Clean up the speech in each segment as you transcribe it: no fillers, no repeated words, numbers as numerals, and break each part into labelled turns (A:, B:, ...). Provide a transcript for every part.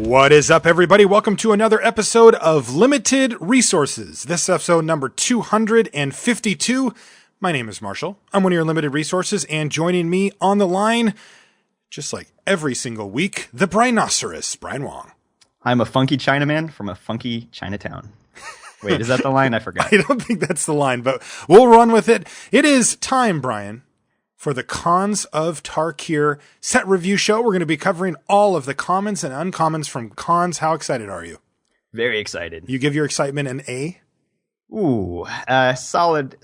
A: What is up, everybody? Welcome to another episode of Limited Resources. This is episode number 252. My name is Marshall. I'm one of your Limited Resources, and joining me on the line, just like every single week, the Brinoceros, Brian Wong.
B: I'm a funky Chinaman from a funky Chinatown. Wait, is that the line? I forgot.
A: I don't think that's the line, but we'll run with it. It is time, Brian, for the Khans of Tarkir set review show. We're going to be covering all of the commons and uncommons from Khans. How excited are you?
B: Very excited.
A: You give your excitement an A?
B: Ooh, solid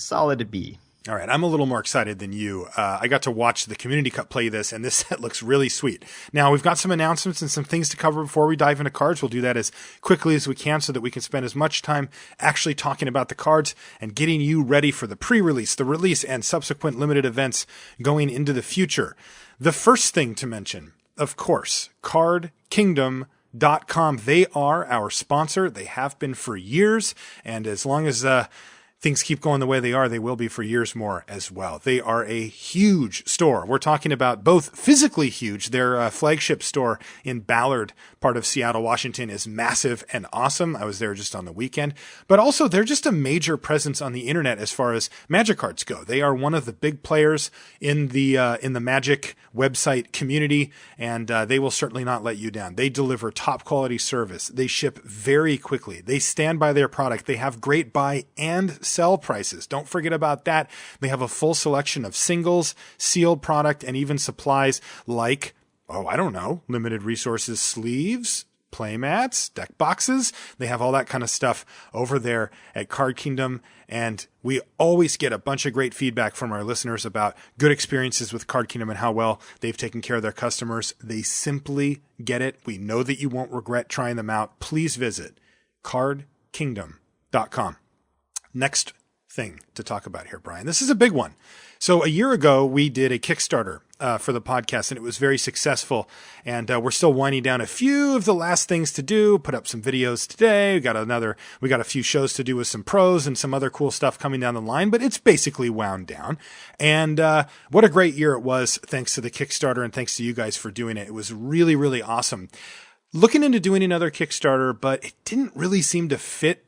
B: B.
A: All right, I'm a little more excited than you. I got to watch the Community Cup play this, and this set looks really sweet. Now, we've got some announcements and some things to cover before we dive into cards. We'll do that as quickly as we can so that we can spend as much time actually talking about the cards and getting you ready for the pre-release, the release, and subsequent limited events going into the future. The first thing to mention, of course, CardKingdom.com. They are our sponsor. They have been for years, and as long as things keep going the way they are, they will be for years more as well. They are a huge store. We're talking about both physically huge. Their flagship store in Ballard, part of Seattle, Washington, is massive and awesome. I was there just on the weekend. But also, they're just a major presence on the internet as far as Magic cards go. They are one of the big players in the Magic website community, and they will certainly not let you down. They deliver top quality service. They ship very quickly. They stand by their product. They have great buy and sell prices. Don't forget about that. They have a full selection of singles, sealed product, and even supplies like, limited resources sleeves, playmats, deck boxes. They have all that kind of stuff over there at Card Kingdom. And we always get a bunch of great feedback from our listeners about good experiences with Card Kingdom and how well they've taken care of their customers. They simply get it. We know that you won't regret trying them out. Please visit CardKingdom.com. Next thing to talk about here, Brian. This is a big one. So a year ago, we did a Kickstarter for the podcast, and it was very successful. And we're still winding down a few of the last things to do. Put up some videos today. We got a few shows to do with some pros and some other cool stuff coming down the line. But it's basically wound down. And what a great year it was, thanks to the Kickstarter and thanks to you guys for doing it. It was really, really awesome. Looking into doing another Kickstarter, but it didn't really seem to fit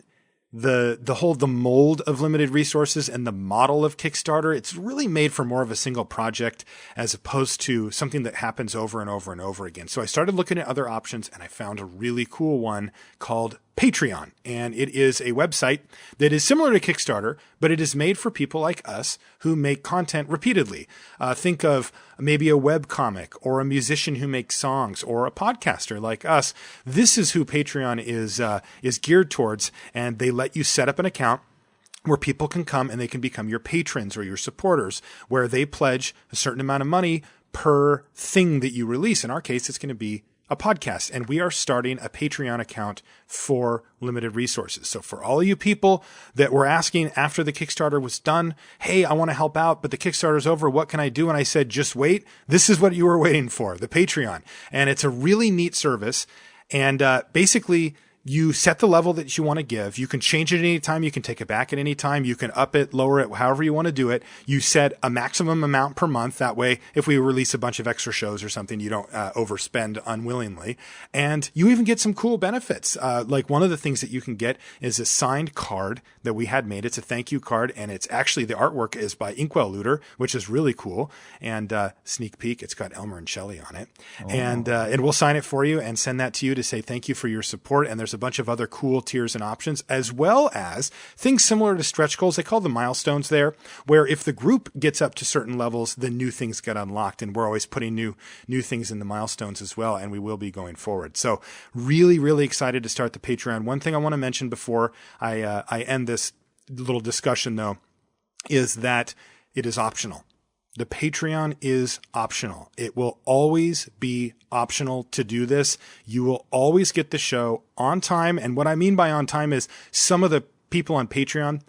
A: the mold of limited resources and the model of Kickstarter. It's really made for more of a single project as opposed to something that happens over and over and over again. So I started looking at other options, and I found a really cool one called Patreon. And it is a website that is similar to Kickstarter, but it is made for people like us who make content repeatedly. Think of maybe a webcomic or a musician who makes songs or a podcaster like us. This is who Patreon is geared towards, and they let you set up an account where people can come and they can become your patrons or your supporters, where they pledge a certain amount of money per thing that you release. In our case, it's going to be a podcast, and we are starting a Patreon account for limited resources. So for all of you people that were asking after the Kickstarter was done, hey, I want to help out, but the Kickstarter's over. What can I do? And I said, just wait. This is what you were waiting for, the Patreon. And it's a really neat service. And basically, you set the level that you want to give. You can change it at any time. You can take it back at any time. You can up it, lower it, however you want to do it. You set a maximum amount per month. That way, if we release a bunch of extra shows or something, you don't overspend unwillingly. And you even get some cool benefits. Like one of the things that you can get is a signed card that we had made. It's a thank you card, and it's actually, the artwork is by Inkwell Looter, which is really cool. And sneak peek, it's got Elmer and Shelley on it. Oh. And we'll sign it for you and send that to you to say thank you for your support. And there's a bunch of other cool tiers and options, as well as things similar to stretch goals. They call them milestones there, where if the group gets up to certain levels, then new things get unlocked. And we're always putting new things in the milestones as well. And we will be going forward. So really, really excited to start the Patreon. One thing I want to mention before I end this little discussion, though, is that it is optional. The Patreon is optional. It will always be optional to do this. You will always get the show on time. And what I mean by on time is some of the people on Patreon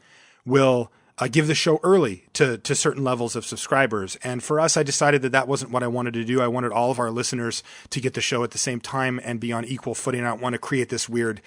A: will give the show early to certain levels of subscribers. And for us, I decided that wasn't what I wanted to do. I wanted all of our listeners to get the show at the same time and be on equal footing. I don't want to create this weird,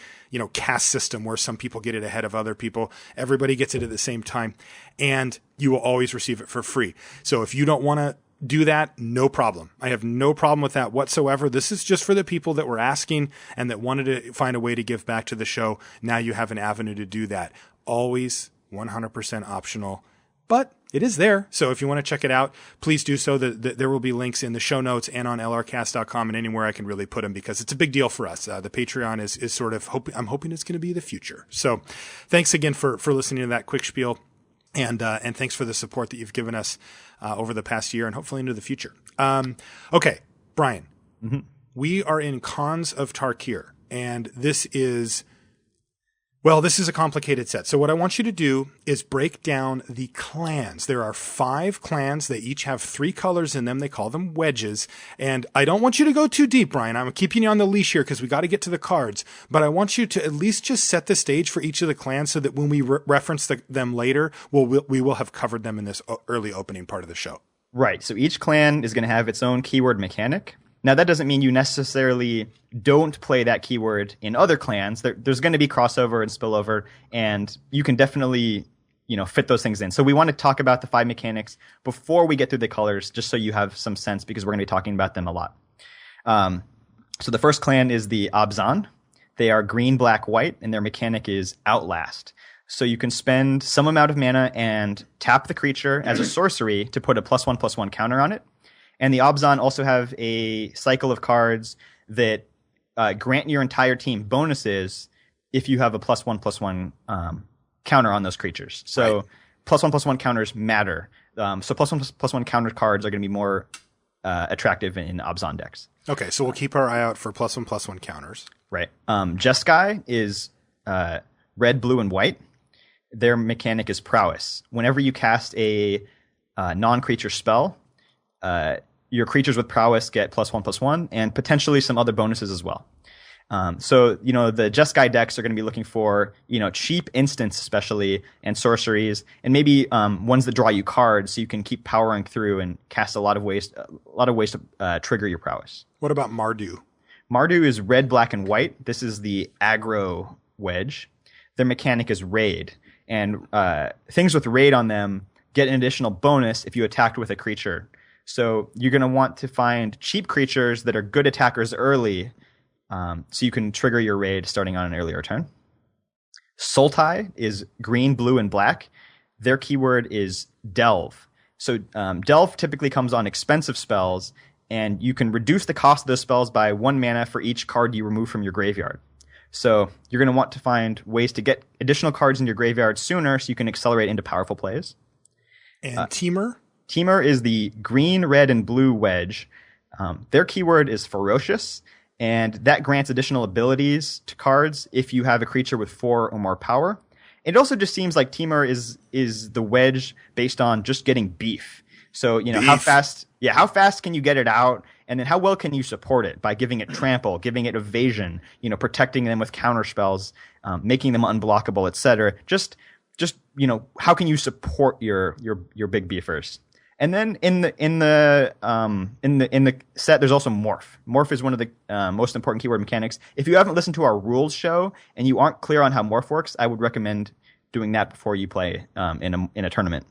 A: caste system where some people get it ahead of other people. Everybody gets it at the same time, and you will always receive it for free. So if you don't want to do that, no problem. I have no problem with that whatsoever. This is just for the people that were asking and that wanted to find a way to give back to the show. Now you have an avenue to do that. Always 100% optional, but it is there. So if you want to check it out, please do so. There will be links in the show notes and on lrcast.com and anywhere I can really put them, because it's a big deal for us. The Patreon is sort of I'm hoping it's going to be the future. So thanks again for listening to that quick spiel. And thanks for the support that you've given us over the past year and hopefully into the future. Okay, Brian, we are in Khans of Tarkir, and this is a complicated set. So what I want you to do is break down the clans. There are 5 clans. They each have 3 colors in them. They call them wedges. And I don't want you to go too deep, Brian. I'm keeping you on the leash here because we got to get to the cards. But I want you to at least just set the stage for each of the clans so that when we reference them later, we will have covered them in this early opening part of the show.
B: Right. So each clan is going to have its own keyword mechanic. Now, that doesn't mean you necessarily don't play that keyword in other clans. There's going to be crossover and spillover, and you can definitely, fit those things in. So we want to talk about the 5 mechanics before we get through the colors, just so you have some sense, because we're going to be talking about them a lot. So the first clan is the Abzan. They are green, black, white, and their mechanic is Outlast. So you can spend some amount of mana and tap the creature as a sorcery to put a +1/+1 counter on it. And the Abzan also have a cycle of cards that grant your entire team bonuses if you have a +1/+1 counter on those creatures. So right. +1/+1 counters matter. So +1/+1 counter cards are going to be more attractive in Abzan decks.
A: Okay, so we'll keep our eye out for +1/+1 counters.
B: Right. Jeskai is red, blue, and white. Their mechanic is prowess. Whenever you cast a non-creature spell, your creatures with prowess get +1/+1 and potentially some other bonuses as well. So the Jeskai decks are going to be looking for, cheap instants especially, and sorceries, and maybe ones that draw you cards so you can keep powering through and cast a lot of ways to trigger your prowess.
A: What about Mardu?
B: Mardu is red, black, and white. This is the aggro wedge. Their mechanic is raid, and things with raid on them get an additional bonus if you attacked with a creature. So you're going to want to find cheap creatures that are good attackers early, so you can trigger your raid starting on an earlier turn. Sultai is green, blue, and black. Their keyword is Delve. So Delve typically comes on expensive spells, and you can reduce the cost of those spells by 1 mana for each card you remove from your graveyard. So you're going to want to find ways to get additional cards in your graveyard sooner so you can accelerate into powerful plays.
A: And Temur?
B: Temur is the green, red, and blue wedge. Their keyword is Ferocious, and that grants additional abilities to cards if you have a creature with 4 or more power. It also just seems like Temur is the wedge based on just getting beef. So, beef. how fast can you get it out? And then how well can you support it by giving it trample, giving it evasion, protecting them with counter spells, making them unblockable, etc. Just how can you support your big beefers? And then in the set, there's also Morph. Morph is one of the most important keyword mechanics. If you haven't listened to our rules show and you aren't clear on how Morph works, I would recommend doing that before you play in a tournament.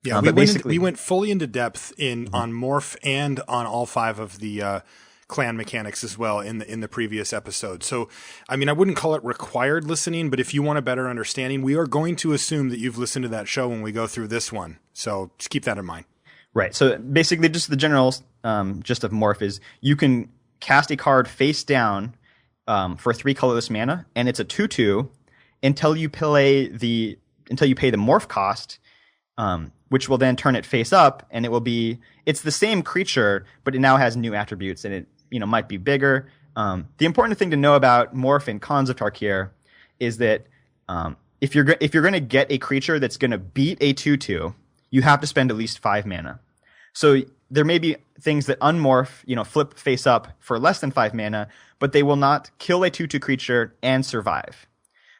A: Yeah, we went fully into depth on Morph and on all 5 of the clan mechanics as well in the previous episode. So, I wouldn't call it required listening, but if you want a better understanding, we are going to assume that you've listened to that show when we go through this one. So just keep that in mind. Right.
B: So basically, just the general gist of Morph is you can cast a card face down for 3 colorless mana, and it's a 2/2 until you pay the Morph cost, which will then turn it face up, and it's the same creature, but it now has new attributes, and it might be bigger. The important thing to know about Morph in Khans of Tarkir is that if you're going to get a creature that's going to beat a 2/2, you have to spend at least 5 mana. So there may be things that unmorph, flip face up for less than 5 mana, but they will not kill a 2/2 creature and survive.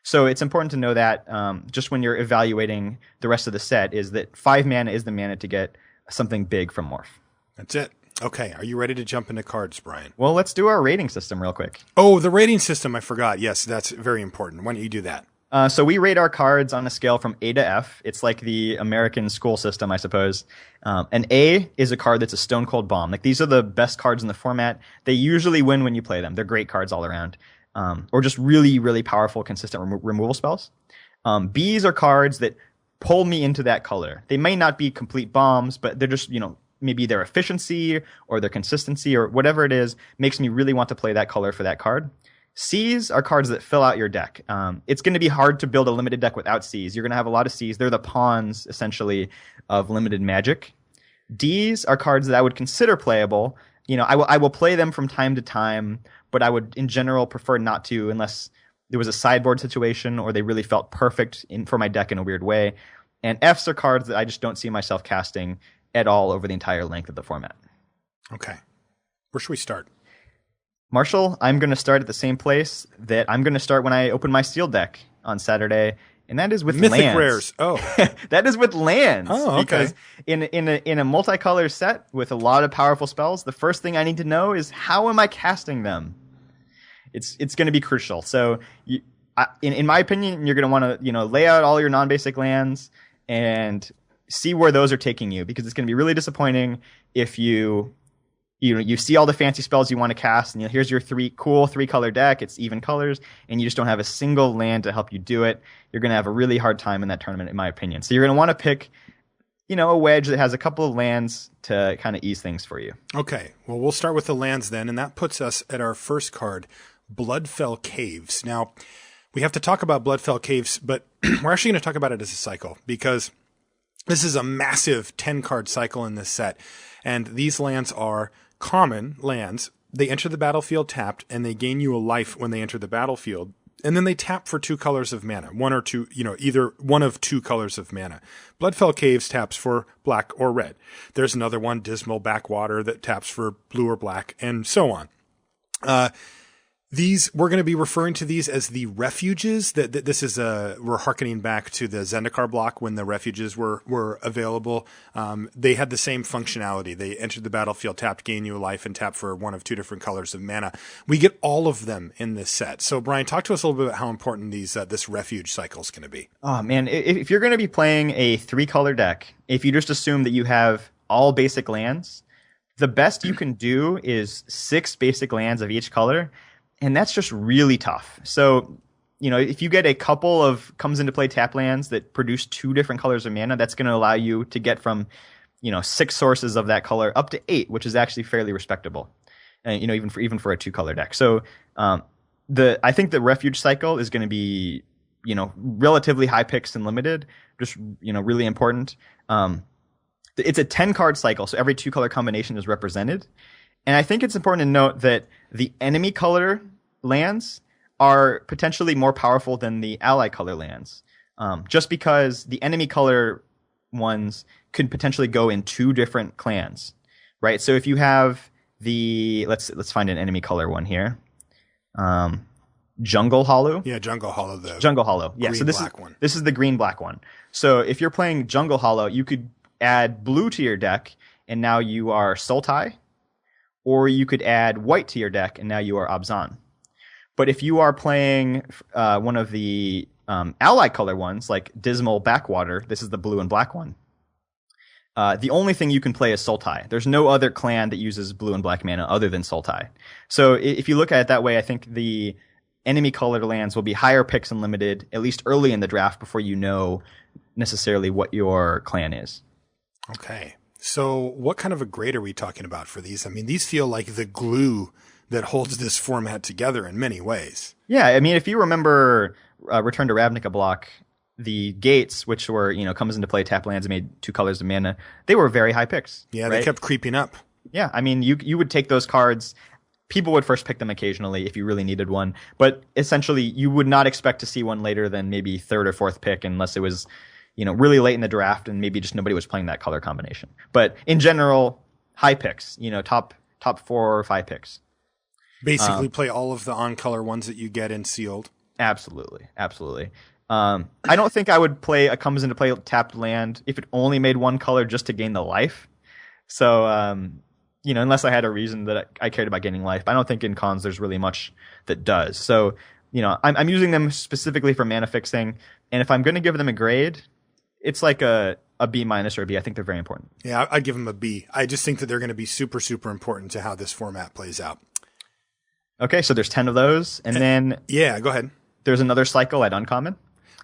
B: So it's important to know that just when you're evaluating the rest of the set is that 5 mana is the mana to get something big from Morph.
A: That's it. Okay. Are you ready to jump into cards, Brian?
B: Well, let's do our rating system real quick.
A: Oh, the rating system. I forgot. Yes, that's very important. Why don't you do that?
B: So we rate our cards on a scale from A to F. It's like the American school system, I suppose. An A is a card that's a stone cold bomb. Like these are the best cards in the format. They usually win when you play them. They're great cards all around. Or just really, really powerful, consistent removal spells. Bs are cards that pull me into that color. They may not be complete bombs, but they're just, maybe their efficiency or their consistency or whatever it is makes me really want to play that color for that card. Cs are cards that fill out your deck. It's going to be hard to build a limited deck without Cs. You're going to have a lot of Cs. They're the pawns, essentially, of limited Magic. Ds are cards that I would consider playable. I will play them from time to time, but I would, in general, prefer not to unless there was a sideboard situation or they really felt perfect for my deck in a weird way. And Fs are cards that I just don't see myself casting at all over the entire length of the format.
A: Okay. Where should we start?
B: Marshall, I'm going to start at the same place that I'm going to start when I open my sealed deck on Saturday, and that is with
A: Mythic
B: lands.
A: Rares. Oh.
B: That is with lands.
A: Oh, okay.
B: Because in a multicolored set with a lot of powerful spells, the first thing I need to know is how am I casting them? It's going to be crucial. So in my opinion, you're going to want to lay out all your non-basic lands and see where those are taking you, because it's going to be really disappointing if you see all the fancy spells you want to cast, and here's your three-color deck. It's even colors, and you just don't have a single land to help you do it. You're going to have a really hard time in that tournament, in my opinion. So you're going to want to pick, a wedge that has a couple of lands to kind of ease things for you.
A: Okay. Well, we'll start with the lands then, and that puts us at our first card, Bloodfell Caves. Now, we have to talk about Bloodfell Caves, but we're actually going to talk about it as a cycle, because this is a massive 10-card cycle in this set, and these lands are common lands. They enter the battlefield tapped, and they gain you a life when they enter the battlefield. And then they tap for 2 colors of mana, one or two, either one of 2 colors of mana. Bloodfell Caves taps for black or red. There's another one, Dismal Backwater, that taps for blue or black, and so on. We're going to be referring to these as the refuges. This is we're hearkening back to the Zendikar block when the refuges were available. They had the same functionality. They entered the battlefield, tapped, gain you a life, and tap for one of 2 different colors of mana. We get all of them in this set. So, Brian, talk to us a little bit about how important this refuge cycle is going to be.
B: Oh man, if you're going to be playing a 3-color deck, if you just assume that you have all basic lands, the best you can do is 6 basic lands of each color. And that's just really tough. So, if you get a couple of comes into play tap lands that produce 2 different colors of mana, that's going to allow you to get from, 6 sources of that color up to 8, which is actually fairly respectable. And, even for a 2-color deck. So, I think the refuge cycle is going to be, relatively high picks and limited, just, really important. It's a 10-card cycle, so every 2-color combination is represented. And I think it's important to note that the enemy color lands are potentially more powerful than the ally color lands, just because the enemy color ones could potentially go in 2 different clans, right? So if you have let's find an enemy color one here, Jungle Hollow.
A: Yeah, Jungle Hollow.
B: Jungle Hollow. Yeah,
A: green,
B: so this is the green black one. So if you're playing Jungle Hollow, you could add blue to your deck, and now you are Sultai. Or you could add white to your deck, and now you are Abzan. But if you are playing one of the ally color ones, like Dismal Backwater, this is the blue and black one, the only thing you can play is Sultai. There's no other clan that uses blue and black mana other than Sultai. So if you look at it that way, I think the enemy color lands will be higher picks and limited, at least early in the draft, before you know necessarily what your clan is.
A: Okay. So what kind of a grade are we talking about for these? I mean, these feel like the glue that holds this format together in many ways.
B: Yeah, I mean, if you remember Return to Ravnica block, the gates, which were, comes into play, tap lands and made 2 colors of mana, they were very high picks.
A: Yeah,
B: right?
A: They kept creeping up.
B: Yeah, I mean, you would take those cards. People would first pick them occasionally if you really needed one. But essentially, you would not expect to see one later than maybe 3rd or 4th pick unless it was really late in the draft and maybe just nobody was playing that color combination. But in general, high picks, top 4 or 5 picks.
A: Basically play all of the on-color ones that you get in sealed.
B: Absolutely. I don't think I would play a comes into play tapped land if it only made 1 color just to gain the life. So, unless I had a reason that I cared about gaining life. I don't think in cons there's really much that does. So, I'm using them specifically for mana fixing, and if I'm going to give them a grade, it's like a B- or a B. I think they're very important.
A: Yeah, I'd give them a B. I just think that they're going to be super, super important to how this format plays out.
B: Okay, so there's 10 of those, and then
A: yeah, go ahead.
B: There's another cycle at uncommon.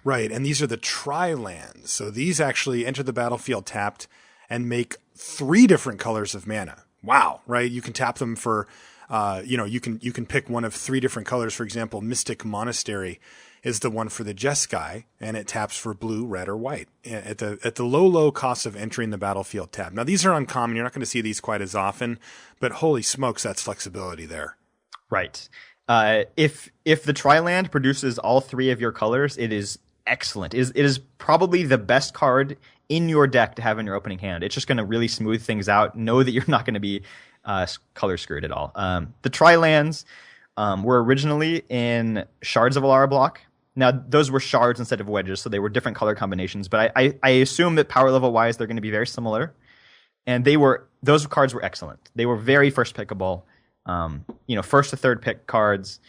A: Right, and these are the tri-lands. So these actually enter the battlefield tapped and make 3 different colors of mana. Wow, right? You can tap them for, you can pick one of 3 different colors. For example, Mystic Monastery is the one for the Jeskai, and it taps for blue, red, or white at the low cost of entering the battlefield tab. Now, these are uncommon. You're not going to see these quite as often, but holy smokes, that's flexibility there.
B: Right. If the tri-land produces all 3 of your colors, it is excellent. It is probably the best card in your deck to have in your opening hand. It's just going to really smooth things out. Know that you're not going to be color screwed at all. The tri-lands were originally in Shards of Alara block. Now, those were shards instead of wedges, so they were different color combinations. But I assume that power level wise, they're going to be very similar. And those cards were excellent. They were very first pickable. First to third pick cards.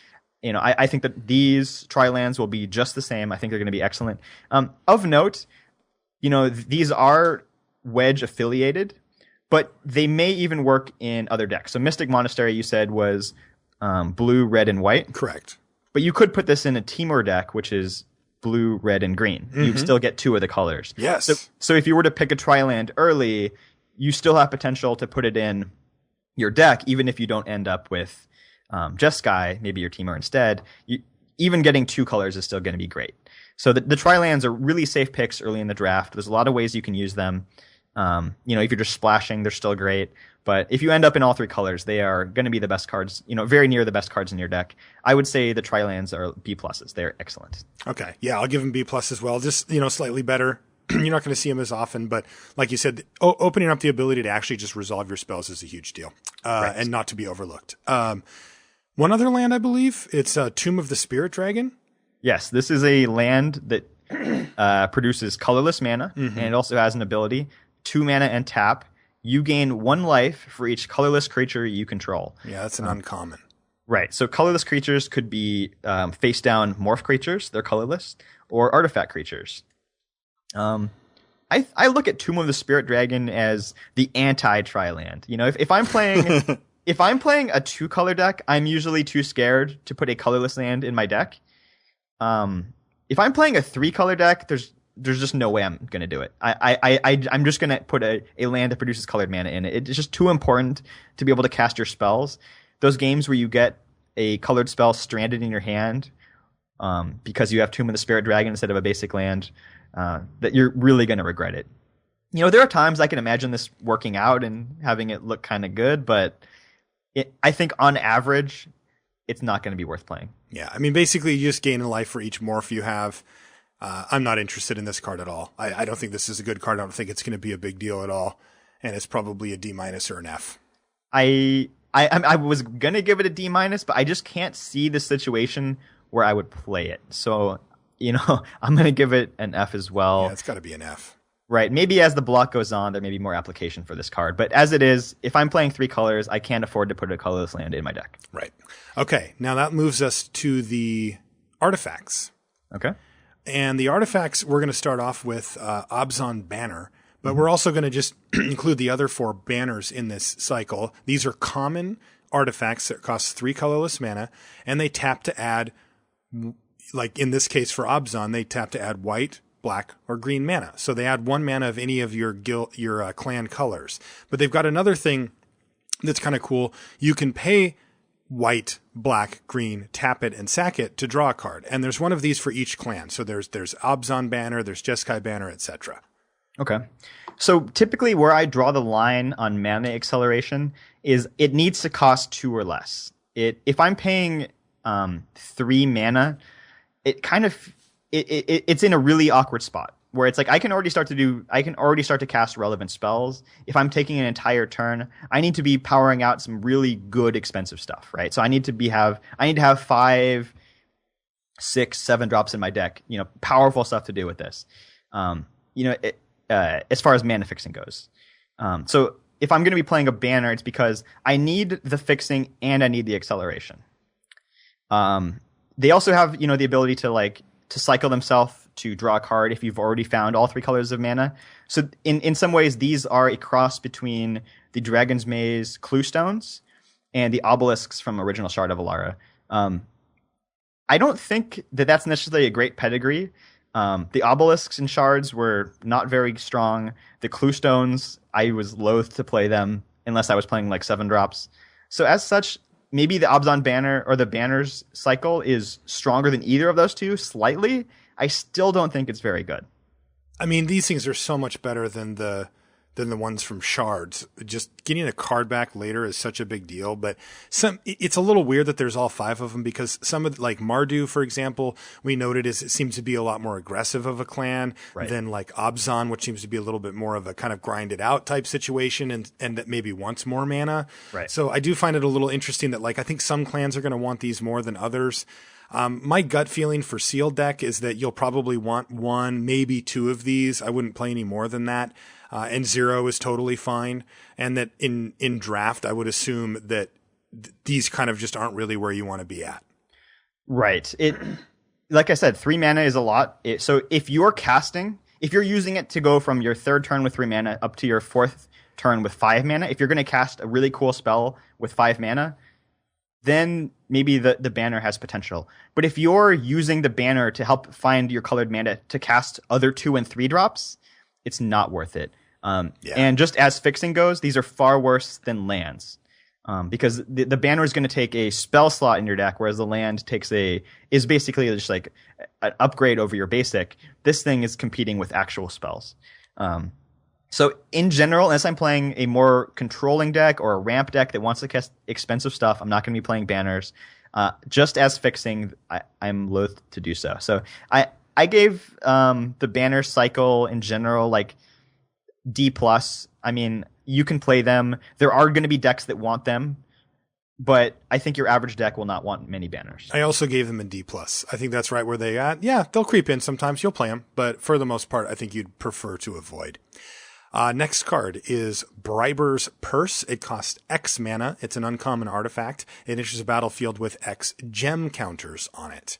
B: I think that these tri-lands will be just the same. I think they're going to be excellent. Of note, these are wedge affiliated, but they may even work in other decks. So Mystic Monastery, you said, was blue, red, and white.
A: Correct.
B: But you could put this in a Timur deck, which is blue, red, and green. Mm-hmm. You still get 2 of the colors.
A: Yes.
B: So if you were to pick a tri-land early, you still have potential to put it in your deck, even if you don't end up with Jeskai, maybe your Timur instead. Even getting 2 colors is still going to be great. So the tri-lands are really safe picks early in the draft. There's a lot of ways you can use them. If you're just splashing, they're still great. But if you end up in all 3 colors, they are going to be the best cards, very near the best cards in your deck. I would say the tri-lands are B+. They're excellent.
A: Okay. Yeah, I'll give them B+ as well. Just, slightly better. You're not going to see them as often, but like you said, opening up the ability to actually just resolve your spells is a huge deal, right. And not to be overlooked. One other land, I believe, it's Tomb of the Spirit Dragon.
B: Yes, this is a land that produces colorless mana, and it also has an ability, 2 mana and tap. You gain 1 life for each colorless creature you control. Yeah,
A: that's an uncommon.
B: Right, so colorless creatures could be face-down morph creatures, they're colorless, or artifact creatures. I look at Tomb of the Spirit Dragon as the anti-tri-land. If I'm playing if I'm playing a 2-color deck, I'm usually too scared to put a colorless land in my deck. If I'm playing a 3-color deck, there's just no way I'm gonna do it. I'm just gonna put a land that produces colored mana in it. It's just too important to be able to cast your spells. Those games where you get a colored spell stranded in your hand because you have Tomb of the Spirit Dragon instead of a basic land. That you're really going to regret it. There are times I can imagine this working out and having it look kind of good, but I think on average, it's not going to be worth playing.
A: Yeah, I mean, basically, you just gain a life for each morph you have. I'm not interested in this card at all. I don't think this is a good card. I don't think it's going to be a big deal at all, and it's probably a D- or an F.
B: I was going to give it a D-, but I just can't see the situation where I would play it. So I'm going to give it an F as well.
A: Yeah, it's got to be an F.
B: Right. Maybe as the block goes on, there may be more application for this card. But as it is, if I'm playing 3 colors, I can't afford to put a colorless land in my deck.
A: Right. Okay. Now that moves us to the artifacts.
B: Okay.
A: And the artifacts, we're going to start off with Abzan Banner. But we're also going to just include the other 4 banners in this cycle. These are common artifacts that cost 3 colorless mana. And they tap to add... Like in this case for Abzan, they tap to add white, black, or green mana. So they add 1 mana of any of your clan colors. But they've got another thing that's kind of cool. You can pay white, black, green, tap it, and sack it to draw a card. And there's one of these for each clan. So there's Abzan Banner, there's Jeskai Banner, etc.
B: Okay. So typically where I draw the line on mana acceleration is it needs to cost 2 or less. If I'm paying 3 mana... it's in a really awkward spot where it's like I can already start to cast relevant spells. If I'm taking an entire turn, I need to be powering out some really good expensive stuff, right? So I need to have 5, 6, 7 drops in my deck, powerful stuff to do with this. As far as mana fixing goes. So if I'm going to be playing a banner, it's because I need the fixing and I need the acceleration. They also have, the ability to cycle themselves to draw a card if you've already found all 3 colors of mana. So in some ways, these are a cross between the Dragon's Maze Clue Stones and the obelisks from original Shard of Alara. I don't think that that's necessarily a great pedigree. The obelisks and shards were not very strong. The Clue Stones, I was loath to play them unless I was playing 7-drops. So as such, maybe the Abzan banner or the banners cycle is stronger than either of those two slightly. I still don't think it's very good.
A: I mean, these things are so much better than the ones from shards. Just getting a card back later is such a big deal, but it's a little weird that there's all 5 of them, because some of Mardu, for example, we noted it seems to be a lot more aggressive of a clan than Abzan, which seems to be a little bit more of a kind of grinded out type situation and that maybe wants more mana.
B: Right.
A: So I do find it a little interesting that I think some clans are going to want these more than others. My gut feeling for sealed deck is that you'll probably want 1, maybe 2 of these. I wouldn't play any more than that. And 0 is totally fine. And that in draft, I would assume that these kind of just aren't really where you want to be at.
B: Right. Like I said, 3 mana is a lot. So if you're using it to go from your 3rd turn with 3 mana up to your 4th turn with 5 mana, if you're going to cast a really cool spell with 5 mana, then maybe the banner has potential. But if you're using the banner to help find your colored mana to cast other 2 and 3 drops, it's not worth it. And just as fixing goes, these are far worse than lands. Because the banner is going to take a spell slot in your deck, whereas the land is basically just an upgrade over your basic. This thing is competing with actual spells. So in general, unless I'm playing a more controlling deck or a ramp deck that wants to cast expensive stuff, I'm not going to be playing banners. Just as fixing, I'm loath to do so. So I gave the banner cycle in general D+. I mean, you can play them. There are going to be decks that want them, but I think your average deck will not want many banners.
A: I also gave them a D+. I think that's right where they at. Yeah, they'll creep in sometimes. You'll play them, but for the most part, I think you'd prefer to avoid. Next card is Briber's Purse. It costs X mana. It's an uncommon artifact. It enters a battlefield with X gem counters on it.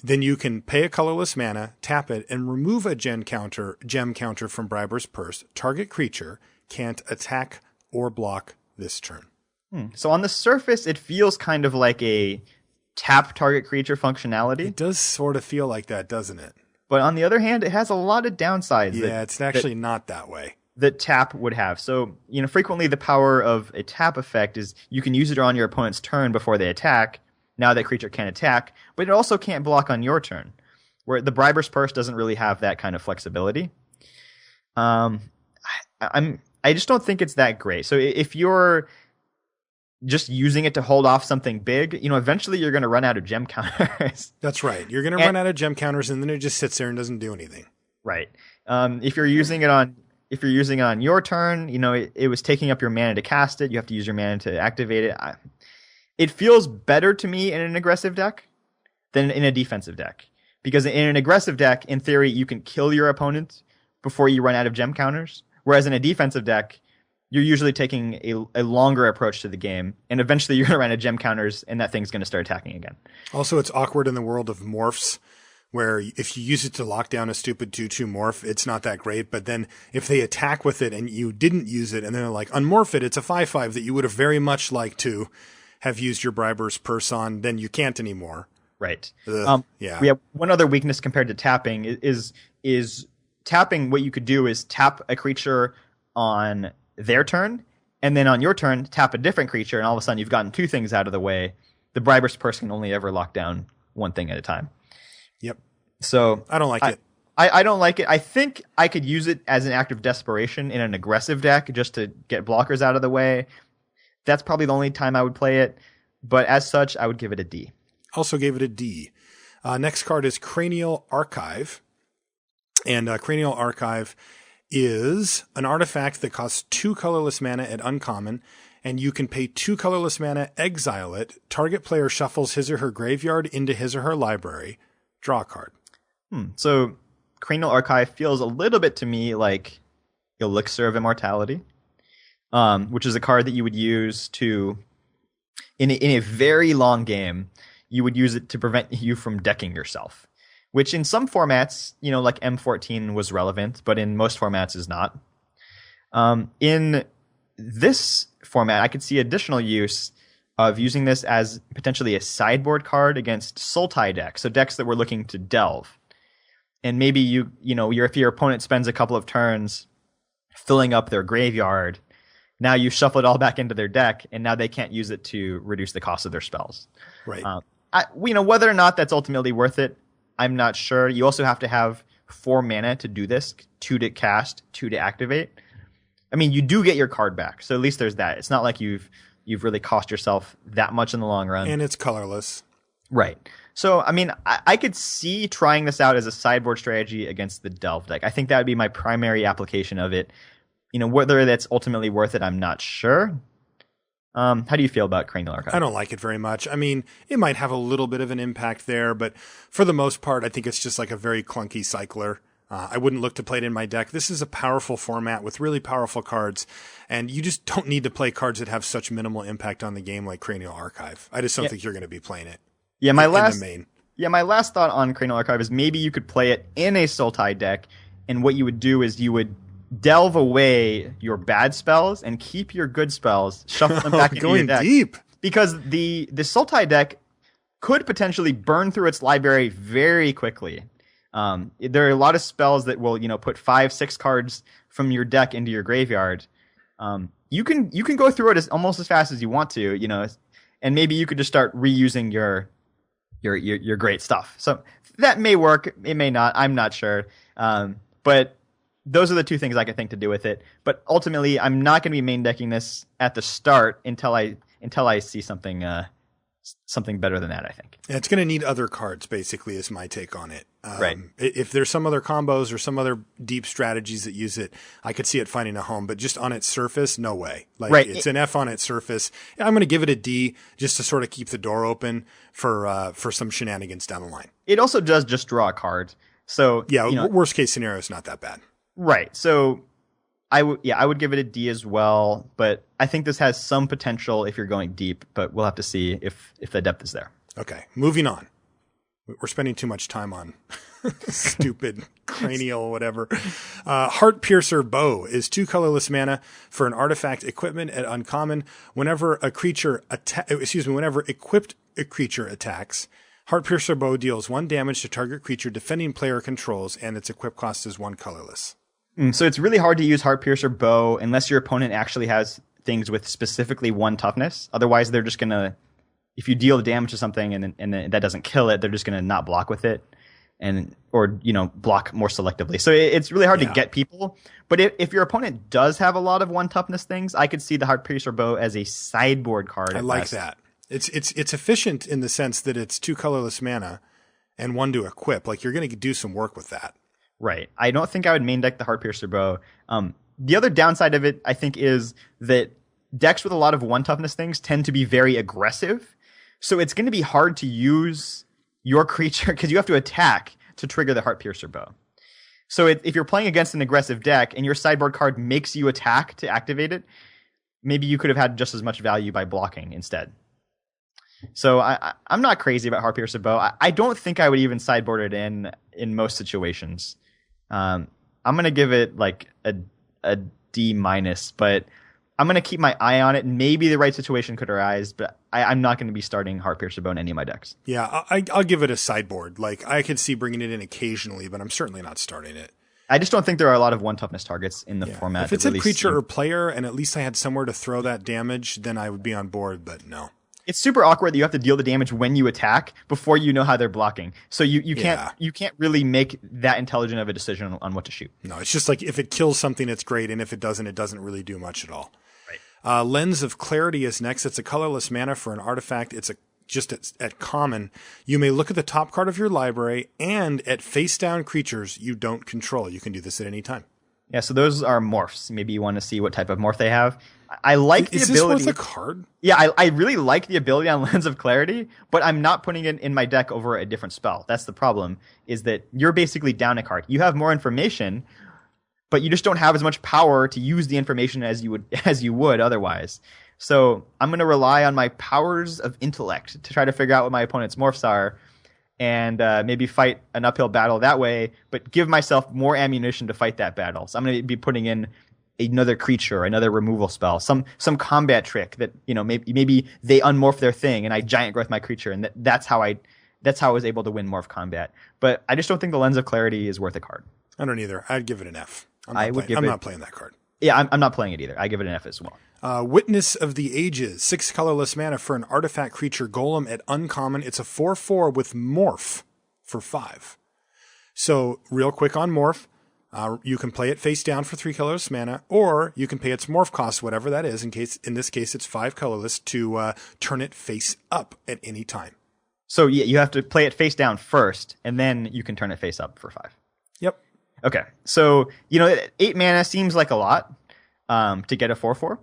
A: Then you can pay a colorless mana, tap it, and remove a gem counter from Briber's Purse. Target creature can't attack or block this turn.
B: So on the surface, it feels kind of like a tap target creature functionality.
A: It does sort of feel like that, doesn't it?
B: But on the other hand, it has a lot of downsides.
A: Yeah, it's actually not that way.
B: That tap would have. So, frequently the power of a tap effect is you can use it on your opponent's turn before they attack. Now that creature can attack, but it also can't block on your turn. Where the Briber's Purse doesn't really have that kind of flexibility. I just don't think it's that great. So if you're just using it to hold off something big, eventually you're going to run out of gem counters.
A: That's right. You're going to run out of gem counters, and then it just sits there and doesn't do anything.
B: Right. If you're using it on your turn, it was taking up your mana to cast it. You have to use your mana to activate it. It feels better to me in an aggressive deck than in a defensive deck. Because in an aggressive deck, in theory, you can kill your opponent before you run out of gem counters. Whereas in a defensive deck, you're usually taking a longer approach to the game, and eventually you're going to run out of gem counters, and that thing's going to start attacking again.
A: Also, it's awkward in the world of morphs, where if you use it to lock down a stupid 2/2 morph, it's not that great. But then if they attack with it and you didn't use it, and they're like, unmorph it, it's a 5/5 that you would have very much liked to have used your Briber's Purse on, then you can't anymore.
B: Right.
A: Yeah.
B: We have one other weakness compared to tapping is tapping. What you could do is tap a creature on their turn, and then on your turn, tap a different creature, and all of a sudden you've gotten 2 things out of the way. The Briber's Purse can only ever lock down 1 thing at a time.
A: Yep.
B: So
A: I don't like it.
B: I don't like it. I think I could use it as an act of desperation in an aggressive deck just to get blockers out of the way. That's probably the only time I would play it. But as such, I would give it a D.
A: Also gave it a D. Next card is Cranial Archive. And Cranial Archive is an artifact that costs 2 colorless mana at uncommon, and you can pay 2 colorless mana, exile it, target player shuffles his or her graveyard into his or her library, draw a card.
B: So Cranial Archive feels a little bit to me like Elixir of Immortality, which is a card that you would use to, in a very long game, you would use it to prevent you from decking yourself, which in some formats, like M14 was relevant, but in most formats is not. In this format, I could see additional use of using this as potentially a sideboard card against Sultai decks, so decks that were looking to delve. And maybe if your opponent spends a couple of turns filling up their graveyard, now you shuffle it all back into their deck, and now they can't use it to reduce the cost of their spells.
A: Right.
B: Whether or not that's ultimately worth it, I'm not sure. You also have to have 4 mana to do this, 2 to cast, 2 to activate. I mean, you do get your card back, so at least there's that. It's not like you've really cost yourself that much in the long run.
A: And it's colorless.
B: Right. So, I mean, I could see trying this out as a sideboard strategy against the Delve deck. I think that would be my primary application of it. Whether that's ultimately worth it, I'm not sure. How do you feel about Cranial Archive?
A: I don't like it very much. I mean, it might have a little bit of an impact there, but for the most part, I think it's just like a very clunky cycler. I wouldn't look to play it in my deck. This is a powerful format with really powerful cards, and you just don't need to play cards that have such minimal impact on the game like Cranial Archive. I just don't think you're going to be playing it.
B: Yeah, my last thought on Cranial Archive is maybe you could play it in a Sultai deck, and what you would do is you would delve away your bad spells and keep your good spells, shuffle them back into your deck.
A: Going deep.
B: Because the Sultai deck could potentially burn through its library very quickly. There are a lot of spells that will, put 5-6 cards from your deck into your graveyard. You can go through it almost as fast as you want to, and maybe you could just start reusing your great stuff. So that may work. It may not. I'm not sure. But those are the 2 things I could think to do with it. But ultimately, I'm not going to be main decking this at the start until I see something better than that, I think.
A: Yeah, it's going to need other cards, basically, is my take on it.
B: Right.
A: If there's some other combos or some other deep strategies that use it, I could see it finding a home. But just on its surface, no way. It's an F on its surface. I'm going to give it a D just to sort of keep the door open for some shenanigans down the line.
B: It also does just draw a card. So
A: yeah, worst case scenario is not that bad.
B: Right. So I would give it a D as well, but I think this has some potential if you're going deep, but we'll have to see if the depth is there.
A: Okay, moving on. We're spending too much time on stupid cranial whatever. Heart Piercer Bow is 2 colorless mana for an artifact equipment at uncommon. Whenever equipped a creature attacks, Heart Piercer Bow deals 1 damage to target creature defending player controls, and its equip cost is 1 colorless.
B: So it's really hard to use Heart Piercer Bow unless your opponent actually has things with specifically 1 toughness. Otherwise, they're just going to, if you deal damage to something and that doesn't kill it, they're just going to not block with it or block more selectively. So it's really hard to get people. But if your opponent does have a lot of 1 toughness things, I could see the Heart Piercer Bow as a sideboard card.
A: I like that. It's efficient in the sense that it's 2 colorless mana and 1 to equip. Like, you're going to do some work with that.
B: Right. I don't think I would main deck the Heart Piercer Bow. The other downside of it, I think, is that decks with a lot of 1 toughness things tend to be very aggressive. So it's going to be hard to use your creature because you have to attack to trigger the Heart Piercer Bow. So if you're playing against an aggressive deck and your sideboard card makes you attack to activate it, maybe you could have had just as much value by blocking instead. So I'm not crazy about Heart Piercer Bow. I don't think I would even sideboard it in most situations. I'm going to give it like a D minus, but I'm going to keep my eye on it. Maybe the right situation could arise, but I'm not going to be starting Heart Piercer Bow in any of my decks.
A: Yeah, I'll give it a sideboard. Like, I could see bringing it in occasionally, but I'm certainly not starting it.
B: I just don't think there are a lot of 1 toughness targets in the format.
A: If it's a creature or player and at least I had somewhere to throw that damage, then I would be on board, but no.
B: It's super awkward that you have to deal the damage when you attack before you know how they're blocking. So you can't really make that intelligent of a decision on what to shoot.
A: No, it's just like if it kills something, it's great, and if it doesn't really do much at all. Right. Lens of Clarity is next. It's a colorless mana for an artifact. It's at common. You may look at the top card of your library and at face down creatures you don't control. You can do this at any time.
B: Yeah, so those are morphs. Maybe you want to see what type of morph they have. I like the ability.
A: Is this worth a card?
B: Yeah, I really like the ability on Lens of Clarity, but I'm not putting it in my deck over a different spell. That's the problem, is that you're basically down a card. You have more information, but you just don't have as much power to use the information as you would otherwise. So I'm going to rely on my powers of intellect to try to figure out what my opponent's morphs are, and maybe fight an uphill battle that way, but give myself more ammunition to fight that battle. So I'm going to be putting in another creature, another removal spell, some combat trick that, you know, maybe they unmorph their thing and I giant growth my creature, and that's how I was able to win morph combat. But I just don't think the Lens of Clarity is worth a card.
A: I don't either. I'd give it an F. I'm not playing that card.
B: Yeah, I'm not playing it either. I give it an F as well.
A: Witness of the Ages, 6 colorless mana for an artifact creature golem at uncommon. It's a 4/4 with morph for 5. So real quick on morph, you can play it face down for 3 colorless mana, or you can pay its morph cost, whatever that is. In this case, it's 5 colorless to turn it face up at any time.
B: So yeah, you have to play it face down first, and then you can turn it face up for 5.
A: Yep.
B: Okay. So, you know, 8 mana seems like a lot to get a 4/4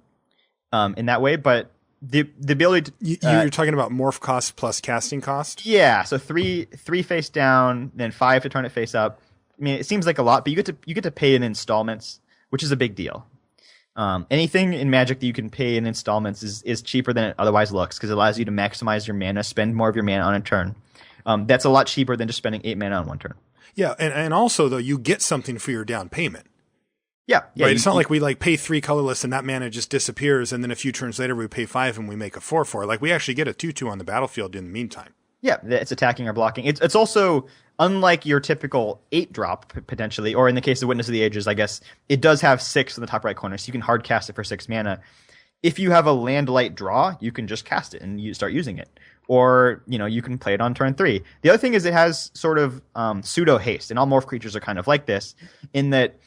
B: in that way, but the ability to...
A: you're talking about morph cost plus casting cost?
B: Yeah, so 3 face down, then 5 to turn it face up. I mean, it seems like a lot, but you get to pay in installments, which is a big deal. Anything in Magic that you can pay in installments is cheaper than it otherwise looks, because it allows you to maximize your mana, spend more of your mana on a turn. That's a lot cheaper than just spending 8 mana on one turn.
A: Yeah, and also, though, you get something for your down payment.
B: Yeah.
A: Right? It's not like we pay 3 colorless and that mana just disappears, and then a few turns later we pay 5 and we make a 4/4. Like, we actually get a 2/2 on the battlefield in the meantime.
B: Yeah, it's attacking or blocking. It's also, unlike your typical 8-drop, potentially, or in the case of Witness of the Ages, I guess, it does have 6 in the top right corner, so you can hard cast it for 6 mana. If you have a land light draw, you can just cast it and you start using it. Or, you know, you can play it on turn 3. The other thing is it has sort of pseudo haste, and all morph creatures are kind of like this, in that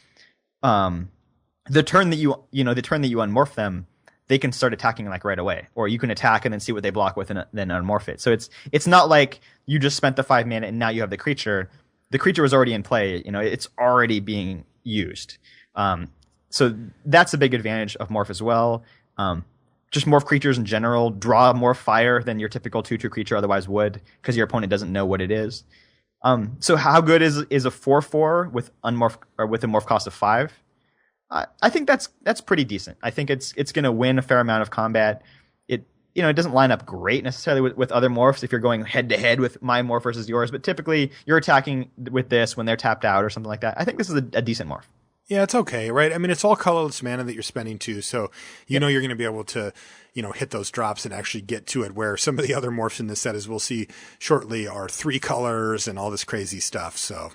B: the turn that you unmorph them, they can start attacking like right away, or you can attack and then see what they block with and then unmorph it. So it's not like you just spent the 5 mana and now you have the creature. The creature was already in play. You know, it's already being used. So that's a big advantage of morph as well. Just morph creatures in general draw more fire than your typical 2/2 creature otherwise would, because your opponent doesn't know what it is. So how good is a 4/4 with unmorph or with a morph cost of 5? I think that's pretty decent. I think it's going to win a fair amount of combat. It doesn't line up great necessarily with other morphs if you're going head to head with my morph versus yours, but typically you're attacking with this when they're tapped out or something like that. I think this is a decent morph. Yeah,
A: it's okay, right? I mean, it's all colorless mana that you're spending too, so you know you're going to be able to, hit those drops and actually get to it, where some of the other morphs in this set, as we'll see shortly, are 3 colors and all this crazy stuff, so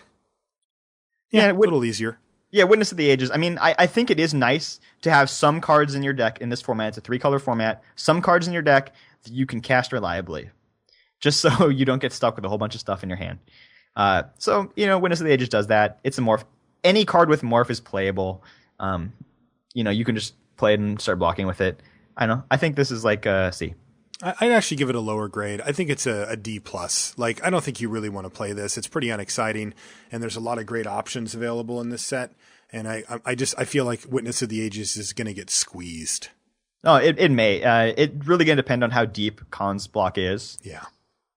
A: a little easier.
B: Yeah, Witness of the Ages. I mean, I think it is nice to have some cards in your deck in this format. It's a 3-color format. Some cards in your deck that you can cast reliably, just so you don't get stuck with a whole bunch of stuff in your hand. So, Witness of the Ages does that. It's a morph. Any card with morph is playable. You can just play it and start blocking with it. I don't know. I think this is like a C.
A: I'd actually give it a lower grade. I think it's a D+. Like, I don't think you really want to play this. It's pretty unexciting, and there's a lot of great options available in this set. And I feel like Witness of the Ages is going to get squeezed.
B: Oh, it may. It really going to depend on how deep Khan's block is.
A: Yeah.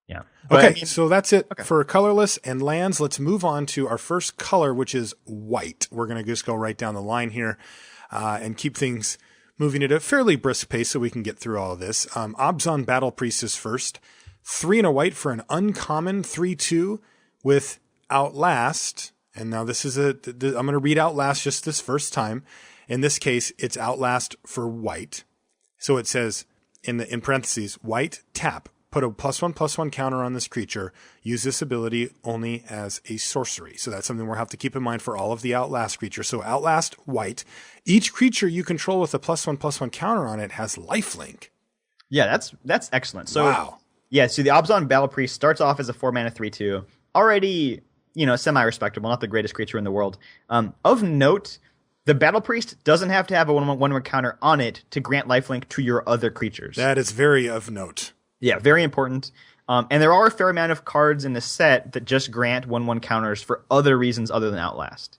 B: Yeah.
A: Okay, so that's it for colorless and lands. Let's move on to our first color, which is white. We're going to just go right down the line here and keep things moving at a fairly brisk pace so we can get through all of this. Abzan Battle Priest is first. 3 and a white for an uncommon 3/2 with Outlast. And now this is I'm going to read Outlast just this first time. In this case, it's Outlast for white. So it says in parentheses, white, tap. Put a +1/+1 counter on this creature. Use this ability only as a sorcery. So that's something we'll have to keep in mind for all of the Outlast creatures. So Outlast, white. Each creature you control with a +1/+1 counter on it has lifelink.
B: Yeah, that's excellent. So,
A: wow.
B: Yeah, so the Abzan Battle Priest starts off as a 4-mana 3/2. Already, semi-respectable, not the greatest creature in the world. Of note, the Battle Priest doesn't have to have a 1/1 counter on it to grant lifelink to your other creatures.
A: That is very of note.
B: Yeah, very important. And there are a fair amount of cards in the set that just grant 1/1 counters for other reasons other than Outlast.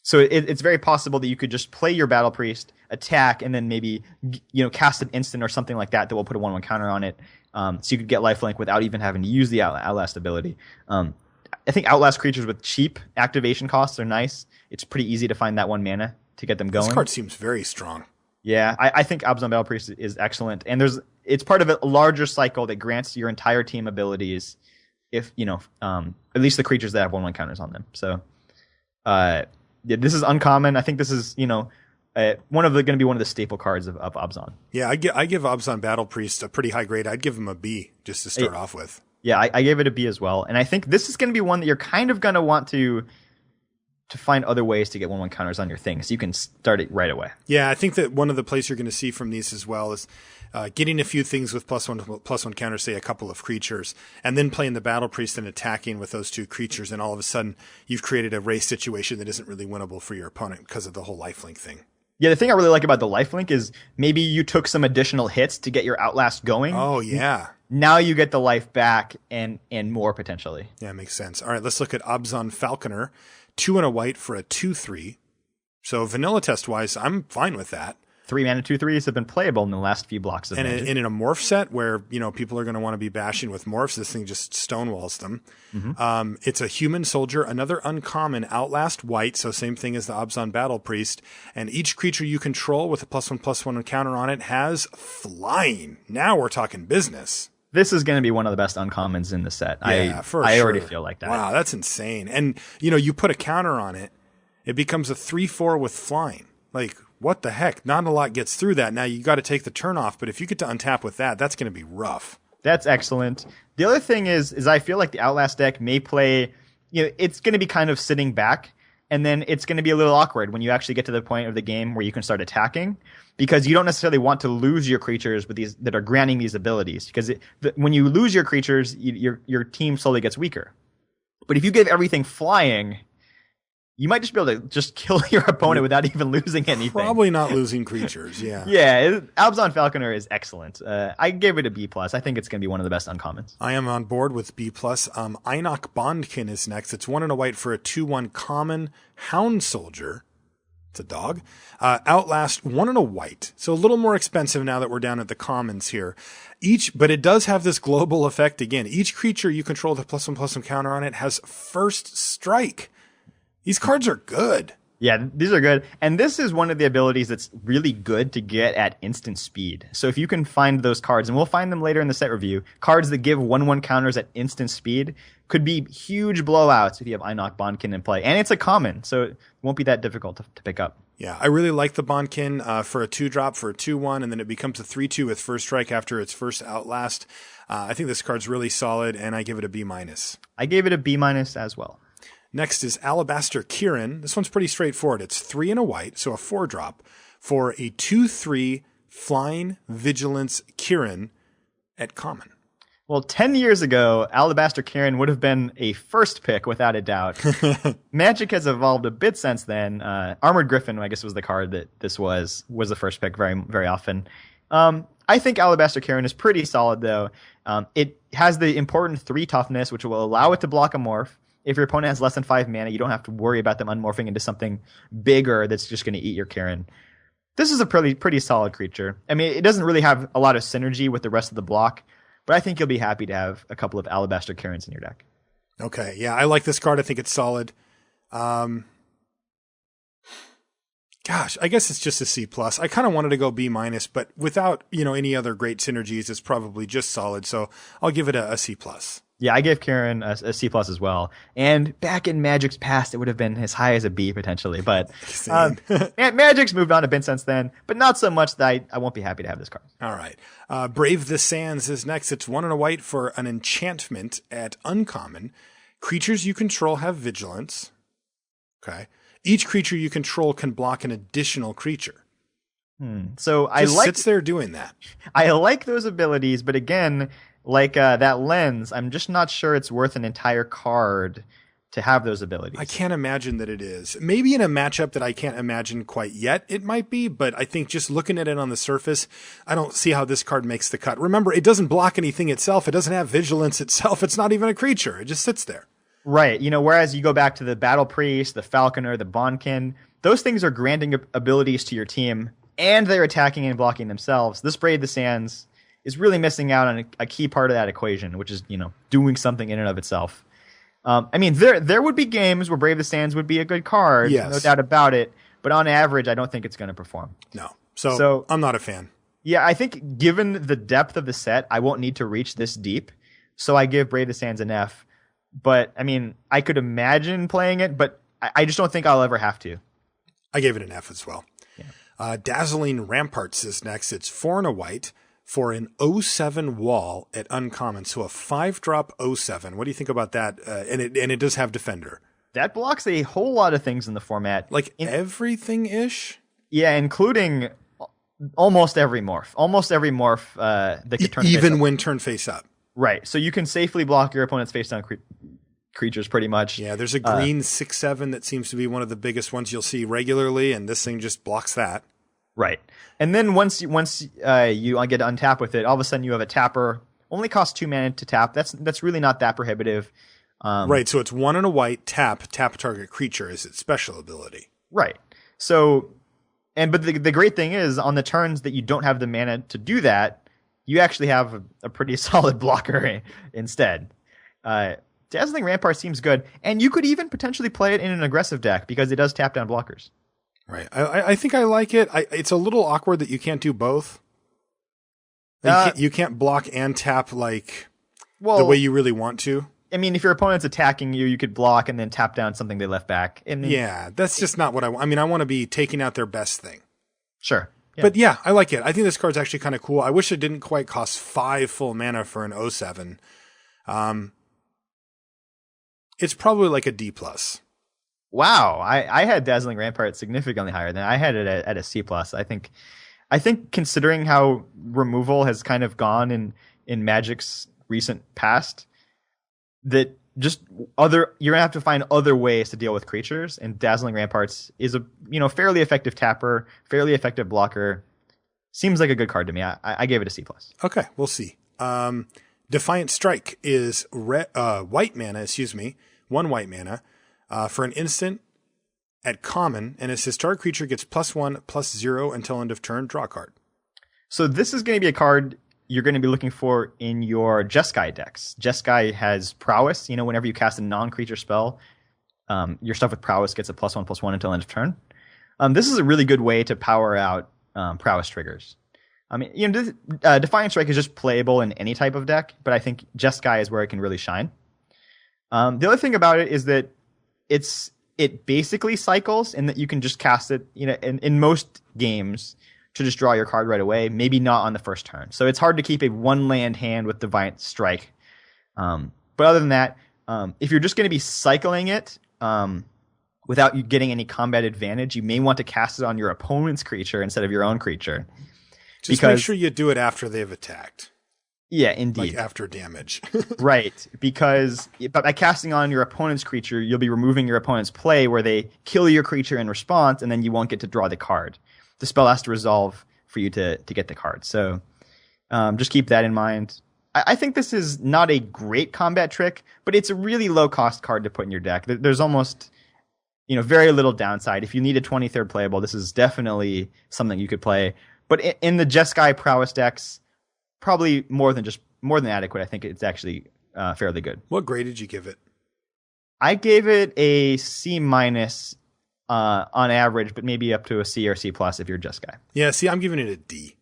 B: So it's very possible that you could just play your Battle Priest, attack, and then maybe cast an instant or something like that will put a 1/1 counter on it. So you could get lifelink without even having to use the Outlast ability. I think Outlast creatures with cheap activation costs are nice. It's pretty easy to find that 1 mana to get them going.
A: This card seems very strong.
B: Yeah, I think Abzan Battle Priest is excellent, and it's part of a larger cycle that grants your entire team abilities. If at least the creatures that have 1/1 counters on them. So, yeah, this is uncommon. I think this is going to be one of the staple cards of Abzan.
A: Yeah, I give Abzan Battle Priest a pretty high grade. I'd give him a B just to start off with.
B: Yeah, I gave it a B as well, and I think this is going to be one that you're kind of going to want to find other ways to get 1/1 counters on your thing, so you can start it right away.
A: Yeah, I think that one of the plays you're going to see from these as well is getting a few things with +1/+1 counters, say a couple of creatures, and then playing the Battle Priest and attacking with those two creatures, and all of a sudden you've created a race situation that isn't really winnable for your opponent because of the whole lifelink thing.
B: Yeah, the thing I really like about the lifelink is maybe you took some additional hits to get your Outlast going.
A: Oh, yeah.
B: Now you get the life back and more potentially.
A: Yeah, makes sense. All right, let's look at Abzan Falconer. 2 and a white for a 2/3. So vanilla test wise, I'm fine with that.
B: 3 mana 2/3s have been playable in the last few blocks of Magic.
A: And in a morph set where people are going to want to be bashing with morphs, this thing just stonewalls them. Mm-hmm. It's a human soldier, another uncommon Outlast white, so same thing as the Abzan Battle Priest. And each creature you control with a +1/+1 counter on it has flying. Now we're talking business.
B: This is going to be one of the best uncommons in the set.
A: Yeah,
B: I already feel like that.
A: Wow, that's insane. And, you put a counter on it, it becomes a 3/4 with flying. Like, what the heck? Not a lot gets through that. Now, you got to take the turn off, but if you get to untap with that, that's going to be rough.
B: That's excellent. The other thing is I feel like the Outlast deck may play, it's going to be kind of sitting back, and then it's going to be a little awkward when you actually get to the point of the game where you can start attacking, because you don't necessarily want to lose your creatures with these that are granting these abilities, because when you lose your creatures, your team slowly gets weaker. But if you give everything flying, you might just be able to just kill your opponent without even losing anything.
A: Probably not losing creatures, yeah.
B: Yeah, Abzan Falconer is excellent. I gave it a B+. I think it's going to be one of the best uncommons.
A: I am on board with B+. Einok Bondkin is next. It's 1 and a white for a 2/1 common Hound Soldier. It's a dog. Outlast, 1 and a white. So a little more expensive now that we're down at the commons here. But it does have this global effect again. Each creature you control with a +1/+1 counter on it has first strike. These cards are good.
B: Yeah, these are good. And this is one of the abilities that's really good to get at instant speed. So if you can find those cards, and we'll find them later in the set review, cards that give 1/1 counters at instant speed could be huge blowouts if you have Einok Bondkin in play. And it's a common, so it won't be that difficult to pick up.
A: Yeah, I really like the Bondkin for a 2-drop for a 2/1, and then it becomes a 3/2 with first strike after its first Outlast. I think this card's really solid, and I give it a B-.
B: I gave it a B- as well.
A: Next is Alabaster Kieran. This one's pretty straightforward. It's 3 and a white, so a 4-drop for a 2/3 flying vigilance Kieran at common.
B: Well, 10 years ago, Alabaster Kieran would have been a first pick without a doubt. Magic has evolved a bit since then. Armored Griffin, I guess, was the card that this was the first pick very, very often. I think Alabaster Kieran is pretty solid, though. It has the important 3 toughness, which will allow it to block a morph. If your opponent has less than 5 mana, you don't have to worry about them unmorphing into something bigger that's just going to eat your Kieran. This is a pretty solid creature. I mean, it doesn't really have a lot of synergy with the rest of the block, but I think you'll be happy to have a couple of Alabaster Kierans in your deck.
A: Okay, yeah, I like this card. I think it's solid. Gosh, I guess it's just a C+. I kind of wanted to go B-, but without any other great synergies, it's probably just solid. So I'll give it a C+.
B: Yeah, I gave Kieran a C+ as well. And back in Magic's past, it would have been as high as a B potentially. But Magic's moved on a bit since then, but not so much that I won't be happy to have this card.
A: All right. Brave the Sands is next. It's 1 and a white for an enchantment at uncommon. Creatures you control have vigilance. Okay. Each creature you control can block an additional creature.
B: So
A: Just sits there doing that.
B: I like those abilities, but again, like that lens, I'm just not sure it's worth an entire card to have those abilities.
A: I can't imagine that it is. Maybe in a matchup that I can't imagine quite yet, it might be, but I think just looking at it on the surface, I don't see how this card makes the cut. Remember, it doesn't block anything itself. It doesn't have vigilance itself. It's not even a creature. It just sits there.
B: Right. Whereas you go back to the Battle Priest, the Falconer, the Bondkin, those things are granting abilities to your team, and they're attacking and blocking themselves. This Brave the Sands is really missing out on a key part of that equation, which is, doing something in and of itself. I mean, there would be games where Brave the Sands would be a good card,
A: yes,
B: no doubt about it. But on average, I don't think it's going to perform.
A: No. So I'm not a fan.
B: Yeah, I think given the depth of the set, I won't need to reach this deep. So I give Brave the Sands an F. But, I mean, I could imagine playing it, but I just don't think I'll ever have to.
A: I gave it an F as well. Yeah. Dazzling Ramparts is next. It's 4 and a white for an 07 wall at uncommon. So a 5-drop 07. What do you think about that? And it does have Defender. That
B: blocks a whole lot of things in the format.
A: Like everything-ish?
B: Yeah, including almost every morph. Almost every morph that could turn
A: even when turn face up.
B: Right. So you can safely block your opponent's face down creatures pretty much.
A: Yeah, there's a green 6/7 that seems to be one of the biggest ones you'll see regularly, and this thing just blocks that.
B: Right. And then once you get to untap with it, all of a sudden you have a tapper. Only costs 2 mana to tap. That's really not that prohibitive.
A: Right. So it's 1 and a white, tap target creature is its special ability.
B: Right. So, but the great thing is on the turns that you don't have the mana to do that, you actually have a pretty solid blocker instead. Dazzling Rampart seems good, and you could even potentially play it in an aggressive deck because it does tap down blockers.
A: Right. I think I like it. It's a little awkward that you can't do both. You can't block and tap the way you really want to.
B: I mean, if your opponent's attacking you, you could block and then tap down something they left back.
A: Yeah, that's just not what I want. I mean, I want to be taking out their best thing.
B: Sure.
A: Yeah. But yeah, I like it. I think this card's actually kind of cool. I wish it didn't quite cost 5 full mana for an 07. It's probably like a D+.
B: Wow, I had Dazzling Rampart significantly higher than I had it at a C+. I think considering how removal has kind of gone in Magic's recent past, that just you're gonna have to find other ways to deal with creatures, and Dazzling Ramparts is a fairly effective tapper, fairly effective blocker. Seems like a good card to me. I gave it a C+.
A: Okay, we'll see. Defiant Strike is white mana. 1 white mana. For an instant at common, and its historic creature gets +1/+0 until end of turn, draw a card.
B: So this is going to be a card you're going to be looking for in your Jeskai decks. Jeskai has prowess. Whenever you cast a non-creature spell, your stuff with prowess gets a +1/+1 until end of turn. This is a really good way to power out prowess triggers. I mean, Defiant Strike is just playable in any type of deck, but I think Jeskai is where it can really shine. The other thing about it is that it basically cycles in that you can just cast it, in most games to just draw your card right away, maybe not on the first turn. So it's hard to keep a 1-land hand with Defiant Strike. But other than that, if you're just going to be cycling it without you getting any combat advantage, you may want to cast it on your opponent's creature instead of your own creature.
A: Just make sure you do it after they've attacked.
B: Yeah, indeed.
A: Like after damage.
B: Right, because by casting on your opponent's creature, you'll be removing your opponent's play where they kill your creature in response, and then you won't get to draw the card. The spell has to resolve for you to get the card. So just keep that in mind. I think this is not a great combat trick, but it's a really low-cost card to put in your deck. There's almost very little downside. If you need a 23rd playable, this is definitely something you could play. But in the Jeskai prowess decks, probably more than adequate. I think it's actually fairly good.
A: What grade did you give it?
B: I gave it a C- on average, but maybe up to a C or C+ if you're Jeskai.
A: Yeah, see, I'm giving it a D.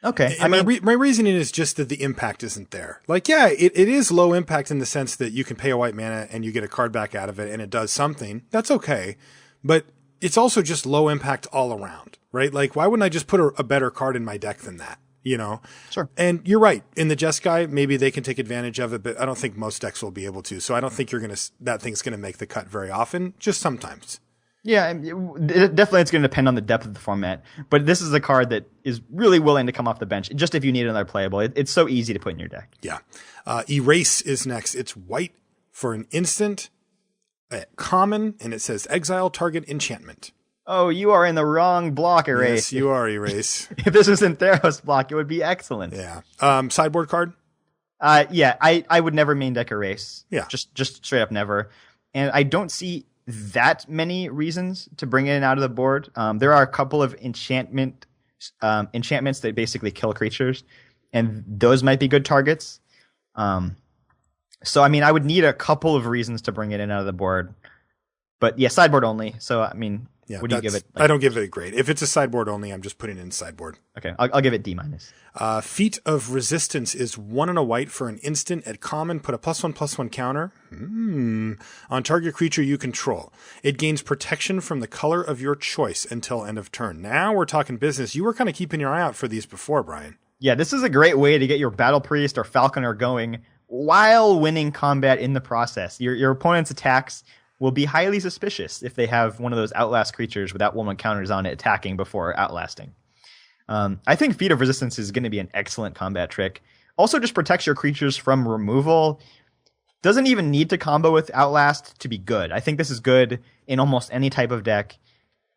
B: Okay.
A: My reasoning is just that the impact isn't there. It is low impact in the sense that you can pay a white mana and you get a card back out of it and it does something. That's okay. But it's also just low impact all around, right? Like, why wouldn't I just put a better card in my deck than that?
B: Sure.
A: And you're right. In the Jeskai, maybe they can take advantage of it, but I don't think most decks will be able to. So I don't think that thing's going to make the cut very often, just sometimes.
B: Yeah, definitely it's going to depend on the depth of the format. But this is a card that is really willing to come off the bench, just if you need another playable. It's so easy to put in your deck.
A: Yeah. Erase is next. It's white for an instant at common, and it says exile target enchantment.
B: Oh, you are in the wrong block, Erase.
A: Yes, you are, Erase.
B: If this was in Theros block, it would be excellent.
A: Yeah. Sideboard card?
B: Yeah, I would never main deck Erase.
A: Yeah.
B: Just straight up never. And I don't see that many reasons to bring it out of the board. There are a couple of enchantments that basically kill creatures, and those might be good targets. So, I would need a couple of reasons to bring it in out of the board. But yeah, sideboard only. So,
A: Yeah,
B: What do you give it?
A: I don't give it a grade. If it's a sideboard only, I'm just putting it in sideboard.
B: Okay, I'll give it D-.
A: Feat of Resistance is 1 and a white for an instant. At common, put a +1/+1 counter on target creature you control. It gains protection from the color of your choice until end of turn. Now we're talking business. You were kind of keeping your eye out for these before, Brian.
B: Yeah, this is a great way to get your Battle Priest or Falconer going while winning combat in the process. Your opponent's attacks will be highly suspicious if they have one of those Outlast creatures without 1/1 counters on it attacking before outlasting. I think Feat of Resistance is going to be an excellent combat trick. Also just protects your creatures from removal. Doesn't even need to combo with Outlast to be good. I think this is good in almost any type of deck.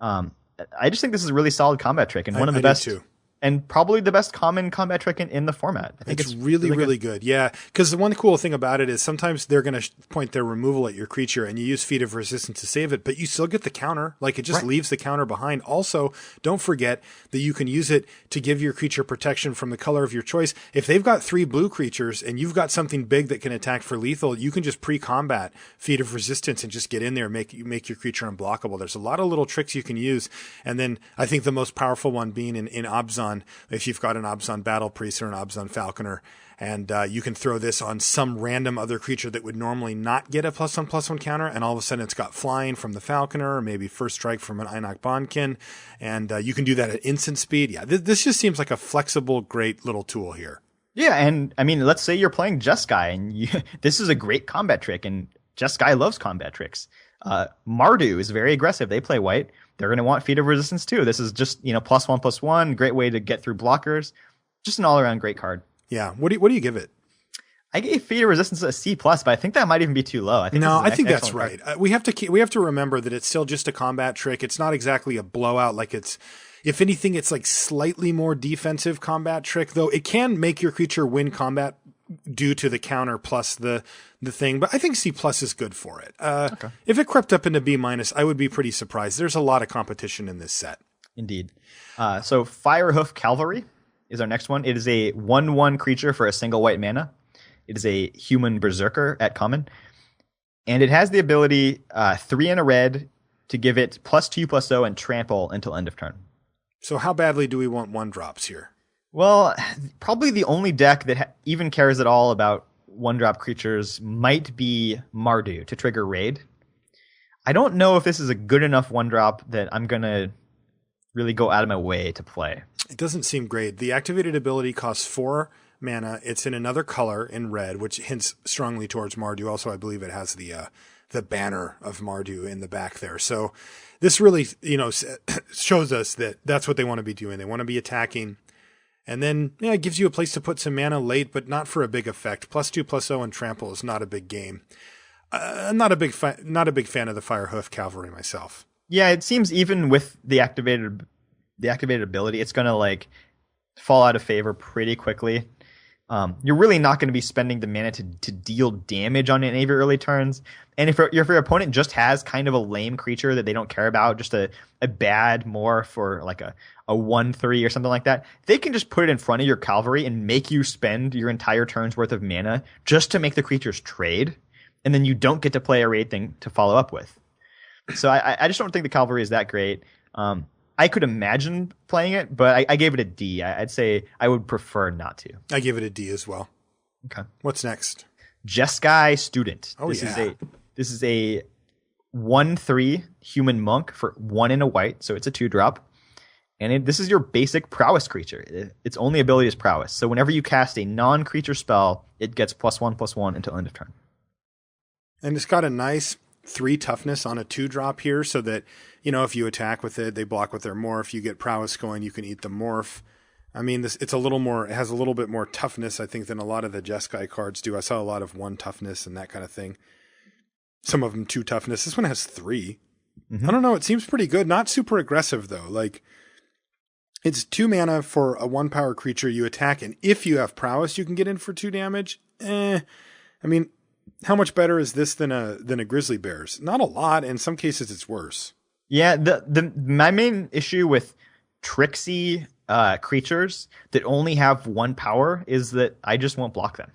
B: I just think this is a really solid combat trick and one of the best. Too. And probably the best common combat trick in the format. I think
A: it's really good. Yeah, because the one cool thing about it is sometimes they're going to point their removal at your creature and you use Feat of Resistance to save it, but you still get the counter. Like it just leaves the counter behind. Also, don't forget that you can use it to give your creature protection from the color of your choice. If they've got 3 blue creatures and you've got something big that can attack for lethal, you can just pre-combat Feat of Resistance and just get in there and make your creature unblockable. There's a lot of little tricks you can use. And then I think the most powerful one being in Abzan, if you've got an Abzan Battle Priest or an Abzan Falconer, and you can throw this on some random other creature that would normally not get a +1/+1 counter, and all of a sudden it's got flying from the Falconer, or maybe first strike from an Einok Bondkin, and you can do that at instant speed. Yeah, this just seems like a flexible, great little tool here.
B: Yeah, and I mean, let's say you're playing Jeskai, and this is a great combat trick, and Jeskai loves combat tricks. Mardu is very aggressive. They play white. They're going to want Feat of Resistance too. This is just, +1/+1, great way to get through blockers. Just an all-around great card.
A: Yeah. What do you give it?
B: I gave Feat of Resistance a C+, but I think that might even be too low. I think
A: that's right. We have to remember that it's still just a combat trick. It's not exactly a blowout. Like if anything, it's like slightly more defensive combat trick, though it can make your creature win combat due to the counter plus the thing, but I think C+ is good for it. Okay. If it crept up into B-, I would be pretty surprised. There's a lot of competition in this set.
B: Indeed. So Firehoof Cavalry is our next one. It is a 1/1 creature for a single white mana. It is a human berserker at common, and it has the ability 3 and a red to give it +2/+0 and trample until end of turn.
A: So how badly do we want 1-drops here?
B: Well, probably the only deck that even cares at all about 1-drop creatures might be Mardu to trigger raid. I don't know if this is a good enough 1-drop that I'm going to really go out of my way to play.
A: It doesn't seem great. The activated ability costs 4 mana. It's in another color in red, which hints strongly towards Mardu. Also, I believe it has the banner of Mardu in the back there. So this really, shows us that that's what they want to be doing. They want to be attacking. And then, it gives you a place to put some mana late, but not for a big effect. +2/+0 and trample is not a big game. I'm not a big fan of the Firehoof Cavalry myself.
B: Yeah, it seems even with the activated ability, it's going to fall out of favor pretty quickly. You're really not going to be spending the mana to deal damage on any of your early turns. And if your opponent just has kind of a lame creature that they don't care about, just a bad morph or like a 1/3 or something like that, they can just put it in front of your cavalry and make you spend your entire turn's worth of mana just to make the creatures trade. And then you don't get to play a raid thing to follow up with. So I just don't think the cavalry is that great. I could imagine playing it, but I gave it a D. I'd say I would prefer not to.
A: I give it a D as well.
B: Okay.
A: What's next?
B: Jeskai Student.
A: Oh,
B: This is a 1/3 human monk for 1 and a white, so it's a 2-drop. And this is your basic prowess creature. Its only ability is prowess. So whenever you cast a non-creature spell, it gets +1/+1 until end of turn.
A: And it's got a nice 3 toughness on a 2-drop here, so that, if you attack with it, they block with their morph. You get prowess going, you can eat the morph. I mean, it has a little bit more toughness, I think, than a lot of the Jeskai cards do. I saw a lot of 1 toughness and that kind of thing. Some of them 2 toughness. This one has 3. Mm-hmm. I don't know. It seems pretty good. Not super aggressive, though. It's 2 mana for a 1-power creature you attack, and if you have prowess, you can get in for 2 damage. I mean, how much better is this than a Grizzly Bear's? Not a lot. In some cases, it's worse. Yeah,
B: my main issue with tricksy creatures that only have 1 power is that I just won't block them.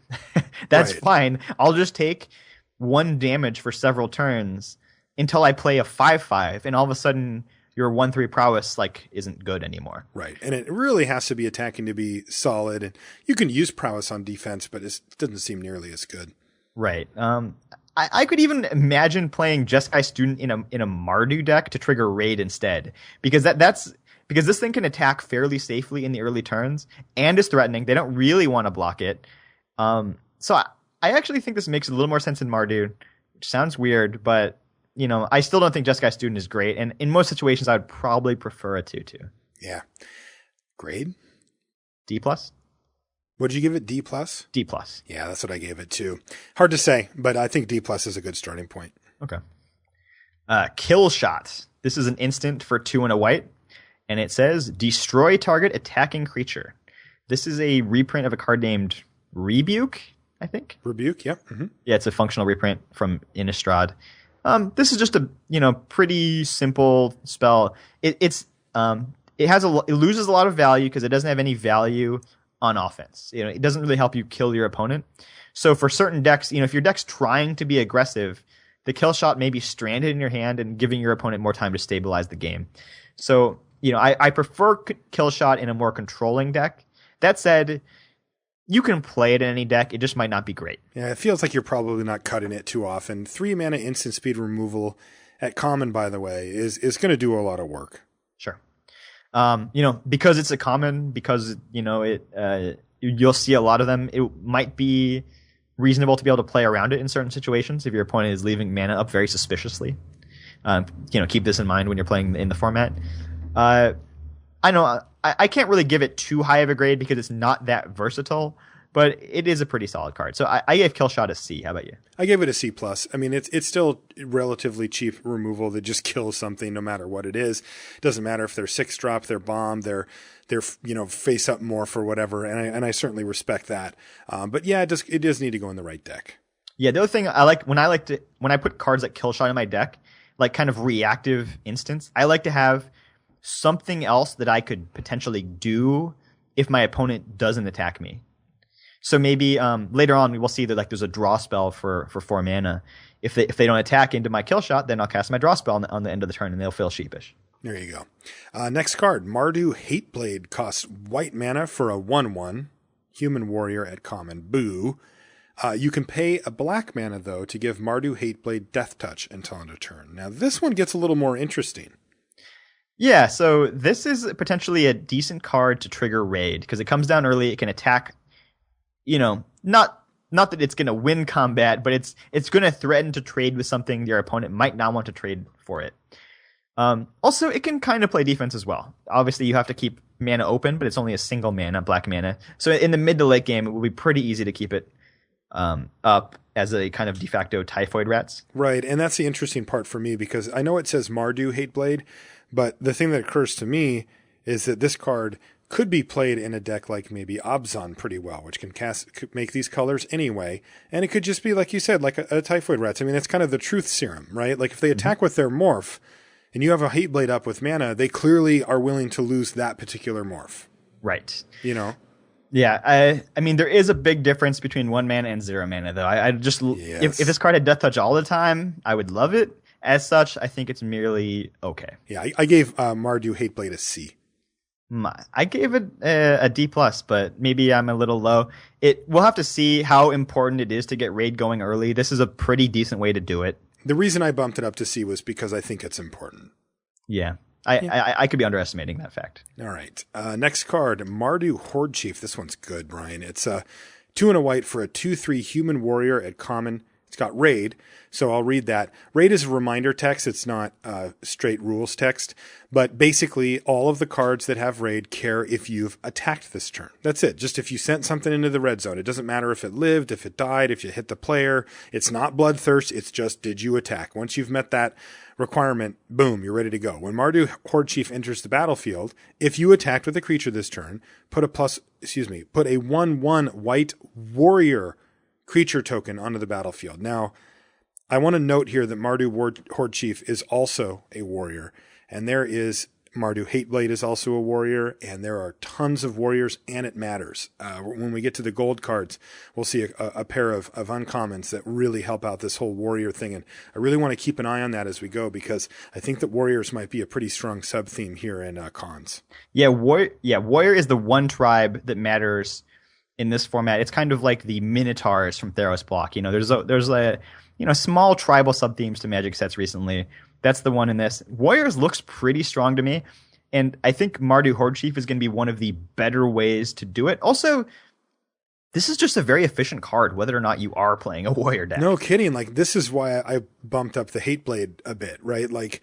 B: That's right. Fine. I'll just take 1 damage for several turns until I play a 5/5, and all of a sudden your 1/3 prowess like isn't good anymore.
A: Right. And it really has to be attacking to be solid. And you can use prowess on defense, but it doesn't seem nearly as good.
B: Right. I could even imagine playing Jeskai Student in a Mardu deck to trigger Raid instead, because because this thing can attack fairly safely in the early turns and is threatening. They don't really want to block it. So I actually think this makes a little more sense in Mardu, which sounds weird, but I still don't think Jeskai Student is great. And in most situations, I would probably prefer a 2/2.
A: Yeah. Grade?
B: D+.
A: What'd you give it? D+?
B: D+.
A: Yeah, that's what I gave it too. Hard to say, but I think D+ is a good starting point.
B: Okay. Kill Shot. This is an instant for 2 and a white, and it says destroy target attacking creature. This is a reprint of a card named Rebuke, I think.
A: Rebuke, yep. Mm-hmm.
B: Yeah, it's a functional reprint from Innistrad. This is just a pretty simple spell. It loses a lot of value because it doesn't have any value on offense. It doesn't really help you kill your opponent. So for certain decks, if your deck's trying to be aggressive, the kill shot may be stranded in your hand and giving your opponent more time to stabilize the game. So, I prefer kill shot in a more controlling deck. That said, you can play it in any deck. It just might not be great.
A: Yeah, it feels like you're probably not cutting it too often. 3 mana instant speed removal at common, by the way, is going to do a lot of work.
B: Sure. Because it's a common, because you'll see a lot of them. It might be reasonable to be able to play around it in certain situations if your opponent is leaving mana up very suspiciously. Keep this in mind when you're playing in the format. I know I can't really give it too high of a grade because it's not that versatile, but it is a pretty solid card. So I gave Kill Shot a C. How about you?
A: I gave it a C+. I mean, it's still relatively cheap removal that just kills something no matter what it is. It doesn't matter if they're 6-drop, they're bomb, they're face up more for whatever, and I certainly respect that. But yeah, it does need to go in the right deck.
B: Yeah, the other thing I like when I put cards like Kill Shot in my deck, like kind of reactive instance, I like to have something else that I could potentially do if my opponent doesn't attack me. So maybe later on we'll see that there's a draw spell for 4 mana. If they don't attack into my kill shot, then I'll cast my draw spell on the end of the turn and they'll feel sheepish.
A: There you go. Next card, Mardu Hateblade costs white mana for a 1/1 human warrior at common. Boo. You can pay a black mana though to give Mardu Hateblade Death Touch until end of turn. Now this one gets a little more interesting.
B: Yeah, so this is potentially a decent card to trigger raid because it comes down early. It can attack. Not that it's going to win combat, but it's going to threaten to trade with something your opponent might not want to trade for it. Also, it can kind of play defense as well. Obviously, you have to keep mana open, but it's only a single mana, black mana. So in the mid to late game, it will be pretty easy to keep it up as a kind of de facto Typhoid Rats.
A: Right, and that's the interesting part for me because I know it says Mardu Hateblade, but the thing that occurs to me is that this card could be played in a deck like maybe Abzan pretty well, which could make these colors anyway. And it could just be, like you said, like a Typhoid Rats. I mean, it's kind of the truth serum, right? Like if they attack with their morph and you have a Hateblade up with mana, they clearly are willing to lose that particular morph.
B: Right.
A: Yeah,
B: I mean, there is a big difference between 1 mana and 0 mana, though. If this card had Death Touch all the time, I would love it. As such, I think it's merely okay.
A: Yeah, I gave Mardu Hateblade a C.
B: I gave it a D+, but maybe I'm a little low. We'll have to see how important it is to get raid going early. This is a pretty decent way to do it.
A: The reason I bumped it up to C was because I think it's important.
B: Yeah. I could be underestimating that fact.
A: All right. Next card, Mardu Horde Chief. This one's good, Brian. It's 2 and a white for a 2/3 human warrior at common. It's got raid, so I'll read that. Raid is a reminder text. It's not straight rules text. But basically, all of the cards that have raid care if you've attacked this turn. That's it. Just if you sent something into the red zone. It doesn't matter if it lived, if it died, if you hit the player. It's not bloodthirst. It's just, did you attack? Once you've met that requirement, boom, you're ready to go. When Mardu Horde Chief enters the battlefield, if you attacked with a creature this turn, put a 1/1 white warrior creature token onto the battlefield. Now, I want to note here that Mardu Horde Chief is also a warrior, and there is Mardu Hateblade is also a warrior, and there are tons of warriors, and it matters. When we get to the gold cards, we'll see a pair of uncommons that really help out this whole warrior thing, and I really want to keep an eye on that as we go, because I think that warriors might be a pretty strong sub-theme here in Khans.
B: Yeah, warrior is the one tribe that matters in this format. It's kind of like the Minotaurs from Theros block. There's a small tribal sub-themes to Magic sets recently. That's the one in this. Warriors looks pretty strong to me, and I think Mardu Horde Chief is going to be one of the better ways to do it. Also, this is just a very efficient card, whether or not you are playing a warrior deck.
A: No kidding. Like, this is why I bumped up the Hateblade a bit, right? Like,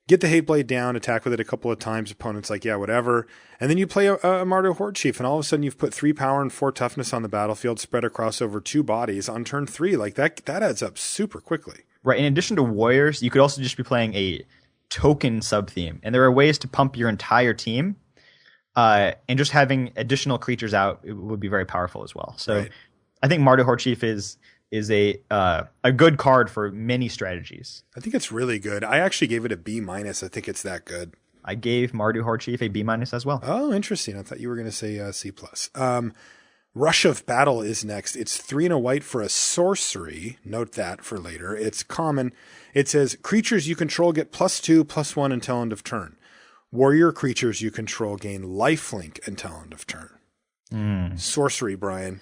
A: get the Hateblade down, attack with it a couple of times, opponent's like, yeah, whatever. And then you play a Mardu Horde Chief, and all of a sudden you've put 3 power and 4 toughness on the battlefield, spread across over 2 bodies on turn 3. Like, that adds up super quickly. Right.
B: In addition to warriors, you could also just be playing a token sub-theme. And there are ways to pump your entire team. And just having additional creatures out, it would be very powerful as well. So right. I think Mardu Horde Chief is a good card for many strategies.
A: I think it's really good. I actually gave it a B-. I think it's that good.
B: I gave Mardu Horde Chief a B- as well.
A: Oh, interesting. I thought you were going to say C+. Rush of Battle is next. It's 3 and a white for a sorcery. Note that for later. It's common. It says creatures you control get +2/+1 until end of turn. Warrior creatures you control gain lifelink until end of turn. Sorcery, Brian.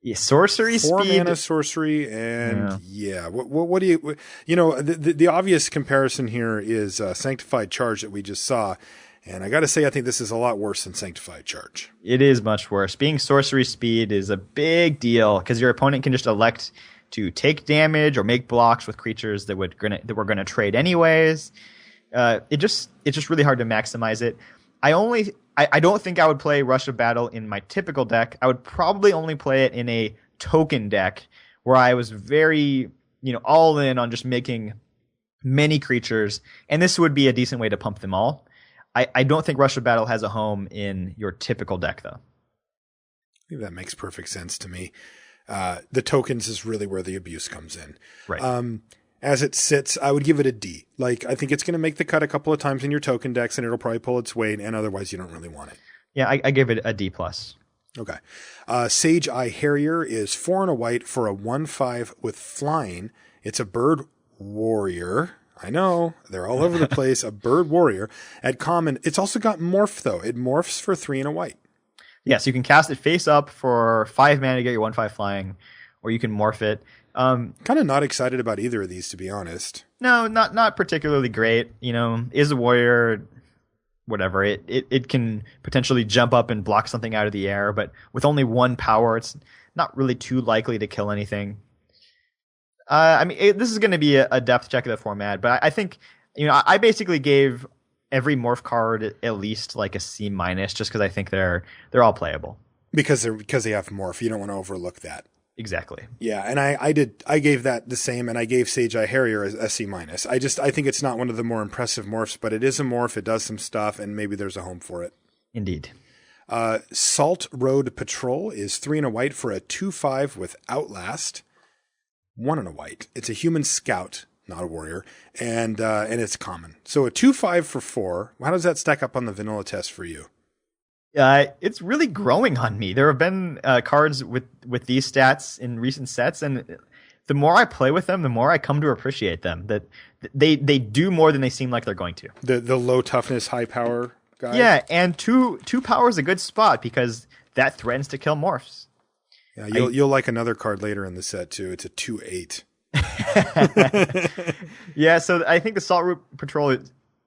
B: Yeah, sorcery
A: 4
B: speed.
A: mana sorcery, and what do you the obvious comparison here is Sanctified Charge that we just saw. And I got to say, I think this is a lot worse than Sanctified Charge.
B: It is much worse. Being sorcery speed is a big deal because your opponent can just elect to take damage or make blocks with creatures that we're gonna trade anyways. It's just really hard to maximize it. I don't think I would play Rush of Battle in my typical deck. I would probably only play it in a token deck where I was very all in on just making many creatures, and this would be a decent way to pump them all. I don't think Rush of Battle has a home in your typical deck, though.
A: I think that makes perfect sense to me. The tokens is really where the abuse comes in.
B: Right.
A: As it sits, I would give it a D. Like, I think it's going to make the cut a couple of times in your token decks, and it'll probably pull its weight, and otherwise you don't really want it.
B: Yeah, I give it a D+.
A: Okay. Sage Eye Harrier is 4 and a white for a 1/5 with flying. It's a bird warrior. I know, they're all over the place. A bird warrior. At common, it's also got morph, though. It morphs for 3 and a white.
B: Yeah, so you can cast it face up for 5 mana to get your 1/5 flying, or you can morph it.
A: Kind of not excited about either of these, to be honest.
B: No, not particularly great. Is a warrior, whatever. It can potentially jump up and block something out of the air, but with only 1 power, it's not really too likely to kill anything. This is going to be a depth check of the format, but I think, I basically gave every morph card at least like a C-, just because I think they're all playable. Because
A: they have morph. You don't want to overlook that.
B: Exactly.
A: Yeah, and I gave that the same, and I gave Sage Eye Harrier a C-. I think it's not one of the more impressive morphs, but it is a morph. It does some stuff, and maybe there's a home for it.
B: Indeed.
A: Salt Road Patrol is 3 and a white for a 2/5 with Outlast. 1 and a white. It's a human scout, not a warrior, and it's common. So a 2/5 for 4. How does that stack up on the vanilla test for you?
B: It's really growing on me. There have been cards with these stats in recent sets, and the more I play with them, the more I come to appreciate them. That they do more than they seem like they're going to.
A: The low toughness, high power guy.
B: Yeah, and two power is a good spot because that threatens to kill morphs.
A: Yeah, you'll like another card later in the set too. It's a 2/8.
B: Yeah, so I think the Salt Road Patrol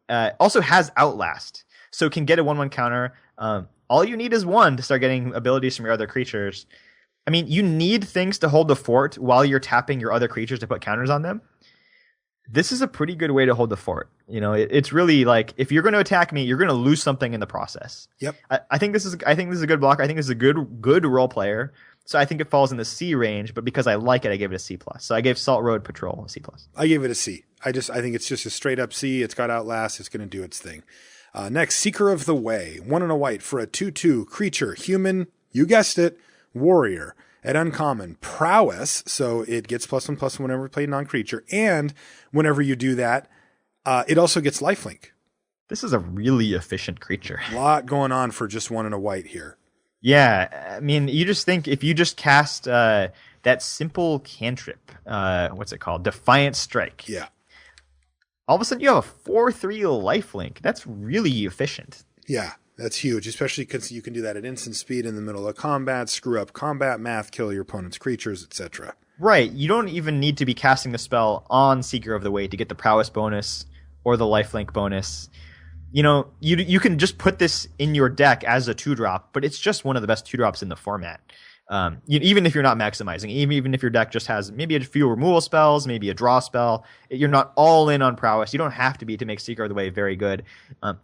B: also has Outlast, so it can get a 1/1 counter. All you need is 1 to start getting abilities from your other creatures. You need things to hold the fort while you're tapping your other creatures to put counters on them. This is a pretty good way to hold the fort. It's really like, if you're going to attack me, you're going to lose something in the process.
A: Yep.
B: I think this is a good blocker. I think this is a good role player. So I think it falls in the C range, but because I like it, I gave it a C+. So I gave Salt Road Patrol a C+.
A: I gave it a C. I think it's just a straight up C. It's got Outlast. It's going to do its thing. Next, Seeker of the Way. 1 and a white for a 2/2 creature, human, you guessed it, warrior. At uncommon, prowess, so it gets +1/+1 whenever played non-creature, and whenever you do that, it also gets lifelink.
B: This is a really efficient creature.
A: A lot going on for just 1 and a white here.
B: Yeah, I mean, you just think if you just cast that simple cantrip, what's it called? Defiant Strike.
A: Yeah.
B: All of a sudden you have a 4/3 lifelink. That's really efficient.
A: Yeah, that's huge, especially because you can do that at instant speed in the middle of combat, screw up combat math, kill your opponent's creatures, etc.
B: Right. You don't even need to be casting the spell on Seeker of the Way to get the prowess bonus or the lifelink bonus. You know, you can just put this in your deck as a 2-drop, but it's just one of the best 2-drops in the format. Even if you're not maximizing, even if your deck just has maybe a few removal spells, maybe a draw spell, you're not all in on prowess. You don't have to be to make Seeker of the Way very good.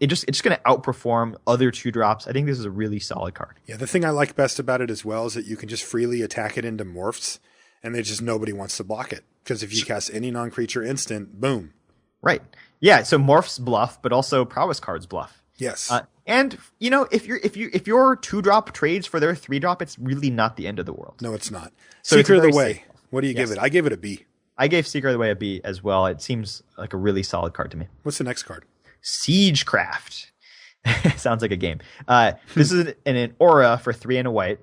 B: It's just going to outperform other 2-drops. I think this is a really solid card.
A: Yeah, the thing I like best about it as well is that you can just freely attack it into morphs, and nobody wants to block it. Because if you cast any non-creature instant, boom.
B: Right. Yeah, so morphs bluff, but also prowess cards bluff.
A: Yes.
B: And you know, if your 2-drop trades for their 3-drop, it's really not the end of the world.
A: No, it's not.
B: So
A: Seeker of the Way.
B: safe.
A: What do you give it? I gave it a B.
B: I gave Seeker of the Way a B as well. It seems like a really solid card to me.
A: What's the next card?
B: Siegecraft. Sounds like a game. This is an aura for 3 and a white.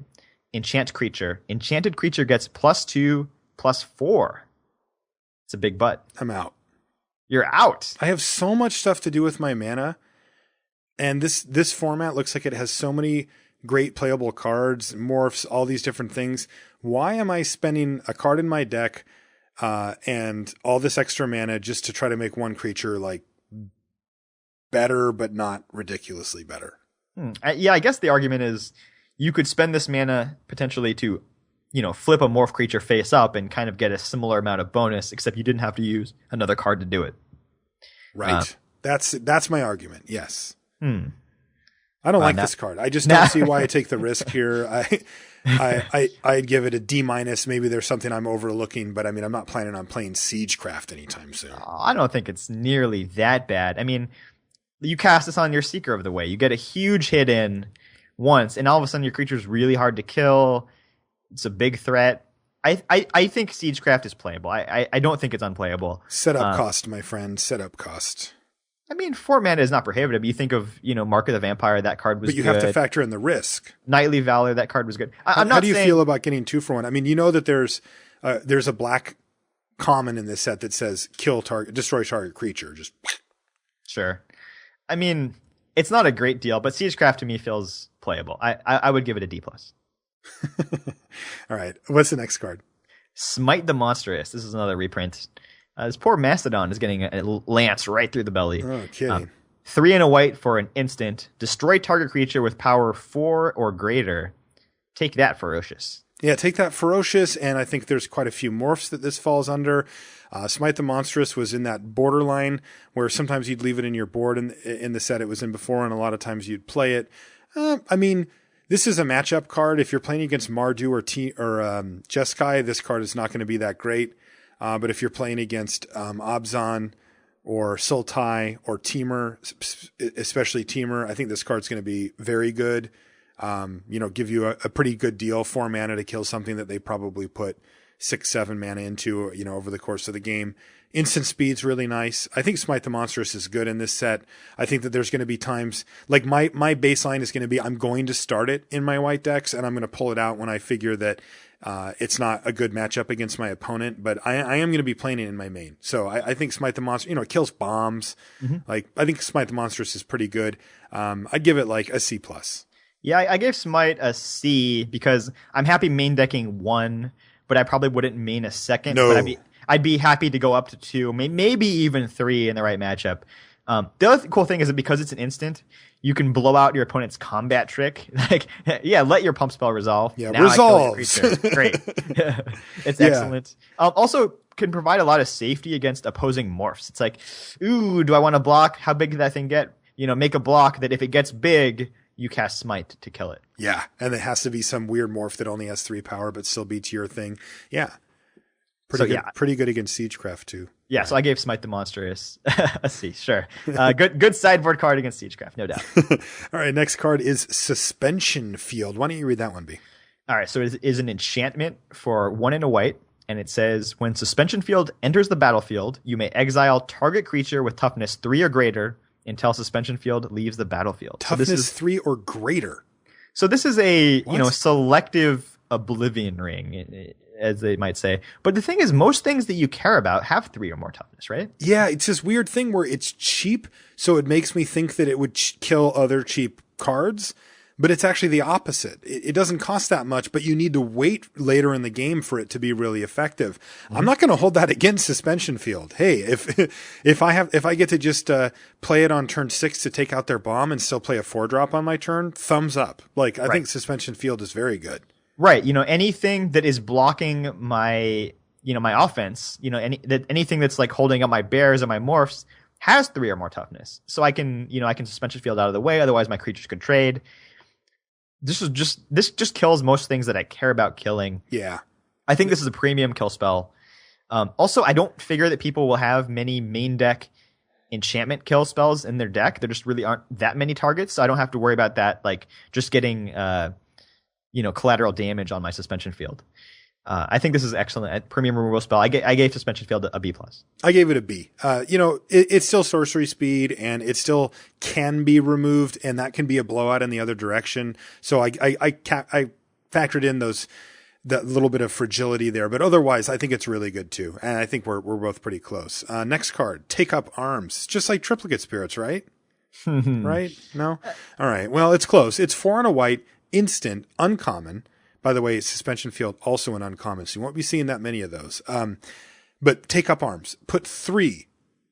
B: Enchant creature. Enchanted creature gets +2/+4. It's a big butt.
A: I'm out.
B: You're out.
A: I have so much stuff to do with my mana, and this format looks like it has so many great playable cards, morphs, all these different things. Why am I spending a card in my deck and all this extra mana just to try to make one creature like better, but not ridiculously better?
B: Yeah, I guess the argument is you could spend this mana potentially to, flip a morph creature face up and kind of get a similar amount of bonus, except you didn't have to use another card to do it.
A: Right. That's my argument. Yes. I don't like this card. I just don't see why I take the risk here. I'd give it a D-. Maybe there's something I'm overlooking, but I mean, I'm not planning on playing Siegecraft anytime soon.
B: I don't think it's nearly that bad. I mean, you cast this on your Seeker of the Way. You get a huge hit in once, and all of a sudden your creature's really hard to kill. It's a big threat. I think Siegecraft is playable. I don't think it's unplayable.
A: Setup cost, my friend. Setup cost.
B: I mean, 4 mana is not prohibitive. You think of, Mark of the Vampire, that card was good.
A: But you have to factor in the risk.
B: Knightly Valor, that card was good.
A: How do you feel about getting 2 for 1? I mean, you know that there's a black common in this set that says destroy target creature. Just
B: sure. I mean, it's not a great deal, but Siegecraft to me feels playable. I would give it a D+.
A: All right. What's the next card?
B: Smite the Monstrous. This is another reprint. This poor Mastodon is getting a lance right through the belly.
A: Oh, kidding.
B: 3 and a white for an instant. Destroy target creature with power 4 or greater. Take that, Ferocious.
A: Yeah, take that, Ferocious, and I think there's quite a few morphs that this falls under. Smite the Monstrous was in that borderline where sometimes you'd leave it in your board in the set it was in before, and a lot of times you'd play it. I mean, this is a matchup card. If you're playing against Mardu or Jeskai, this card is not going to be that great. But if you're playing against Abzan or Sultai or Temur, especially Temur, I think this card's going to be very good. Give you a pretty good deal, 4 mana to kill something that they probably put 6-7 mana into, over the course of the game. Instant speed's really nice. I think Smite the Monstrous is good in this set. I think that there's going to be times, like my baseline is going to be, I'm going to start it in my white decks, and I'm going to pull it out when I figure that it's not a good matchup against my opponent, but I am going to be playing it in my main. So I think Smite the Monstrous, it kills bombs. Mm-hmm. Like, I think Smite the Monstrous is pretty good. I'd give it like a C+.
B: Yeah, I gave Smite a C because I'm happy main decking 1, but I probably wouldn't main a second.
A: No.
B: But I'd be happy to go up to 2, maybe even 3 in the right matchup. The other cool thing is that because it's an instant, you can blow out your opponent's combat trick. Like, yeah, let your pump spell resolve.
A: Yeah,
B: now
A: resolves.
B: Great. It's excellent. Also can provide a lot of safety against opposing morphs. It's like, ooh, do I want to block? How big did that thing get? Make a block that if it gets big, you cast Smite to kill it.
A: Yeah, and it has to be some weird morph that only has 3 power but still beats your thing. Yeah. Pretty good against Siegecraft too.
B: Yeah, so I gave Smite the Monstrous a C, sure. Good sideboard card against Siegecraft, no doubt.
A: All right, next card is Suspension Field. Why don't you read that one, B?
B: All right, so it is an enchantment for 1 and a white, and it says, when Suspension Field enters the battlefield, you may exile target creature with toughness 3 or greater until suspension field leaves the battlefield.
A: Toughness
B: so this is
A: 3 or greater.
B: So this is a
A: What?
B: selective oblivion ring, as they might say. But the thing is, most things that you care about have 3 or more toughness, right?
A: Yeah, it's this weird thing where it's cheap, so it makes me think that it would kill other cheap cards, but it's actually the opposite. It doesn't cost that much, but you need to wait later in the game for it to be really effective. Mm-hmm. I'm not going to hold that against suspension field. Hey, if I get to just play it on turn 6 to take out their bomb and still play a 4-drop on my turn, thumbs up. Like I think suspension field is very good.
B: Right. Anything that is blocking my offense, anything that's like holding up my bears or my morphs has 3 or more toughness. So I can suspension field out of the way. Otherwise my creatures could trade. This just kills most things that I care about killing.
A: Yeah.
B: I think this is a premium kill spell. Also, I don't figure that people will have many main deck enchantment kill spells in their deck. There just really aren't that many targets. So I don't have to worry about that, like just getting, collateral damage on my suspension field. I think this is excellent at premium removal spell. I gave suspension field a B+.
A: I gave it a B. It's still sorcery speed and it still can be removed, and that can be a blowout in the other direction. So I factored in that little bit of fragility there, but otherwise I think it's really good too. And I think we're both pretty close. Next card, Take Up Arms. It's just like Triplicate Spirits, right? Right? No? All right. Well, it's close. It's 4 and a white, instant, uncommon. By the way, suspension field also an uncommon, so you won't be seeing that many of those. But Take Up Arms. Put 3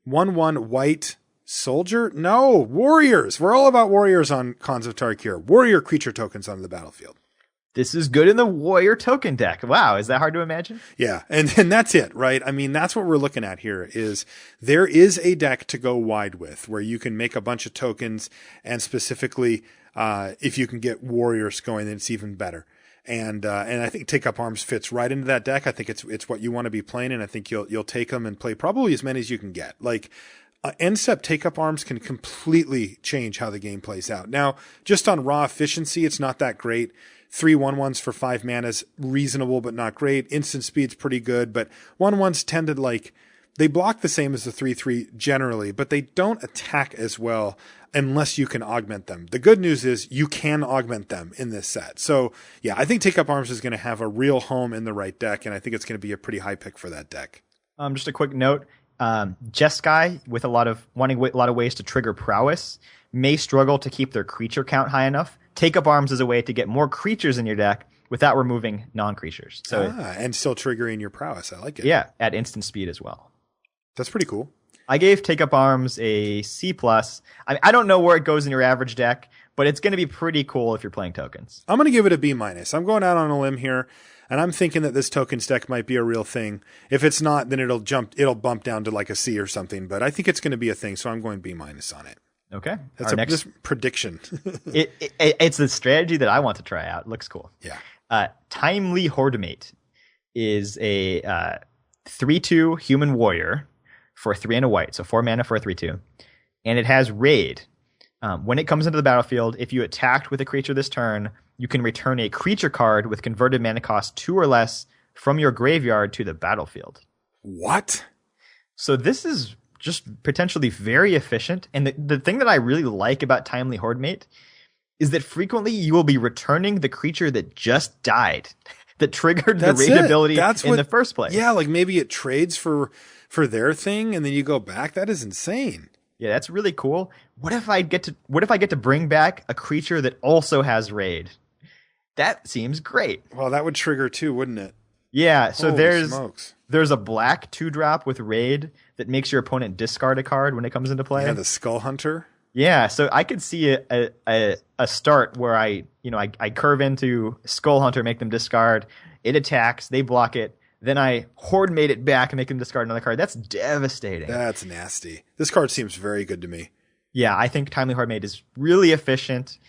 A: 1/1 white soldier. No, warriors. We're all about warriors on Khans of Tarkir. Warrior creature tokens on the battlefield.
B: This is good in the warrior token deck. Wow, is that hard to imagine?
A: Yeah, and that's it, right? I mean, that's what we're looking at here. Is there is a deck to go wide with where you can make a bunch of tokens, and specifically, if you can get warriors going, then it's even better. And I think Take Up Arms fits right into that deck. I think it's what you want to be playing, and I think you'll take them and play probably as many as you can get. Like end step Take Up Arms can completely change how the game plays out. Now, just on raw efficiency, it's not that great. 3 1/1s for 5 mana is reasonable but not great. Instant speed's pretty good, but 1/1s tend to they block the same as the 3/3 generally, but they don't attack as well unless you can augment them. The good news is you can augment them in this set. So yeah, I think Take Up Arms is going to have a real home in the right deck, and I think it's going to be a pretty high pick for that deck.
B: Just a quick note. Jeskai, with wanting a lot of ways to trigger prowess, may struggle to keep their creature count high enough. Take Up Arms is a way to get more creatures in your deck without removing non-creatures. So
A: and still triggering your prowess. I like it.
B: Yeah, at instant speed as well.
A: That's pretty cool.
B: I gave Take Up Arms a C+. I don't know where it goes in your average deck, but it's going to be pretty cool if you're playing tokens.
A: I'm going to give it a B-. I'm going out on a limb here, and I'm thinking that this tokens deck might be a real thing. If it's not, then it'll bump down to like a C or something, but I think it's going to be a thing, so I'm going B- on it.
B: Okay.
A: That's next prediction.
B: It's the strategy that I want to try out. It looks cool.
A: Yeah.
B: Timely Hordemate is a 3/2 human warrior for 3 and a white, so 4 mana for a 3/2. And it has Raid. When it comes into the battlefield, if you attacked with a creature this turn, you can return a creature card with converted mana cost 2 or less from your graveyard to the battlefield.
A: What?
B: So this is just potentially very efficient. And the thing that I really like about Timely Hordemate is that frequently you will be returning the creature that just died, that triggered the raid ability in the first place.
A: Yeah, like maybe it trades for their thing and then you go back. That is insane.
B: Yeah, that's really cool. What if I get to bring back a creature that also has raid? That seems great.
A: Well, that would trigger too, wouldn't it?
B: Yeah, so
A: Holy smokes.
B: There's a black 2-drop with raid that makes your opponent discard a card when it comes into play.
A: Yeah, the Skull Hunter.
B: Yeah, so I could see a start where I curve into Skull Hunter, make them discard. It attacks, they block it. Then I Hordemate it back and make them discard another card. That's devastating.
A: That's nasty. This card seems very good to me.
B: Yeah, I think Timely Hordemate is really efficient.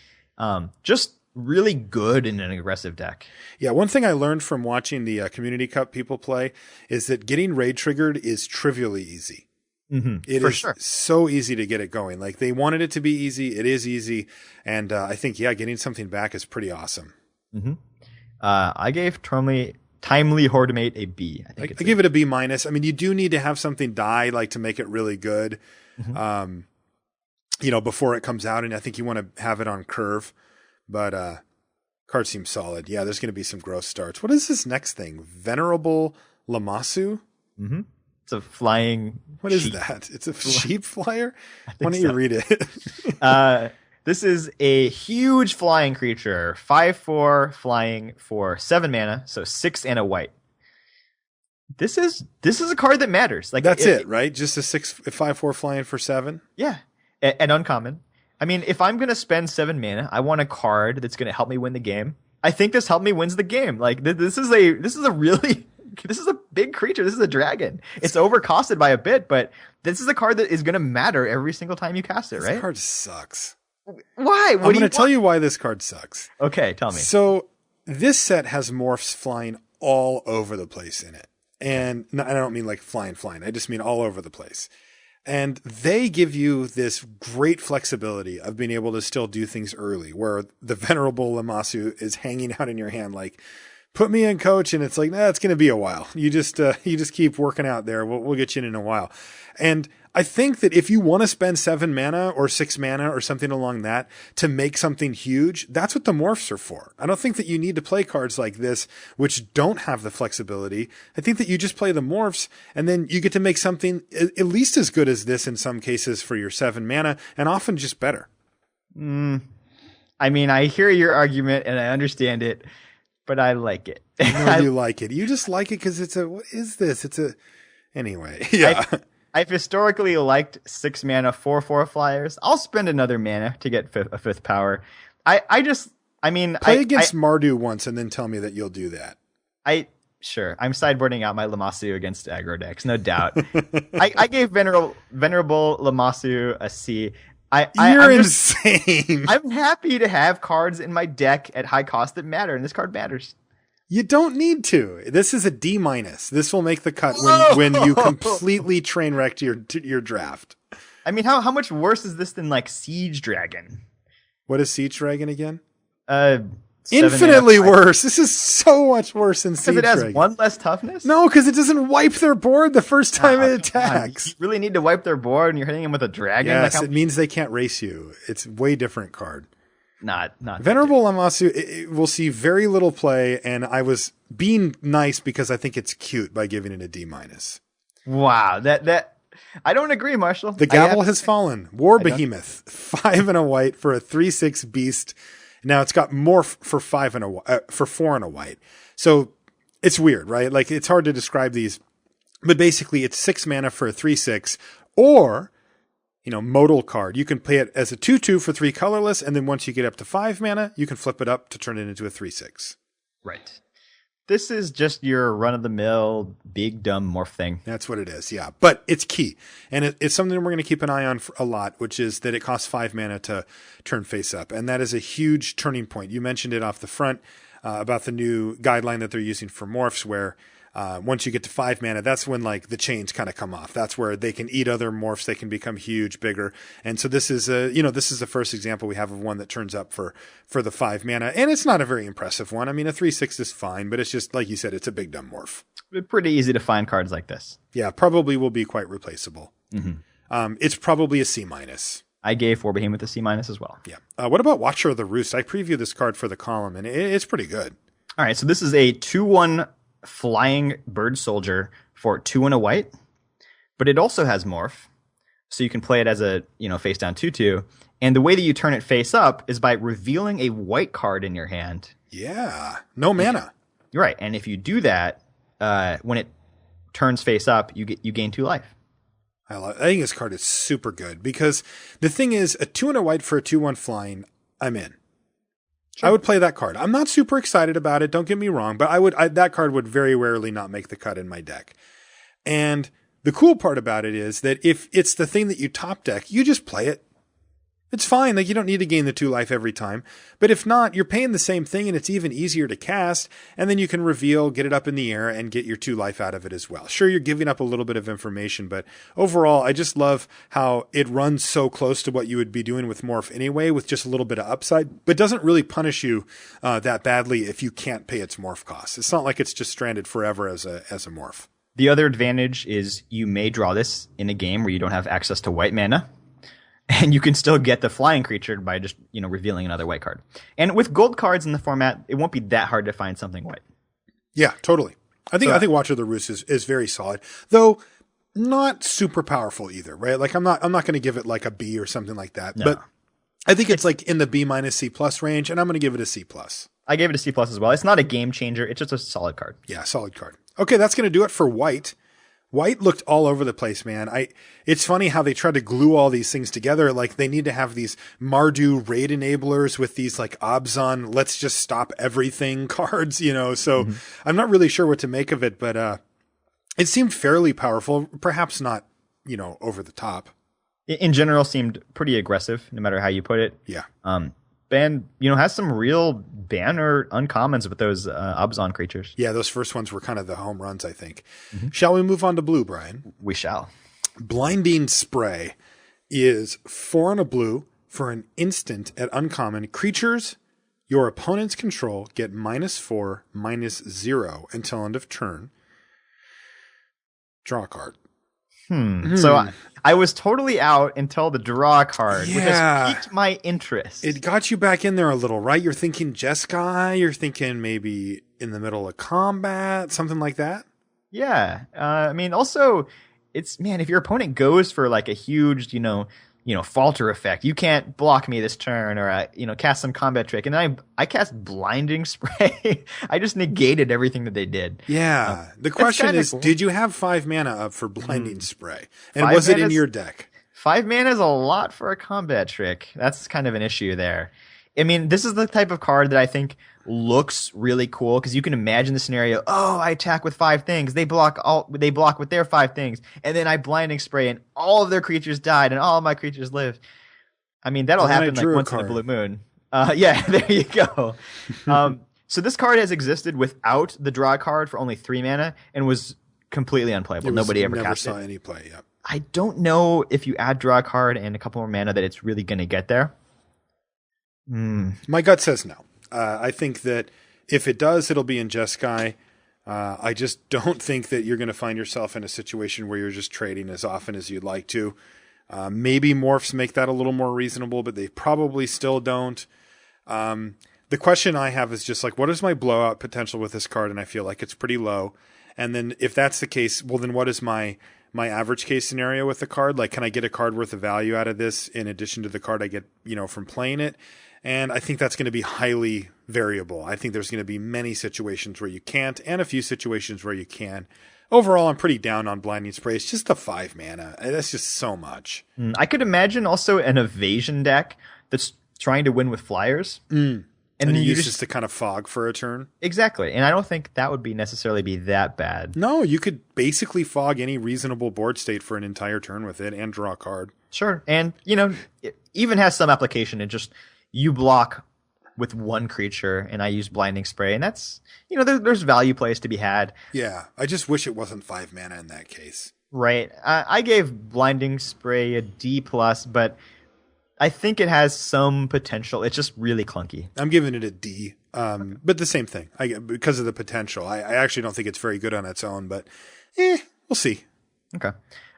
B: Just really good in an aggressive deck.
A: Yeah, one thing I learned from watching the Community Cup people play is that getting raid triggered is trivially easy.
B: Mm-hmm,
A: it is so easy to get it going. Like they wanted it to be easy. It is easy. And I think, getting something back is pretty awesome.
B: Mm-hmm. I gave Timely Hordemate a B.
A: I give it a B-. I mean, you do need to have something die like to make it really good.
B: Mm-hmm.
A: before it comes out, and I think you want to have it on curve. But card seems solid. Yeah, there's going to be some growth starts. What is this next thing? Venerable Lamasu?
B: Mm-hmm. It's a flying
A: What is that? It's a sheep flyer? Why don't
B: so.
A: you read it?
B: This is a huge flying creature. 5/4 flying for 7 mana, so 6 and a white. This is a card that matters. Like
A: That's it, right? Just a 5/4 flying for 7?
B: Yeah. And uncommon. I mean, if I'm going to spend 7 mana, I want a card that's going to help me win the game. I think this helped me wins the game. Like this is a big creature. This is a dragon. It's overcosted by a bit, but this is a card that is going to matter every single time you cast it, right?
A: This card sucks.
B: Why?
A: I'm going to tell you why this card sucks.
B: Okay, tell me.
A: So this set has morphs flying all over the place in it. And I don't mean like flying. I just mean all over the place. And they give you this great flexibility of being able to still do things early, where the Venerable Lamasu is hanging out in your hand like, put me in, coach. And it's like, nah, it's going to be a while. You just keep working out there. We'll get you in a while. And I think that if you want to spend 7 mana or 6 mana or something along that to make something huge, that's what the morphs are for. I don't think that you need to play cards like this, which don't have the flexibility. I think that you just play the morphs and then you get to make something at least as good as this in some cases for your 7 mana, and often just better.
B: I mean, I hear your argument and I understand it, but I like it.
A: I know you like it. You just like it because what is this? Anyway. Yeah.
B: I've historically liked 6 mana 4/4 flyers. I'll spend another mana to get a 5th power. Play against
A: Mardu once and then tell me that you'll do that.
B: Sure. I'm sideboarding out my Lamasu against aggro decks, no doubt. I gave Venerable Lamasu a C.
A: You're insane.
B: I'm happy to have cards in my deck at high cost that matter, and this card matters.
A: You don't need to. This is a D-. This will make the cut when you completely train wrecked your draft.
B: I mean, how much worse is this than like Siege Dragon?
A: What is Siege Dragon again?
B: Infinitely
A: worse. This is so much worse than Siege Dragon.
B: Because it has 1 less toughness?
A: No, because it doesn't wipe their board the first time it attacks.
B: You really need to wipe their board and you're hitting them with a dragon?
A: Yes, it means they can't race you. It's a way different card.
B: Not
A: Venerable Lamasu, it will see very little play, and I was being nice because I think it's cute by giving it a D-.
B: Wow, that I don't agree, Marshall.
A: The gavel has fallen. War Behemoth, 5 and a white for a 3/6 beast. Now it's got morph for 4 and a white. So it's weird, right? Like it's hard to describe these, but basically it's 6 mana for a 3/6, or modal card. You can play it as a 2/2 for 3 colorless, and then once you get up to 5 mana, you can flip it up to turn it into a 3/6.
B: Right. This is just your run-of-the-mill, big, dumb morph thing.
A: That's what it is, yeah. But it's key. And it's something we're going to keep an eye on for a lot, which is that it costs 5 mana to turn face up. And that is a huge turning point. You mentioned it off the front about the new guideline that they're using for morphs, where once you get to 5 mana, that's when like the chains kind of come off. That's where they can eat other morphs. They can become huge, bigger. And so this is the first example we have of one that turns up for the 5 mana. And it's not a very impressive one. I mean, a 3/6 is fine, but it's just, like you said, it's a big dumb morph.
B: It's pretty easy to find cards like this.
A: Yeah, probably will be quite replaceable.
B: Mm-hmm.
A: It's probably a C-.
B: I gave War Behemoth a C- as well.
A: Yeah. What about Watcher of the Roost? I previewed this card for the column, and it's pretty good.
B: All right, so this is a 2/1 flying bird soldier for 2 and a white, but it also has morph, so you can play it as a face down 2/2. And the way that you turn it face up is by revealing a white card in your hand.
A: Yeah, no mana.
B: You're right, and if you do that, when it turns face up, you gain 2 life.
A: I think this card is super good because the thing is, a 2 and a white for a 2/1 flying, I'm in. Sure. I would play that card. I'm not super excited about it. Don't get me wrong, but that card would very rarely not make the cut in my deck. And the cool part about it is that if it's the thing that you top deck, you just play it. It's fine. Like you don't need to gain the 2 life every time. But if not, you're paying the same thing and it's even easier to cast. And then you can reveal, get it up in the air and get your 2 life out of it as well. Sure, you're giving up a little bit of information, but overall, I just love how it runs so close to what you would be doing with morph anyway, with just a little bit of upside, but doesn't really punish you that badly if you can't pay its morph costs. It's not like it's just stranded forever as a morph.
B: The other advantage is you may draw this in a game where you don't have access to white mana. and you can still get the flying creature by just, revealing another white card. And with gold cards in the format, it won't be that hard to find something white.
A: Yeah, totally. I think Watcher of the Roost is very solid, though not super powerful either, right? Like I'm not going to give it like a B or something like that,
B: No.
A: but I think it's like in the B minus C plus range, and I'm going to give it a C plus.
B: I gave it a C plus as well. It's not a game changer. It's just a solid card.
A: Yeah, solid card. Okay, that's going to do it for white. White looked all over the place, man. It's funny how they try to glue all these things together. Like they need to have these Mardu raid enablers with these like Obzon, let's just stop everything cards, so I'm not really sure what to make of it, but, it seemed fairly powerful, perhaps not, over the top.
B: In general, seemed pretty aggressive, no matter how you put it.
A: Yeah.
B: Ban, has some real ban or uncommons with those Obzon creatures.
A: Yeah, those first ones were kind of the home runs, I think. Mm-hmm. Shall we move on to blue, Brian?
B: We shall.
A: Blinding Spray is 4 and a blue for an instant at uncommon. Creatures your opponents control get -4, -0 until end of turn. Draw a card.
B: So I was totally out until the draw card, which has piqued my interest.
A: It got you back in there a little, right? You're thinking Jeskai, you're thinking maybe in the middle of combat, something like that?
B: Yeah. Also, if your opponent goes for like a huge, falter effect, you can't block me this turn, or cast some combat trick, and I cast Blinding Spray. I just negated everything that they did.
A: Yeah. The question is, cool. Did you have 5 mana up for Blinding Spray, and was it in your deck?
B: 5 mana is a lot for a combat trick. That's kind of an issue there. This is the type of card that I think looks really cool, because you can imagine the scenario. Oh, I attack with 5 things. They block with their 5 things, and then I Blinding Spray, and all of their creatures died, and all of my creatures lived. That'll happen like once in a blue moon. Yeah, there you go. So this card has existed without the draw card for only 3 mana, and was completely unplayable. Nobody ever cast it.
A: Never saw any play. Yeah.
B: I don't know if you add draw card and a couple more mana that it's really going to get there.
A: My gut says no. I think that if it does, it'll be in Jeskai. I just don't think that you're going to find yourself in a situation where you're just trading as often as you'd like to. Maybe morphs make that a little more reasonable, but they probably still don't. The question I have is just like, what is my blowout potential with this card? And I feel like it's pretty low. And then if that's the case, well, then what is my average case scenario with the card? Like, can I get a card worth of value out of this in addition to the card I get, from playing it? And I think that's going to be highly variable. I think there's going to be many situations where you can't, and a few situations where you can. Overall, I'm pretty down on Blinding Spray. It's just the 5 mana. That's just so much.
B: I could imagine also an evasion deck that's trying to win with flyers.
A: And then you use this to kind of fog for a turn.
B: Exactly. And I don't think that would necessarily be that bad.
A: No, you could basically fog any reasonable board state for an entire turn with it and draw a card.
B: Sure. And, it even has some application in just you block with one creature and I use Blinding Spray. And that's, there's value plays to be had.
A: Yeah. I just wish it wasn't 5 mana in that case.
B: Right. I gave Blinding Spray a D+, but I think it has some potential. It's just really clunky.
A: I'm giving it a D, but the same thing. Because of the potential. I actually don't think it's very good on its own, but we'll see.
B: Okay.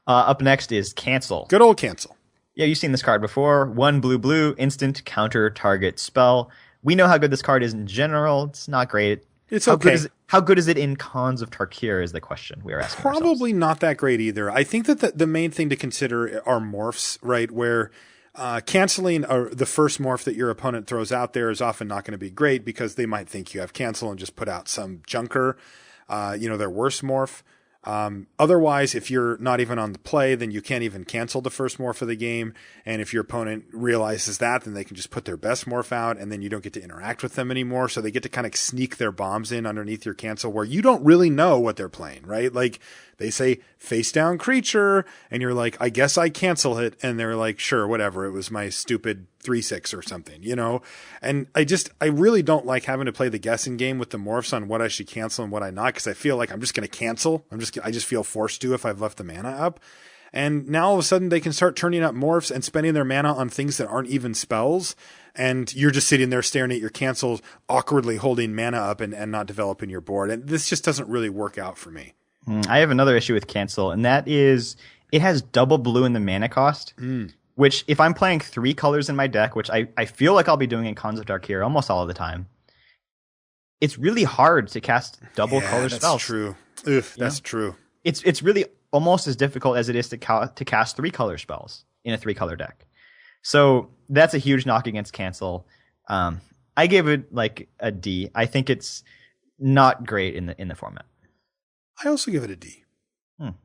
B: Up next is Cancel.
A: Good old Cancel.
B: Yeah, you've seen this card before. 1 blue, instant counter target spell. We know how good this card is in general. It's not great.
A: It's okay.
B: How good is it in Khans of Tarkir is the question we are asking
A: Probably
B: ourselves.
A: Not that great either. I think that the main thing to consider are morphs, right? Where canceling the first morph that your opponent throws out there is often not going to be great because they might think you have cancel and just put out some junker, their worst morph. Otherwise, if you're not even on the play, then you can't even cancel the first morph of the game. And if your opponent realizes that, then they can just put their best morph out and then you don't get to interact with them anymore. So they get to kind of sneak their bombs in underneath your cancel where you don't really know what they're playing, right? Like they say face down creature and you're like, I guess I cancel it. And they're like, sure, whatever. It was my stupid 3/6 or something, And I really don't like having to play the guessing game with the morphs on what I should cancel and what I not, because I feel like I'm just going to cancel. I just feel forced to if I've left the mana up. And now all of a sudden they can start turning up morphs and spending their mana on things that aren't even spells. And you're just sitting there staring at your cancels, awkwardly holding mana up and not developing your board. And this just doesn't really work out for me.
B: I have another issue with Cancel, and that is it has double blue in the mana cost. which if I'm playing 3 colors in my deck, which I feel like I'll be doing in Khans of Tarkir almost all of the time, it's really hard to cast double color spells.
A: That's true. Ugh, that's true.
B: It's really almost as difficult as it is to cast 3 color spells in a 3 color deck. So that's a huge knock against cancel. I gave it like a D. I think it's not great in the format.
A: I also give it a D.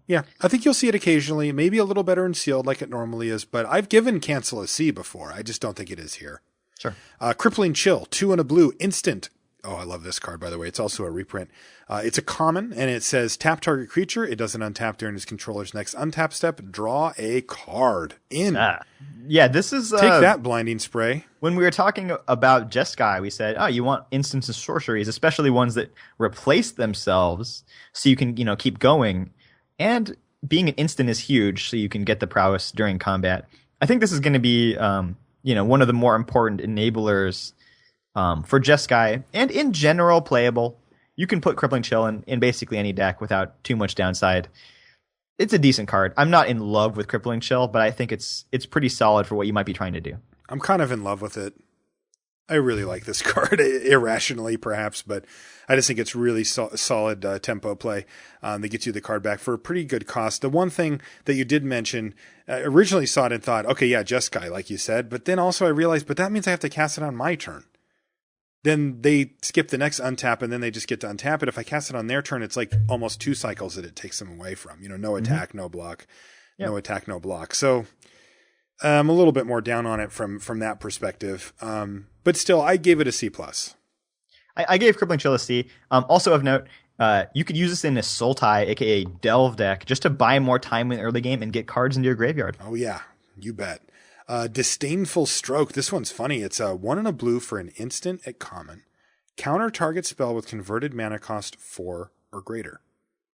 A: Yeah, I think you'll see it occasionally, maybe a little better in sealed like it normally is, but I've given cancel a C before. I just don't think it is here.
B: Sure.
A: Crippling Chill, 2 and a blue, instant. Oh, I love this card, by the way. It's also a reprint. It's a common, and it says tap target creature. It doesn't untap during its controller's next untap step. Draw a card.
B: Yeah, this is...
A: Take that, Blinding Spray.
B: When we were talking about Jeskai, we said, oh, you want instants of sorceries, especially ones that replace themselves so you can, keep going. And being an instant is huge, so you can get the prowess during combat. I think this is going to be, one of the more important enablers for Jeskai, and in general playable. You can put Crippling Chill in basically any deck without too much downside. It's a decent card. I'm not in love with Crippling Chill, but I think it's pretty solid for what you might be trying to do.
A: I'm kind of in love with it. I really like this card, irrationally perhaps, but I just think it's really solid tempo play that gets you the card back for a pretty good cost. The one thing that you did mention, originally saw it and thought, okay, yeah, Jeskai, like you said, but then also I realized, but that means I have to cast it on my turn. Then they skip the next untap, and then they just get to untap it. If I cast it on their turn, it's like almost 2 cycles that it takes them away from. No attack, no block. Yep. No attack, no block. So I'm a little bit more down on it from that perspective. But still, I gave it a C+.
B: I gave Crippling Chill a C. Also of note, you could use this in a Sultai, a.k.a. Delve deck, just to buy more time in the early game and get cards into your graveyard.
A: Oh, yeah. You bet. Disdainful Stroke. This one's funny. It's 1 and a blue for an instant at common. Counter target spell with converted mana cost 4 or greater.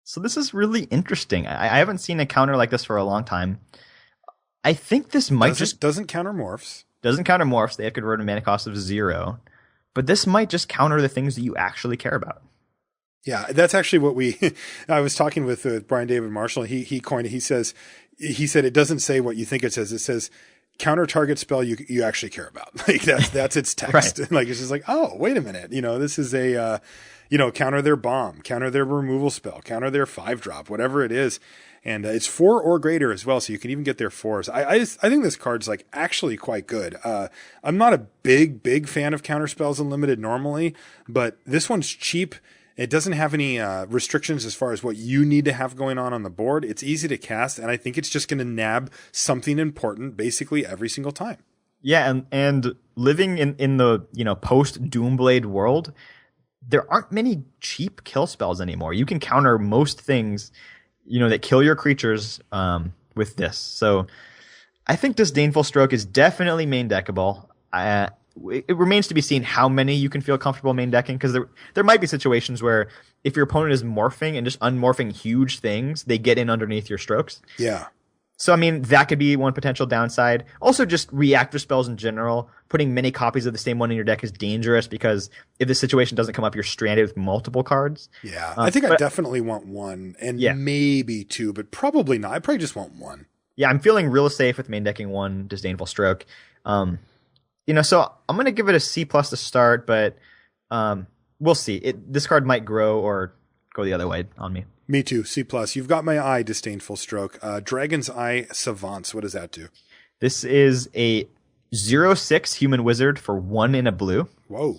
B: So this is really interesting. I haven't seen a counter like this for a long time. I think this might
A: doesn't counter morphs.
B: Doesn't counter morphs. They have converted mana cost of 0. But this might just counter the things that you actually care about.
A: Yeah, that's actually what I was talking with Brian David Marshall. He coined it. He said it doesn't say what you think it says. It says counter target spell you actually care about. Like that's its text. Right. Like it's just like, oh, wait a minute. This is a counter their bomb, counter their removal spell, counter their 5-drop, whatever it is. And it's 4 or greater as well, so you can even get their 4s. I think this card's like actually quite good. I'm not a big fan of counter spells unlimited normally, but this one's cheap. It doesn't have any restrictions as far as what you need to have going on the board. It's easy to cast, and I think it's just going to nab something important basically every single time.
B: Yeah, and living in the post Doomblade world, there aren't many cheap kill spells anymore. You can counter most things that kill your creatures with this. So I think Disdainful Stroke is definitely main deckable. It remains to be seen how many you can feel comfortable main decking, because there might be situations where if your opponent is morphing and just unmorphing huge things, they get in underneath your strokes.
A: Yeah.
B: So, I mean, that could be one potential downside. Also, just reactor spells in general. Putting many copies of the same one in your deck is dangerous, because if the situation doesn't come up, you're stranded with multiple cards.
A: Yeah, I think I definitely want 1 and maybe 2, but probably not. I probably just want 1.
B: Yeah, I'm feeling real safe with main decking 1 Disdainful Stroke. So I'm going to give it a C+ to start, but we'll see. This card might grow or go the other way on me.
A: Me too, C+. You've got my eye, Disdainful Stroke. Dragon's Eye Savants, what does that do?
B: This is a 0/6 human wizard for 1 in a blue.
A: Whoa.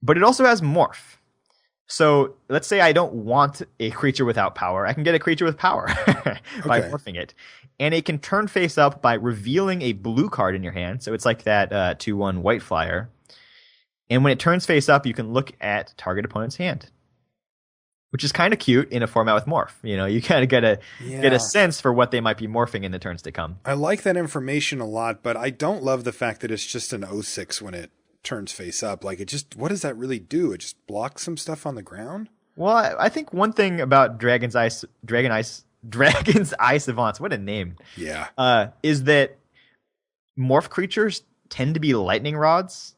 B: But it also has morph. So let's say I don't want a creature without power. I can get a creature with power by morphing it. And it can turn face up by revealing a blue card in your hand. So it's like that 2/1 white flyer. And when it turns face up, you can look at target opponent's hand, which is kind of cute in a format with morph. You kind of get a sense for what they might be morphing in the turns to come.
A: I like that information a lot, but I don't love the fact that it's just an 0/6 when it turns face up. Like, what does that really do? It just blocks some stuff on the ground?
B: Well, I think one thing about Dragon's Eye Savants, what a name.
A: Yeah.
B: Is that morph creatures tend to be lightning rods.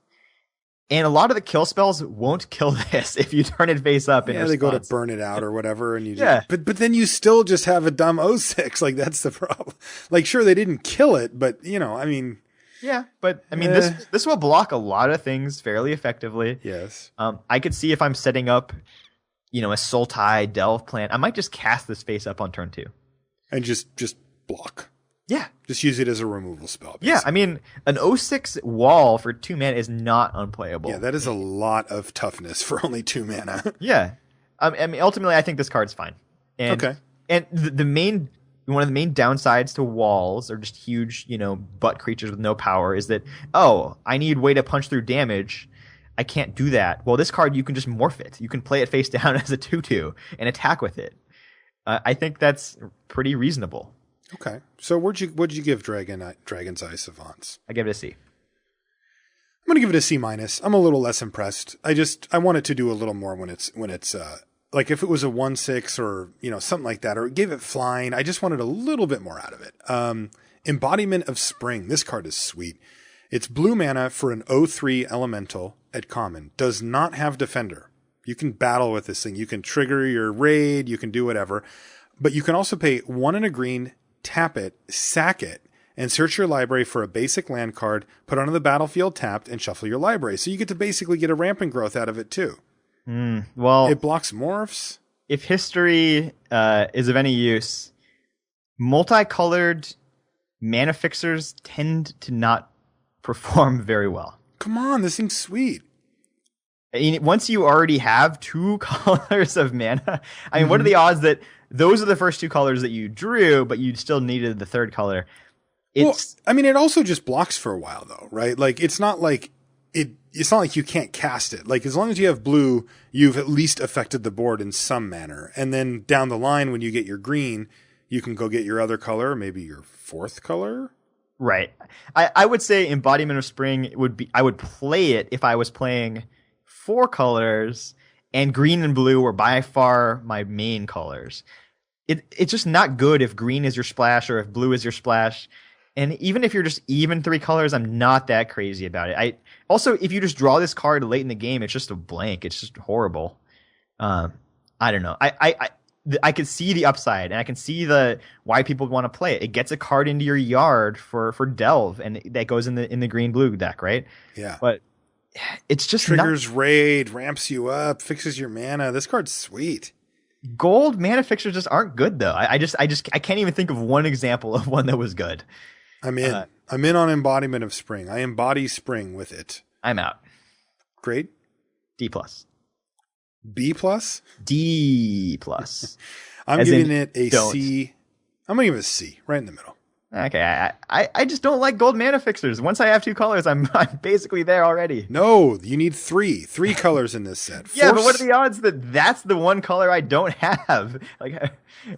B: And a lot of the kill spells won't kill this if you turn it face up.
A: Yeah, they go to burn it out or whatever, and you
B: yeah.
A: But then you still just have a dumb 06. Like that's the problem. Like sure they didn't kill it, but I mean.
B: Yeah, but I mean this will block a lot of things fairly effectively.
A: Yes.
B: I could see if I'm setting up, a Sultai Delve plan, I might just cast this face up on turn 2.
A: And just block.
B: Yeah.
A: Just use it as a removal spell. Basically.
B: Yeah, I mean, an 06 wall for 2 mana is not unplayable.
A: Yeah, that is a lot of toughness for only 2 mana.
B: Yeah. I mean, ultimately, I think this card's fine. And,
A: okay.
B: And one of the main downsides to walls, or just huge, butt creatures with no power, is that, I need way to punch through damage. I can't do that. Well, this card, you can just morph it. You can play it face down as a 2/2 and attack with it. I think that's pretty reasonable.
A: Okay. So what'd you give Dragon's Eye Savants?
B: I give it a C.
A: I'm going to give it a C-. I'm a little less impressed. I want it to do a little more when it's like if it was a 1/6 or, something like that, or it gave it flying. I just wanted a little bit more out of it. Embodiment of Spring. This card is sweet. It's blue mana for an 0/3 elemental at common. Does not have defender. You can battle with this thing. You can trigger your raid. You can do whatever. But you can also pay 1 and a green, tap it, sack it, and search your library for a basic land card, put onto the battlefield tapped, and shuffle your library. So you get to basically get a rampant growth out of it too.
B: Well,
A: it blocks morphs.
B: If history is of any use, multicolored mana fixers tend to not perform very well.
A: Come on, this thing's sweet.
B: Once you already have 2 colors of mana, I mean, what are the odds that those are the first 2 colors that you drew, but you still needed the 3rd color?
A: It also just blocks for a while though, right? Like it's not like you can't cast it. Like as long as you have blue, you've at least affected the board in some manner. And then down the line, when you get your green, you can go get your other color, maybe your 4th color.
B: Right. I would say Embodiment of Spring I would play it if I was playing 4 colors, and green and blue were by far my main colors. It's just not good if green is your splash or if blue is your splash. And even if you're just even 3 colors, I'm not that crazy about it. Also, if you just draw this card late in the game, it's just a blank. It's just horrible. I don't know. I could see the upside, and I can see why people want to play it. It gets a card into your yard for Delve, and that goes in the green blue deck, right?
A: Yeah.
B: But it's just
A: triggers raid, ramps you up, fixes your mana. This card's sweet.
B: Gold mana fixtures just aren't good though. I can't even think of one example of one that was good.
A: I'm in. I'm in on Embodiment of Spring. I embody spring with it.
B: I'm out.
A: Great.
B: D+.
A: B+?
B: D+.
A: I'm giving it a C. I'm going to give it a C, right in the middle.
B: Okay, I just don't like gold mana fixers. Once I have 2 colors, I'm basically there already.
A: No, you need 3 colors in this set.
B: Yeah, but what are the odds that that's the one color I don't have? I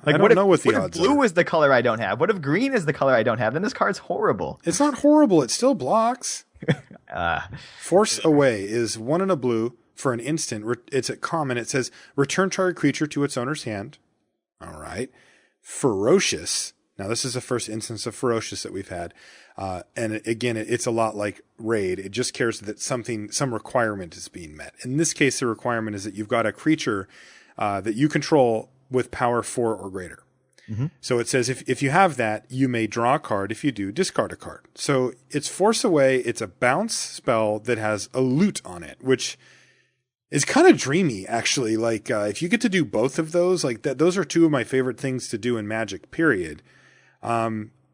A: don't know what the odds are.
B: What if blue is the color I don't have? What if green is the color I don't have? Then this card's horrible.
A: It's not horrible. It still blocks. Force Away is 1 and a blue for an instant. It's at common. It says return target creature to its owner's hand. All right. Ferocious. Now, this is the first instance of Ferocious that we've had. And again, it's a lot like Raid. It just cares that some requirement is being met. In this case, the requirement is that you've got a creature that you control with power 4 or greater. Mm-hmm. So it says if you have that, you may draw a card. If you do, discard a card. So it's Force Away. It's a bounce spell that has a loot on it, which is kind of dreamy, actually. Like if you get to do both of those, like that, those are 2 of my favorite things to do in Magic, period.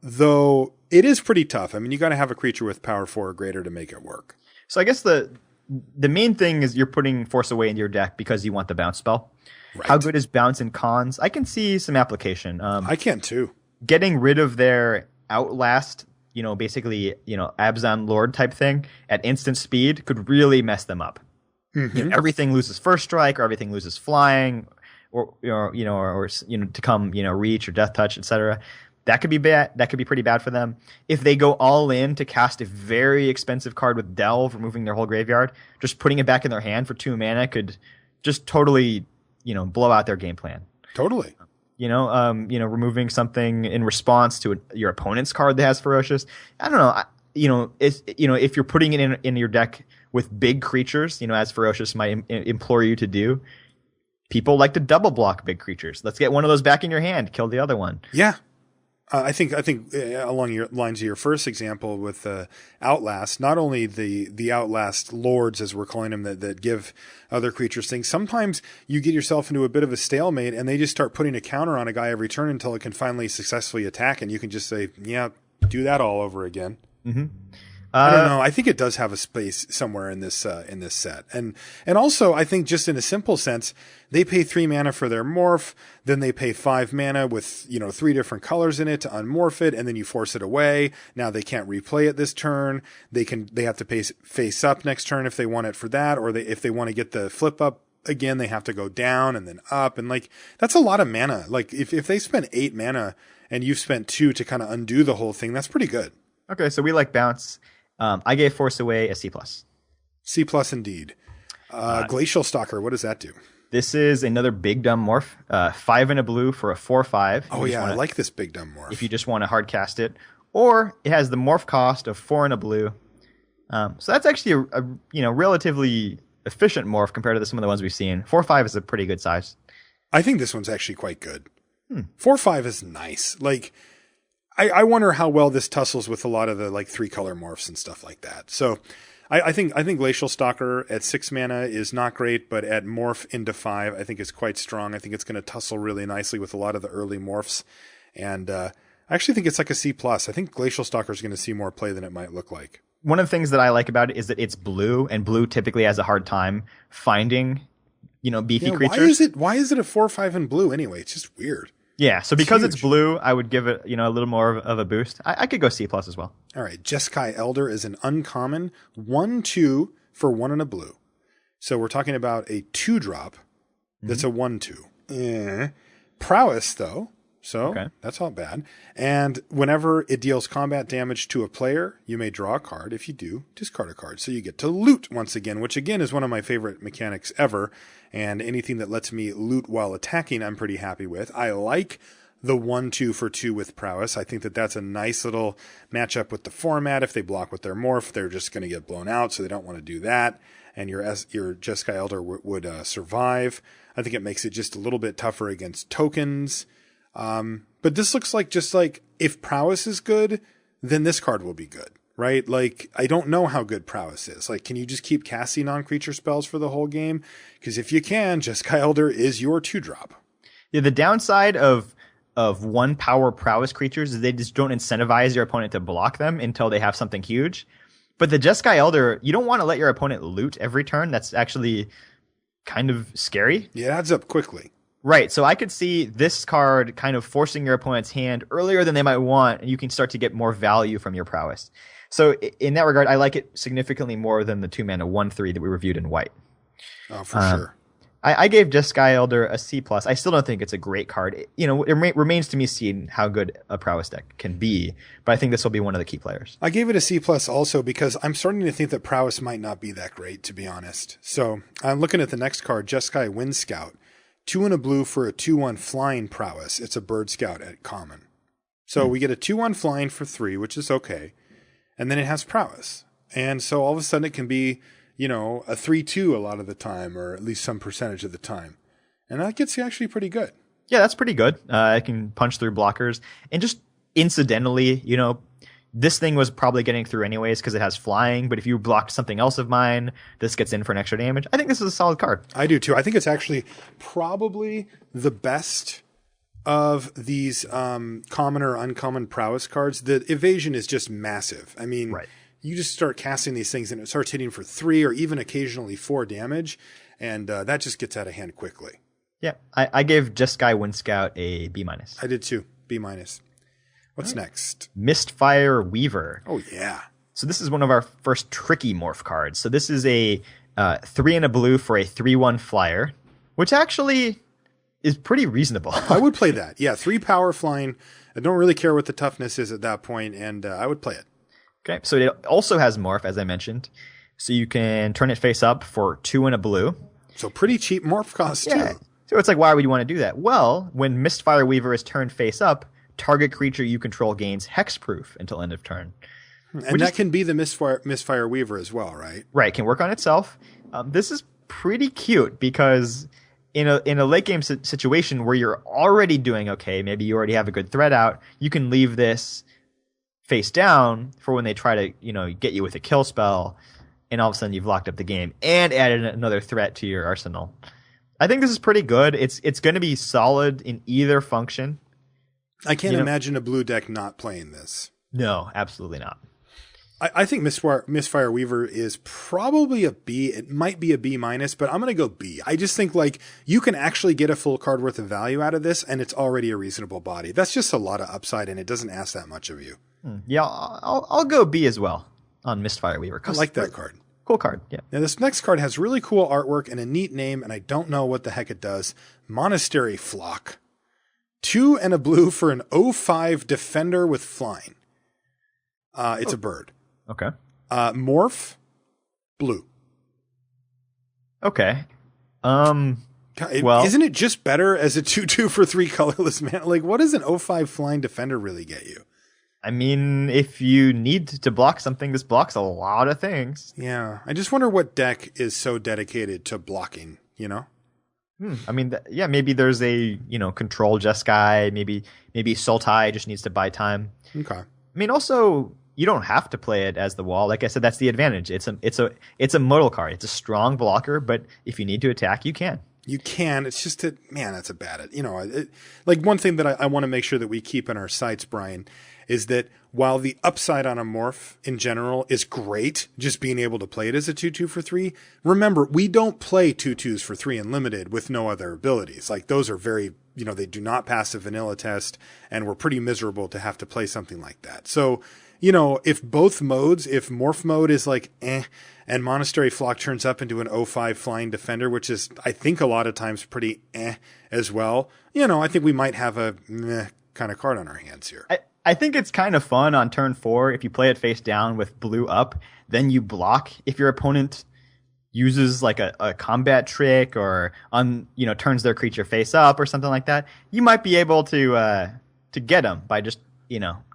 A: Though it is pretty tough. I mean, you got to have a creature with power 4 or greater to make it work.
B: So I guess the main thing is you're putting Force Away into your deck because you want the bounce spell. Right. How good is bounce in Khans? I can see some application.
A: I can too.
B: Getting rid of their Outlast, basically, Abzan Lord type thing at instant speed could really mess them up. Mm-hmm. Everything loses first strike, or everything loses flying, or to come, reach or death touch, etc. That could be bad. That could be pretty bad for them. If they go all in to cast a very expensive card with Delve, removing their whole graveyard, just putting it back in their hand for 2 mana could just totally, blow out their game plan.
A: Totally.
B: Removing something in response to your opponent's card that has Ferocious. I don't know. If you're putting it in your deck with big creatures, as Ferocious might implore you to do, people like to double block big creatures. Let's get one of those back in your hand, kill the other one.
A: Yeah. I think along your lines of your first example with Outlast, not only the Outlast lords, as we're calling them, that give other creatures things, sometimes you get yourself into a bit of a stalemate and they just start putting a counter on a guy every turn until it can finally successfully attack, and you can just say, yeah, do that all over again.
B: Mm-hmm.
A: I don't know. I think it does have a space somewhere in this set. And also, I think just in a simple sense, they pay 3 mana for their morph, then they pay 5 mana with, 3 different colors in it to unmorph it, and then you force it away. Now they can't replay it this turn. They have to pay face up next turn if they want it for that, or if they want to get the flip up again, they have to go down and then up. And that's a lot of mana. If they spend 8 mana and you've spent 2 to kind of undo the whole thing, that's pretty good.
B: Okay, so we like bounce. I gave Force Away a C+.
A: C+ indeed. Glacial Stalker, what does that do?
B: This is another big dumb morph. 5 and a blue for a 4/5.
A: Oh yeah, I like this big dumb morph.
B: If you just want to hard cast it, or it has the morph cost of 4 and a blue. So that's actually a relatively efficient morph compared to some of the ones we've seen. 4/5 is a pretty good size.
A: I think this one's actually quite good. 4/5 is nice. I wonder how well this tussles with a lot of the 3-color morphs and stuff like that. So I think Glacial Stalker at 6 mana is not great, but at morph into 5, I think is quite strong. I think it's going to tussle really nicely with a lot of the early morphs. And I actually think it's like a C+. I think Glacial Stalker is going to see more play than it might look like.
B: One of the things that I like about it is that it's blue, and blue typically has a hard time finding, beefy creatures.
A: Why is it a 4/5 in blue anyway? It's just weird.
B: Yeah, so because it's blue, I would give it, a little more of a boost. I could go C+ as well.
A: All right, Jeskai Elder is an uncommon 1/2 for 1 and a blue. So we're talking about a 2-drop that's a 1/2. Prowess, though, so that's not bad. And whenever it deals combat damage to a player, you may draw a card. If you do, discard a card. So you get to loot once again, which again is one of my favorite mechanics ever. And anything that lets me loot while attacking, I'm pretty happy with. I like the 1/2 for 2 with Prowess. I think that that's a nice little matchup with the format. If they block with their morph, they're just going to get blown out, so they don't want to do that. And your Jeskai Elder would survive. I think it makes it just a little bit tougher against tokens. But this looks like if Prowess is good, then this card will be good. Right? I don't know how good Prowess is. Can you just keep casting non-creature spells for the whole game? Because if you can, Jeskai Elder is your 2-drop.
B: Yeah, the downside of 1-power Prowess creatures is they just don't incentivize your opponent to block them until they have something huge. But the Jeskai Elder, you don't want to let your opponent loot every turn. That's actually kind of scary.
A: Yeah, it adds up quickly.
B: Right, so I could see this card kind of forcing your opponent's hand earlier than they might want, and you can start to get more value from your Prowess. So in that regard, I like it significantly more than the 2-mana 1/3 that we reviewed in white.
A: Oh, for sure.
B: I gave Jeskai Elder a C+. I still don't think it's a great card. It remains to be seen how good a Prowess deck can be, but I think this will be one of the key players.
A: I gave it a C+ also because I'm starting to think that Prowess might not be that great, to be honest. So I'm looking at the next card, Jeskai Wind Scout. 2 and a blue for a 2/1 flying Prowess. It's a bird scout at common. So we get a 2/1 flying for 3, which is okay. And then it has Prowess. And so all of a sudden it can be, a 3/2 a lot of the time, or at least some percentage of the time. And that gets you actually pretty good.
B: Yeah, that's pretty good. It can punch through blockers. And just incidentally, this thing was probably getting through anyways because it has flying. But if you blocked something else of mine, this gets in for an extra damage. I think this is a solid card.
A: I do too. I think it's actually probably the best of these common or uncommon Prowess cards. The evasion is just massive. I mean, you just start casting these things and it starts hitting for 3 or even occasionally 4 damage. And that just gets out of hand quickly.
B: Yeah, I gave Jeskai Wind Scout a B-.
A: I did too. B-. What's next?
B: Mistfire Weaver.
A: Oh, yeah.
B: So this is one of our first tricky morph cards. So this is a 3 and a blue for a 3/1 flyer, which actually is pretty reasonable.
A: I would play that. Yeah, 3 power flying. I don't really care what the toughness is at that point, and I would play it.
B: Okay, so it also has morph, as I mentioned. So you can turn it face up for 2 and a blue.
A: So pretty cheap morph cost, too.
B: So it's why would you want to do that? Well, when Mistfire Weaver is turned face up, target creature you control gains hexproof until end of turn.
A: And that can be the Misfire Weaver as well, right?
B: Right, can work on itself. This is pretty cute because in a late game situation where you're already doing okay, maybe you already have a good threat out, you can leave this face down for when they try to get you with a kill spell, and all of a sudden you've locked up the game and added another threat to your arsenal. I think this is pretty good. It's going to be solid in either function.
A: I can't imagine a blue deck not playing this.
B: No, absolutely not.
A: I think Misfire Weaver is probably a B. It might be a B minus, but I'm going to go B. I just think you can actually get a full card worth of value out of this, and it's already a reasonable body. That's just a lot of upside, and it doesn't ask that much of you.
B: Yeah, I'll go B as well on Misfire Weaver.
A: I like that card.
B: Cool card, yeah.
A: Now, this next card has really cool artwork and a neat name, and I don't know what the heck it does. Monastery Flock. 2 and a blue for an 0/5 defender with flying. It's a bird.
B: Okay.
A: Morph, blue.
B: Okay.
A: Isn't it just better as a 2/2 for 3 colorless mana? What does an 0/5 flying defender really get you?
B: I mean, if you need to block something, this blocks a lot of things.
A: Yeah. I just wonder what deck is so dedicated to blocking,
B: I mean, maybe there's a, control Jeskai. Maybe Sultai just needs to buy time.
A: Okay.
B: I mean, also, you don't have to play it as the wall. Like I said, that's the advantage. It's a modal card. It's a strong blocker, but if you need to attack, you can.
A: You can. It's just that, man, that's a bad. One thing that I want to make sure that we keep in our sights, Brian, is that while the upside on a morph in general is great, just being able to play it as a 2/2 for 3, remember, we don't play 2/2s for 3 in limited with no other abilities. Those are very, they do not pass a vanilla test, and we're pretty miserable to have to play something like that. So, if both modes, if morph mode is and Monastery Flock turns up into an 0/5 flying defender, which is, I think, a lot of times pretty as well, I think we might have a meh kind of card on our hands here.
B: I think it's kind of fun on turn 4 if you play it face down with blue up, then you block if your opponent uses a combat trick or turns their creature face up or something like that. You might be able to get them by just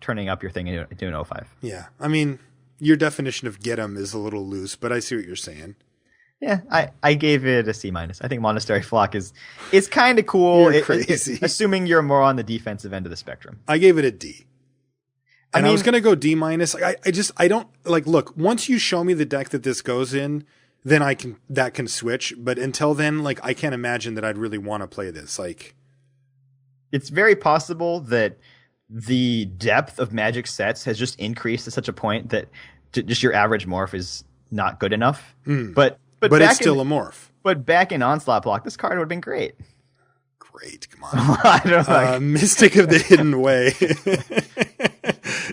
B: turning up your thing into an 0/5.
A: Yeah, I mean, your definition of get them is a little loose, but I see what you're saying.
B: Yeah, I gave it a C minus. I think Monastery Flock is kind of cool.
A: You're crazy.
B: Assuming you're more on the defensive end of the spectrum.
A: I gave it a D. And I was going to go D minus. I don't look, once you show me the deck that this goes in, then that can switch. But until then, I can't imagine that I'd really want to play this.
B: It's very possible that the depth of Magic sets has just increased to such a point that just your average morph is not good enough. But
A: it's still a morph.
B: But back in Onslaught block, this card would have been great.
A: Great, come on. Mystic of the Hidden Way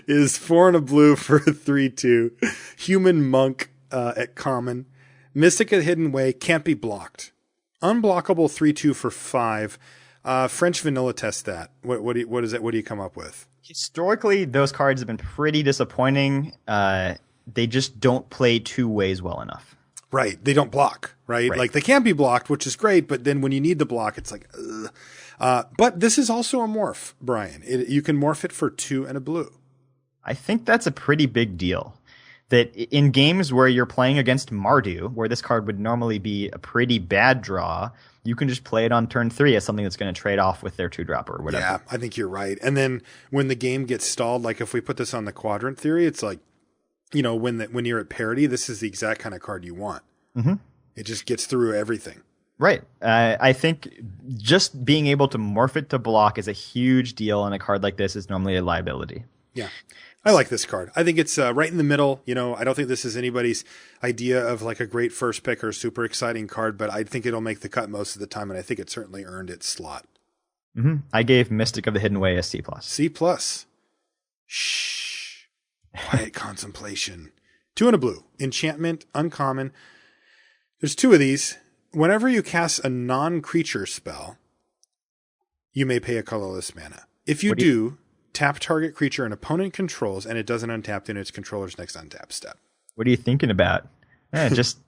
A: is 4 and a blue for a 3/2. Human Monk at common. Mystic of the Hidden Way can't be blocked. Unblockable 3/2 for 5. French vanilla test that. What do you come up with?
B: Historically, those cards have been pretty disappointing. They just don't play 2 ways well enough.
A: Right. They don't block, right? They can be blocked, which is great, but then when you need the block, it's ugh. But this is also a morph, Brian. You can morph it for 2 and a blue.
B: I think that's a pretty big deal. That in games where you're playing against Mardu, where this card would normally be a pretty bad draw, you can just play it on turn 3 as something that's going to trade off with their 2-dropper or whatever.
A: Yeah, I think you're right. And then when the game gets stalled, if we put this on the quadrant theory, it's when you're at parity, this is the exact kind of card you want.
B: Mm-hmm.
A: It just gets through everything.
B: Right. I think just being able to morph it to block is a huge deal, and a card like this is normally a liability.
A: Yeah. I like this card. I think it's right in the middle. I don't think this is anybody's idea of a great first pick or super exciting card, but I think it'll make the cut most of the time, and I think it certainly earned its slot.
B: Mm-hmm. I gave Mystic of the Hidden Way a C+.
A: C+. Shh. Quiet contemplation. 2 and a blue. Enchantment, uncommon. There's 2 of these. Whenever you cast a non-creature spell, you may pay a colorless mana. If you do, tap target creature an opponent controls, and it doesn't untap in its controller's next untap step.
B: What are you thinking about? Just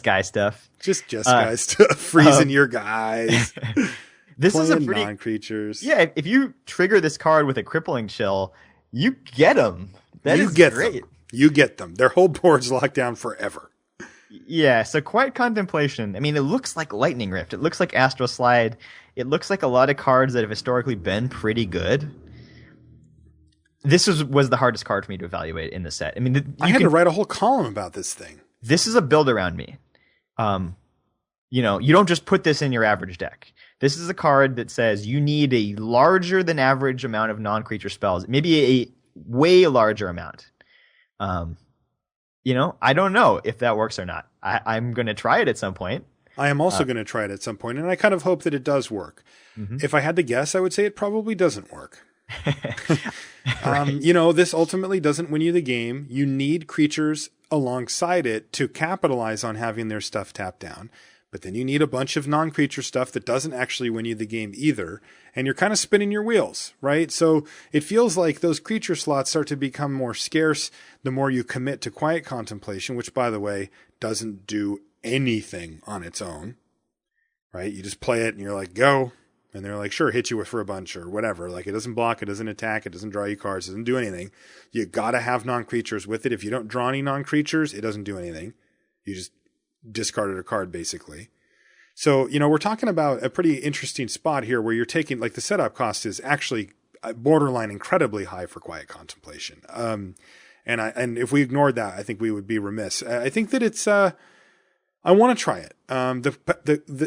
B: guy stuff.
A: Just guy stuff. Freezing your guys.
B: This is a pretty
A: non-creatures.
B: Yeah, if you trigger this card with a crippling chill, you get them. That is great.
A: You get them. Their whole board's locked down forever.
B: Yeah, so Quiet Contemplation. I mean, it looks like Lightning Rift. It looks like Astral Slide. It looks like a lot of cards that have historically been pretty good. This was the hardest card for me to evaluate in the set. I mean,
A: I had to write a whole column about this thing.
B: This is a build around me. You don't just put this in your average deck. This is a card that says you need a larger than average amount of non-creature spells, maybe a way larger amount. I don't know if that works or not. I'm going to try it at some point.
A: I am also going to try it at some point, and I kind of hope that it does work. Mm-hmm. If I had to guess, I would say it probably doesn't work. Right. This ultimately doesn't win you the game. You need creatures alongside it to capitalize on having their stuff tapped down. But then you need a bunch of non-creature stuff that doesn't actually win you the game either. And you're kind of spinning your wheels, right? So it feels like those creature slots start to become more scarce the more you commit to Quiet Contemplation, which, by the way, doesn't do anything on its own, right? You just play it and you're like, go. And they're like, sure, hit you for a bunch or whatever. Like, it doesn't block, it doesn't attack, it doesn't draw you cards, it doesn't do anything. You got to have non-creatures with it. If you don't draw any non-creatures, it doesn't do anything. You just discarded a card, basically. So, we're talking about a pretty interesting spot here where you're taking, like, the setup cost is actually borderline incredibly high for Quiet Contemplation. And if we ignored that, I think we would be remiss. I think that it's, I want to try it.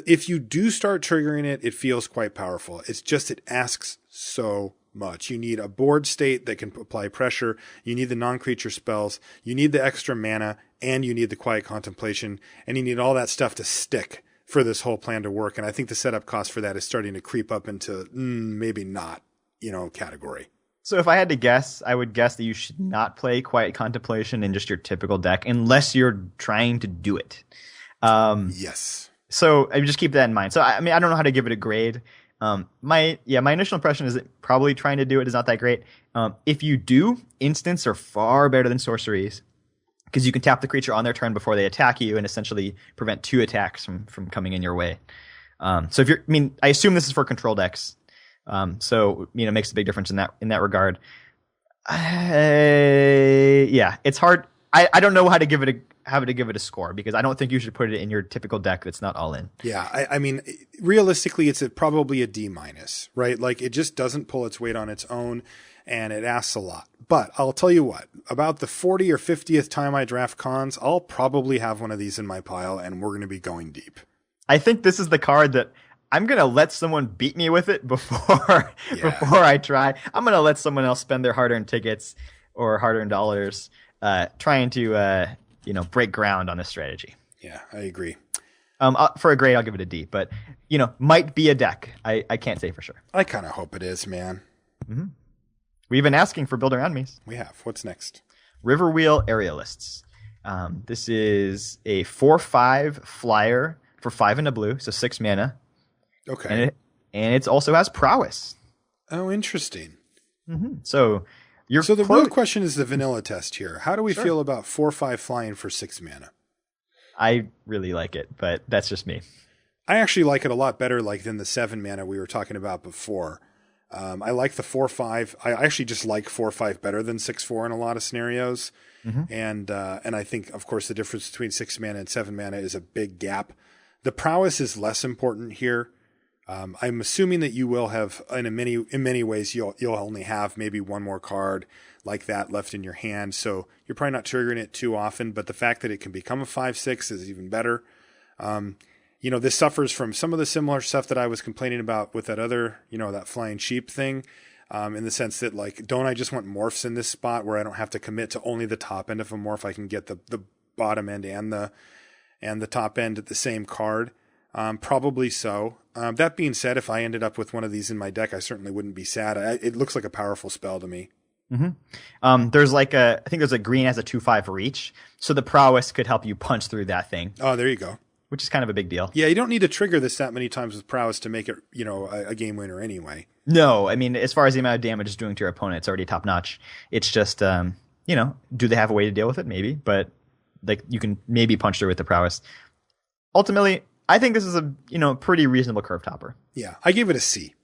A: If you do start triggering it, it feels quite powerful. It's just, it asks so much. You need a board state that can apply pressure. You need the non-creature spells. You need the extra mana, and you need the Quiet Contemplation, and you need all that stuff to stick for this whole plan to work. And I think the setup cost for that is starting to creep up into maybe not, category.
B: So if I had to guess, I would guess that you should not play Quiet Contemplation in just your typical deck unless you're trying to do it.
A: Yes.
B: So I just keep that in mind. So I don't know how to give it a grade. My initial impression is that probably trying to do it is not that great. If you do, instants are far better than sorceries because you can tap the creature on their turn before they attack you and essentially prevent 2 attacks from coming in your way. So I assume this is for control decks. So it makes a big difference in that regard. It's hard. I don't know how to give it a score because I don't think you should put it in your typical deck that's not all in.
A: Yeah, I mean, realistically, it's probably a D-, right? Like, it just doesn't pull its weight on its own, and it asks a lot. But I'll tell you what, about the 40th or 50th time I draft Khans, I'll probably have one of these in my pile, and we're going to be going deep.
B: I think this is the card that I'm going to let someone beat me with it before I try. I'm going to let someone else spend their hard-earned tickets or hard-earned dollars trying to break ground on this strategy.
A: Yeah, I agree.
B: For a grade, I'll give it a D, but might be a deck. I can't say for sure.
A: I kind of hope it is, man.
B: Mm-hmm. We've been asking for Build Around Me's.
A: We have. What's next?
B: Riverwheel Aerialists. This is a 4/5 flyer for 5 and a blue, so 6 mana.
A: Okay.
B: And it also has prowess.
A: Oh, interesting.
B: Mm-hmm. So
A: the real question is the vanilla test here. How do we feel about 4/5 flying for 6 mana?
B: I really like it, but that's just me.
A: I actually like it a lot better than the 7 mana we were talking about before. I like the 4/5. I actually just like 4/5 better than 6/4 in a lot of scenarios. Mm-hmm. And I think, of course, the difference between 6 mana and 7 mana is a big gap. The prowess is less important here. I'm assuming that you will have, in many ways, you'll only have maybe one more card like that left in your hand. So you're probably not triggering it too often, but the fact that it can become a 5/6 is even better. This suffers from some of the similar stuff that I was complaining about with that other, that flying sheep thing, in the sense that, don't I just want morphs in this spot where I don't have to commit to only the top end of a morph? I can get the bottom end and the top end at the same card. Probably so. That being said, if I ended up with one of these in my deck, I certainly wouldn't be sad. It looks like a powerful spell to me.
B: Mm-hmm. There's I think there's a green has a 2/5 reach, so the prowess could help you punch through that thing.
A: Oh, there you go.
B: Which is kind of a big deal.
A: Yeah, you don't need to trigger this that many times with prowess to make it, a game winner anyway.
B: No, I mean, as far as the amount of damage it's doing to your opponent, it's already top notch. It's just, do they have a way to deal with it? Maybe, but you can maybe punch through with the prowess. Ultimately, I think this is a pretty reasonable curve topper.
A: Yeah, I gave it a C.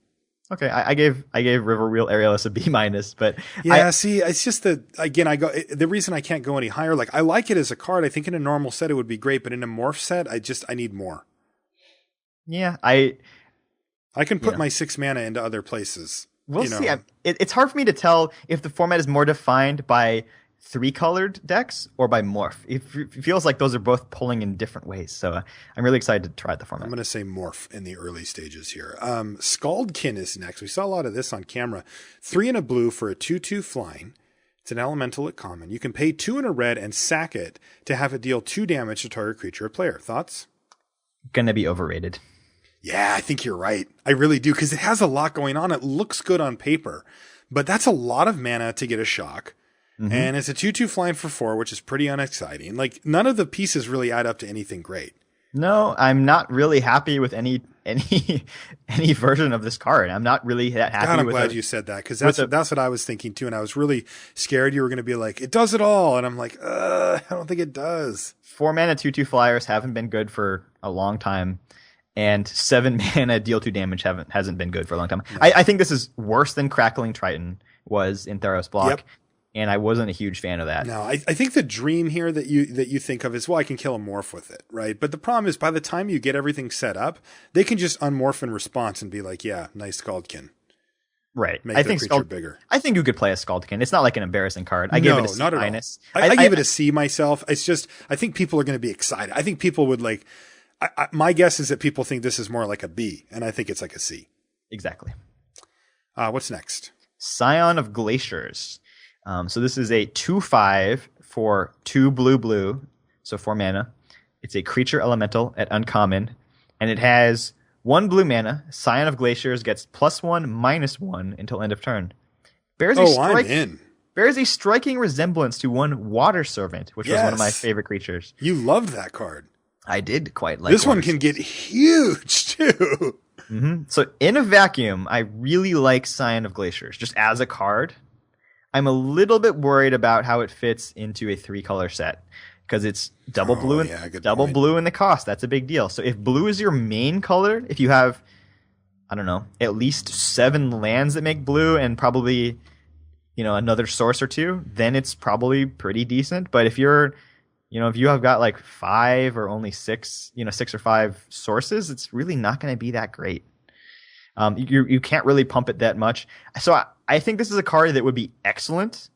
B: Okay, I gave River Wheel Aerialist a B minus, but
A: Yeah, see, it's just the reason I can't go any higher. Like, I like it as a card. I think in a normal set it would be great, but in a morph set, I need more.
B: Yeah,
A: I can put my 6 mana into other places.
B: We'll see. It's hard for me to tell if the format is more defined by 3-colored decks or by morph. It feels like those are both pulling in different ways. So I'm really excited to try the format.
A: I'm going to say morph in the early stages here. Scaldkin is next. We saw a lot of this on camera. 3 and a blue for a 2/2 flying. It's an elemental at common. You can pay 2 and a red and sack it to have it deal 2 damage to target creature or player. Thoughts?
B: Gonna be overrated.
A: Yeah, I think you're right. I really do, because it has a lot going on. It looks good on paper, but that's a lot of mana to get a shock. Mm-hmm. And it's a 2/2 flying for 4, which is pretty unexciting. Like, none of the pieces really add up to anything great.
B: No, I'm not really happy with any version of this card. I'm not really that happy.
A: God, I'm glad you said that, because that's what I was thinking too, and I was really scared you were going to be like, it does it all, and I'm like, I don't think it does.
B: 4 mana 2/2 flyers haven't been good for a long time, and 7 mana deal 2 damage hasn't been good for a long time. No. I think this is worse than Crackling Triton was in Theros block. Yep. And I wasn't a huge fan of that.
A: No, I think the dream here that you think of is, well, I can kill a morph with it, right? But the problem is, by the time you get everything set up, they can just unmorph in response and be like, yeah, nice Scaldkin.
B: Right.
A: Make the creature bigger.
B: I think you could play a Scaldkin. It's not like an embarrassing card. I give it a C minus.
A: I give it a C myself. It's just, I think people are going to be excited. I think people would like, my guess is that people think this is more like a B, and I think it's like a C.
B: Exactly.
A: What's next?
B: Scion of Glaciers. So this is a 2/5 for 2 blue, so 4 mana. It's a creature elemental at uncommon, and it has 1 blue mana. Scion of Glaciers gets +1/-1 until end of turn. Bears a striking resemblance to 1 Water Servant, which was one of my favorite creatures.
A: You loved that card.
B: I did quite like
A: this one. Can get huge too.
B: Mm-hmm. So in a vacuum, I really like Scion of Glaciers just as a card. I'm a little bit worried about how it fits into a 3-color set, because it's double blue blue in the cost. That's a big deal. So if blue is your main color, if you have, I don't know, at least 7 lands that make blue and probably, another source or 2, then it's probably pretty decent. But if you have got like 5 or only 6, 6 or 5 sources, it's really not going to be that great. You can't really pump it that much. So I think this is a card that would be excellent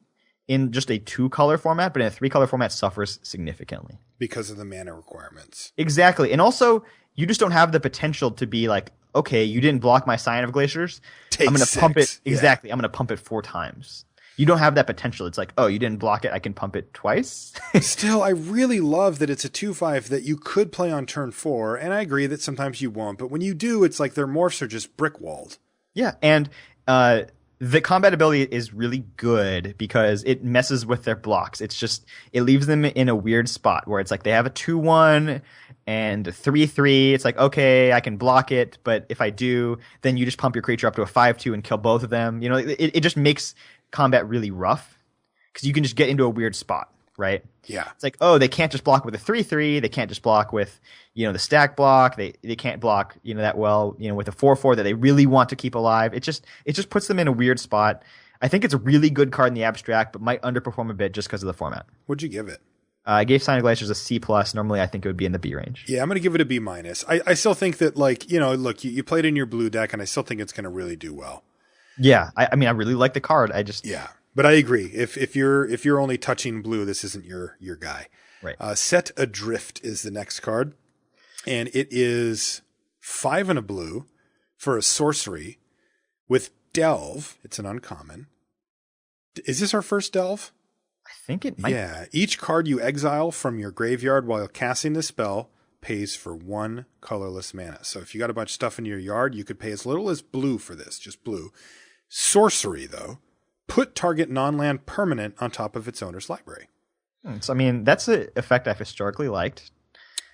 B: in just a 2-color format, but in a 3-color format suffers significantly.
A: Because of the mana requirements.
B: Exactly. And also, you just don't have the potential to be like, okay, you didn't block my Scion of Glaciers. I'm going to pump it. Exactly. I'm going to pump it 4 times. You don't have that potential. It's like, oh, you didn't block it, I can pump it twice.
A: Still, I really love that it's a 2/5 that you could play on turn 4, and I agree that sometimes you won't, but when you do, it's like their morphs are just brick-walled.
B: Yeah, and the combat ability is really good because it messes with their blocks. It leaves them in a weird spot where it's like they have a 2/1 and a 3/3. It's like, okay, I can block it, but if I do, then you just pump your creature up to a 5/2 and kill both of them. It just makes combat really rough because you can just get into a weird spot, right?
A: Yeah.
B: It's like, oh, they can't just block with a 3/3. They can't just block with, the stack block. They can't block, that well, with a 4/4 that they really want to keep alive. It just puts them in a weird spot. I think it's a really good card in the abstract, but might underperform a bit just because of the format.
A: What'd you give it?
B: I gave Scion of Glaciers a C+. Normally, I think it would be in the B range.
A: Yeah, I'm going to give it a B-. I still think that, look, you played in your blue deck, and I still think it's going to really do well.
B: Yeah, I mean, I really like the card.
A: Yeah, but I agree. If you're only touching blue, this isn't your guy.
B: Right.
A: Set Adrift is the next card, and it is 5 and a blue for a sorcery with Delve. It's an uncommon. Is this our first Delve?
B: I think it might.
A: Yeah. Each card you exile from your graveyard while casting the spell pays for 1 colorless mana. So if you got a bunch of stuff in your yard, you could pay as little as blue for this, just blue. Sorcery, though, put target non-land permanent on top of its owner's library.
B: So, I mean, that's an effect I've historically liked.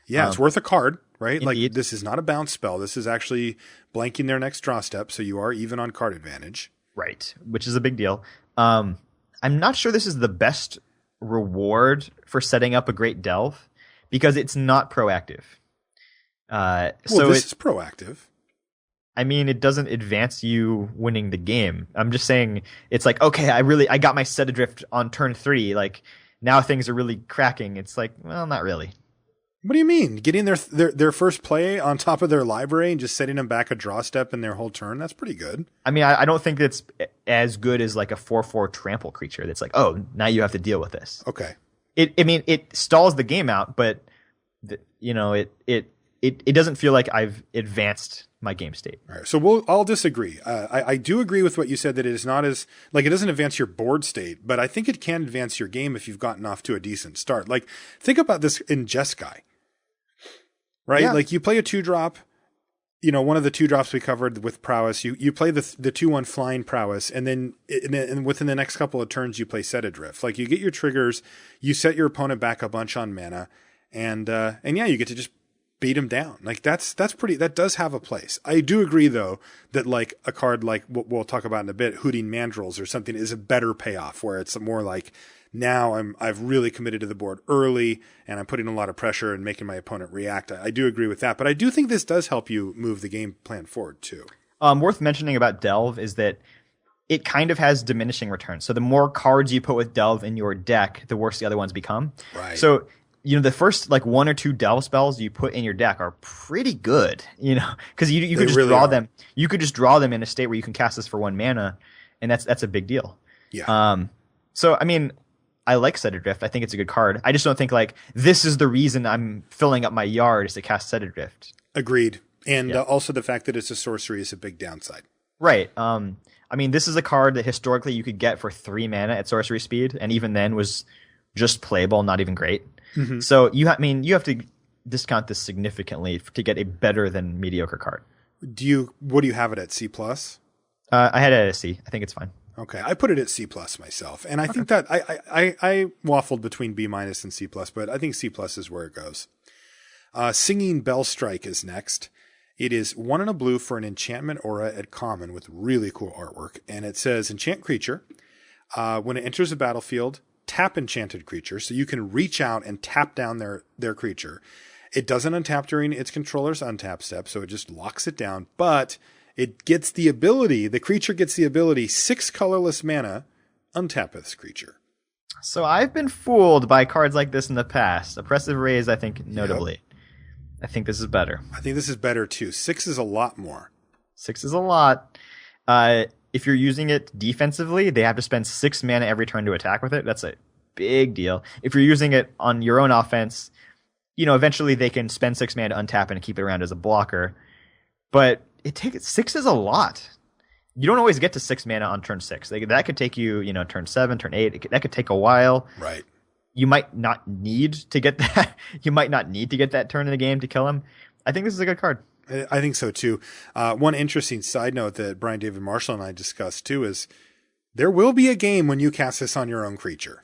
A: Yeah, it's worth a card, right?
B: Indeed.
A: Like, this is not a bounce spell. This is actually blanking their next draw step, so you are even on card advantage.
B: Right, which is a big deal. I'm not sure this is the best reward for setting up a great Delve because it's not proactive.
A: This is proactive.
B: I mean, it doesn't advance you winning the game. I'm just saying it's like, okay, I got my set adrift on turn 3. Like, now things are really cracking. It's like, well, not really.
A: What do you mean? Getting their first play on top of their library and just setting them back a draw step in their whole turn? That's pretty good.
B: I mean, I don't think it's as good as like a 4/4 trample creature that's like, oh, now you have to deal with this.
A: Okay.
B: It stalls the game out, but it doesn't feel like I've advanced my game state.
A: All right, so I'll disagree. I do agree with what you said that it is not as like it doesn't advance your board state, but I think it can advance your game if you've gotten off to a decent start. Like think about this in Jeskai, right? Yeah. Like you play a 2-drop, one of the 2-drops we covered with prowess. You play the 2/1 flying prowess, and then within the next couple of turns you play set adrift. Like you get your triggers, you set your opponent back a bunch on mana, and yeah, you get to just beat him down. Like that does have a place. I do agree though that like a card like what we'll talk about in a bit, Hooting Mandrills or something, is a better payoff where it's more like now I've really committed to the board early and I'm putting a lot of pressure and making my opponent react. I do agree with that, but I do think this does help you move the game plan forward too.
B: Worth mentioning about Delve is that it kind of has diminishing returns. So the more cards you put with Delve in your deck, the worse the other ones become.
A: Right.
B: So the first like 1 or 2 Delve spells you put in your deck are pretty good, because you could just really draw them. You could just draw them in a state where you can cast this for 1 mana, and that's a big deal.
A: Yeah.
B: So I mean, I like Set Adrift. I think it's a good card. I just don't think like this is the reason I'm filling up my yard is to cast Set Adrift.
A: Agreed. And also the fact that it's a sorcery is a big downside.
B: Right. I mean, this is a card that historically you could get for 3 mana at sorcery speed, and even then was just playable, not even great. Mm-hmm. So you have to discount this significantly to get a better than mediocre card.
A: What do you have it at C+?
B: I had it at a C. I think it's fine.
A: Okay, I put it at C+ myself, and I think that I waffled between B- and C+, but I think C+ is where it goes. Singing Bell Strike is next. It is 1 and a blue for an enchantment aura at common with really cool artwork, and it says enchant creature. When it enters the battlefield, tap enchanted creature, so you can reach out and tap down their creature. It doesn't untap during its controller's untap step, so it just locks it down, but it gets the creature gets the ability, 6 colorless mana, untap this creature.
B: So I've been fooled by cards like this in the past. Oppressive Raise, I think, notably. Yep. I think this is better.
A: I think this is better too. 6 is a lot more.
B: 6 is a lot. If you're using it defensively, they have to spend 6 mana every turn to attack with it. That's a big deal. If you're using it on your own offense, eventually they can spend 6 mana to untap and keep it around as a blocker. But 6 is a lot. You don't always get to 6 mana on turn 6. That could take you, turn 7, turn 8. That could take a while.
A: Right.
B: You might not need to get that. You might not need to get that turn in the game to kill him. I think this is a good card.
A: I think so too. One interesting side note that Brian David Marshall and I discussed too is there will be a game when you cast this on your own creature.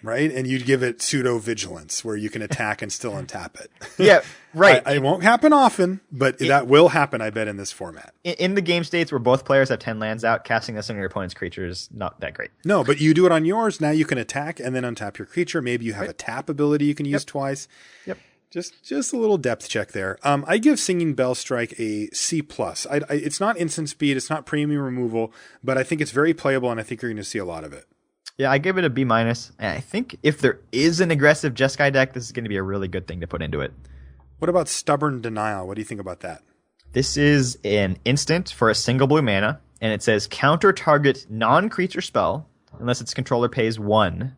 A: Right? And you'd give it pseudo vigilance where you can attack and still untap it.
B: Yeah, right.
A: It won't happen often, but that will happen, I bet, in this format.
B: In the game states where both players have 10 lands out, casting this on your opponent's creature is not that great.
A: No, but you do it on yours. Now you can attack and then untap your creature. Maybe you have a tap ability you can use twice.
B: Yep.
A: Just a little depth check there. I give Singing Bell Strike a C+. It's not instant speed. It's not premium removal, but I think it's very playable, and I think you're going to see a lot of it.
B: Yeah, I give it a B-. And I think if there is an aggressive Jeskai deck, this is going to be a really good thing to put into it.
A: What about Stubborn Denial? What do you think about that?
B: This is an instant for a single blue mana, and it says counter target non-creature spell unless its controller pays 1.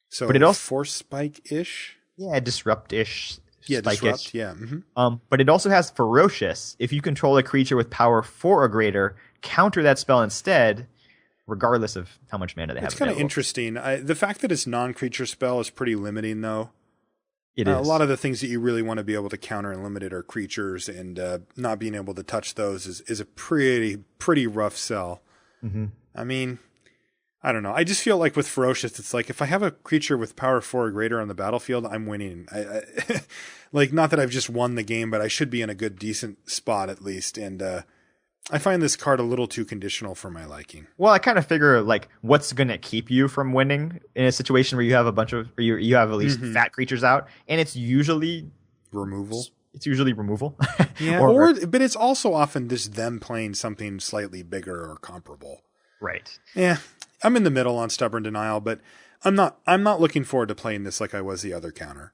A: So but it also Force Spike-ish?
B: Yeah, Disrupt-ish.
A: Yeah,
B: Spike-ish.
A: Disrupt, yeah. Mm-hmm.
B: But it also has Ferocious. If you control a creature with power 4 or greater, counter that spell instead, regardless of how much mana they have.
A: It's kind of interesting. The fact that it's non-creature spell is pretty limiting, though.
B: It is.
A: A lot of the things that you really want to be able to counter and limit are creatures, and not being able to touch those is a pretty rough sell.
B: Mm-hmm.
A: I mean, I don't know. I just feel like with Ferocious, it's like if I have a creature with power 4 or greater on the battlefield, I'm winning. Like, not that I've just won the game, but I should be in a good, decent spot at least. And I find this card a little too conditional for my liking.
B: Well, I kind of figure like what's going to keep you from winning in a situation where you have a bunch of, or you have at least fat creatures out, and it's usually
A: removal.
B: it's usually removal.
A: Yeah, but it's also often just them playing something slightly bigger or comparable.
B: Right.
A: Yeah, I'm in the middle on Stubborn Denial, but I'm not looking forward to playing this like I was the other counter.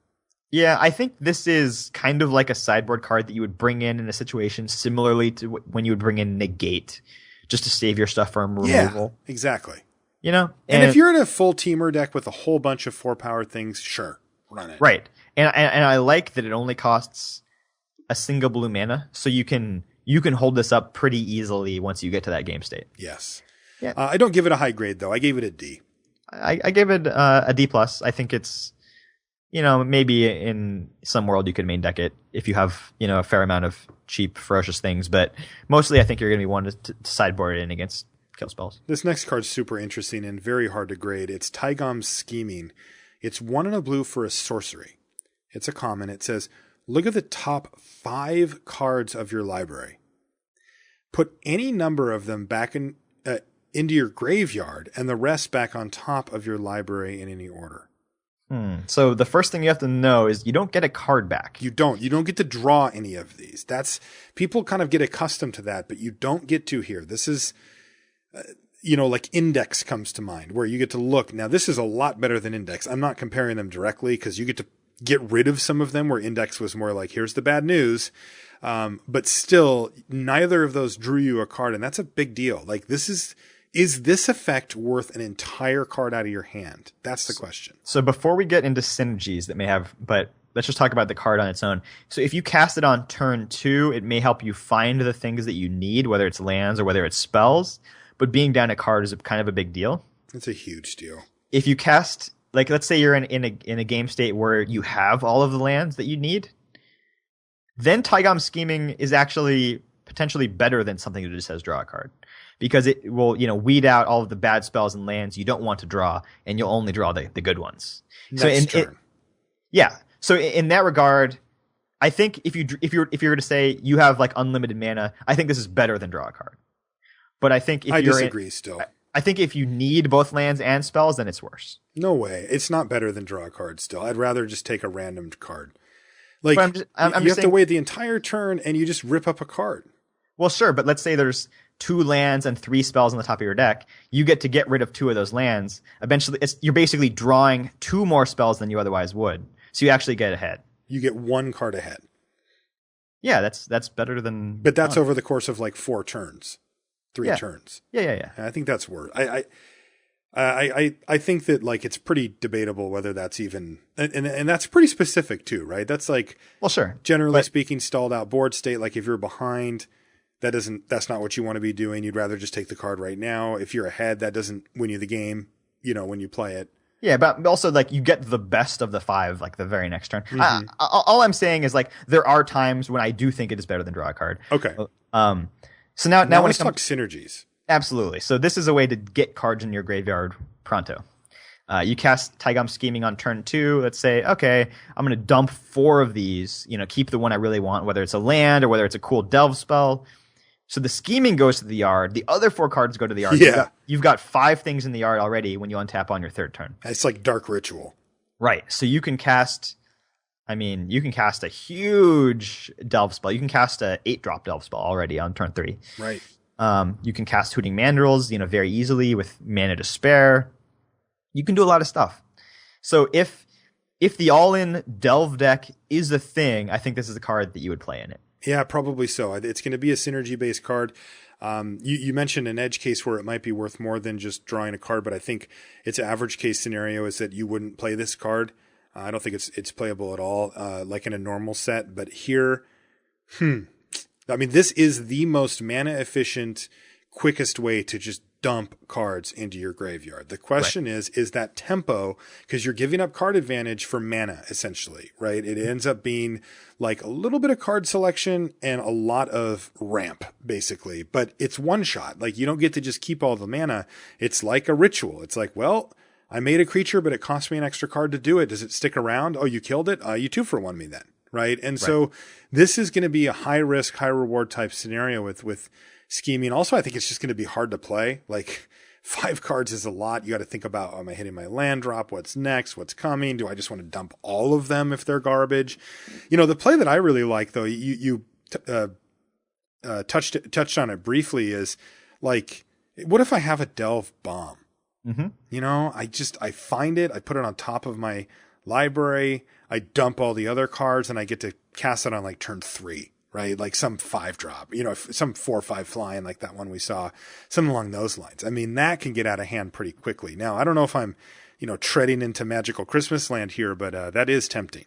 B: Yeah, I think this is kind of like a sideboard card that you would bring in a situation similarly to when you would bring in Negate, just to save your stuff from removal.
A: Yeah, exactly.
B: You know?
A: And if you're in a full teamer deck with a whole bunch of 4-power things, sure, run it.
B: Right. And I like that it only costs a single blue mana, so you can hold this up pretty easily once you get to that game state.
A: Yes.
B: Yeah.
A: I don't give it a high grade, though. I gave it a D.
B: I gave it a D+. I think it's, maybe in some world you could main deck it if you have, a fair amount of cheap, ferocious things. But mostly I think you're going to be one to sideboard it in against kill spells.
A: This next card's super interesting and very hard to grade. It's Taigom's Scheming. It's 1 and a blue for a sorcery. It's a common. It says, look at the top 5 cards of your library. Put any number of them back into your graveyard and the rest back on top of your library in any order.
B: So the first thing you have to know is you don't get a card back.
A: You don't get to draw any of these. People kind of get accustomed to that, but you don't get to here. This is, like Index comes to mind where you get to look. Now this is a lot better than Index. I'm not comparing them directly because you get to get rid of some of them where Index was more like, here's the bad news. But still neither of those drew you a card. And that's a big deal. Like is this effect worth an entire card out of your hand? That's the question.
B: So before we get into synergies that may have, but let's just talk about the card on its own. So if you cast it on turn 2, it may help you find the things that you need, whether it's lands or whether it's spells. But being down a card is kind of a big deal.
A: It's a huge deal.
B: If you cast, like, let's say you're in a game state where you have all of the lands that you need, then Taigom Scheming is actually potentially better than something that just says draw a card. Because it will, weed out all of the bad spells and lands you don't want to draw, and you'll only draw the good ones.
A: Next turn.
B: So in that regard, I think if you were to say you have like unlimited mana, I think this is better than draw a card. But I think
A: I disagree still.
B: I think if you need both lands and spells, then it's worse.
A: No way. It's not better than draw a card still. I'd rather just take a random card. Like you have to wait the entire turn and you just rip up a card.
B: Well, sure, but let's say there's 2 lands and 3 spells on the top of your deck. You get to get rid of 2 of those lands. Eventually, you're basically drawing 2 more spells than you otherwise would. So you actually get ahead. You
A: get 1 card ahead.
B: Yeah, that's better than.
A: But that's over the course of like 4 turns, 3 turns.
B: Yeah.
A: I think that's worth. I think that like it's pretty debatable whether that's even and that's pretty specific too, right? That's like,
B: well, sure.
A: Generally speaking, stalled out board state. Like if you're behind. That's not what you want to be doing. You'd rather just take the card right now. If you're ahead, that doesn't win you the game, when you play it.
B: Yeah, but also like you get the best of the 5 like the very next turn. Mm-hmm. All I'm saying is like there are times when I do think it is better than draw a card.
A: Okay.
B: So now when
A: let's talk synergies.
B: Absolutely. So this is a way to get cards in your graveyard pronto. You cast Taigom Scheming on turn 2. Let's say, okay, I'm going to dump 4 of these, keep the one I really want, whether it's a land or whether it's a cool delve spell. So the Scheming goes to the yard. The other 4 cards go to the yard.
A: Yeah.
B: You've got 5 things in the yard already when you untap on your 3rd turn.
A: It's like Dark Ritual.
B: Right. So you can cast a huge delve spell. You can cast a 8-drop delve spell already on turn 3.
A: Right.
B: You can cast Hooting Mandrills, very easily with mana to spare. You can do a lot of stuff. So if the all-in delve deck is a thing, I think this is a card that you would play in it.
A: Yeah, probably so. It's going to be a synergy-based card. You mentioned an edge case where it might be worth more than just drawing a card, but I think its average case scenario is that you wouldn't play this card. I don't think it's playable at all, like in a normal set. But here, this is the most mana-efficient, quickest way to just dump cards into your graveyard. The question is that tempo, because you're giving up card advantage for mana, essentially, right? It ends up being like a little bit of card selection and a lot of ramp, basically. But it's one shot. Like you don't get to just keep all the mana. It's like a ritual. It's like, well, I made a creature, but it cost me an extra card to do it. Does it stick around? Oh, you killed it? You 2-for-1 me then, right? And so this is going to be a high risk, high reward type scenario with Scheming. Also, I think it's just going to be hard to play. Like 5 cards is a lot. You got to think about, am I hitting my land drop? What's next? What's coming? Do I just want to dump all of them if they're garbage? The play that I really like, though, you touched on it briefly, is like, what if I have a Delve Bomb? Mm-hmm. I find it, I put it on top of my library, I dump all the other cards, and I get to cast it on like turn 3. Right? Like some 5-drop, some 4 or 5 flying, like that one we saw, something along those lines. I mean, that can get out of hand pretty quickly. Now, I don't know if I'm, treading into magical Christmas land here, but that is tempting.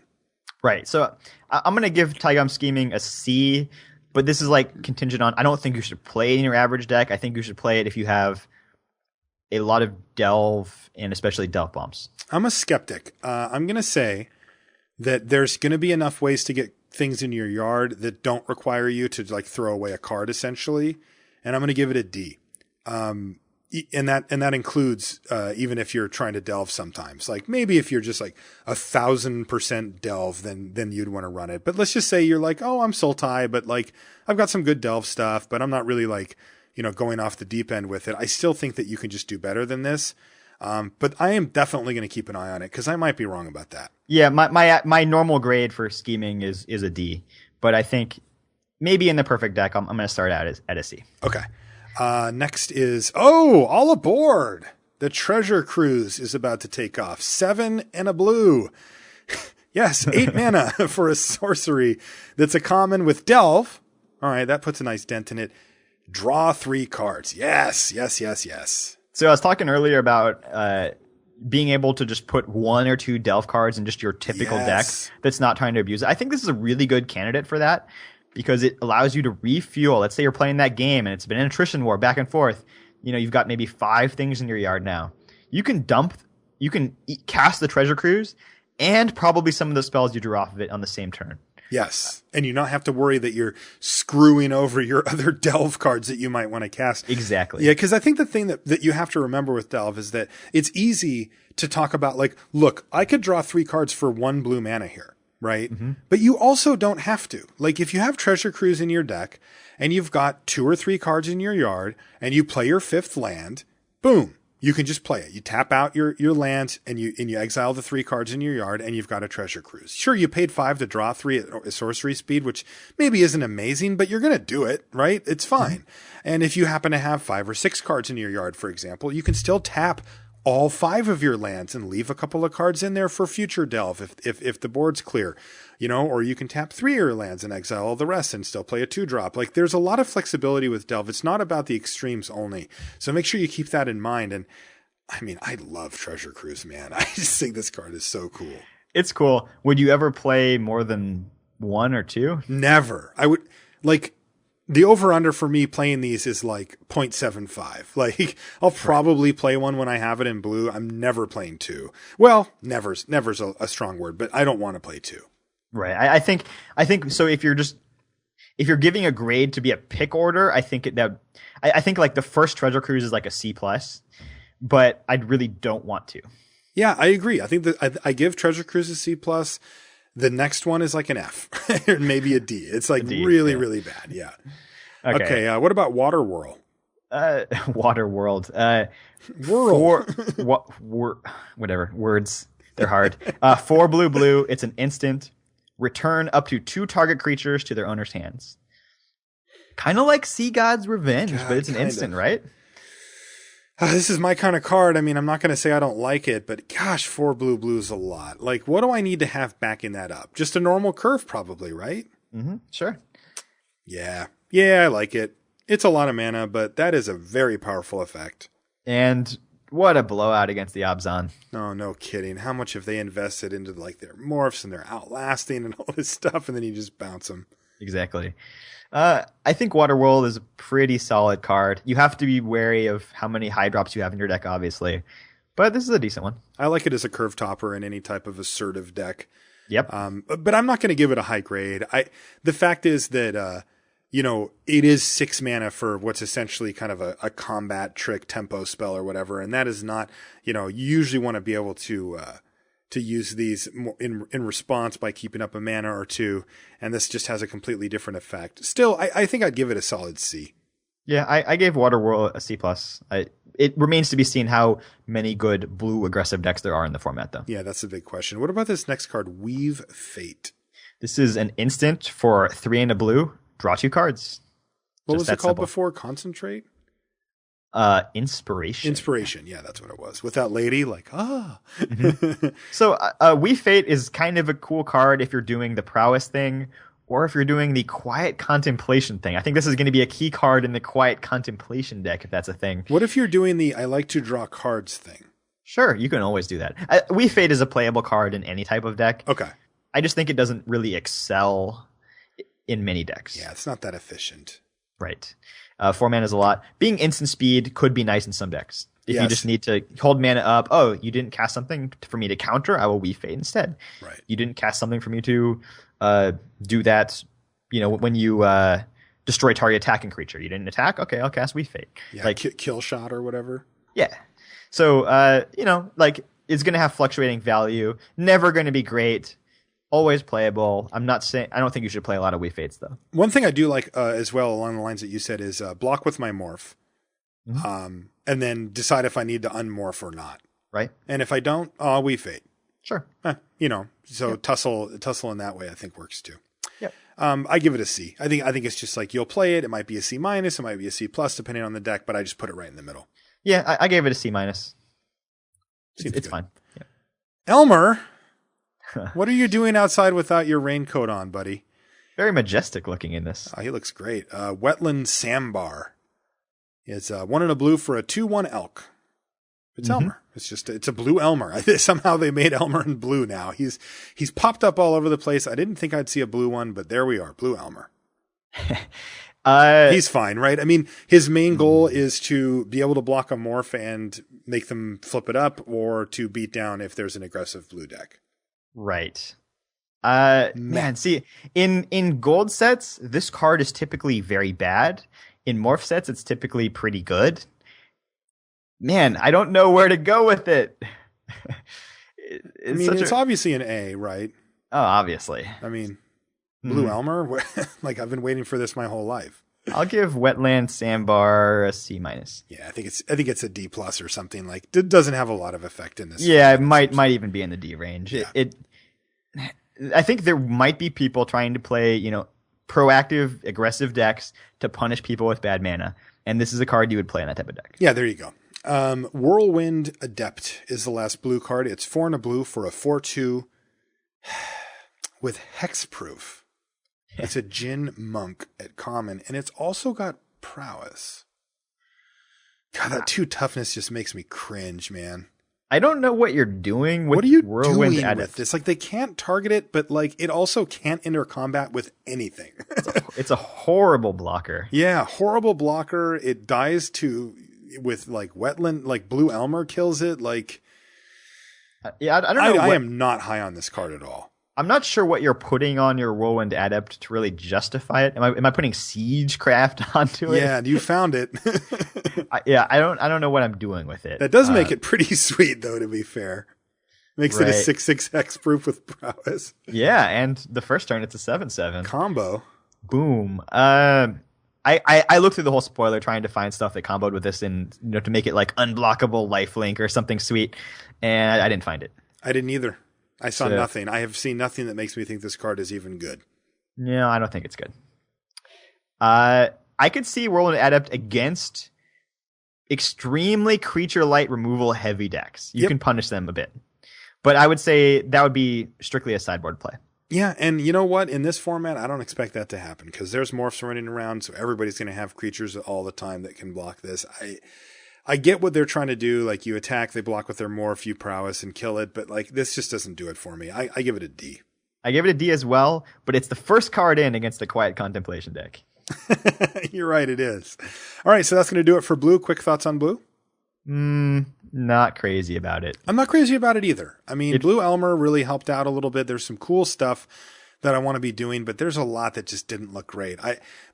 B: Right. So I'm going to give Taigam Scheming a C, but this is like contingent on, I don't think you should play it in your average deck. I think you should play it if you have a lot of Delve and especially Delve Bombs.
A: I'm a skeptic. I'm going to say that there's going to be enough ways to get things in your yard that don't require you to like throw away a card, essentially. And I'm going to give it a D. And that includes, even if you're trying to delve sometimes, like maybe if you're just like 1,000% delve, then you'd want to run it. But let's just say you're like, oh, I'm Sultai, but like I've got some good delve stuff, but I'm not really like, going off the deep end with it. I still think that you can just do better than this. But I am definitely going to keep an eye on it because I might be wrong about that.
B: Yeah, my normal grade for scheming is a D, but I think maybe in the perfect deck, I'm going to start out at a C.
A: Okay. Next is, all aboard! The treasure cruise is about to take off. 7 and a blue. Yes, 8 mana for a sorcery that's a common with Delve. All right, that puts a nice dent in it. Draw 3 cards. Yes.
B: So I was talking earlier about being able to just put 1 or 2 Delve cards in just your typical deck that's not trying to abuse it. I think this is a really good candidate for that because it allows you to refuel. Let's say you're playing that game and it's been an attrition war back and forth. You've got maybe 5 things in your yard now. You can cast the Treasure Cruise and probably some of the spells you drew off of it on the same turn.
A: Yes. And you not have to worry that you're screwing over your other Delve cards that you might want to cast.
B: Exactly.
A: Yeah, because I think the thing that you have to remember with Delve is that it's easy to talk about like, look, I could draw 3 cards for 1 blue mana here, right? Mm-hmm. But you also don't have to. Like if you have Treasure Cruise in your deck and you've got 2 or 3 cards in your yard and you play your 5th land, boom. You can just play it. You tap out your lands and you exile the 3 cards in your yard and you've got a Treasure Cruise. Sure, you paid 5 to draw 3 at sorcery speed, which maybe isn't amazing, but you're going to do it, right? It's fine. Mm-hmm. And if you happen to have 5 or 6 cards in your yard, for example, you can still tap all 5 of your lands and leave a couple of cards in there for future Delve if the board's clear, or you can tap 3 of your lands and exile all the rest and still play a 2-drop. Like there's a lot of flexibility with Delve. It's not about the extremes only. So make sure you keep that in mind. And I mean, I love Treasure Cruise, man. I just think this card is so cool.
B: It's cool. Would you ever play more than 1 or 2?
A: Never. I would like the over-under for me playing these is like 0.75. Like I'll probably play one when I have it in blue. I'm never playing 2. Well, never's a strong word, but I don't want to play 2.
B: Right. I think so. If you're giving a grade to be a pick order, I think I think like the first Treasure Cruise is like a C+, but I really don't want to.
A: Yeah, I agree. I think that I give Treasure Cruise a C+. The next one is like an F, or maybe a D. It's like really bad. Yeah. Okay. What about Water Whirl?
B: Water World. Whatever. Words. They're hard. 4 blue. It's an instant. Return up to 2 target creatures to their owner's hands. Kind of like Sea God's Revenge, but it's an instant, right?
A: This is my kind of card. I mean, I'm not going to say I don't like it, but gosh, 4 blue is a lot. Like, what do I need to have backing that up? Just a normal curve, probably, right?
B: Mm-hmm. Sure.
A: Yeah, I like it. It's a lot of mana, but that is a very powerful effect.
B: And what a blowout against the Abzan.
A: Oh, no kidding. How much have they invested into like their morphs and their outlasting and all this stuff, and then you just bounce them.
B: Exactly. I think Waterworld is a pretty solid card. You have to be wary of how many high drops you have in your deck, obviously. But this is a decent one. I
A: like it as a curve topper in any type of assertive deck.
B: Yep.
A: But I'm not going to give it a high grade. The fact is that, it is 6 mana for what's essentially kind of a combat trick tempo spell or whatever. And that is not, you usually want to be able to use these in response by keeping up a mana or 2, and this just has a completely different effect. Still, I think I'd give it a solid C.
B: Yeah, I gave Waterworld a C+. it remains to be seen how many good blue aggressive decks there are in the format, though.
A: Yeah, that's a big question. What about this next card, Weave Fate?
B: This is an instant for 3 and a blue. Draw 2 cards.
A: What was it called before? Concentrate?
B: Inspiration.
A: Inspiration. Yeah, that's what it was. With that lady, like,
B: Mm-hmm. So Weave Fate is kind of a cool card if you're doing the prowess thing, or if you're doing the quiet contemplation thing. I think this is going to be a key card in the quiet contemplation deck, if that's a thing.
A: What if you're doing the I like to draw cards thing?
B: Sure, you can always do that. Weave Fate is a playable card in any type of deck.
A: Okay.
B: I just think it doesn't really excel in many decks.
A: Yeah, it's not that efficient.
B: Right. 4 mana is a lot. Being instant speed could be nice in some decks. If you just need to hold mana up, oh, you didn't cast something for me to counter, I will Weave Fate instead.
A: Right.
B: You didn't cast something for me to do that, when you destroy target attacking creature. You didn't attack? Okay, I'll cast Weave Fate.
A: Yeah, like kill shot or whatever.
B: Yeah. So, it's going to have fluctuating value. Never going to be great. Always playable. I don't think you should play a lot of Weave Fates, though.
A: One thing I do like as well, along the lines that you said, is block with my morph. Mm-hmm. And then decide if I need to unmorph or not.
B: Right.
A: And if I don't, I'll Weave Fate.
B: Sure.
A: So yep. tussle in that way I think works too.
B: Yep.
A: I give it a C. I think it's just like you'll play it. It might be a C-, it might be a C+, depending on the deck, but I just put it right in the middle.
B: Yeah, I gave it a C-. It's fine. Yeah.
A: Elmer, what are you doing outside without your raincoat on, buddy?
B: Very majestic looking in this.
A: He looks great. Wetland Sambar. It's 1 and a blue for a 2/1 elk. It's Elmer. It's a blue Elmer. Somehow they made Elmer in blue now. He's popped up all over the place. I didn't think I'd see a blue one, but there we are, blue Elmer. He's fine, right? I mean, his main goal is to be able to block a morph and make them flip it up, or to beat down if there's an aggressive blue deck.
B: Right. Man, see, in gold sets, this card is typically very bad. In morph sets, it's typically pretty good. Man, I don't know where to go with it.
A: It's obviously an A, right?
B: Oh, obviously.
A: I mean, blue Elmer? Like, I've been waiting for this my whole life.
B: I'll give Wetland Sandbar a C-.
A: Yeah, I think it's a D+ or something. Like, it doesn't have a lot of effect in this.
B: Yeah, it might even be in the D range. Yeah. I think there might be people trying to play, proactive, aggressive decks to punish people with bad mana. And this is a card you would play in that type of deck.
A: Yeah, there you go. Whirlwind Adept is the last blue card. It's 4 and a blue for a 4/2 with hexproof. It's a Djinn Monk at common, and it's also got prowess. God, that 2 toughness just makes me cringe, man.
B: I don't know what you're doing with
A: what are you
B: Whirlwind
A: doing
B: Adept.
A: with this? Like, they can't target it, but like it also can't enter combat with anything.
B: It's a horrible blocker.
A: Yeah, horrible blocker. It dies with like wetland, like blue Elmer kills it. Like,
B: yeah, I don't know.
A: I am not high on this card at all.
B: I'm not sure what you're putting on your Whirlwind Adept to really justify it. Am I putting Siegecraft onto it?
A: Yeah, you found it.
B: I don't know what I'm doing with it.
A: That does make it pretty sweet, though, to be fair. Makes
B: right.
A: it a 6/6 hexproof with prowess.
B: Yeah, and the first turn it's a 7/7
A: combo.
B: Boom. I looked through the whole spoiler trying to find stuff that comboed with this and to make it like unblockable lifelink or something sweet, and I didn't find it.
A: I didn't either. I saw nothing. I have seen nothing that makes me think this card is even good.
B: No, I don't think it's good. I could see Whirlwind Adept against extremely creature light removal heavy decks. You can punish them a bit. But I would say that would be strictly a sideboard play.
A: Yeah, and you know what? In this format, I don't expect that to happen because there's morphs running around, so everybody's going to have creatures all the time that can block this. I get what they're trying to do. Like, you attack, they block with their morph, you prowess and kill it. But like, this just doesn't do it for me. I give it a D.
B: I give it a D as well, but it's the first card in against the Quiet Contemplation deck.
A: You're right, it is. All right, so that's going to do it for blue. Quick thoughts on blue?
B: Not crazy about it.
A: I'm not crazy about it either. I mean, Blue Elmer really helped out a little bit. There's some cool stuff that I want to be doing, but there's a lot that just didn't look great.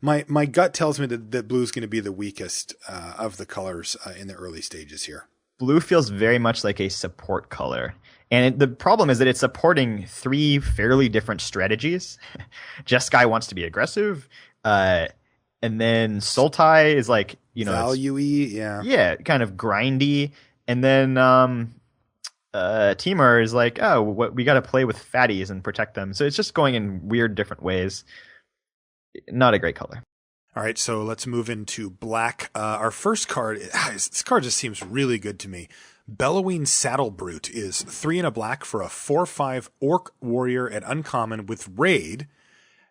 A: My gut tells me that blue's going to be the weakest of the colors in the early stages here.
B: Blue feels very much like a support color. And the problem is that it's supporting 3 fairly different strategies. Jeskai wants to be aggressive. And then Sultai is like,
A: Value-y, yeah.
B: Yeah, kind of grindy. And then Timur is like, oh, we got to play with fatties and protect them. So it's just going in weird different ways. Not a great color.
A: All right, so let's move into black. Our first card, this card just seems really good to me. Bellowing Saddle Brute is 3 and a black for a 4/5 Orc Warrior at uncommon with Raid.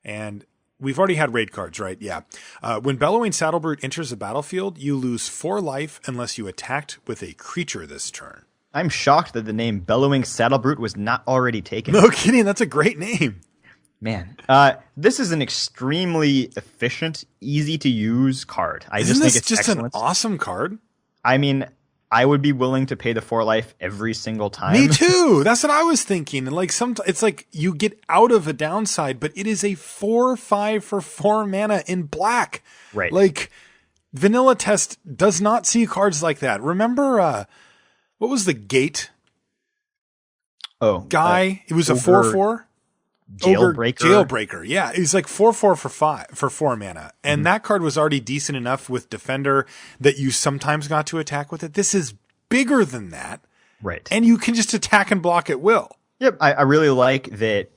A: And we've already had raid cards, right? Yeah. When Bellowing Saddle Brute enters the battlefield, you lose 4 life unless you attacked with a creature this turn.
B: I'm shocked that the name Bellowing Saddle Brute was not already taken.
A: No kidding, that's a great name.
B: Man, this is an extremely efficient, easy to use card.
A: Isn't this just an awesome card?
B: I mean, I would be willing to pay the 4 life every single time.
A: Me too. That's what I was thinking. And like it's like you get out of a downside, but it is a 4/5 for 4 mana in black.
B: Right.
A: Like Vanilla Test does not see cards like that. Remember, what was the Gate? Guy. It was a 4/4. Jailbreaker. Yeah, he's like 4/4 for 4 mana, and that card was already decent enough with Defender that you sometimes got to attack with it. This is bigger than that,
B: right?
A: And you can just attack and block at will.
B: Yep, I really like that.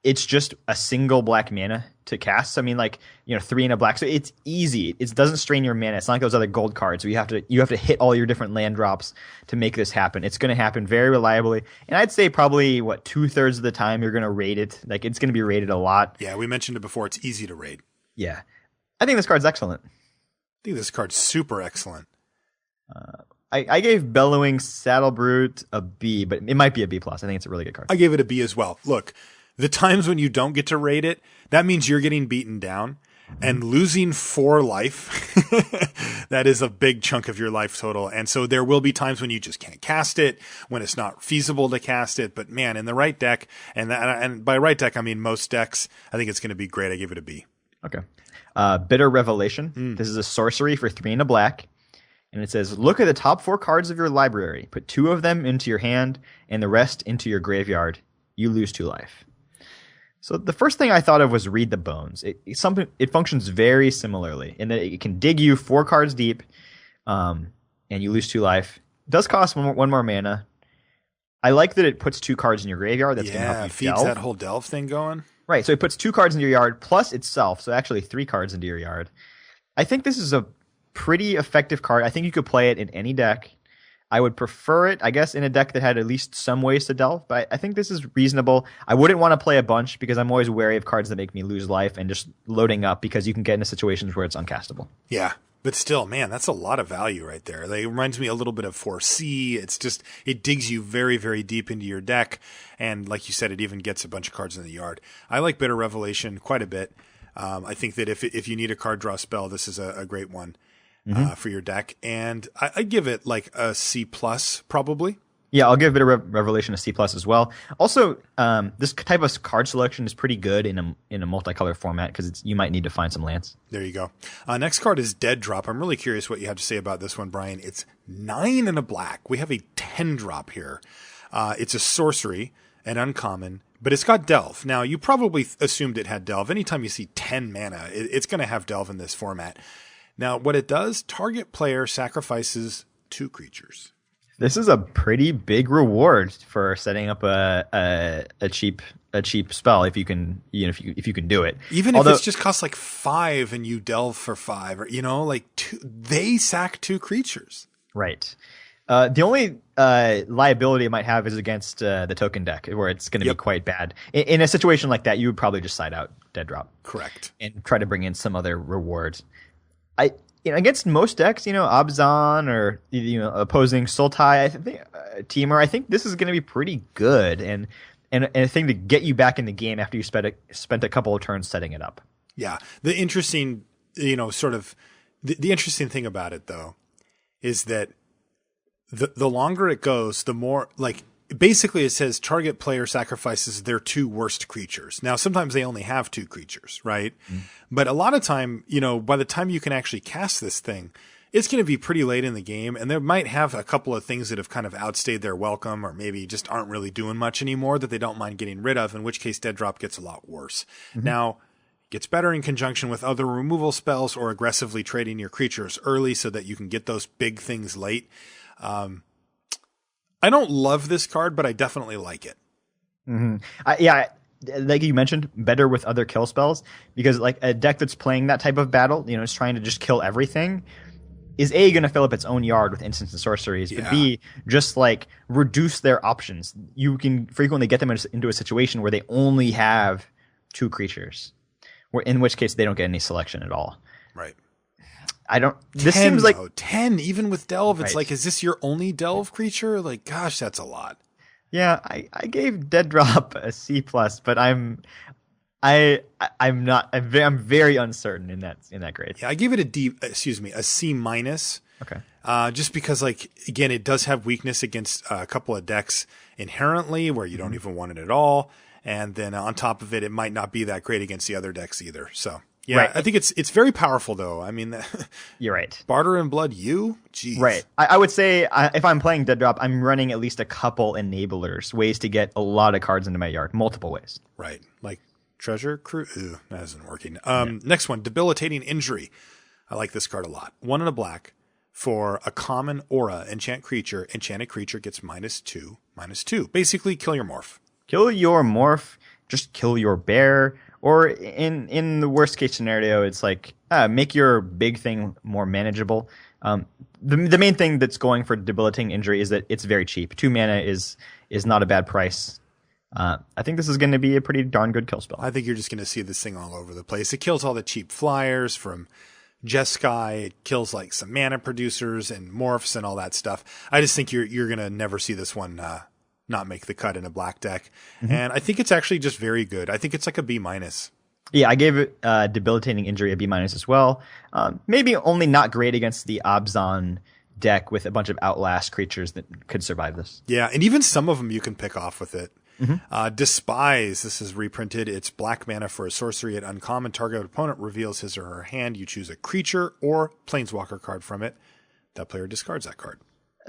B: It's just a single black mana to cast. I mean, 3 and a black, so it's easy. It doesn't strain your mana. It's not like those other gold cards where you have to hit all your different land drops to make this happen. It's going to happen very reliably, and I'd say probably 2/3 of the time you're going to raid it. Like it's going to be raided a lot.
A: Yeah, we mentioned it before. It's easy to raid.
B: Yeah, I think this card's excellent.
A: I think this card's super excellent.
B: I gave Bellowing Saddle Brute a B, but it might be a B+. I think it's a really good card.
A: I gave it a B as well. Look, the times when you don't get to raid it, that means you're getting beaten down and losing 4 life. That is a big chunk of your life total. And so there will be times when you just can't cast it, when it's not feasible to cast it. But man, in the right deck, and by right deck, I mean most decks, I think it's going to be great. I give it a B.
B: Okay. Bitter Revelation. This is a sorcery for 3 and a black. And it says, look at the top 4 cards of your library. Put 2 of them into your hand and the rest into your graveyard. You lose 2 life. So the first thing I thought of was Read the Bones. It functions very similarly in that it can dig you 4 cards deep, and you lose 2 life. It does cost one more mana. I like that it puts 2 cards in your graveyard. That's going to help you
A: feeds
B: delve.
A: That whole delve thing going.
B: Right, so it puts 2 cards into your yard plus itself, so actually 3 cards into your yard. I think this is a pretty effective card. I think you could play it in any deck. I would prefer it, I guess, in a deck that had at least some ways to delve, but I think this is reasonable. I wouldn't want to play a bunch because I'm always wary of cards that make me lose life and just loading up because you can get into situations where it's uncastable.
A: Yeah, but still, man, that's a lot of value right there. It reminds me a little bit of 4C. It's just, it digs you very, very deep into your deck, and like you said, it even gets a bunch of cards in the yard. I like Bitter Revelation quite a bit. I think that if you need a card draw spell, this is a great one. For your deck, and I give it like a C+ probably.
B: Yeah, I'll give Bitter Revelation a C+ as well. Also, this type of card selection is pretty good in a multicolor format because you might need to find some lands.
A: There you go. Next card is Dead Drop. I'm really curious what you have to say about this one, Brian. It's 9 and a black. We have a 10 drop here. It's a sorcery, an uncommon, but it's got Delve. Now, you probably assumed it had Delve. Anytime you see 10 mana, it's going to have Delve in this format. Now, what it does, target player sacrifices 2 creatures.
B: This is a pretty big reward for setting up a cheap spell if you can if you can do it.
A: Even if it just costs like 5 and you delve for 5, or they sack 2 creatures.
B: Right. The only liability it might have is against the token deck, where it's going to be quite bad. In a situation like that, you would probably just side out Dead Drop.
A: Correct.
B: And try to bring in some other reward. Against most decks, Abzan or opposing Sultai, I think Timur, I think this is going to be pretty good and a thing to get you back in the game after you spent a couple of turns setting it up.
A: Yeah, the interesting, the interesting thing about it though is that the longer it goes, the more basically it says target player sacrifices their 2 worst creatures. Now, sometimes they only have 2 creatures, right? But a lot of time, by the time you can actually cast this thing, it's going to be pretty late in the game, and they might have a couple of things that have kind of outstayed their welcome, or maybe just aren't really doing much anymore that they don't mind getting rid of, in which case Dead Drop gets a lot worse. Now, Gets better in conjunction with other removal spells or aggressively trading your creatures early so that you can get those big things late. I don't love this card, but I definitely like it.
B: Mm-hmm. Like you mentioned, better with other kill spells, because like a deck that's playing that type of battle, it's trying to just kill everything, is A, going to fill up its own yard with instants and sorceries, but B, just like reduce their options. You can frequently get them into a situation where they only have 2 creatures. In which case they don't get any selection at all.
A: Right.
B: This seems like
A: 10, even with Delve. It's
B: right.
A: like, is this your only Delve creature? Like, gosh, that's a lot.
B: Yeah, I gave Dead Drop a C+, but I'm very uncertain in that grade.
A: Yeah, I gave it a C minus.
B: Okay.
A: Just because, like, again, it does have weakness against a couple of decks inherently where you don't even want it at all. And then on top of it, it might not be that great against the other decks either. So, yeah, right. I think it's very powerful, though. I mean,
B: you're right.
A: Barter and Blood, Jeez.
B: Right. I would say if I'm playing Dead Drop, I'm running at least a couple enablers, ways to get a lot of cards into my yard, multiple ways.
A: Right. Like Treasure Crew. Ooh, that isn't working. Next one, Debilitating Injury. I like this card a lot. 1 and a black for a common aura enchanted creature gets -2/-2. Basically, kill your morph. Kill your
B: morph, just kill your bear, or in the worst case scenario, it's like make your big thing more manageable. The main thing that's going for Debilitating Injury is that it's very cheap. 2 mana is not a bad price. I think this is going to be a pretty darn good kill spell.
A: I think you're just going to see this thing all over the place. It kills all the cheap flyers from Jeskai. It kills like some mana producers and morphs and all that stuff. I just think you're going to never see this one not make the cut in a black deck. Mm-hmm. And I think it's actually just very good. I think it's like a B-.
B: Yeah, I gave it Debilitating Injury a B- as well. Maybe only not great against the Abzan deck with a bunch of Outlast creatures that could survive this.
A: Yeah, and even some of them you can pick off with it.
B: Mm-hmm.
A: Despise, this is reprinted. It's black mana for a sorcery at uncommon. Target opponent reveals his or her hand. You choose a creature or planeswalker card from it. That player discards that card.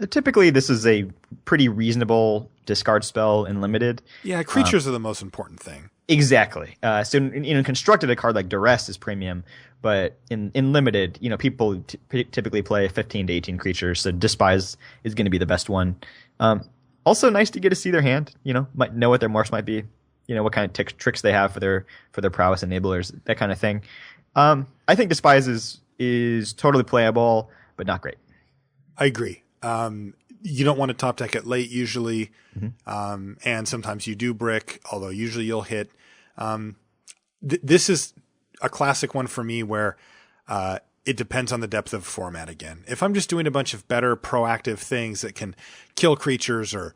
B: Typically, this is a pretty reasonable discard spell in Limited.
A: Yeah, creatures are the most important thing.
B: Exactly. So in Constructed, a card like Duress is premium, but in Limited, people typically play 15 to 18 creatures, so Despise is going to be the best one. Also, nice to get to see their hand. Might know what their morphs might be. What kind of tricks they have for their prowess enablers, that kind of thing. I think Despise is totally playable, but not great.
A: I agree. You don't want to top deck it late usually.
B: Mm-hmm.
A: And sometimes you do brick, although usually you'll hit. This is a classic one for me where it depends on the depth of format again. If I'm just doing a bunch of better proactive things that can kill creatures or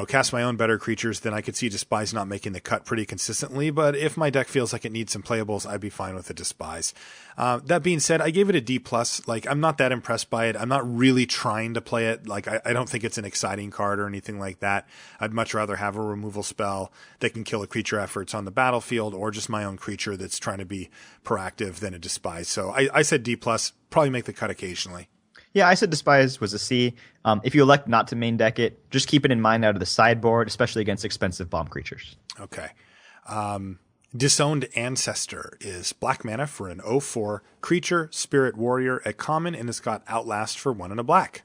A: cast my own better creatures, then I could see Despise not making the cut pretty consistently. But if my deck feels like it needs some playables, I'd be fine with a Despise. That being said, I gave it a D+. Like, I'm not that impressed by it. I'm not really trying to play it. Like, I don't think it's an exciting card or anything like that. I'd much rather have a removal spell that can kill a creature efforts on the battlefield or just my own creature that's trying to be proactive than a Despise. So I said D+, probably make the cut occasionally.
B: Yeah, I said Despise was a C. If you elect not to main deck it, just keep it in mind out of the sideboard, especially against expensive bomb creatures.
A: Okay. Disowned Ancestor is black mana for an 0/4 creature, spirit warrior at common, and it's got Outlast for 1 and a black.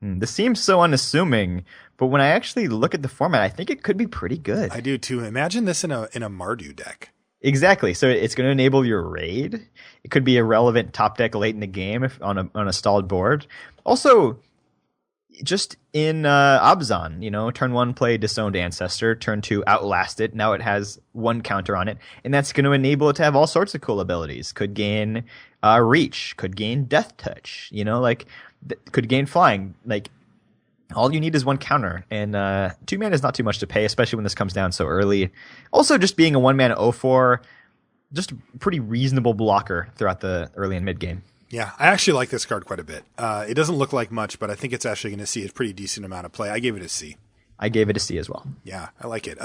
B: This seems so unassuming, but when I actually look at the format, I think it could be pretty good.
A: I do too. Imagine this in a Mardu deck.
B: Exactly. So it's going to enable your raid. It could be a relevant top deck late in the game if on a stalled board. Also, just in Abzan, turn 1 play Disowned Ancestor, turn 2 Outlast it. Now it has 1 counter on it, and that's going to enable it to have all sorts of cool abilities. Could gain Reach, could gain Death Touch, could gain Flying. Like, all you need is 1 counter, and 2 mana is not too much to pay, especially when this comes down so early. Also, just being a 1 mana 0/4, just a pretty reasonable blocker throughout the early and mid game.
A: Yeah, I actually like this card quite a bit. It doesn't look like much, but I think it's actually going to see a pretty decent amount of play. I gave it a C.
B: I gave it a C as well.
A: Yeah, I like it.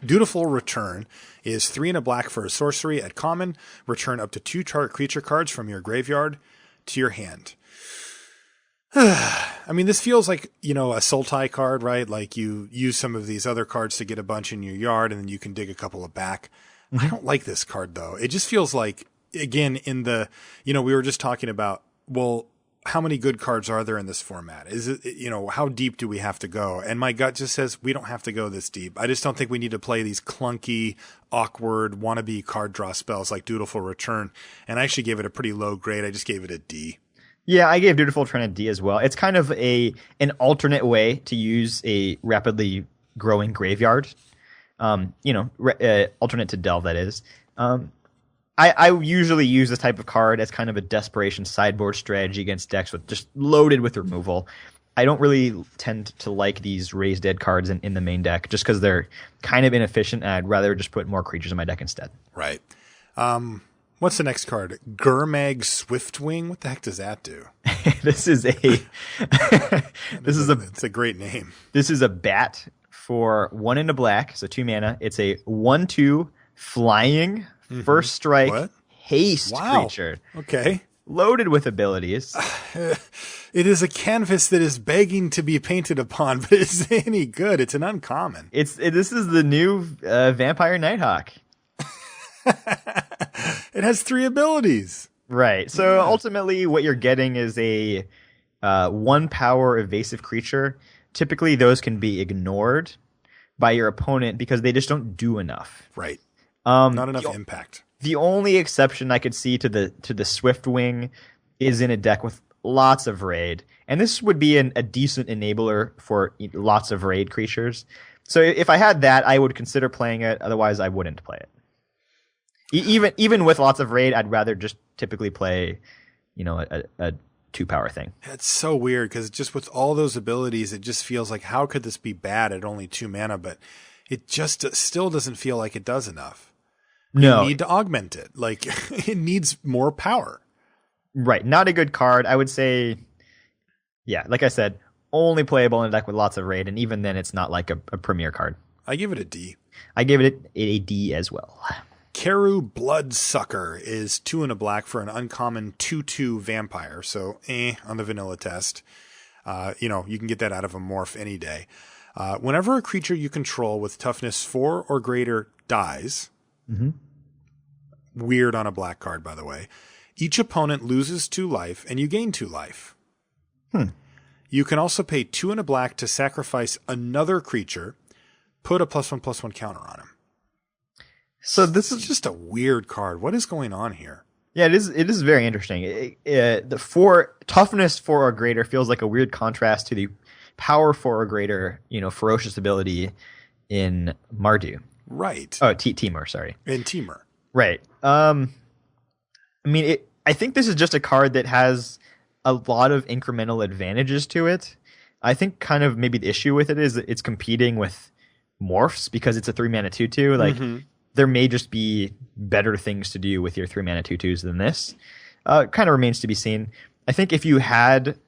A: Dutiful Return is 3 and a black for a sorcery at common. Return up to 2 target creature cards from your graveyard to your hand. I mean, this feels like, a Sultai card, right? Like you use some of these other cards to get a bunch in your yard and then you can dig a couple of back. I don't like this card though. It just feels like, again, we were just talking about, well, how many good cards are there in this format? Is it, how deep do we have to go? And my gut just says we don't have to go this deep. I just don't think we need to play these clunky, awkward, wannabe card draw spells like Dutiful Return. And I actually gave it a pretty low grade. I just gave it a D.
B: Yeah, I gave Dutiful Return a D as well. It's kind of an alternate way to use a rapidly growing graveyard. Alternate to Delve, that is. I usually use this type of card as kind of a desperation sideboard strategy against decks with just loaded with removal. I don't really tend to like these Raise Dead cards in the main deck just because they're kind of inefficient, and I'd rather just put more creatures in my deck instead.
A: Right. What's the next card? Gurmag Swiftwing? What the heck does that do?
B: It's
A: a great name.
B: This is a bat for 1 and a black, so 2 mana. It's a 1/2 flying first strike haste creature.
A: Okay.
B: Loaded with abilities.
A: It is a canvas that is begging to be painted upon, but is it any good? It's an uncommon.
B: This is the new Vampire Nighthawk.
A: It has 3 abilities.
B: Right. So ultimately what you're getting is a 1 power evasive creature. Typically those can be ignored by your opponent because they just don't do enough.
A: Right. Not enough impact.
B: The only exception I could see to the Swift Wing is in a deck with lots of raid, and this would be a decent enabler for lots of raid creatures. So if I had that, I would consider playing it. Otherwise, I wouldn't play it. Even with lots of raid, I'd rather just typically play, a 2 power thing.
A: It's so weird because just with all those abilities, it just feels like how could this be bad at only 2 mana? But it just still doesn't feel like it does enough.
B: No.
A: You need to augment it. Like, it needs more power.
B: Right. Not a good card. I would say, yeah, like I said, only playable in a deck with lots of raid, and even then it's not like a premier card.
A: I give it a D.
B: I gave it a D as well.
A: Keru Bloodsucker is 2 and a black for an uncommon 2/2 vampire. So, on the vanilla test. You can get that out of a morph any day. Whenever a creature you control with toughness 4 or greater dies... Mm-hmm. Weird on a black card, by the way. Each opponent loses 2 life, and you gain 2 life. You can also pay 2 and a black to sacrifice another creature, put a +1/+1 counter on him. So this is just a weird card. What is going on here?
B: Yeah, it is very interesting. The toughness 4 or greater feels like a weird contrast to the power 4 or greater, ferocious ability in Mardu.
A: Right.
B: Oh, Temur, sorry.
A: And Temur.
B: Right. I think this is just a card that has a lot of incremental advantages to it. I think kind of maybe the issue with it is that it's competing with morphs because it's a 3 mana 2/2. Like, there may just be better things to do with your 3 mana 2/2s than this. Kind of remains to be seen. I think if you had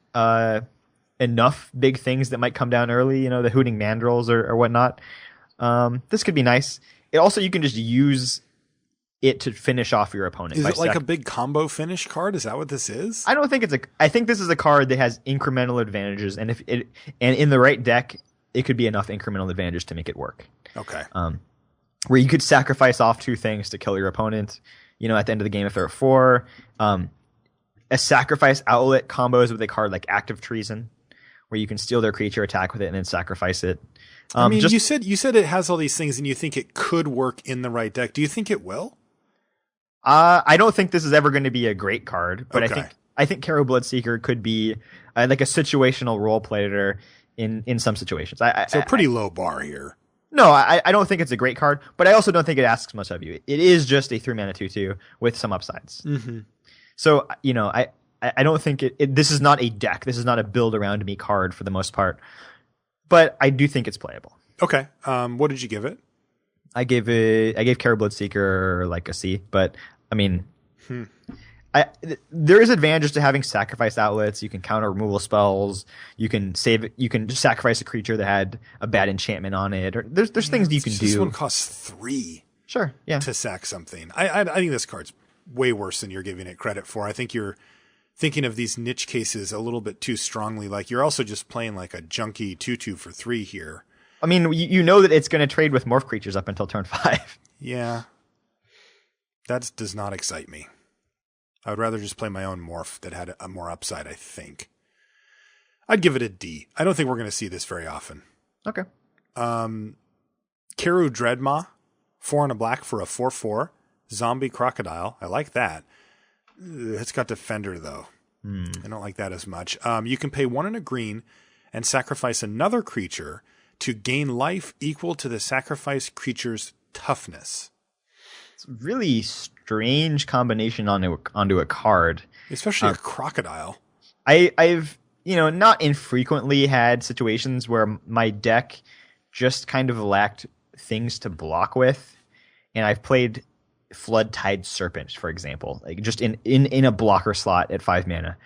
B: enough big things that might come down early, the Hooting Mandrills or whatnot, this could be nice. You can just use it to finish off your opponent.
A: Is it like a big combo finish card? Is that what this is?
B: I don't think I think this is a card that has incremental advantages, and and in the right deck, it could be enough incremental advantage to make it work.
A: Okay.
B: Where you could sacrifice off 2 things to kill your opponent, at the end of the game if there are 4. A sacrifice outlet combos with a card like Active Treason, where you can steal their creature, attack with it, and then sacrifice it.
A: You said it has all these things, and you think it could work in the right deck. Do you think it will?
B: I don't think this is ever going to be a great card, but okay. I think Keru Bloodseeker could be like a situational role player in some situations.
A: So pretty low bar here.
B: No, I don't think it's a great card, but I also don't think it asks much of you. It is just a 3 mana 2/2 with some upsides.
A: Mm-hmm.
B: So I don't think this is not a deck. This is not a build around me card for the most part. But I do think it's playable.
A: Okay. What did you give it?
B: I gave Keru Bloodseeker like a C, but there is advantages to having sacrifice outlets. You can counter removal spells. You can save it. You can just sacrifice a creature that had a bad enchantment on it. Or there's things that you can do.
A: This one costs 3.
B: Sure. Yeah.
A: To sack something. I think this card's way worse than you're giving it credit for. I think you're thinking of these niche cases a little bit too strongly. Like, you're also just playing like a junky 2/2 for 3 here.
B: I mean, you know that it's going to trade with morph creatures up until turn 5.
A: Yeah. That does not excite me. I would rather just play my own morph that had a more upside, I think. I'd give it a D. I don't think we're going to see this very often.
B: Okay.
A: Karu Dreadmaw, 4 and a black for a 4/4. Zombie Crocodile. I like that. It's got Defender, though. I don't like that as much. You can pay 1 and a green and sacrifice another creature to gain life equal to the sacrificed creature's toughness.
B: It's a really strange combination onto a card.
A: Especially a crocodile.
B: I've not infrequently had situations where my deck just kind of lacked things to block with, and I've played Floodtide Serpent, for example, like just in a blocker slot at 5 mana.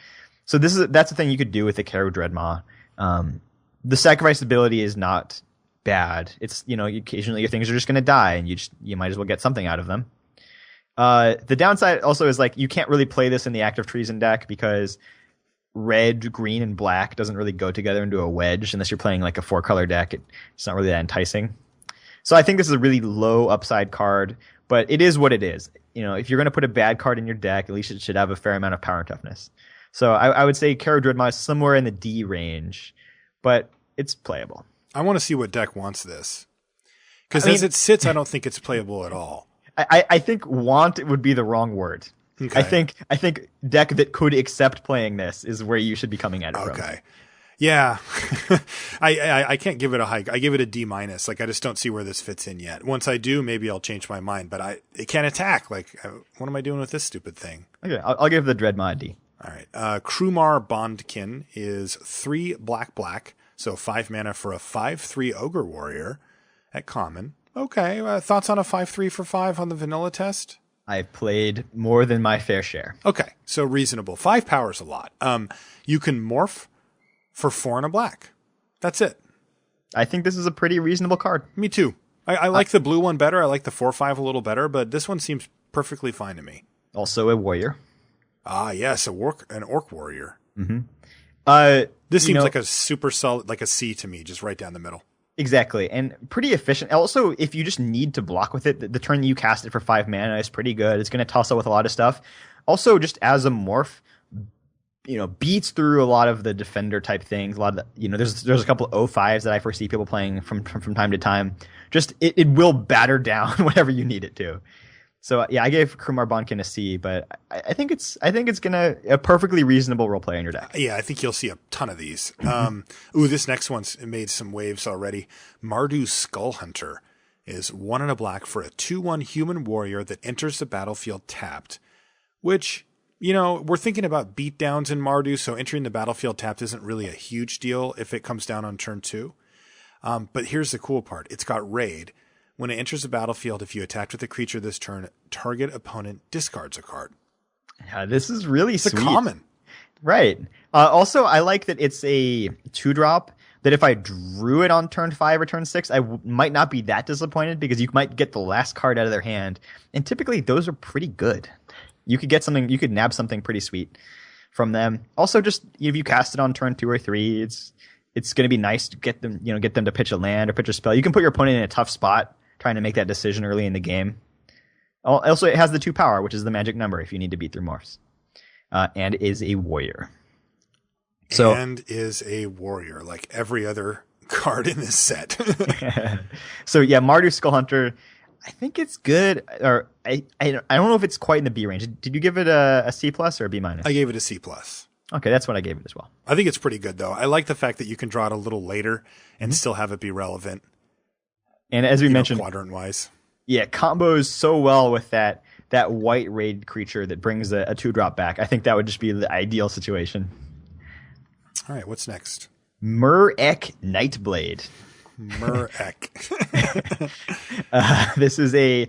B: So that's the thing you could do with the Karu Dreadmaw. The sacrifice ability is not bad. It's occasionally your things are just going to die, and you might as well get something out of them. The downside also is like you can't really play this in the Active Treason deck because red, green, and black doesn't really go together into a wedge unless you're playing like a 4-color deck. It's not really that enticing. So I think this is a really low upside card, but it is what it is. If you're going to put a bad card in your deck, at least it should have a fair amount of power and toughness. So I would say Karu Dreadmaw is somewhere in the D range, but it's playable.
A: I want to see what deck wants this. Because as it sits, I don't think it's playable at all.
B: I think want would be the wrong word.
A: Okay.
B: I think deck that could accept playing this is where you should be coming at it from.
A: Okay. Yeah. I can't give it a high. I give it a D-. Like, I just don't see where this fits in yet. Once I do, maybe I'll change my mind. But it can't attack. Like, what am I doing with this stupid thing?
B: Okay, I'll give the Dreadmaw a D.
A: All right. Krumar Bondkin is 3 black, so 5 mana for a 5/3 Ogre Warrior at common. Okay. Thoughts on a 5/3 for 5 on the vanilla test?
B: I've played more than my fair share.
A: Okay, so reasonable. 5 power is a lot. You can morph for 4 and a black. That's it.
B: I think this is a pretty reasonable card.
A: Me too. I like the blue one better. I like the 4/5 a little better, but this one seems perfectly fine to me.
B: Also a warrior.
A: Ah, yes, an orc warrior.
B: Mm-hmm.
A: This seems like a super solid, like a C to me, just right down the middle.
B: Exactly, and pretty efficient. Also, if you just need to block with it, the turn you cast it for 5 mana is pretty good. It's going to tussle with a lot of stuff. Also, just as a morph, beats through a lot of the defender type things. A lot of there's a couple of 05s that I foresee people playing from time to time. Just it will batter down whatever you need it to. So yeah, I gave Krumar Bondkin a C, but I think it's gonna a perfectly reasonable role play in your deck.
A: Yeah, I think you'll see a ton of these. This next one's made some waves already. Mardu Skullhunter is 1 and a black for a 2/1 human warrior that enters the battlefield tapped, which, we're thinking about beatdowns in Mardu, so entering the battlefield tapped isn't really a huge deal if it comes down on turn 2. But here's the cool part. It's got raid. When it enters the battlefield, if you attack with a creature this turn, target opponent discards a card.
B: Yeah, this is really sweet.
A: It's a common.
B: Right. Also, I like that it's a 2-drop, that if I drew it on turn 5 or turn 6, I might not be that disappointed because you might get the last card out of their hand. And typically, those are pretty good. You could nab something pretty sweet from them. Also, just if you cast it on turn 2 or 3, it's going to be nice to get them to pitch a land or pitch a spell. You can put your opponent in a tough spot trying to make that decision early in the game. Also, it has the 2 power, which is the magic number if you need to beat through morphs. And is a warrior.
A: And is a warrior, like every other card in this set.
B: So yeah, Mardu Skullhunter, I think it's good. Or I don't know if it's quite in the B range. Did you give it a C+ or a B-?
A: I gave it a C+.
B: Okay, that's what I gave it as well.
A: I think it's pretty good, though. I like the fact that you can draw it a little later and still have it be relevant.
B: And as we mentioned,
A: quadrant-wise.
B: Yeah, combos so well with that white raid creature that brings a 2-drop back. I think that would just be the ideal situation.
A: All right, what's next?
B: Murek Nightblade.
A: Murek.
B: This is a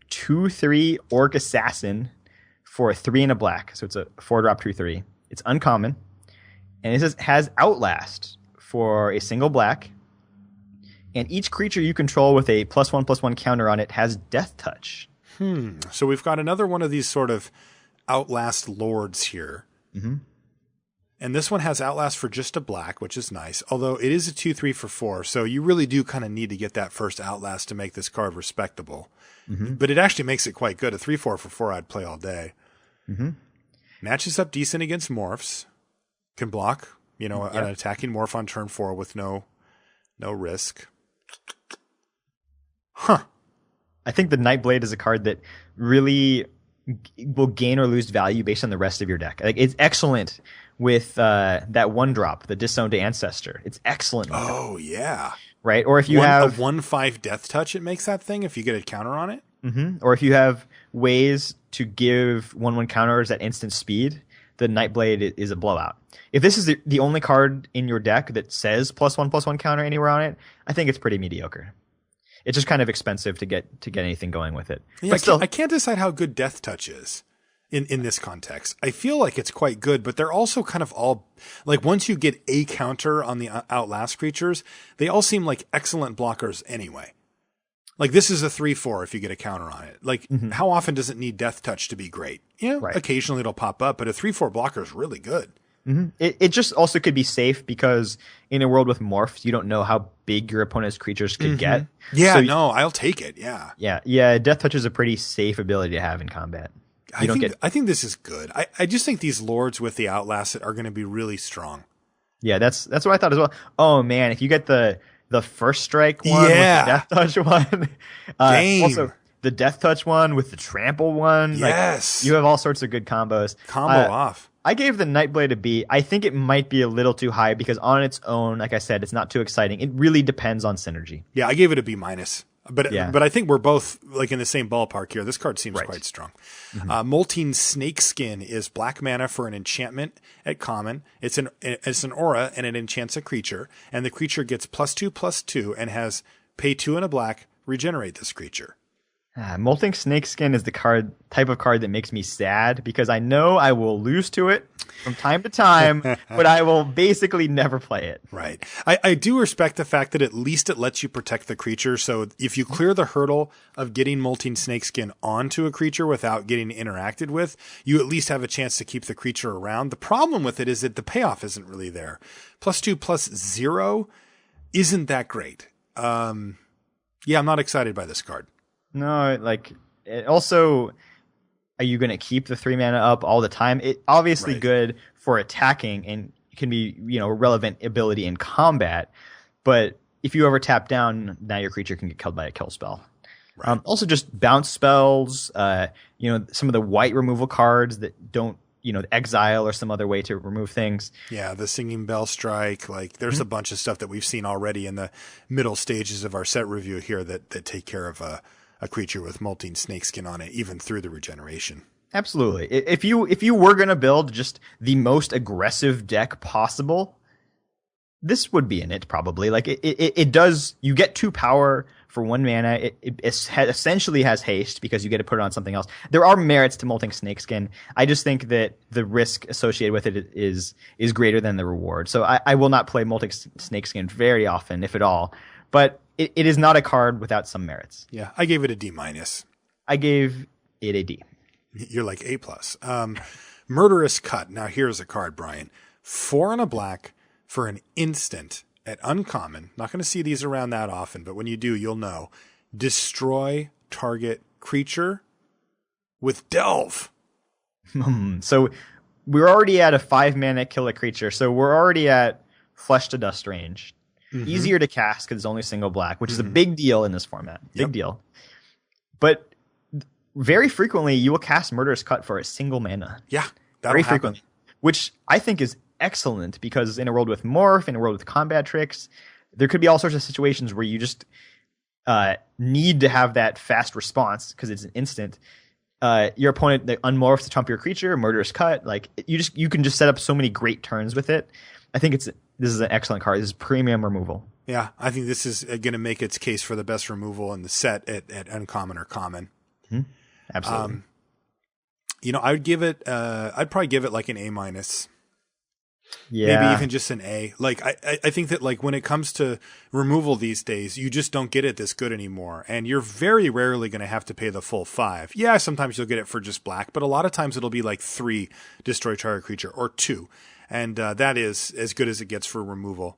B: 2/3 orc assassin for 3 and a black. So it's a 4-drop 2/3. It's uncommon. And it has Outlast for a single black. And each creature you control with a +1/+1 counter on it has Death Touch.
A: So we've got another one of these sort of Outlast lords here.
B: Mm-hmm.
A: And this one has Outlast for just a black, which is nice. Although it is a 2/3 for 4, so you really do kind of need to get that first Outlast to make this card respectable. Mm-hmm. But it actually makes it quite good. A 3/4 for 4 I'd play all day. Mm-hmm. Matches up decent against morphs. Can block, an attacking morph on turn 4 with no risk. Huh.
B: I think the Nightblade is a card that really will gain or lose value based on the rest of your deck. Like, it's excellent with that 1-drop, the Disowned Ancestor. It's excellent.
A: Oh, yeah.
B: Right? Or if you have
A: a 1/5 Death Touch, it makes that thing if you get a counter on it.
B: Mm-hmm. Or if you have ways to give 1/1 counters at instant speed, the Nightblade is a blowout. If this is the only card in your deck that says +1/+1 counter anywhere on it, I think it's pretty mediocre. It's just kind of expensive to get anything going with it.
A: Yeah,
B: but still,
A: I can't decide how good Death Touch is in this context. I feel like it's quite good, but they're also kind of all like, once you get a counter on the Outlast creatures, they all seem like excellent blockers anyway. Like, this is a 3/4 if you get a counter on it. Like, how often does it need Death Touch to be great? Right. Occasionally it'll pop up, but a 3/4 blocker is really good.
B: Mm-hmm. It just also could be safe because in a world with morphs, you don't know how big your opponent's creatures could get.
A: Yeah, so I'll take it. Yeah.
B: Yeah. Death Touch is a pretty safe ability to have in combat.
A: I think this is good. I just think these lords with the Outlast are going to be really strong.
B: Yeah, that's what I thought as well. Oh man, if you get the first strike one with the Death Touch one, also the Death Touch one with the Trample one,
A: yes,
B: you have all sorts of good combos.
A: Combo off.
B: I gave the Nightblade a B. I think it might be a little too high because on its own, like I said, it's not too exciting. It really depends on synergy.
A: Yeah, I gave it a B-. But I think we're both like in the same ballpark here. This card seems quite strong. Mm-hmm. Molting Snakeskin is black mana for an enchantment at common. It's an aura and it enchants a creature, and the creature gets +2/+2 and has pay 2 and a black, regenerate this creature.
B: Molting Snakeskin is the type of card that makes me sad because I know I will lose to it from time to time, but I will basically never play it.
A: Right. I do respect the fact that at least it lets you protect the creature. So if you clear the hurdle of getting Molting Snakeskin onto a creature without getting interacted with, you at least have a chance to keep the creature around. The problem with it is that the payoff isn't really there. +2/+0 isn't that great. I'm not excited by this card.
B: No, it also, are you going to keep the 3 mana up all the time? It obviously good for attacking and can be, a relevant ability in combat. But if you ever tap down, now your creature can get killed by a kill spell. Right. Also just bounce spells, some of the white removal cards that don't, exile or some other way to remove things.
A: Yeah, the Singing Bell Strike. Like, there's a bunch of stuff that we've seen already in the middle stages of our set review here that take care of a creature with Molting Snakeskin on it, even through the regeneration.
B: Absolutely. If you were going to build just the most aggressive deck possible, this would be in it probably. Like, it does. You get 2 power for 1 mana. It essentially has haste because you get to put it on something else. There are merits to Molting Snakeskin. I just think that the risk associated with it is greater than the reward. So I will not play Molting Snakeskin very often, if at all. But it is not a card without some merits.
A: Yeah, I gave it a D-.
B: I gave it a D.
A: You're like A+. Murderous Cut. Now here's a card, Brian. 4 and a black for an instant at uncommon. Not going to see these around that often, but when you do, you'll know. Destroy target creature with Delve.
B: So we're already at a 5 mana kill a creature. So we're already at Flesh to Dust range. Mm-hmm. Easier to cast because it's only single black, which is a big deal in this format. Big deal. But very frequently, you will cast Murderous Cut for a single mana.
A: Yeah,
B: very frequently. Which I think is excellent because in a world with Morph, in a world with combat tricks, there could be all sorts of situations where you just need to have that fast response because it's an instant. Your opponent unmorphs to trump your creature, Murderous Cut. Like, you can just set up so many great turns with it. I think this is an excellent card. This is premium removal.
A: Yeah, I think this is going to make its case for the best removal in the set at uncommon or common.
B: Mm-hmm. Absolutely.
A: I'd give it. I'd probably give it like an A-.
B: Yeah.
A: Maybe even just an A. Like, I think that, like, when it comes to removal these days, you just don't get it this good anymore. And you're very rarely going to have to pay the full 5. Yeah, sometimes you'll get it for just black, but a lot of times it'll be like 3 destroy target creature or 2. And that is as good as it gets for removal.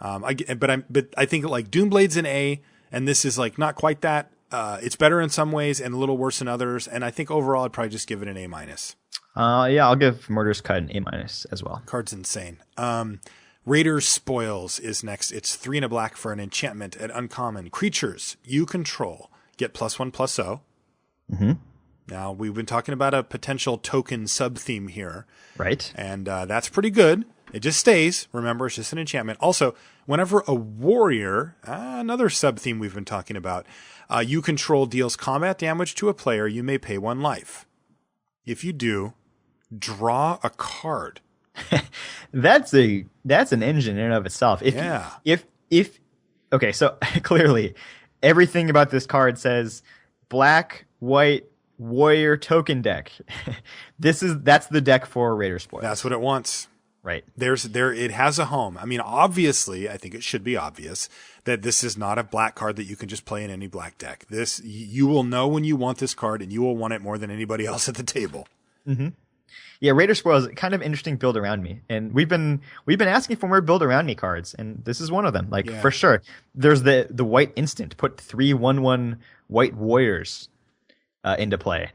A: But I think like Doomblade's an A, and this is like not quite that. It's better in some ways and a little worse in others. And I think overall I'd probably just give it an A-.
B: Yeah, I'll give Murderous Cut an A- as well.
A: Card's insane. Raider's Spoils is next. It's 3 and a black for an enchantment at uncommon. Creatures you control get +1/+0.
B: Mm-hmm.
A: Now, we've been talking about a potential token sub-theme here.
B: Right.
A: And that's pretty good. It just stays. Remember, it's just an enchantment. Also, whenever a warrior, another sub-theme we've been talking about, you control deals combat damage to a player, you may pay 1 life. If you do, draw a card.
B: That's an engine in and of itself. Okay, so clearly everything about this card says black, white, warrior token deck. That's the deck for Raider Spoils.
A: That's what it wants.
B: Right.
A: It has a home. I mean, obviously, I think it should be obvious that this is not a black card that you can just play in any black deck. You will know when you want this card, and you will want it more than anybody else at the table.
B: Mm-hmm. Yeah, Raider Spoils, kind of interesting build around me, and we've been asking for more build around me cards, and this is one of them. For sure. There's the white instant, put 3 1/1 white warriors into play.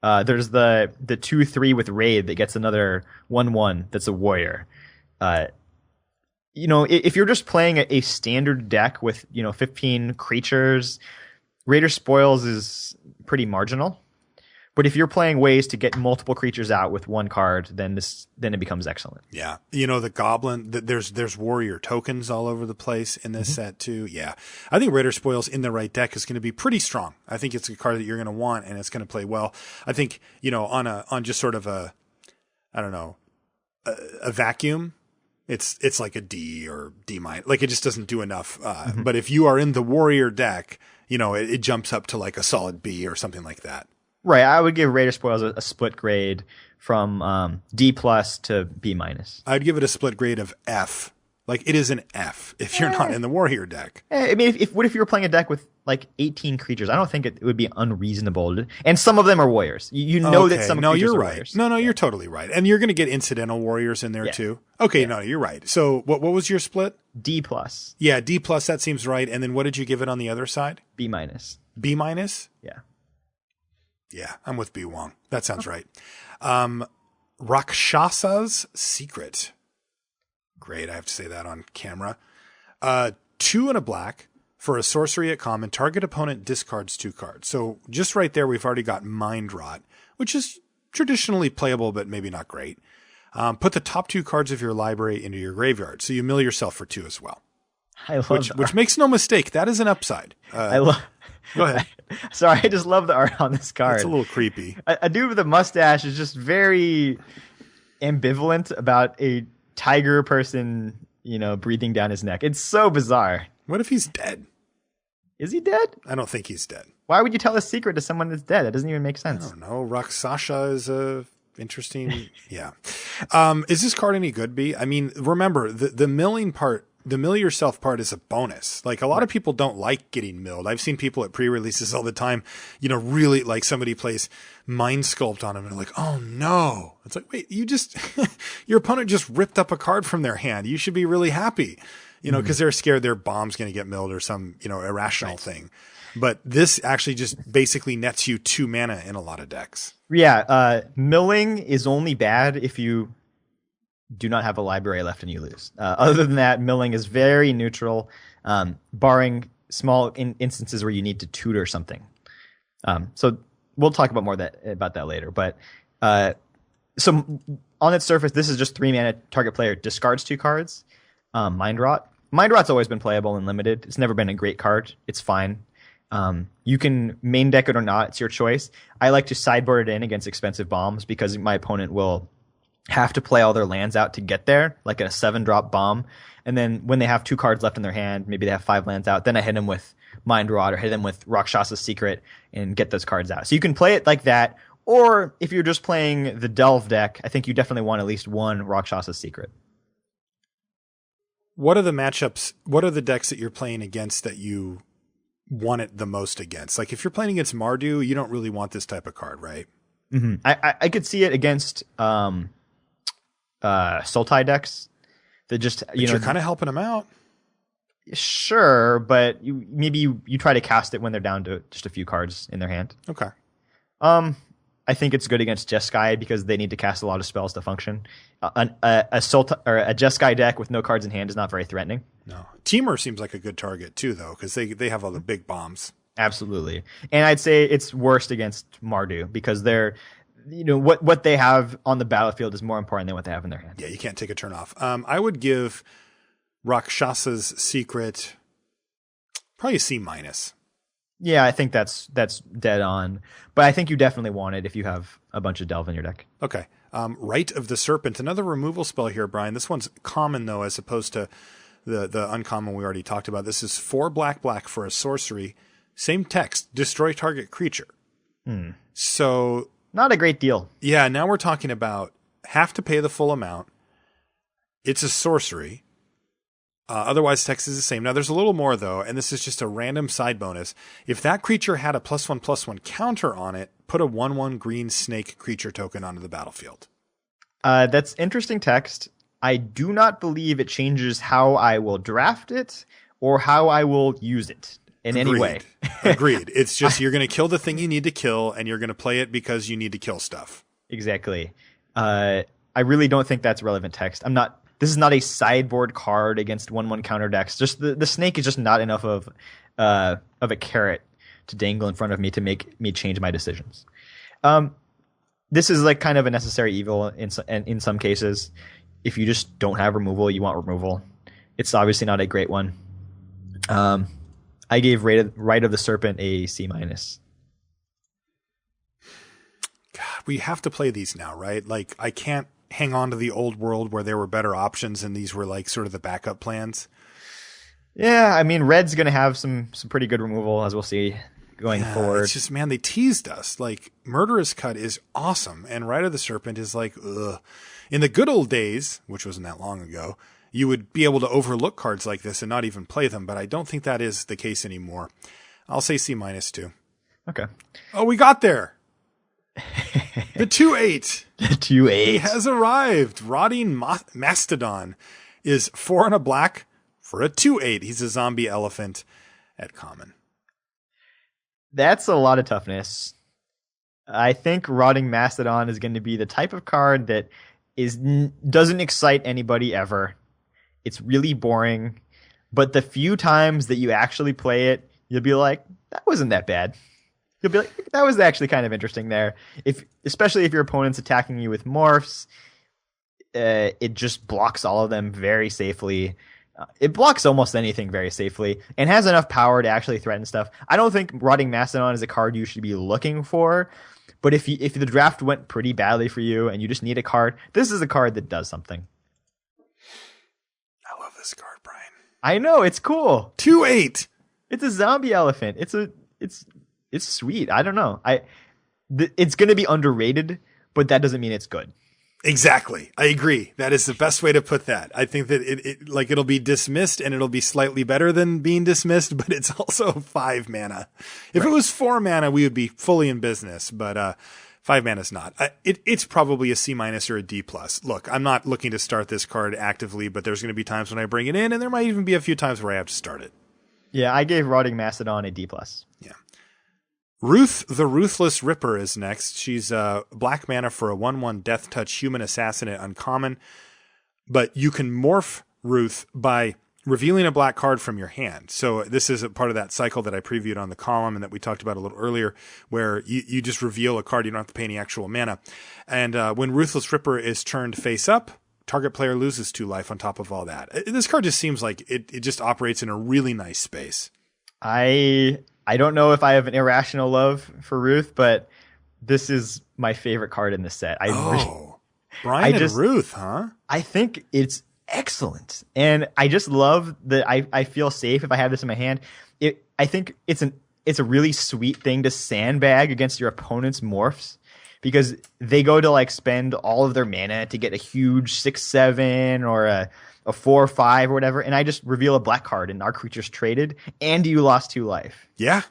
B: There's the 2/3 with raid that gets another 1/1 that's a warrior. If you're just playing a standard deck with 15 creatures, Raider Spoils is pretty marginal. But if you're playing ways to get multiple creatures out with 1 card, then it becomes excellent.
A: Yeah. The Goblin, there's warrior tokens all over the place in this set too. Yeah. I think Raider Spoils in the right deck is going to be pretty strong. I think it's a card that you're going to want, and it's going to play well. I think, on just sort of a vacuum, it's like a D or D-. Like, it just doesn't do enough. But if you are in the warrior deck, it jumps up to like a solid B or something like that.
B: Right, I would give Raider Spoils a split grade from D+ to B-.
A: I'd give it a split grade of F. Like, it is an F if you're not in the warrior deck.
B: I mean, what if you were playing a deck with like 18 creatures? I don't think it would be unreasonable. And some of them are warriors. That some creatures
A: you're
B: are
A: right.
B: warriors.
A: No, you're totally right. And you're going to get incidental warriors in there too. Okay, no, you're right. So what was your split?
B: D+.
A: Yeah, D+, that seems right. And then what did you give it on the other side?
B: B-.
A: B-?
B: Yeah.
A: Yeah, I'm with B. Wong. That sounds right. Rakshasa's Secret. Great, I have to say that on camera. 2 and a black for a sorcery at common. Target opponent discards 2 cards. So just right there, we've already got Mind Rot, which is traditionally playable, but maybe not great. Put the top 2 cards of your library into your graveyard. So you mill yourself for 2 as well.
B: I love
A: which makes no mistake. That is an upside. Go ahead.
B: Sorry, I just love the art on this card.
A: It's a little creepy.
B: A dude with a mustache is just very ambivalent about a tiger person, breathing down his neck. It's so bizarre.
A: What if he's dead?
B: Is he dead?
A: I don't think he's dead.
B: Why would you tell a secret to someone that's dead? That doesn't even make sense.
A: I don't know. Raksasha is a interesting. Yeah. Is this card any good, B? I mean, remember the milling part. The mill yourself part is a bonus. Like, a lot of people don't like getting milled. I've seen people at pre-releases all the time, really, like, somebody plays Mind Sculpt on them and they're like, oh no. It's like, wait, your opponent just ripped up a card from their hand. You should be really happy, because they're scared their bomb's going to get milled or some, irrational thing. But this actually just basically nets you 2 mana in a lot of decks.
B: Yeah. Milling is only bad if you do not have a library left and you lose. Other than that, milling is very neutral, barring small instances where you need to tutor something. So we'll talk about about that later. But so on its surface, this is just 3 mana. Target player discards 2 cards. Mind Rot. Mind Rot's always been playable and limited. It's never been a great card. It's fine. You can main deck it or not. It's your choice. I like to sideboard it in against expensive bombs because my opponent will have to play all their lands out to get there, like a 7-drop bomb. And then when they have 2 cards left in their hand, maybe they have 5 lands out, then I hit them with Mind Rot or hit them with Rakshasa's Secret and get those cards out. So you can play it like that. Or if you're just playing the Delve deck, I think you definitely want at least 1 Rakshasa's Secret.
A: What are the matchups? What are the decks that you're playing against that you want it the most against? Like if you're playing against Mardu, you don't really want this type of card, right?
B: Mm-hmm. I could see it against Sultai decks that just
A: you're kind of helping them out.
B: Sure, but maybe you try to cast it when they're down to just a few cards in their hand.
A: Okay.
B: I think it's good against Jeskai because they need to cast a lot of spells to function. A Jeskai deck with no cards in hand is not very threatening.
A: No. Temur seems like a good target too, though, because they have all the big bombs.
B: Absolutely. And I'd say it's worst against Mardu because they're, what they have on the battlefield is more important than what they have in their hand.
A: Yeah, you can't take a turn off. I would give Rakshasa's Secret probably a C-.
B: Yeah, I think that's dead on. But I think you definitely want it if you have a bunch of Delve in your deck.
A: Okay. Rite of the Serpent, another removal spell here, Brian. This one's common, though, as opposed to the uncommon we already talked about. This is 4 black for a sorcery. Same text, destroy target creature. So...
B: not a great deal.
A: Yeah, now we're talking about have to pay the full amount. It's a sorcery. Otherwise, text is the same. Now, there's a little more, though, and this is just a random side bonus. If that creature had a +1/+1 counter on it, put a 1/1 green snake creature token onto the battlefield.
B: That's interesting text. I do not believe it changes how I will draft it or how I will use it in any way.
A: Agreed. It's just you're going to kill the thing you need to kill, and you're going to play it because you need to kill stuff.
B: Exactly. I really don't think that's relevant text. This is not a sideboard card against 1/1 counter decks. Just the snake is just not enough of a carrot to dangle in front of me to make me change my decisions. This is like kind of a necessary evil in some cases. If you just don't have removal, you want removal. It's obviously not a great one. I gave Rite of the Serpent a C-.
A: God, we have to play these now, right? Like I can't hang on to the old world where there were better options and these were like sort of the backup plans.
B: Yeah, I mean, Red's going to have some pretty good removal, as we'll see going forward.
A: It's just, man, they teased us. Like, Murderous Cut is awesome, and Rite of the Serpent is like, ugh. In the good old days, which wasn't that long ago, you would be able to overlook cards like this and not even play them, but I don't think that is the case anymore. I'll say C- too.
B: Okay.
A: Oh, we got there. The 2/8.
B: The 2/8.
A: He has arrived. Rotting Mastodon is 4 and a black for a 2/8. He's a zombie elephant at common.
B: That's a lot of toughness. I think Rotting Mastodon is going to be the type of card that doesn't excite anybody ever. It's really boring, but the few times that you actually play it, you'll be like, that wasn't that bad. You'll be like, that was actually kind of interesting there. Especially if your opponent's attacking you with morphs, it just blocks all of them very safely. It blocks almost anything very safely and has enough power to actually threaten stuff. I don't think Rotting Mastodon is a card you should be looking for, but if the draft went pretty badly for you and you just need a card, this is a card that does something.
A: I love this card, Brian.
B: I know, it's cool.
A: 2/8.
B: It's a zombie elephant. It's sweet. I don't know. It's going to be underrated, but that doesn't mean it's good.
A: Exactly. I agree. That is the best way to put that. I think that it'll be dismissed and it'll be slightly better than being dismissed, but it's also 5 mana. If it was 4 mana, we would be fully in business, but 5 mana is not. It's probably a C- or a D+. Look, I'm not looking to start this card actively, but there's going to be times when I bring it in, and there might even be a few times where I have to start it.
B: Yeah, I gave Rotting Mastodon a D+.
A: Yeah. Ruth the Ruthless Ripper is next. She's black mana for a 1/1 Death Touch Human Assassin at uncommon, but you can morph Ruth by revealing a black card from your hand. So this is a part of that cycle that I previewed on the column and that we talked about a little earlier, where you just reveal a card. You don't have to pay any actual mana. And when Ruthless Ripper is turned face up, target player loses 2 life on top of all that. This card just seems like it just operates in a really nice space.
B: I don't know if I have an irrational love for Ruth, but this is my favorite card in the set.
A: Brian and Ruth, huh?
B: I think it's excellent. And I just love that I feel safe if I have this in my hand. I think it's a really sweet thing to sandbag against your opponent's morphs because they go to like spend all of their mana to get a huge 6/7 or a 4/5 or whatever, and I just reveal a black card and our creature's traded and you lost 2 life.
A: Yeah.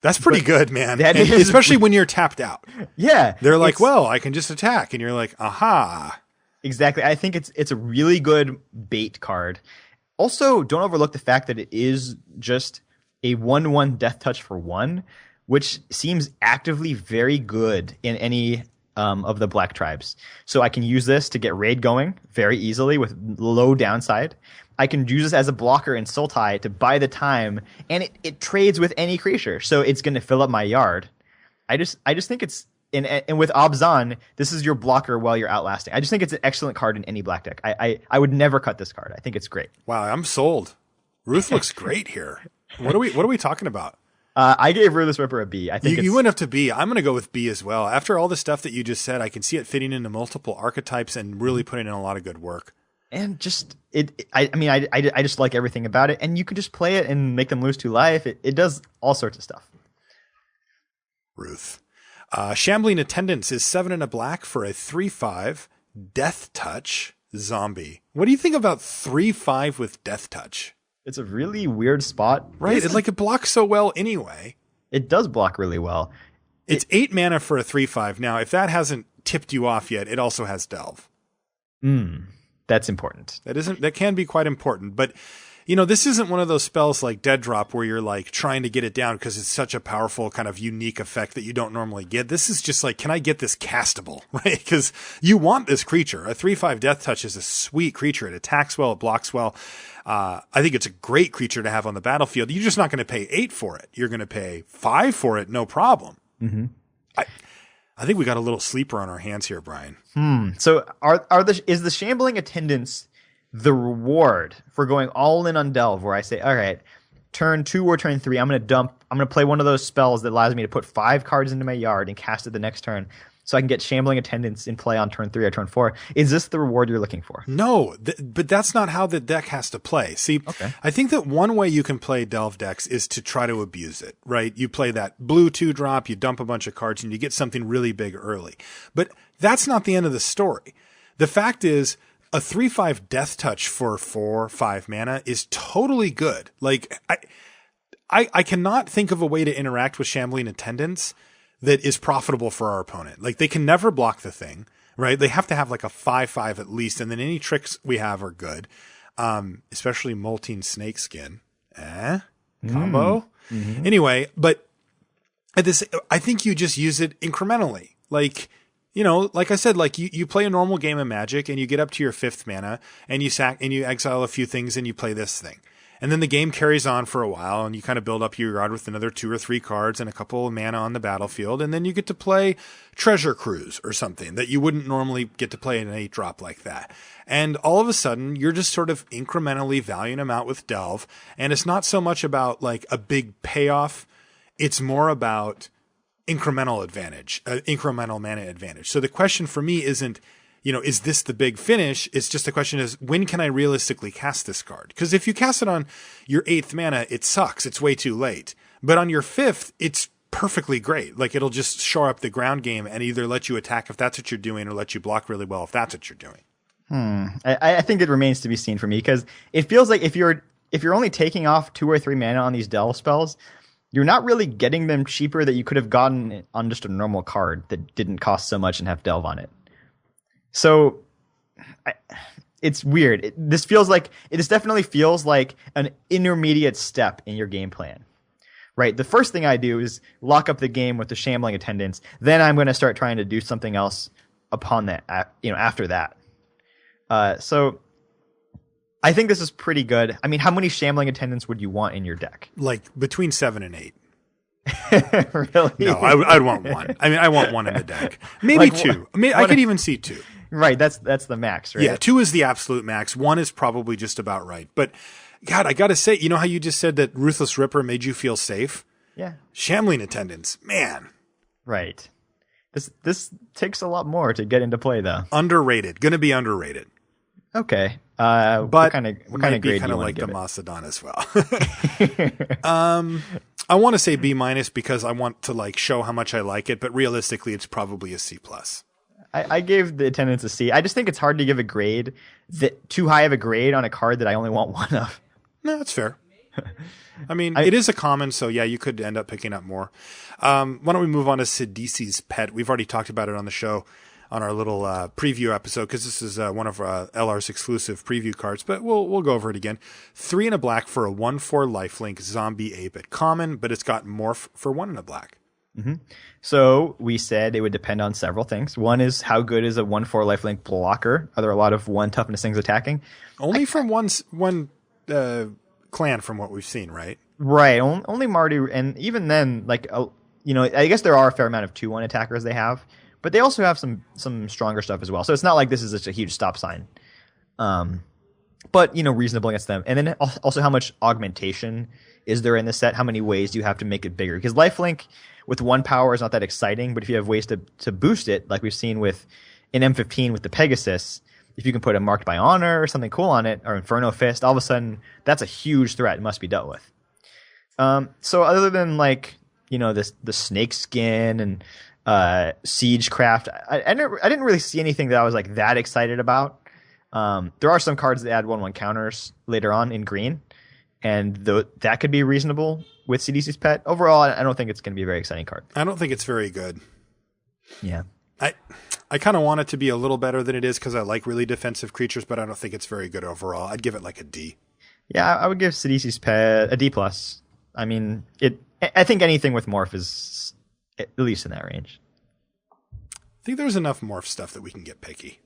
A: That's pretty good, man.
B: That is,
A: especially when you're tapped out.
B: Yeah.
A: They're like, well, I can just attack. And you're like, aha.
B: Exactly. I think it's a really good bait card. Also, don't overlook the fact that it is just a 1/1 death touch for 1, which seems actively very good in any of the black tribes. So I can use this to get raid going very easily with low downside. I can use this as a blocker in Sultai to buy the time, and it trades with any creature, so it's going to fill up my yard. I just think it's and with Obzon, this is your blocker while you're outlasting. I just think it's an excellent card in any black deck. I would never cut this card. I think it's great.
A: Wow, I'm sold. Ruth looks great here. What are we talking about?
B: I gave Ruthless Ripper a B. I think
A: you went up to B. I'm going to go with B as well. After all the stuff that you just said, I can see it fitting into multiple archetypes and really putting in a lot of good work.
B: And just I just like everything about it. And you can just play it and make them lose 2 life. It does all sorts of stuff.
A: Ruth. Shambling Attendants is 7 and a black for a 3/5 Death Touch zombie. What do you think about 3/5 with Death Touch?
B: It's a really weird spot.
A: Right. It blocks so well anyway.
B: It does block really well.
A: It's 8 mana for a 3/5. Now, if that hasn't tipped you off yet, it also has Delve.
B: That's important.
A: That can be quite important. But, this isn't one of those spells like Dead Drop where you're like trying to get it down because it's such a powerful kind of unique effect that you don't normally get. This is just like, can I get this castable, right? Because you want this creature. A 3/5 Death Touch is a sweet creature. It attacks well. It blocks well. I think it's a great creature to have on the battlefield. You're just not going to pay 8 for it. You're going to pay 5 for it. No problem.
B: Mm-hmm.
A: I think we got a little sleeper on our hands here, Brian.
B: So is the Shambling Attendants the reward for going all in on Delve, where I say, all right, turn 2 or turn 3, I'm going to play one of those spells that allows me to put 5 cards into my yard and cast it the next turn so I can get Shambling Attendants in play on turn 3 or turn 4. Is this the reward you're looking for?
A: No, but that's not how the deck has to play. See, okay. I think that one way you can play Delve decks is to try to abuse it, right? You play that blue 2-drop, you dump a bunch of cards, and you get something really big early. But that's not the end of the story. The fact is, a 3/5 Death Touch for 4/5 mana is totally good. Like, I cannot think of a way to interact with Shambling Attendants that is profitable for our opponent. Like, they can never block the thing, right? They have to have like a 5/5 at least, and then any tricks we have are good. Especially Molting Snakeskin. Combo? Mm-hmm. Anyway, but I think you just use it incrementally. Like, like I said, like you play a normal game of Magic and you get up to your 5th mana and you exile a few things and you play this thing. And then the game carries on for a while and you kind of build up your yard with another 2 or 3 cards and a couple of mana on the battlefield. And then you get to play Treasure Cruise or something that you wouldn't normally get to play in an 8-drop like that. And all of a sudden you're just sort of incrementally valuing them out with Delve. And it's not so much about like a big payoff. It's more about incremental advantage, incremental mana advantage. So the question for me isn't, is this the big finish? It's just the question is, when can I realistically cast this card? Because if you cast it on your 8th mana, it sucks. It's way too late. But on your 5th, it's perfectly great. Like, it'll just shore up the ground game and either let you attack if that's what you're doing or let you block really well if that's what you're doing.
B: I think it remains to be seen for me, because it feels like if you're only taking off 2 or 3 mana on these Delve spells, you're not really getting them cheaper that you could have gotten on just a normal card that didn't cost so much and have Delve on it. So it's weird. This definitely feels like an intermediate step in your game plan, right? The first thing I do is lock up the game with the Shambling Attendants. Then I'm going to start trying to do something else upon that, after that. So I think this is pretty good. I mean, how many Shambling Attendants would you want in your deck?
A: Like between 7 and 8.
B: Really?
A: No, I'd want 1. I mean, I want 1 in the deck. Maybe like 2. I could even see 2.
B: Right, that's the max, right?
A: Yeah, 2 is the absolute max. 1 is probably just about right. But God, I got to say, how you just said that Ruthless Ripper made you feel safe?
B: Yeah.
A: Shambling Attendants, man.
B: Right. This takes a lot more to get into play, though.
A: Underrated. Going to be underrated.
B: Okay.
A: But
B: what kind of grade
A: kind
B: do you
A: of
B: want
A: like
B: to give
A: the
B: it?
A: Macedon as well. I want to say B- because I want to like show how much I like it, but realistically, it's probably a C+.
B: I gave the attendance a C. I just think it's hard to give a grade too high of a grade on a card that I only want one of.
A: No, that's fair. I mean, it is a common, so yeah, you could end up picking up more. Why don't we move on to Sidisi's Pet? We've already talked about it on the show on our little preview episode because this is one of LR's exclusive preview cards, but we'll go over it again. 3 and a black for a 1/4 lifelink zombie ape at common, but it's got morph for 1 and a black.
B: Mm-hmm. So we said it would depend on several things. One is how good is a 1/4 lifelink blocker? Are there a lot of 1 toughness things attacking?
A: Only from one clan from what we've seen, right?
B: Right. Only Marty, and even then, like, I guess there are a fair amount of 2/1 attackers they have, but they also have some stronger stuff as well. So it's not like this is just a huge stop sign. But, reasonable against them. And then also how much augmentation is there in the set? How many ways do you have to make it bigger? Because lifelink with 1 power is not that exciting, but if you have ways to boost it, like we've seen with in M15 with the Pegasus, if you can put a Marked by Honor or something cool on it, or Inferno Fist, all of a sudden that's a huge threat and must be dealt with. So other than the snake skin and Siegecraft, I didn't really see anything that I was like that excited about. There are some cards that add 1/1 counters later on in green, and that could be reasonable with CDC's Pet. Overall, I don't think it's going to be a very exciting card.
A: I don't think it's very good.
B: Yeah.
A: I kind of want it to be a little better than it is because I like really defensive creatures, but I don't think it's very good overall. I'd give it like a D.
B: Yeah, I would give CDC's Pet a D+. I mean, I think anything with Morph is at least in that range.
A: I think there's enough Morph stuff that we can get picky.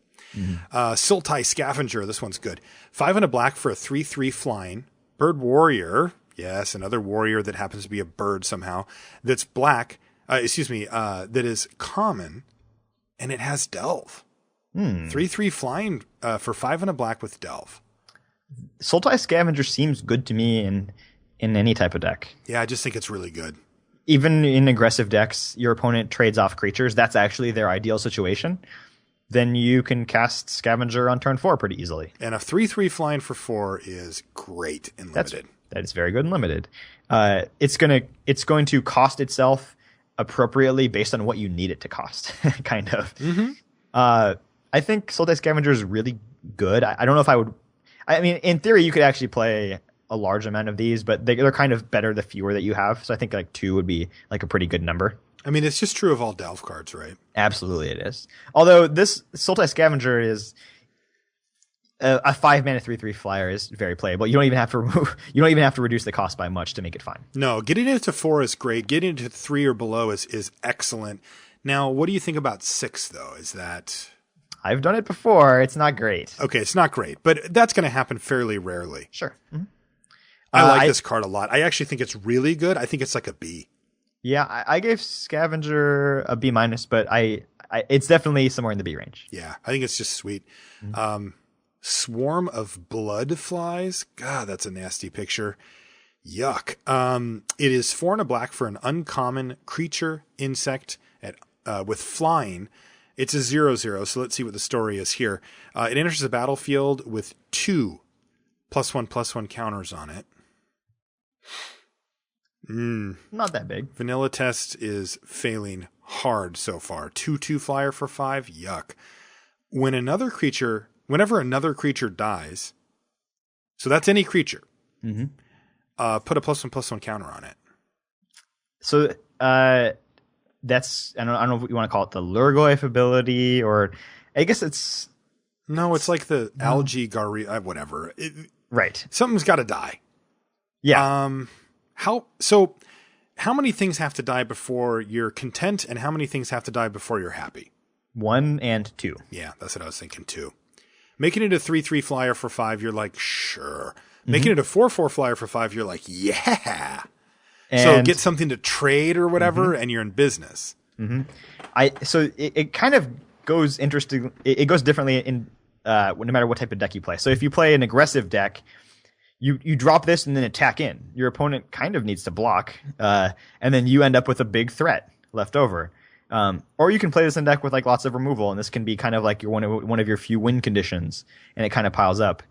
A: Sultai Scavenger, this one's good. 5 and a black for a 3/3 flying. Bird Warrior, yes, another warrior that happens to be a bird somehow. That's black, that is common, and it has Delve. 3/3 flying for 5 and a black with Delve.
B: Sultai Scavenger seems good to me in any type of deck.
A: Yeah, I just think it's really good.
B: Even in aggressive decks, your opponent trades off creatures. That's actually their ideal situation. Then you can cast Scavenger on turn 4 pretty easily.
A: And a 3/3 flying for 4 is great in limited.
B: That is very good in limited. It's going to cost itself appropriately based on what you need it to cost, kind of.
A: Mm-hmm.
B: I think Sultai Scavenger is really good. I don't know if I would. I mean, in theory, you could actually play a large amount of these, but they're kind of better the fewer that you have. So I think like 2 would be like a pretty good number.
A: I mean, it's just true of all Delve cards, right?
B: Absolutely, it is. Although this Sultai Scavenger is a 5-mana 3/3 flyer is very playable. You don't even have to reduce the cost by much to make it fine.
A: No, getting it to 4 is great. Getting it to 3 or below is excellent. Now, what do you think about 6 though? Is that
B: I've done it before. It's not great.
A: Okay, it's not great, but that's going to happen fairly rarely.
B: Sure. Mm-hmm.
A: I like this card a lot. I actually think it's really good. I think it's like a B.
B: Yeah, I gave Scavenger a B-, but it's definitely somewhere in the B range.
A: Yeah, I think it's just sweet. Mm-hmm. Swarm of Blood Flies. God, that's a nasty picture. Yuck. It is 4 and a black for an uncommon creature insect with flying. It's a 0/0, so let's see what the story is here. It enters the battlefield with 2 +1/+1 counters on it.
B: Not that big.
A: Vanilla test is failing hard so far. 2/2 flyer for 5. Yuck. Whenever another creature dies, so that's any creature, put a +1/+1 counter on it.
B: So that's I don't know if you want to call it the Lurgoyf ability, or I guess it's
A: it's like the algae whatever.
B: Right.
A: Something's got to die.
B: Yeah.
A: How many things have to die before you're content, and how many things have to die before you're happy?
B: 1 and 2.
A: Yeah, that's what I was thinking too. Making it a 3/3 flyer for 5, you're like, sure. Making it a 4/4 flyer for 5, you're like, yeah. So get something to trade or whatever, and you're in business.
B: Mm-hmm. So it kind of goes interesting. It goes differently in no matter what type of deck you play. So if you play an aggressive deck, you drop this and then attack in. Your opponent kind of needs to block, and then you end up with a big threat left over. Or you can play this in deck with like lots of removal, and this can be kind of like one of your few win conditions, and it kind of piles up.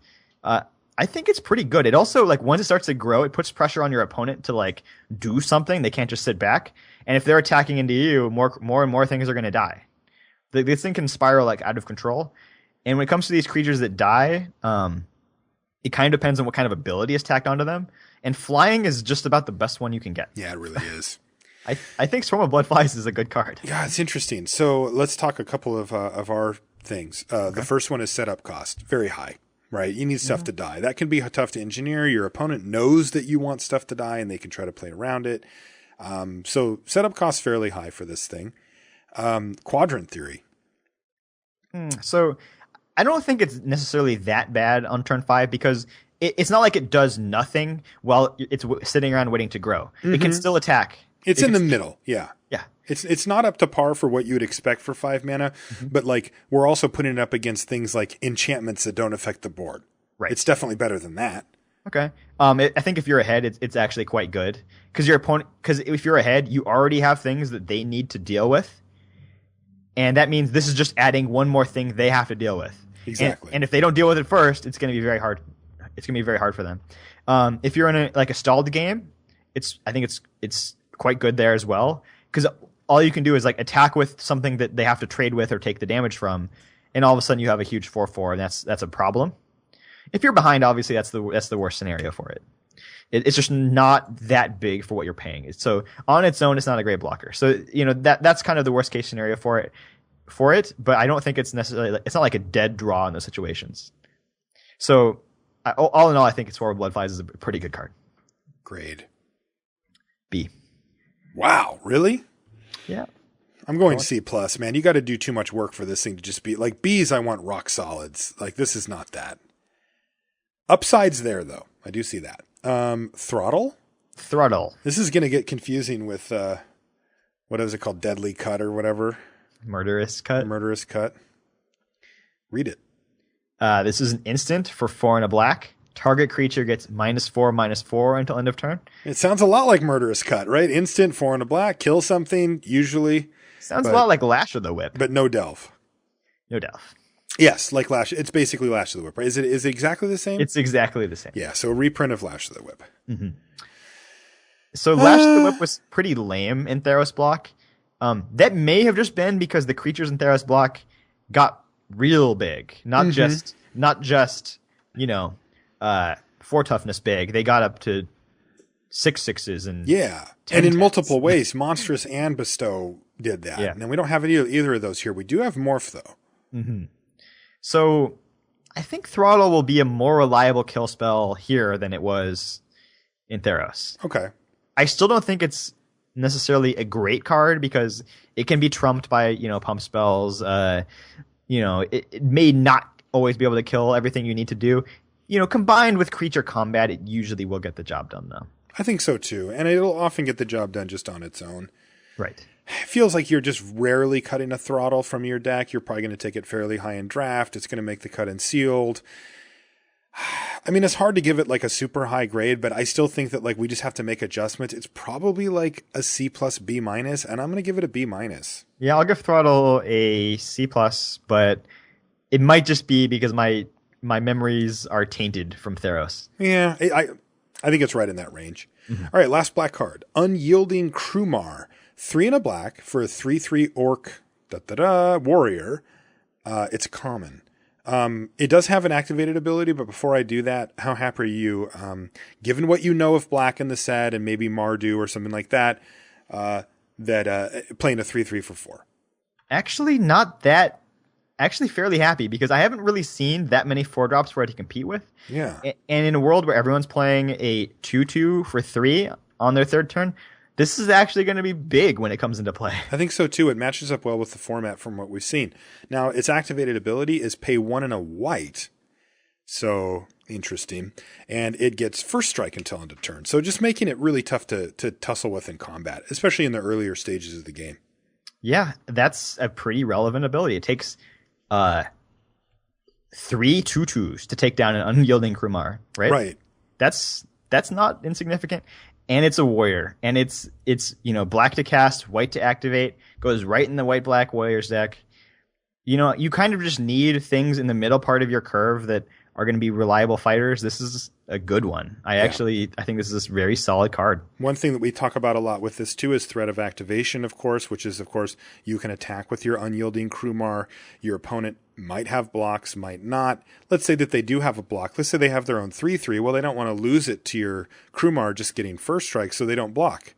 B: I think it's pretty good. It also, like, once it starts to grow, it puts pressure on your opponent to, like, do something. They can't just sit back. And if they're attacking into you, more and more things are going to die. This thing can spiral, like, out of control. And when it comes to these creatures that die, it kind of depends on what kind of ability is tacked onto them. And flying is just about the best one you can get.
A: Yeah, it really is.
B: I think Swarm of Bloodflies is a good card.
A: Yeah, it's interesting. So let's talk a couple of our things. The first one is setup cost. Very high. Right, you need stuff to die. That can be tough to engineer. Your opponent knows that you want stuff to die, and they can try to play around it. So setup costs fairly high for this thing. Quadrant theory.
B: So I don't think it's necessarily that bad on turn 5 because it's not like it does nothing while it's sitting around waiting to grow. It can still attack.
A: It's in the middle, yeah.
B: Yeah.
A: It's not up to par for what you would expect for 5 mana, but like we're also putting it up against things like enchantments that don't affect the board.
B: Right.
A: It's definitely better than that.
B: Okay. I think if you're ahead, it's actually quite good because if you're ahead, you already have things that they need to deal with, and that means this is just adding one more thing they have to deal with.
A: Exactly.
B: And if they don't deal with it first, it's going to be very hard. It's going to be very hard for them. If you're in a stalled game, I think it's quite good there as well because all you can do is like attack with something that they have to trade with or take the damage from, and all of a sudden you have a huge 4/4, and that's a problem. If you're behind, obviously that's the worst scenario for it. It's just not that big for what you're paying. So on its own, it's not a great blocker. So that's kind of the worst case scenario for it. But I don't think it's necessarily. It's not like a dead draw in those situations. So all in all, I think it's Swarm of Bloodflies is a pretty good card.
A: Grade
B: B.
A: Wow, really?
B: Yeah.
A: I'm going C+, man. You got to do too much work for this thing to just be like B's. I want rock solids. Like this is not that. Upsides there though. I do see that. Throttle. This is going to get confusing with what is it called? Deadly Cut or whatever.
B: Murderous Cut.
A: Read it.
B: This is an instant for 4 and a black. Target creature gets -4/-4 until end of turn.
A: It sounds a lot like Murderous Cut, right? Instant, 4 and a black, kill something, usually.
B: Sounds a lot like Lash of the Whip.
A: But no delve.
B: No delve.
A: Yes, like Lash. It's basically Lash of the Whip, right? Is it exactly the same?
B: It's exactly the same.
A: Yeah, so a reprint of Lash of the Whip.
B: Mm-hmm. So Lash of the Whip was pretty lame in Theros block. That may have just been because the creatures in Theros block got real big. Not just 4 toughness big. They got up to 6/6s and
A: and in multiple ways. Monstrous and Bestow did that. Yeah. And we don't have either of those here. We do have Morph though.
B: Mm-hmm. So I think Throttle will be a more reliable kill spell here than it was in Theros.
A: Okay.
B: I still don't think it's necessarily a great card because it can be trumped by pump spells. It may not always be able to kill everything you need to do. Combined with creature combat, it usually will get the job done, though.
A: I think so, too. And it'll often get the job done just on its own.
B: Right.
A: It feels like you're just rarely cutting a Throttle from your deck. You're probably going to take it fairly high in draft. It's going to make the cut in sealed. I mean, it's hard to give it like a super high grade, but I still think that like we just have to make adjustments. It's probably like a C+, B-, and I'm going to give it a B-.
B: Yeah, I'll give Throttle a C+, but it might just be because my memories are tainted from Theros.
A: Yeah, I think it's right in that range. Mm-hmm. All right, last black card. Unyielding Krumar. 3 and a black for a 3/3 orc warrior. It's common. It does have an activated ability, but before I do that, how happy are you, given what you know of black in the set and maybe Mardu or something like that, playing a 3/3 for 4?
B: Actually, not that. Actually, fairly happy because I haven't really seen that many 4-drops for it to compete with.
A: Yeah.
B: And in a world where everyone's playing a 2/2 for 3 on their third turn, this is actually going to be big when it comes into play.
A: I think so too. It matches up well with the format from what we've seen. Now, its activated ability is pay 1 and a white. So interesting. And it gets first strike until end of turn. So just making it really tough to tussle with in combat, especially in the earlier stages of the game. Yeah,
B: that's a pretty relevant ability. It takes 3 2/2s to take down an unyielding Krumar, right?
A: Right.
B: That's not insignificant. And it's a warrior. And it's black to cast, white to activate, goes right in the white-black warriors deck. You kind of just need things in the middle part of your curve that are going to be reliable fighters, this is a good one. I think this is a very solid card.
A: One thing that we talk about a lot with this too is threat of activation, of course, which is, of course, you can attack with your unyielding Krumar. Your opponent might have blocks, might not. Let's say that they do have a block. Let's say they have their own 3/3. Well, they don't want to lose it to your Krumar just getting first strike, so they don't block.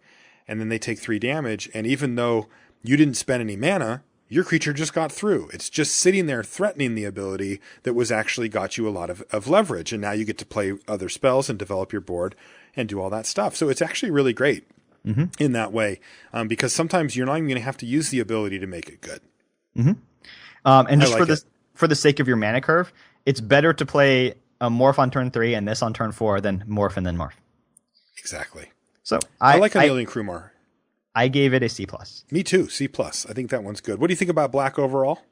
A: And then they take 3 damage, and even though you didn't spend any mana, your creature just got through. It's just sitting there threatening the ability that was actually got you a lot of leverage. And now you get to play other spells and develop your board and do all that stuff. So it's actually really great in that way, because sometimes you're not even going to have to use the ability to make it good.
B: And just for the sake of your mana curve, it's better to play a Morph on turn 3 and this on turn 4 than Morph and then Morph.
A: Exactly.
B: So
A: I like Unyielding Krumar.
B: I gave it a C+.
A: Me too, C+. I think that one's good. What do you think about black overall?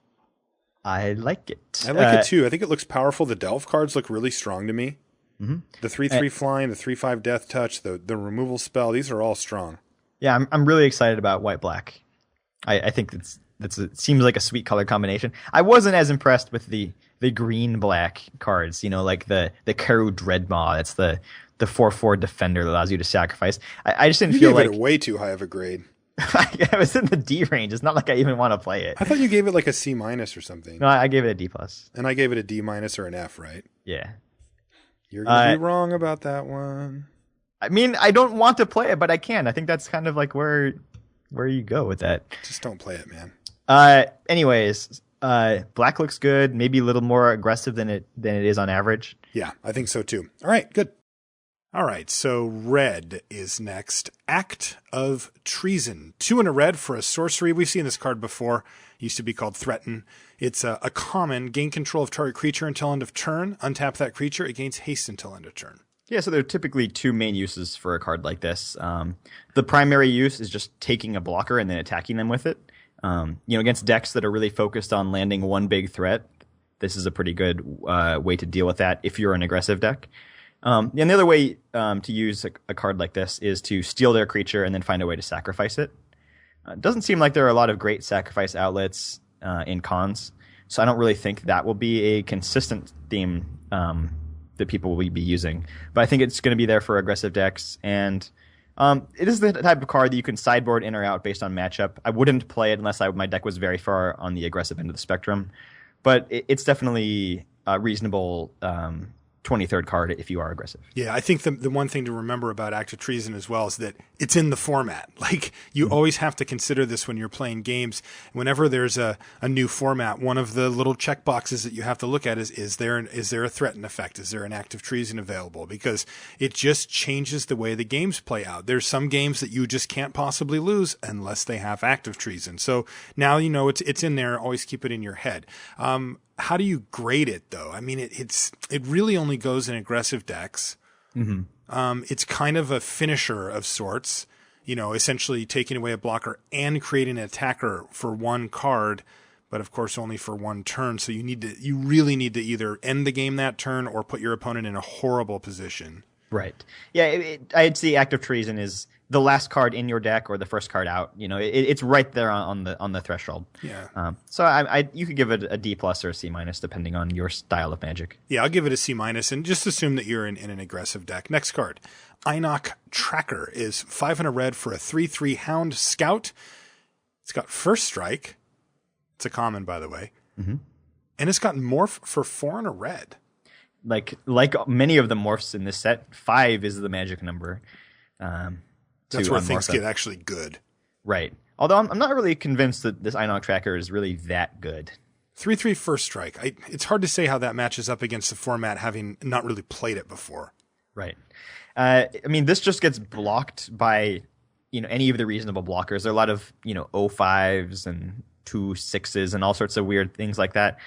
B: I like it.
A: I like it too. I think it looks powerful. The Delve cards look really strong to me. The 3/3 flying, the 3/5 death touch, the removal spell, these are all strong.
B: Yeah, I'm really excited about white-black. I think it seems like a sweet color combination. I wasn't as impressed with the green-black cards, like the Karu Dreadmaw. That's the 4/4 defender that allows you to sacrifice. I just didn't feel like...
A: You gave it way too high of a grade.
B: I was in the D range. It's not like I even want to play it.
A: I thought you gave it like a C- or something.
B: No, I gave it a D+.
A: And I gave it a D- or an F, right?
B: Yeah.
A: You're going to be wrong about that one.
B: I mean, I don't want to play it, but I can. I think that's kind of like where you go with that.
A: Just don't play it, man.
B: Anyways, black looks good. Maybe a little more aggressive than it is on average.
A: Yeah, I think so too. All right, good. All right, so red is next. Act of Treason. 2 and a red for a sorcery. We've seen this card before. It used to be called Threaten. It's a common. Gain control of target creature until end of turn. Untap that creature. It gains haste until end of turn.
B: Yeah, so there are typically 2 main uses for a card like this. The primary use is just taking a blocker and then attacking them with it. Against decks that are really focused on landing one big threat, this is a pretty good way to deal with that if you're an aggressive deck. And the other way to use a card like this is to steal their creature and then find a way to sacrifice it. It doesn't seem like there are a lot of great sacrifice outlets in Khans, so I don't really think that will be a consistent theme that people will be using. But I think it's going to be there for aggressive decks, and it is the type of card that you can sideboard in or out based on matchup. I wouldn't play it unless my deck was very far on the aggressive end of the spectrum, but it's definitely a reasonable 23rd card if you are aggressive.
A: Yeah, I think the one thing to remember about Act of Treason as well is that it's in the format. Like, you always have to consider this when you're playing games. Whenever there's a new format, one of the little check boxes that you have to look at is there a threaten effect? Is there an Act of Treason available? Because it just changes the way the games play out. There's some games that you just can't possibly lose unless they have Act of Treason. So now you know it's in there. Always keep it in your head. How do you grade it, though? I mean, it really only goes in aggressive decks. It's kind of a finisher of sorts, essentially taking away a blocker and creating an attacker for one card, but of course only for one turn. So you really need to either end the game that turn or put your opponent in a horrible position.
B: Right. Yeah, I'd see Act of Treason is the last card in your deck or the first card out. It's right there on the threshold.
A: Yeah.
B: So you could give it a D+ or a C- depending on your style of Magic.
A: Yeah, I'll give it a C- and just assume that you're in an aggressive deck. Next card, Einok Tracker is 5 and a red for a 3/3 Hound Scout. It's got first strike. It's a common, by the way. And it's got morph for 4 and a red.
B: Like many of the morphs in this set, 5 is the magic number.
A: That's where things get actually good.
B: Right. Although I'm not really convinced that this Einok Tracker is really that good.
A: 3/3 first strike. It's hard to say how that matches up against the format, having not really played it before.
B: Right. I mean, this just gets blocked by any of the reasonable blockers. There are a lot of 0/5s and 2/6s and all sorts of weird things like that.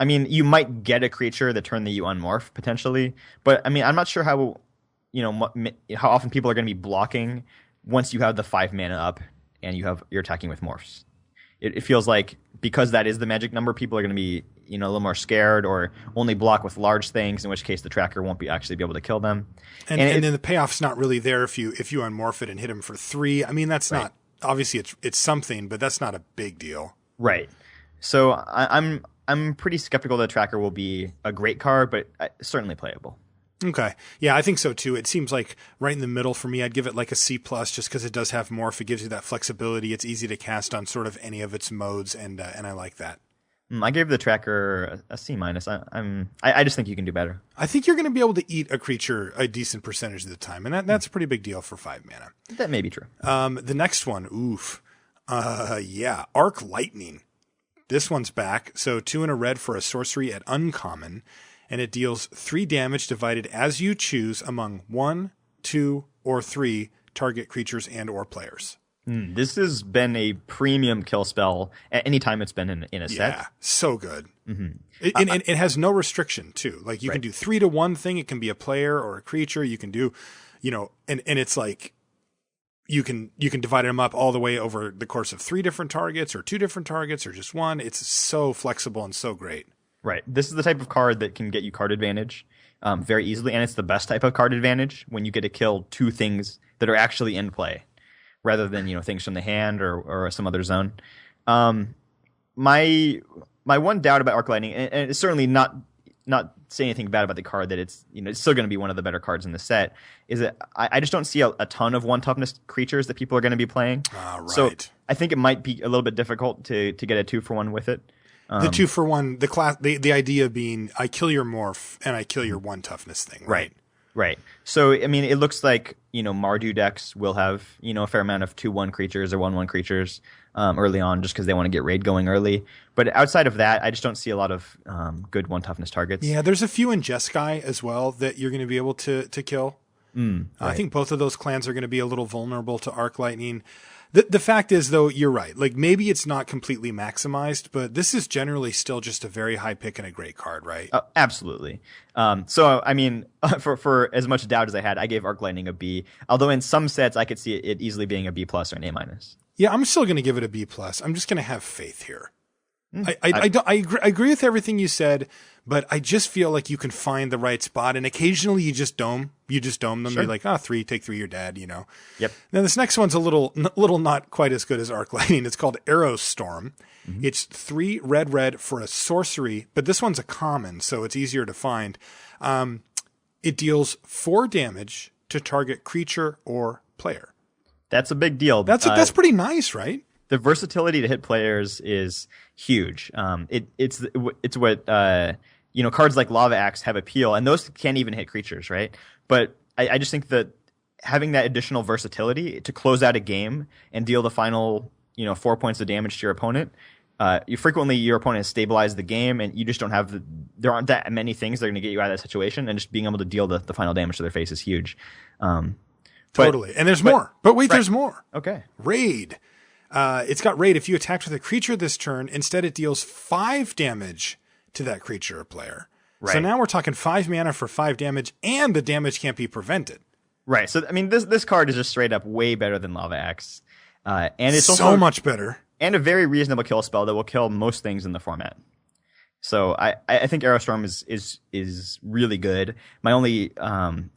B: I mean, you might get a creature the turn that you unmorph potentially, but I mean, I'm not sure how often people are going to be blocking once you have the 5 mana up and you're attacking with morphs. It feels like because that is the magic number, people are going to be a little more scared or only block with large things, in which case the tracker won't actually be able to kill them.
A: And then the payoff's not really there if you unmorph it and hit him for 3. I mean, that's not obviously it's something, but that's not a big deal.
B: Right. So I'm pretty skeptical that Tracker will be a great card, but certainly playable.
A: Okay. Yeah, I think so too. It seems like right in the middle for me. I'd give it like a C plus just because it does have morph. It gives you that flexibility. It's easy to cast on sort of any of its modes, and I like that.
B: I gave the Tracker a C minus. I just think you can do better.
A: I think you're going to be able to eat a creature a decent percentage of the time, and that's a pretty big deal for 5 mana.
B: That may be true.
A: The next one, oof. Yeah, Arc Lightning. This one's back. So 2 and a red for a sorcery at uncommon, and it deals 3 damage divided as you choose among 1, 2, or 3 target creatures and or players.
B: This has been a premium kill spell at any time it's been in a set.
A: Yeah, so good. Mm-hmm. It has no restriction too. Like you can do 3 to 1 thing. It can be a player or a creature. You can do, and it's like you can divide them up all the way over the course of 3 different targets or 2 different targets or just 1. It's so flexible and so great.
B: Right. This is the type of card that can get you card advantage very easily, and it's the best type of card advantage when you get to kill 2 things that are actually in play, rather than things from the hand or some other zone. My one doubt about Arc Lightning, and it's certainly not saying anything bad about the card, that it's it's still going to be one of the better cards in the set, is that I just don't see a ton of 1 toughness creatures that people are going to be playing.
A: Right.
B: So I think it might be a little bit difficult to get a 2-for-1 with it.
A: The 2-for-1, the idea being I kill your morph and I kill your 1 toughness thing, right?
B: Right. So, I mean, it looks like, Mardu decks will have, a fair amount of 2/1 creatures or 1/1 creatures early on just because they want to get raid going early. But outside of that, I just don't see a lot of good 1 toughness targets.
A: Yeah, there's a few in Jeskai as well that you're going to be able to kill. Right. I think both of those clans are going to be a little vulnerable to Arc Lightning. The fact is, though, you're right. Like, maybe it's not completely maximized, but this is generally still just a very high pick and a great card, right?
B: Absolutely. So, I mean, for as much doubt as I had, I gave Arc Lightning a B. Although in some sets, I could see it easily being a B plus or an A minus.
A: Yeah, I'm still going to give it a B plus. I'm just going to have faith here. I agree with everything you said, but I just feel like you can find the right spot, and occasionally you just dome them. Sure. You're like, 3, take 3, you're dead,
B: Yep.
A: Now this next one's a little not quite as good as Arc Lightning. It's called Arrow Storm. Mm-hmm. It's 3 red for a sorcery, but this one's a common, so it's easier to find. It deals 4 damage to target creature or player.
B: That's a big deal.
A: That's pretty nice, right?
B: The versatility to hit players is huge. It's what cards like Lava Axe have appeal, and those can't even hit creatures, right? But I just think that having that additional versatility to close out a game and deal the final 4 points of damage to your opponent, your opponent has stabilized the game, and you just don't have there aren't that many things that are going to get you out of that situation, and just being able to deal the final damage to their face is huge.
A: Totally. And there's more. But wait, there's more.
B: Okay.
A: Raid. It's got raid. If you attacked with a creature this turn, instead it deals 5 damage to that creature or player. Right. So now we're talking 5 mana for 5 damage, and the damage can't be prevented.
B: Right. So, I mean, this card is just straight up way better than Lava Axe. And it's
A: so
B: also
A: much better.
B: And a very reasonable kill spell that will kill most things in the format. So I think Aerostorm is really good. My only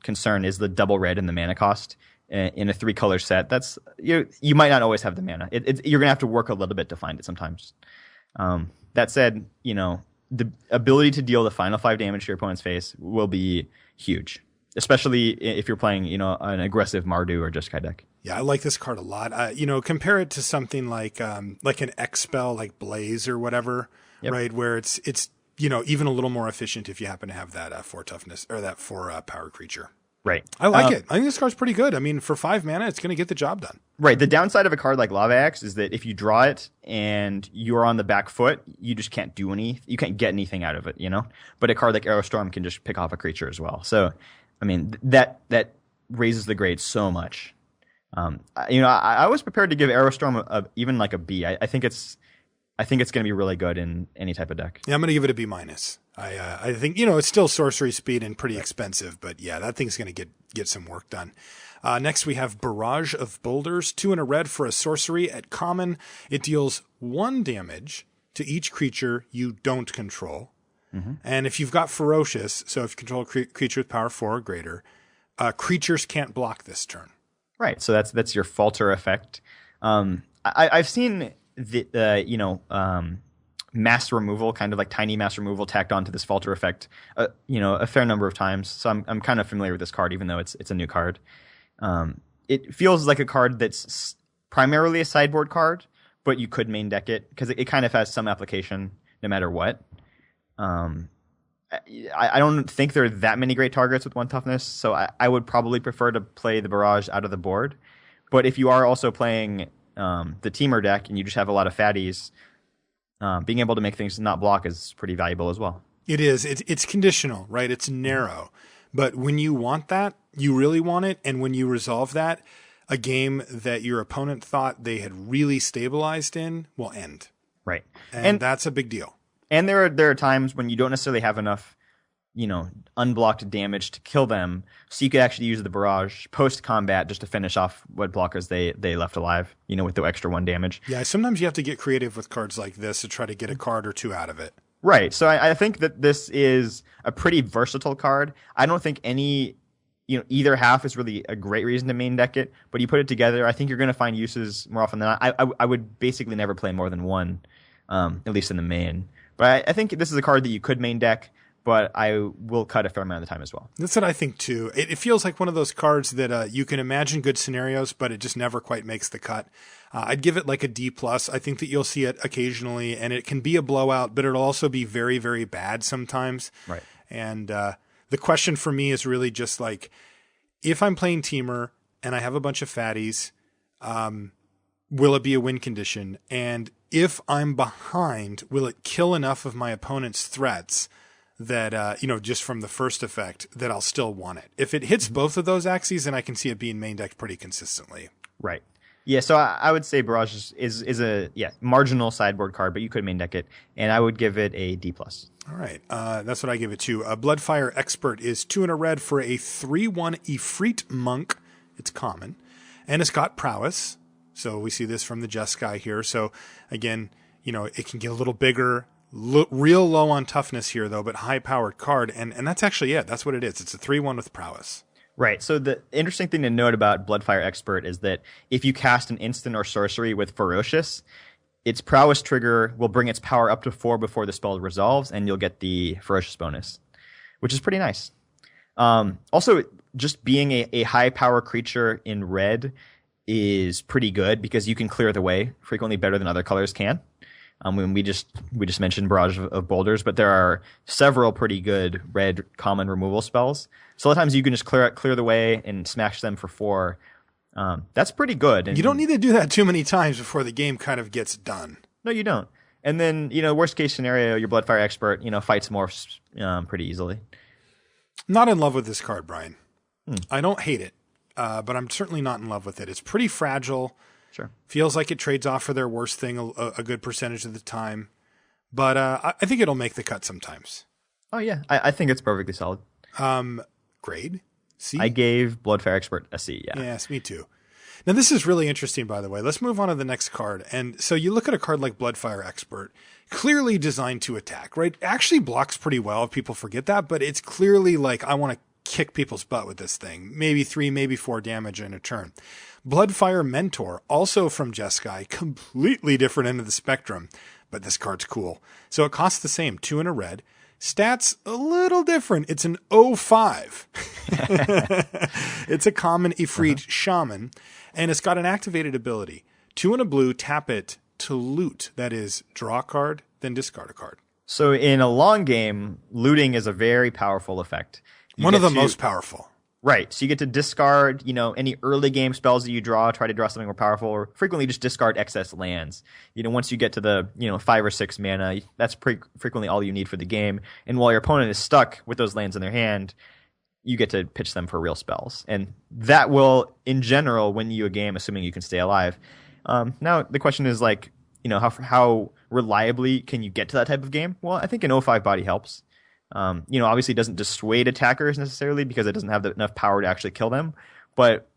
B: concern is the double red and the mana cost in a 3-color set. That's you might not always have the mana. You're gonna have to work a little bit to find it sometimes. That said, the ability to deal the final 5 damage to your opponent's face will be huge, especially if you're playing an aggressive Mardu or Jeskai deck.
A: Yeah, I like this card a lot. Compare it to something like an X spell like Blaze or whatever. Yep. Right, where it's even a little more efficient if you happen to have that 4 toughness or that 4 power creature.
B: Right.
A: I like it. I think this card's pretty good. I mean, for 5 mana, it's going to get the job done.
B: Right. The downside of a card like Lava Axe is that if you draw it and you're on the back foot, you just can't do you can't get anything out of it, But a card like Aerostorm can just pick off a creature as well. So, I mean, that raises the grade so much. I was prepared to give Aerostorm even like a B. I think it's going to be really good in any type of deck.
A: Yeah, I'm going to give it a B minus. I think it's still sorcery speed and pretty expensive, but yeah, that thing's going to get some work done. Next we have Barrage of Boulders, 2 and a red for a sorcery at common. It deals 1 damage to each creature you don't control, and if you've got Ferocious, so if you control a creature with power 4 or greater, creatures can't block this turn.
B: Right. So that's your falter effect. I've seen mass removal, kind of like tiny mass removal tacked onto this falter effect, a fair number of times. So I'm kind of familiar with this card, even though it's a new card. It feels like a card that's primarily a sideboard card, but you could main deck it because it kind of has some application no matter what. I don't think there are that many great targets with 1 toughness, so I would probably prefer to play the barrage out of the board. But if you are also playing the teamer deck and you just have a lot of fatties, being able to make things not block is pretty valuable as well.
A: It is. It's conditional, right? It's narrow. But when you want that, you really want it. And when you resolve that, a game that your opponent thought they had really stabilized in will end.
B: Right.
A: And that's a big deal.
B: And there are times when you don't necessarily have enough, unblocked damage to kill them. So you could actually use the barrage post-combat just to finish off what blockers they left alive, with the extra 1 damage.
A: Yeah, sometimes you have to get creative with cards like this to try to get a card or 2 out of it.
B: Right. So I think that this is a pretty versatile card. I don't think any, either half is really a great reason to main deck it, but you put it together, I think you're going to find uses more often than not. I would basically never play more than 1, at least in the main. But I think this is a card that you could main deck, but I will cut a fair amount of the time as well.
A: That's what I think too. It feels like one of those cards that you can imagine good scenarios, but it just never quite makes the cut. I'd give it like a D+. I think that you'll see it occasionally, and it can be a blowout, but it'll also be very, very bad sometimes.
B: Right.
A: And the question for me is really just like, if I'm playing teamer and I have a bunch of fatties, will it be a win condition? And if I'm behind, will it kill enough of my opponent's threats that, just from the first effect, that I'll still want it? If it hits both of those axes, then I can see it being main decked pretty consistently.
B: Right. Yeah, so I would say Barrage is a marginal sideboard card, but you could main deck it, and I would give it a D+.
A: All right, that's what I give it too. Bloodfire Expert is 2 and a red for a 3/1 Ifrit Monk. It's common, and it's got prowess. So we see this from the Jeskai here. So again, it can get a little bigger, real low on toughness here though, but high-powered card, and that's actually it. That's what it is. It's a 3/1 with prowess.
B: Right. So the interesting thing to note about Bloodfire Expert is that if you cast an instant or sorcery with Ferocious, its prowess trigger will bring its power up to 4 before the spell resolves, and you'll get the Ferocious bonus, which is pretty nice. Also, just being a high power creature in red is pretty good because you can clear the way frequently better than other colors can. When we just mentioned Barrage of Boulders, but there are several pretty good red common removal spells. So a lot of times you can just clear the way and smash them for 4. That's pretty good. And
A: you don't need to do that too many times before the game kind of gets done.
B: No, you don't. And then, worst case scenario, your Bloodfire Expert, fights morphs pretty easily.
A: Not in love with this card, Brian. I don't hate it, but I'm certainly not in love with it. It's pretty fragile.
B: Sure. Feels
A: like it trades off for their worst thing a good percentage of the time. But I think it'll make the cut sometimes.
B: Oh, yeah. I think it's perfectly solid.
A: Grade? C?
B: I gave Bloodfire Expert a C, yeah.
A: Yes, me too. Now, this is really interesting, by the way. Let's move on to the next card. And so you look at a card like Bloodfire Expert, clearly designed to attack, right? Actually blocks pretty well if people forget that, but it's clearly like, I want to kick people's butt with this thing. Maybe 3, maybe 4 damage in a turn. Bloodfire Mentor, also from Jeskai, completely different end of the spectrum, but this card's cool. So it costs the same, 2 and a red. Stats a little different. It's an 05. It's a common Ifrit Shaman, and it's got an activated ability. 2 and a blue, tap it to loot. That is, draw a card, then discard a card.
B: So in a long game, looting is a very powerful effect.
A: One of the most powerful.
B: Right. So you get to discard, any early game spells that you draw, try to draw something more powerful, or frequently just discard excess lands. Once you get to the, 5 or 6 mana, that's frequently all you need for the game. And while your opponent is stuck with those lands in their hand, you get to pitch them for real spells. And that will, in general, win you a game, assuming you can stay alive. Now, the question is how reliably can you get to that type of game? Well, I think an 05 body helps. Obviously it doesn't dissuade attackers necessarily because it doesn't have enough power to actually kill them, but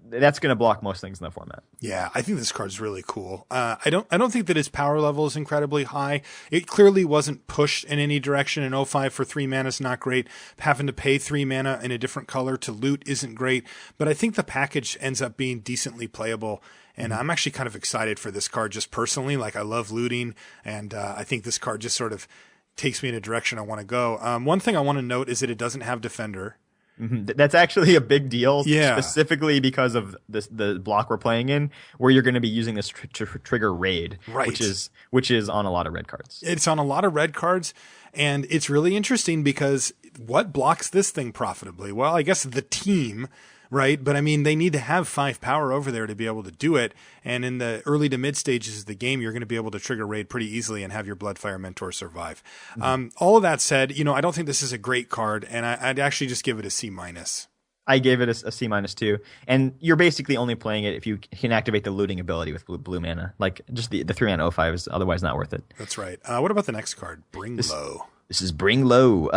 B: that's going to block most things in the format.
A: Yeah, I think this card's really cool. I don't think that its power level is incredibly high. It clearly wasn't pushed in any direction. An 05 for 3 mana is not great. Having to pay 3 mana in a different color to loot isn't great, but I think the package ends up being decently playable. And I'm actually kind of excited for this card just personally. Like I love looting, and I think this card just sort of takes me in a direction I want to go. One thing I want to note is that it doesn't have Defender.
B: That's actually a big deal,
A: Yeah.
B: specifically because of the block we're playing in, where you're going to be using this to trigger raid,
A: Right.
B: which is on a lot of red cards.
A: It's on a lot of red cards, and it's really interesting because what blocks this thing profitably? Well, I guess the team, right? But I mean, they need to have 5 power over there to be able to do it. And in the early to mid stages of the game, you're going to be able to trigger raid pretty easily and have your Bloodfire Mentor survive. All of that said, I don't think this is a great card, and I'd actually just give it a C-.
B: I gave it a C- too, and you're basically only playing it if you can activate the looting ability with blue mana. Like just the 3 mana 05 is otherwise not worth it.
A: That's right. What about the next card? Bring Low.
B: This is Bring Low.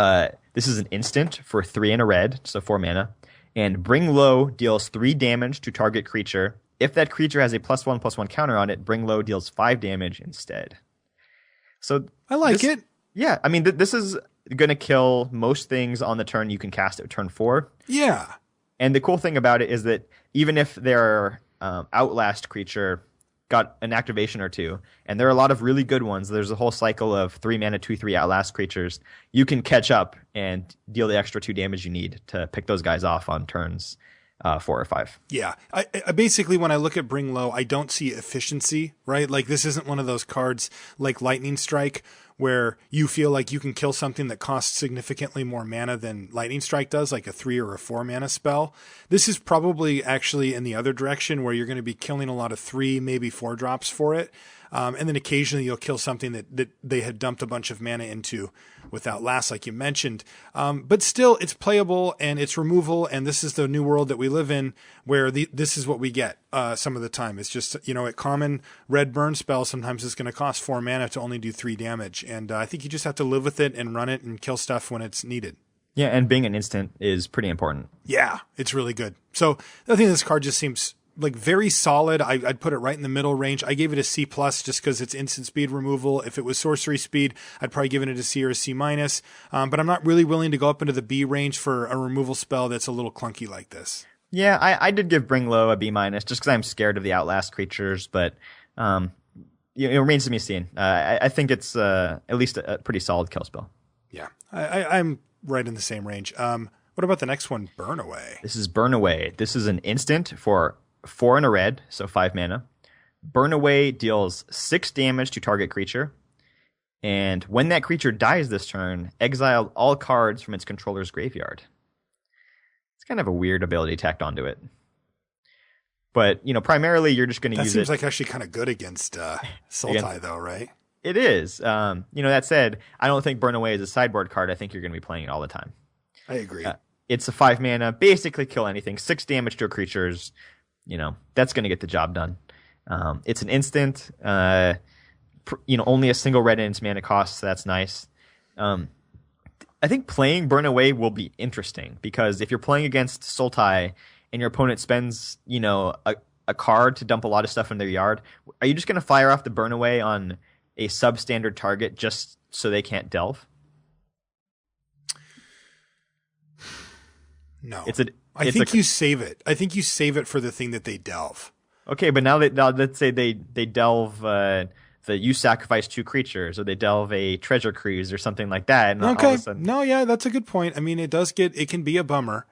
B: This is an instant for 3 and a red, so 4 mana. And Bring Low deals 3 damage to target creature. If that creature has a +1/+1 counter on it, Bring Low deals 5 damage instead. So
A: I like it.
B: Yeah, I mean, this is going to kill most things on the turn you can cast at turn 4.
A: Yeah.
B: And the cool thing about it is that even if their Outlast creature got an activation or 2, and there are a lot of really good ones, there's a whole cycle of 3 mana, 2/3 Outlast creatures, you can catch up and deal the extra 2 damage you need to pick those guys off on turns 4 or 5.
A: Yeah. I basically, when I look at Bring Low, I don't see efficiency, right? Like this isn't one of those cards like Lightning Strike where you feel like you can kill something that costs significantly more mana than Lightning Strike does, like a 3 or a 4 mana spell. This is probably actually in the other direction where you're going to be killing a lot of 3, maybe 4 drops for it. And then occasionally you'll kill something that they had dumped a bunch of mana into without last, like you mentioned. But still, it's playable and it's removal. And this is the new world that we live in where this is what we get some of the time. It's just, a common red burn spell. Sometimes it's going to cost 4 mana to only do 3 damage. And I think you just have to live with it and run it and kill stuff when it's needed.
B: Yeah, and being an instant is pretty important.
A: Yeah, it's really good. So I think this card just seems like very solid. I'd put it right in the middle range. I gave it a C+ just because it's instant speed removal. If it was sorcery speed, I'd probably give it a C or a C-. But I'm not really willing to go up into the B range for a removal spell that's a little clunky like this.
B: Yeah, I did give Bring Low a B- just because I'm scared of the Outlast creatures, but it remains to be seen. I think it's at least a pretty solid kill spell.
A: Yeah, I'm right in the same range. What about the next one, Burn Away?
B: This is Burn Away. This is an instant for 4 and a red, so 5 mana. Burn Away deals 6 damage to target creature. And when that creature dies this turn, exile all cards from its controller's graveyard. It's kind of a weird ability tacked onto it. But, primarily you're just going to use it.
A: That seems like actually kind of good against Sultai, though, right?
B: It is. That said, I don't think Burn Away is a sideboard card. I think you're going to be playing it all the time.
A: I agree.
B: It's a 5 mana, basically kill anything. 6 damage to a creature's. That's going to get the job done. It's an instant, only a single red in its mana cost, so that's nice. I think playing Burn Away will be interesting because if you're playing against Sultai and your opponent spends, a card to dump a lot of stuff in their yard, are you just going to fire off the Burn Away on a substandard target just so they can't delve?
A: No. I think you save it. I think you save it for the thing that they delve.
B: Okay, but now let's say they delve you sacrifice 2 creatures, or they delve a treasure cruise or something like that. And
A: okay.
B: All of a sudden...
A: No, yeah, that's a good point. I mean, it can be a bummer.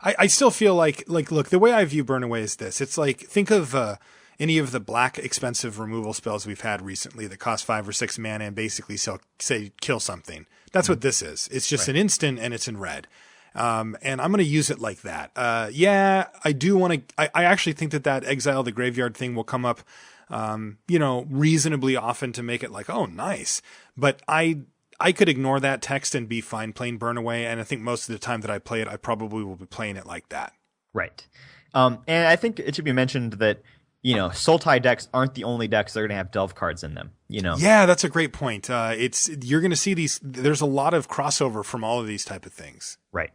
A: I still feel like, look, the way I view Burn Away is this. It's like, think of any of the black expensive removal spells we've had recently that cost 5 or 6 mana and basically say kill something. That's what this is. It's just an instant and it's in red. And I'm going to use it like that. I do want to, I actually think that exile the graveyard thing will come up, reasonably often to make it like, oh, nice. But I could ignore that text and be fine playing Burn Away. And I think most of the time that I play it, I probably will be playing it like that.
B: Right. And I think it should be mentioned that, Sultai decks aren't the only decks that are going to have delve cards in them,
A: Yeah, that's a great point. You're going to see there's a lot of crossover from all of these type of things.
B: Right.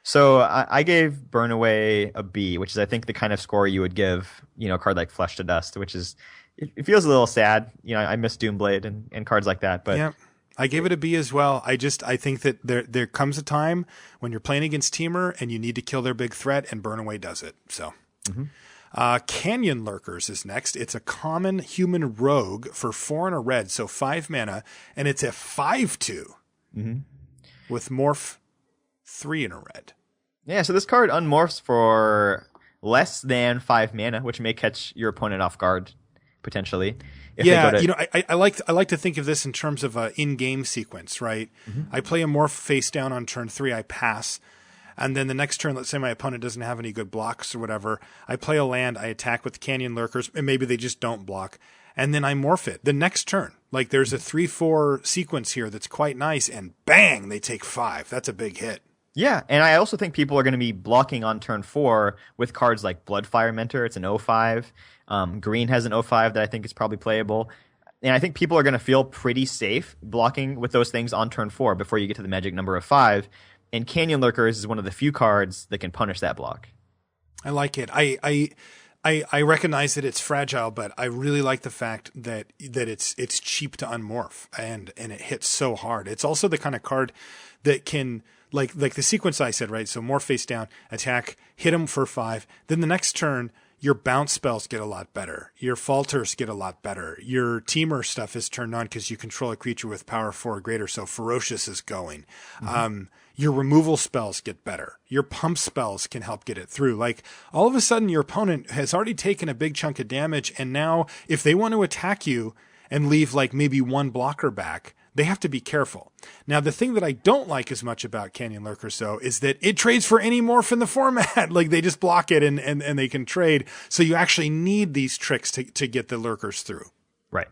B: So I gave Burn Away a B, which is I think the kind of score you would give, a card like Flesh to Dust, which is, it feels a little sad. I miss Doomblade and cards like that. But
A: yeah, I gave it a B as well. I think that there comes a time when you're playing against Teamer and you need to kill their big threat, and Burn Away does it. So Canyon Lurkers is next. It's a common human rogue for 4 and a red, so 5 mana, and it's a 5/2 with morph 3 and a red.
B: Yeah, so this card unmorphs for less than 5 mana, which may catch your opponent off guard, potentially.
A: I like to think of this in terms of a in-game sequence, right? I play a morph face down on turn 3, I pass. And then the next turn, let's say my opponent doesn't have any good blocks or whatever. I play a land, I attack with the Canyon Lurkers, and maybe they just don't block. And then I morph it the next turn. Like there's a 3-4 sequence here that's quite nice, and bang, they take 5. That's a big hit.
B: Yeah, and I also think people are going to be blocking on turn 4 with cards like Bloodfire Mentor. It's an 0/5. Green has an 0/5 that I think is probably playable. And I think people are going to feel pretty safe blocking with those things on turn 4 before you get to the magic number of 5. And Canyon Lurkers is one of the few cards that can punish that block.
A: I like it. I recognize that it's fragile, but I really like the fact that it's cheap to unmorph and it hits so hard. It's also the kind of card that can like the sequence I said, right? So morph face down, attack, hit him for 5. Then the next turn, your bounce spells get a lot better. Your falters get a lot better. Your teamer stuff is turned on because you control a creature with power 4 or greater. So ferocious is going. Your removal spells get better. Your pump spells can help get it through. Like all of a sudden your opponent has already taken a big chunk of damage. And now if they want to attack you and leave like maybe one blocker back, they have to be careful. Now, the thing that I don't like as much about Canyon Lurkers, though, is that it trades for any morph in the format. Like they just block it and they can trade. So you actually need these tricks to get the Lurkers through.
B: Right.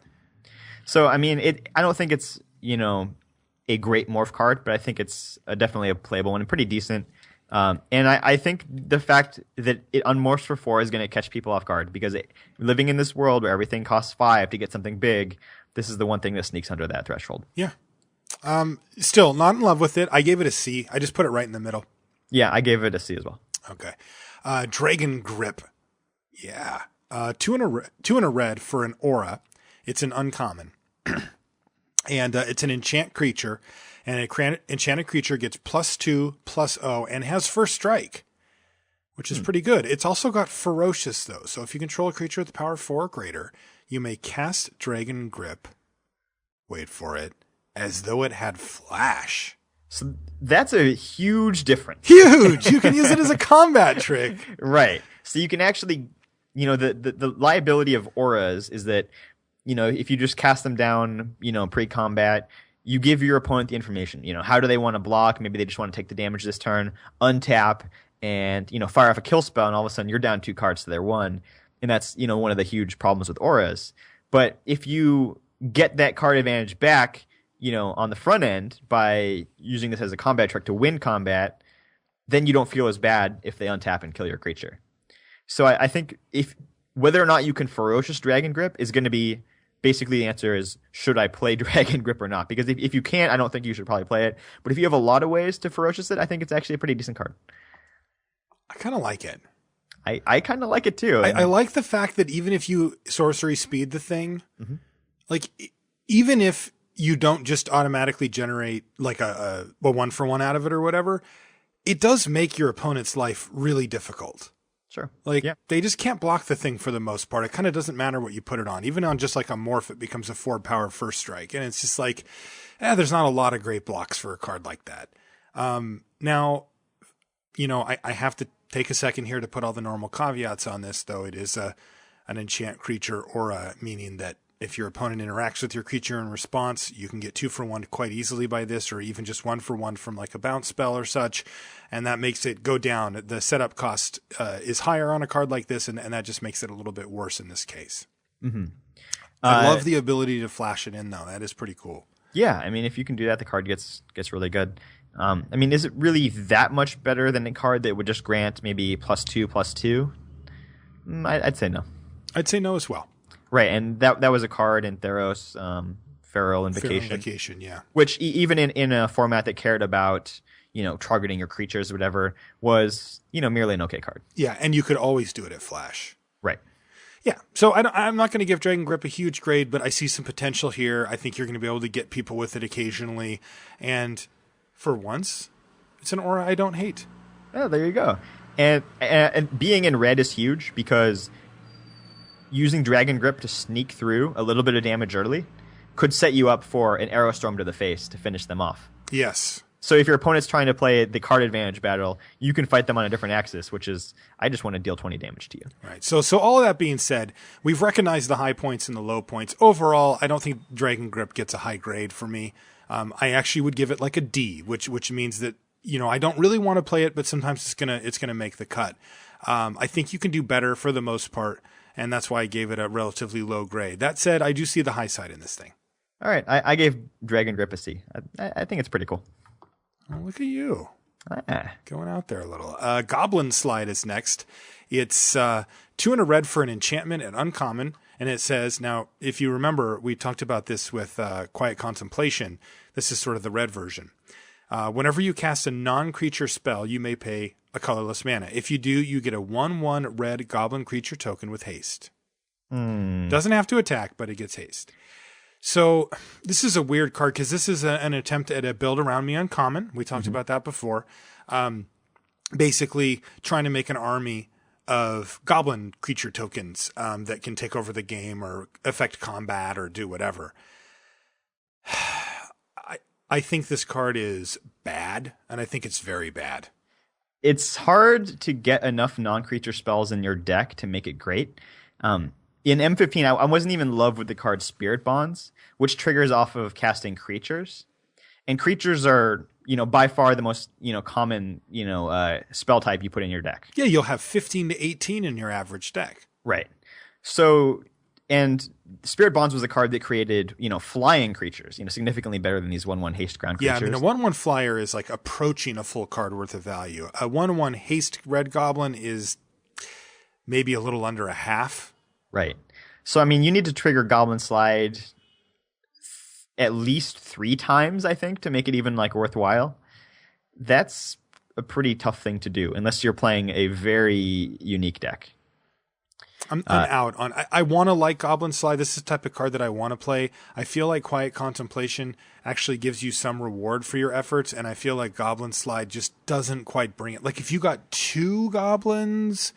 B: So, I mean, I don't think it's, a great morph card, but I think it's definitely a playable one and pretty decent. And I think the fact that it unmorphs for 4 is going to catch people off guard because living in this world where everything costs 5 to get something big, this is the one thing that sneaks under that threshold.
A: Yeah. Still not in love with it. I gave it a C. I just put it right in the middle.
B: Yeah, I gave it a C as well.
A: Okay. Dragon Grip. Yeah. 2 and a red for an aura. It's an uncommon. And it's an enchant creature. And an enchanted creature gets +2/+0 and has first strike, which is pretty good. It's also got ferocious, though. So if you control a creature with power 4 or greater, you may cast Dragon Grip, wait for it, as though it had flash.
B: So that's a huge difference.
A: Huge! You can use it as a combat trick.
B: Right. So you can actually, the liability of auras is that, if you just cast them down, pre-combat, you give your opponent the information. How do they want to block? Maybe they just want to take the damage this turn, untap, and, fire off a kill spell, and all of a sudden you're down 2 cards to their 1. And that's, one of the huge problems with auras. But if you get that card advantage back, on the front end by using this as a combat trick to win combat, then you don't feel as bad if they untap and kill your creature. So I think whether or not you can Ferocious Dragon Grip is going to be basically the answer is, should I play Dragon Grip or not? Because if you can't, I don't think you should probably play it. But if you have a lot of ways to Ferocious it, I think it's actually a pretty decent card.
A: I kind of like it.
B: I kind of like it too.
A: I like the fact that even if you sorcery speed the thing, like even if you don't just automatically generate like a 1-for-1 out of it or whatever, it does make your opponent's life really difficult.
B: Sure.
A: Like they just can't block the thing for the most part. It kind of doesn't matter what you put it on. Even on just like a morph, it becomes a 4-power first strike. And it's just like, there's not a lot of great blocks for a card like that. Now, I have to take a second here to put all the normal caveats on this, though. It is an enchant creature aura, meaning that if your opponent interacts with your creature in response, you can get 2-for-1 quite easily by this, or even just 1-for-1 from like a bounce spell or such. And that makes it go down. The setup cost is higher on a card like this, and that just makes it a little bit worse in this case. I love the ability to flash it in, though. That is pretty cool.
B: Yeah, I mean, if you can do that, the card gets really good. Is it really that much better than a card that would just grant maybe +2/+2? I'd say no.
A: I'd say no as well.
B: Right, and that was a card in Theros, Feral Invocation.
A: Feral Invocation, yeah.
B: Which even in a format that cared about, targeting your creatures or whatever, was, merely an okay card.
A: Yeah, and you could always do it at Flash.
B: Right.
A: Yeah, so I'm not going to give Dragon Grip a huge grade, but I see some potential here. I think you're going to be able to get people with it occasionally, and for once, it's an aura I don't hate.
B: Oh, there you go. And being in red is huge because using Dragon Grip to sneak through a little bit of damage early could set you up for an Arrow Storm to the face to finish them off.
A: Yes.
B: So if your opponent's trying to play the card advantage battle, you can fight them on a different axis, which is, I just want to deal 20 damage to you.
A: Right. So all of that being said, we've recognized the high points and the low points. Overall, I don't think Dragon Grip gets a high grade for me. I actually would give it like a D, which means that, I don't really want to play it, but sometimes it's gonna make the cut. I think you can do better for the most part, and that's why I gave it a relatively low grade. That said, I do see the high side in this thing.
B: All right, I gave Dragon Grip a C. I think it's pretty cool.
A: Oh, look at you. Going out there a little. Goblin Slide is next. It's 2 and a red for an enchantment and uncommon. And it says, now, if you remember, we talked about this with Quiet Contemplation. This is sort of the red version. Whenever you cast a non-creature spell, you may pay a colorless mana. If you do, you get a 1/1 red goblin creature token with haste. Doesn't have to attack, but it gets haste. So this is a weird card because this is an attempt at a build around me uncommon. We talked about that before. Basically trying to make an army of goblin creature tokens that can take over the game or affect combat or do whatever. I think this card is bad, and I think it's very bad.
B: It's hard to get enough non-creature spells in your deck to make it great. In M15, I wasn't even in love with the card Spirit Bonds, which triggers off of casting creatures. And creatures are, by far the most, common, spell type you put in your deck.
A: Yeah, you'll have 15 to 18 in your average deck.
B: Right. So, and Spirit Bonds was a card that created, flying creatures, significantly better than these 1/1 haste ground creatures.
A: Yeah, a 1/1 flyer is like approaching a full card worth of value. A 1/1 haste red goblin is maybe a little under a half.
B: Right. So, you need to trigger Goblin Slide at least 3 times, I think, to make it even worthwhile. That's a pretty tough thing to do unless you're playing a very unique deck.
A: I'm out on. I want to like Goblin Slide. This is the type of card that I want to play. I feel like Quiet Contemplation actually gives you some reward for your efforts, and I feel like Goblin Slide just doesn't quite bring it. Like if you got 2 goblins,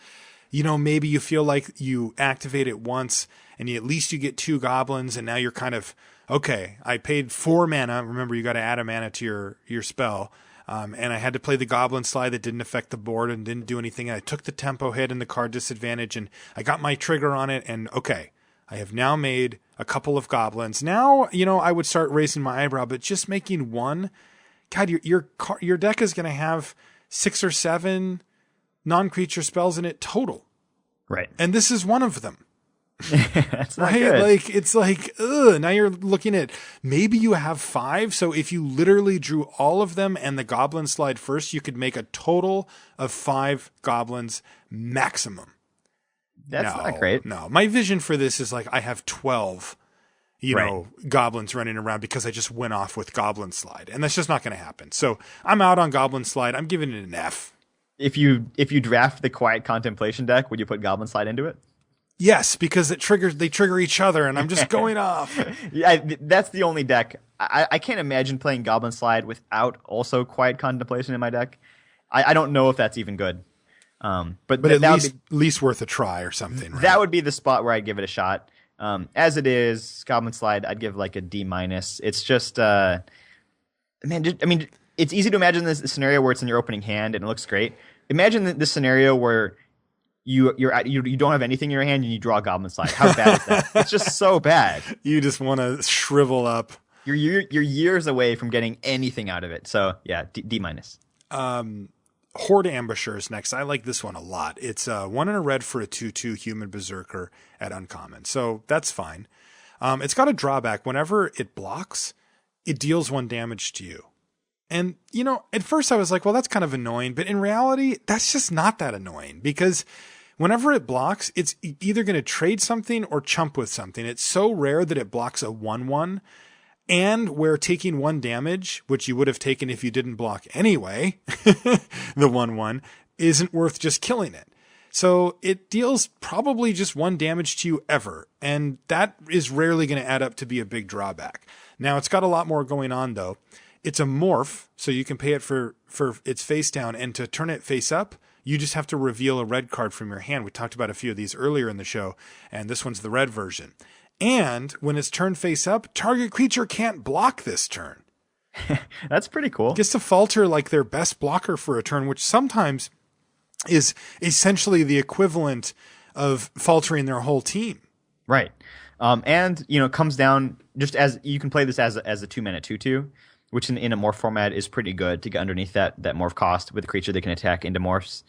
A: maybe you feel like you activate it once and at least you get 2 goblins and now you're kind of, okay, I paid 4 mana. Remember, you got to add a mana to your spell. And I had to play the Goblin Slide that didn't affect the board and didn't do anything. And I took the tempo hit and the card disadvantage and I got my trigger on it. And okay, I have now made a couple of goblins. Now, I would start raising my eyebrow, but just making one, God, your deck is going to have 6 or 7 non-creature spells in it total.
B: Right.
A: And this is one of them.
B: That's not
A: right?
B: good.
A: It's now you're looking at maybe you have 5. So if you literally drew all of them and the Goblin Slide first, you could make a total of 5 goblins maximum.
B: That's not great.
A: No, my vision for this is I have 12, goblins running around because I just went off with Goblin Slide, and that's just not going to happen. So I'm out on Goblin Slide. I'm giving it an F.
B: If you draft the Quiet Contemplation deck, would you put Goblin Slide into it?
A: Yes, because they trigger each other, and I'm just going off.
B: Yeah, that's the only deck. I can't imagine playing Goblin Slide without also Quiet Contemplation in my deck. I don't know if that's even good. But
A: at least worth a try or something. Right?
B: That would be the spot where I'd give it a shot. As it is, Goblin Slide, I'd give a D-. It's just, it's easy to imagine this scenario where it's in your opening hand and it looks great. Imagine this scenario where you don't have anything in your hand and you draw a Goblin Slide. How bad is that? It's just so bad.
A: You just want to shrivel up.
B: You're years away from getting anything out of it. So yeah, D-.
A: Horde Ambusher is next. I like this one a lot. It's 1 and a red for a 2/2 human berserker at uncommon. So that's fine. It's got a drawback. Whenever it blocks, it deals 1 damage to you. And, at first I was like, well, that's kind of annoying. But in reality, that's just not that annoying because whenever it blocks, it's either going to trade something or chump with something. It's so rare that it blocks a 1/1. And where taking 1 damage, which you would have taken if you didn't block anyway, the 1/1, isn't worth just killing it. So it deals probably just 1 damage to you ever. And that is rarely going to add up to be a big drawback. Now, it's got a lot more going on, though. it's a morph, so you can pay it for its face down, and to turn it face up, you just have to reveal a red card from your hand. We talked about a few of these earlier in the show, and this one's the red version. And when it's turned face up, target creature can't block this turn.
B: That's pretty cool.
A: It gets to falter like their best blocker for a turn, which sometimes is essentially the equivalent of faltering their whole team.
B: Right. And, it comes down just as you can play this as a 2-mana 2/2, which in a morph format is pretty good to get underneath that morph cost with a creature that can attack into morphs.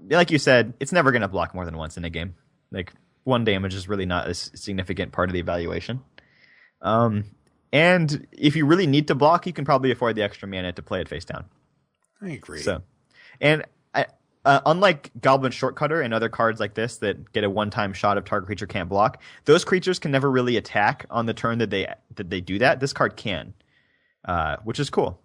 B: Like you said, it's never going to block more than once in a game. Like, 1 damage is really not a significant part of the evaluation. And if you really need to block, you can probably afford the extra mana to play it face down.
A: I agree.
B: So, and unlike Goblin Shortcutter and other cards like this that get a one-time shot of target creature can't block, those creatures can never really attack on the turn that they do that. This card can, which is cool.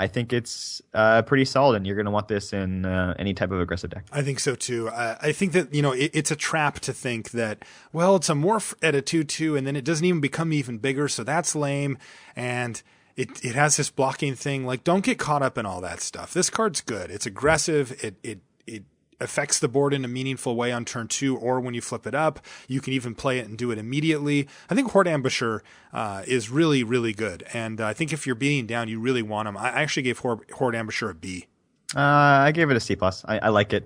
B: I think it's pretty solid, and you're going to want this in any type of aggressive deck.
A: I think so too. I think that it's a trap to think that, well, it's a morph at a 2/2, and then it doesn't even become even bigger, so that's lame. And it has this blocking thing. Like, don't get caught up in all that stuff. This card's good. It's aggressive. It affects the board in a meaningful way on turn 2, or when you flip it up. You can even play it and do it immediately. I think Horde Ambusher is really, really good. And I think if you're beating down, you really want them. I actually gave Horde Ambusher a B.
B: I gave it a C+. I like it.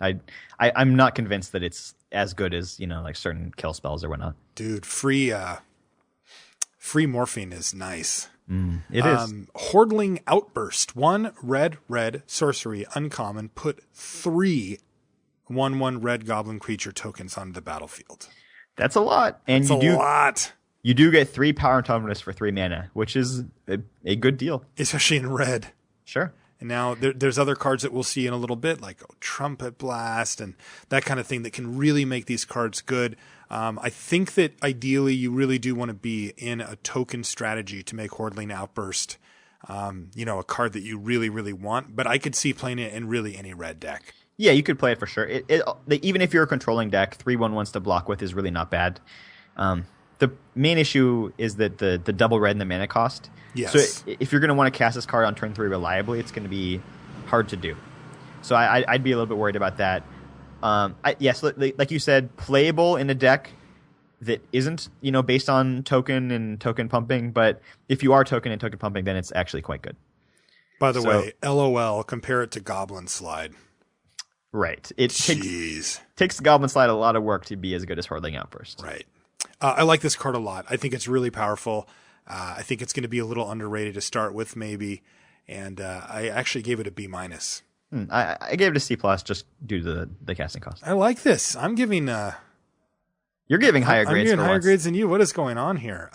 B: I'm not convinced that it's as good as, like certain kill spells or whatnot.
A: Dude, free morphing is nice.
B: It is.
A: Hordling Outburst. 1 red sorcery, uncommon. Put 3 1/1 red goblin creature tokens onto the battlefield.
B: That's a lot. And
A: That's a lot.
B: You do get 3 Power and Toughness for 3 mana, which is a good deal.
A: Especially in red.
B: Sure.
A: And now there's other cards that we'll see in a little bit, like Trumpet Blast and that kind of thing that can really make these cards good. I think that ideally you really do want to be in a token strategy to make Hordling Outburst, a card that you really, really want. But I could see playing it in really any red deck.
B: Yeah, you could play it for sure. Even if you're a controlling deck, 3/1/1s to block with is really not bad. The main issue is that the double red and the mana cost.
A: Yes.
B: So if you're going to want to cast this card on turn 3 reliably, it's going to be hard to do. So I'd be a little bit worried about that. Yes, like you said, playable in a deck that isn't, based on token and token pumping. But if you are token and token pumping, then it's actually quite good.
A: By the way, LOL, compare it to Goblin Slide.
B: Right. It takes Goblin Slide a lot of work to be as good as Hordling Outburst.
A: Right. I like this card a lot. I think it's really powerful. I think it's going to be a little underrated to start with, maybe. And I actually gave it a B-.
B: I gave it a C+ just due to the casting cost.
A: I like this. I'm giving...
B: You're giving higher grades.
A: I'm giving higher grades than you. What is going on here?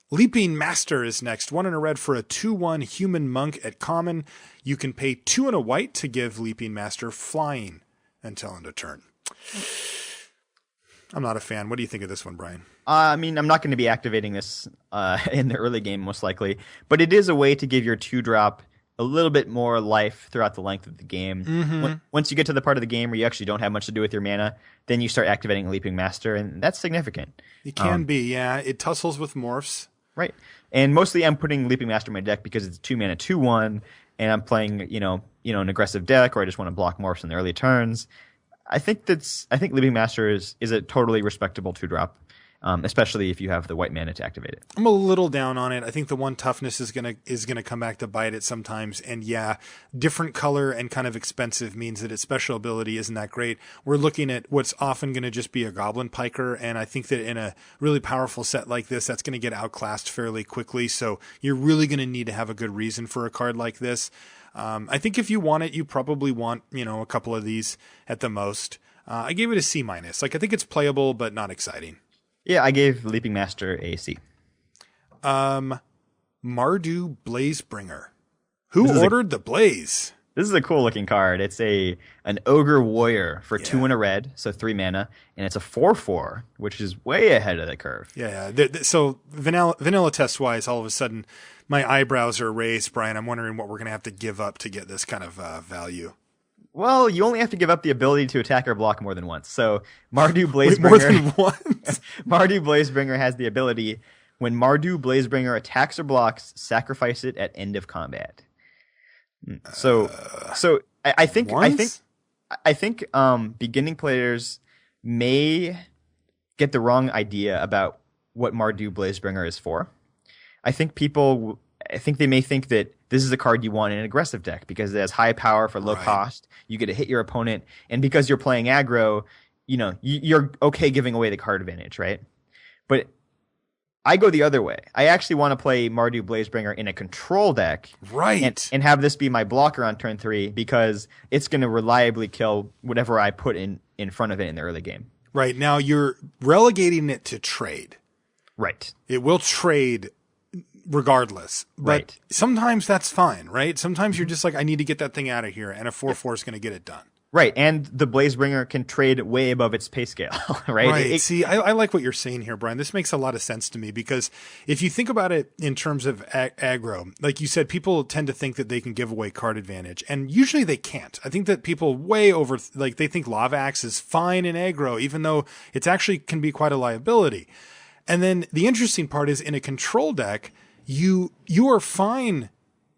A: Leaping Master is next. 1 and a red for a 2/1 human monk at common. You can pay 2 and a white to give Leaping Master flying until end of turn. I'm not a fan. What do you think of this one, Brian?
B: I'm not going to be activating this in the early game, most likely. But it is a way to give your 2-drop a little bit more life throughout the length of the game. Mm-hmm. Once you get to the part of the game where you actually don't have much to do with your mana, then you start activating Leaping Master, and that's significant.
A: It can be, yeah. It tussles with morphs.
B: Right. And mostly I'm putting Leaping Master in my deck because it's a 2-mana 2/1, and I'm playing, an aggressive deck, or I just want to block morphs in the early turns. I think Leaping Master is a totally respectable 2-drop, especially if you have the white mana to activate it.
A: I'm a little down on it. I think the 1 toughness is gonna come back to bite it sometimes. And yeah, different color and kind of expensive means that its special ability isn't that great. We're looking at what's often going to just be a Goblin Piker, and I think that in a really powerful set like this, that's going to get outclassed fairly quickly. So you're really going to need to have a good reason for a card like this. I think if you want it, you probably want, a couple of these at the most. I gave it a C-. I think it's playable, but not exciting.
B: Yeah, I gave Leaping Master a C.
A: Mardu Blazebringer. Who ordered the Blaze?
B: This is a cool looking card. It's an Ogre Warrior for 2 and a red, so 3 mana, and it's a 4/4, which is way ahead of the curve.
A: Yeah. So vanilla test wise, all of a sudden, my eyebrows are raised, Brian. I'm wondering what we're going to have to give up to get this kind of value.
B: Well, you only have to give up the ability to attack or block more than once. So Mardu Blazebringer,
A: more than once.
B: Mardu Blazebringer has the ability When Mardu Blazebringer attacks or blocks, sacrifice it at end of combat. So I think beginning players may get the wrong idea about what Mardu Blazebringer is for. I think they may think that this is a card you want in an aggressive deck because it has high power for low cost. You get to hit your opponent, and because you're playing aggro, you're okay giving away the card advantage, right? But I go the other way. I actually want to play Mardu Blazebringer in a control deck,
A: right?
B: And have this be my blocker on turn 3 because it's going to reliably kill whatever I put in front of it in the early game.
A: Right. Now you're relegating it to trade.
B: Right.
A: It will trade regardless. But sometimes that's fine, right? Sometimes you're just like, I need to get that thing out of here, and a 4/4 is going to get it done.
B: Right, and the Blazebringer can trade way above its pay scale, right?
A: Right. See, I like what you're saying here, Brian. This makes a lot of sense to me because if you think about it in terms of aggro, like you said, people tend to think that they can give away card advantage, and usually they can't. I think that people they think Lava Axe is fine in aggro, even though it's actually can be quite a liability. And then the interesting part is in a control deck, you are fine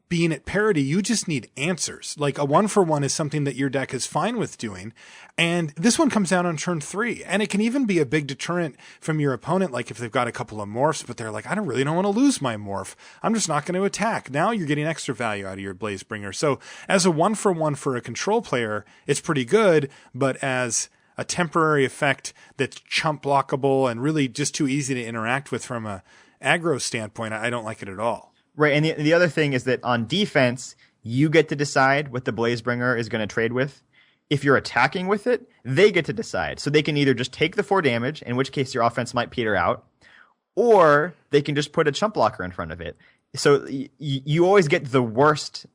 A: being at parity. You just need answers. Like a 1-for-1 is something that your deck is fine with doing. And this one comes down on turn 3. And it can even be a big deterrent from your opponent. Like if they've got a couple of morphs, but they're like, I don't want to lose my morph. I'm just not going to attack. Now you're getting extra value out of your Blazebringer. So as a 1-for-1 for a control player, it's pretty good. But as a temporary effect that's chump blockable and really just too easy to interact with from a aggro standpoint, I don't like it at all.
B: Right, and the other thing is that on defense, you get to decide what the Blazebringer is going to trade with. If you're attacking with it, they get to decide. So they can either just take the 4 damage, in which case your offense might peter out, or they can just put a chump blocker in front of it. So you always get the worst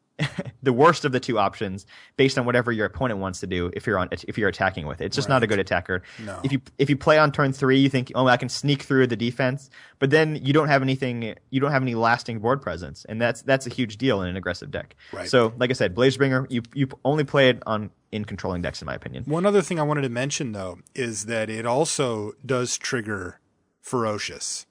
B: the worst of the two options based on whatever your opponent wants to do if you're attacking with it. It's just not a good attacker.
A: No.
B: If you play on turn 3, you think, I can sneak through the defense, but then you don't have any lasting board presence, and that's a huge deal in an aggressive deck.
A: Right.
B: So, like I said, Blazebringer, you only play it in controlling decks, in my opinion.
A: One other thing I wanted to mention though is that it also does trigger Ferocious.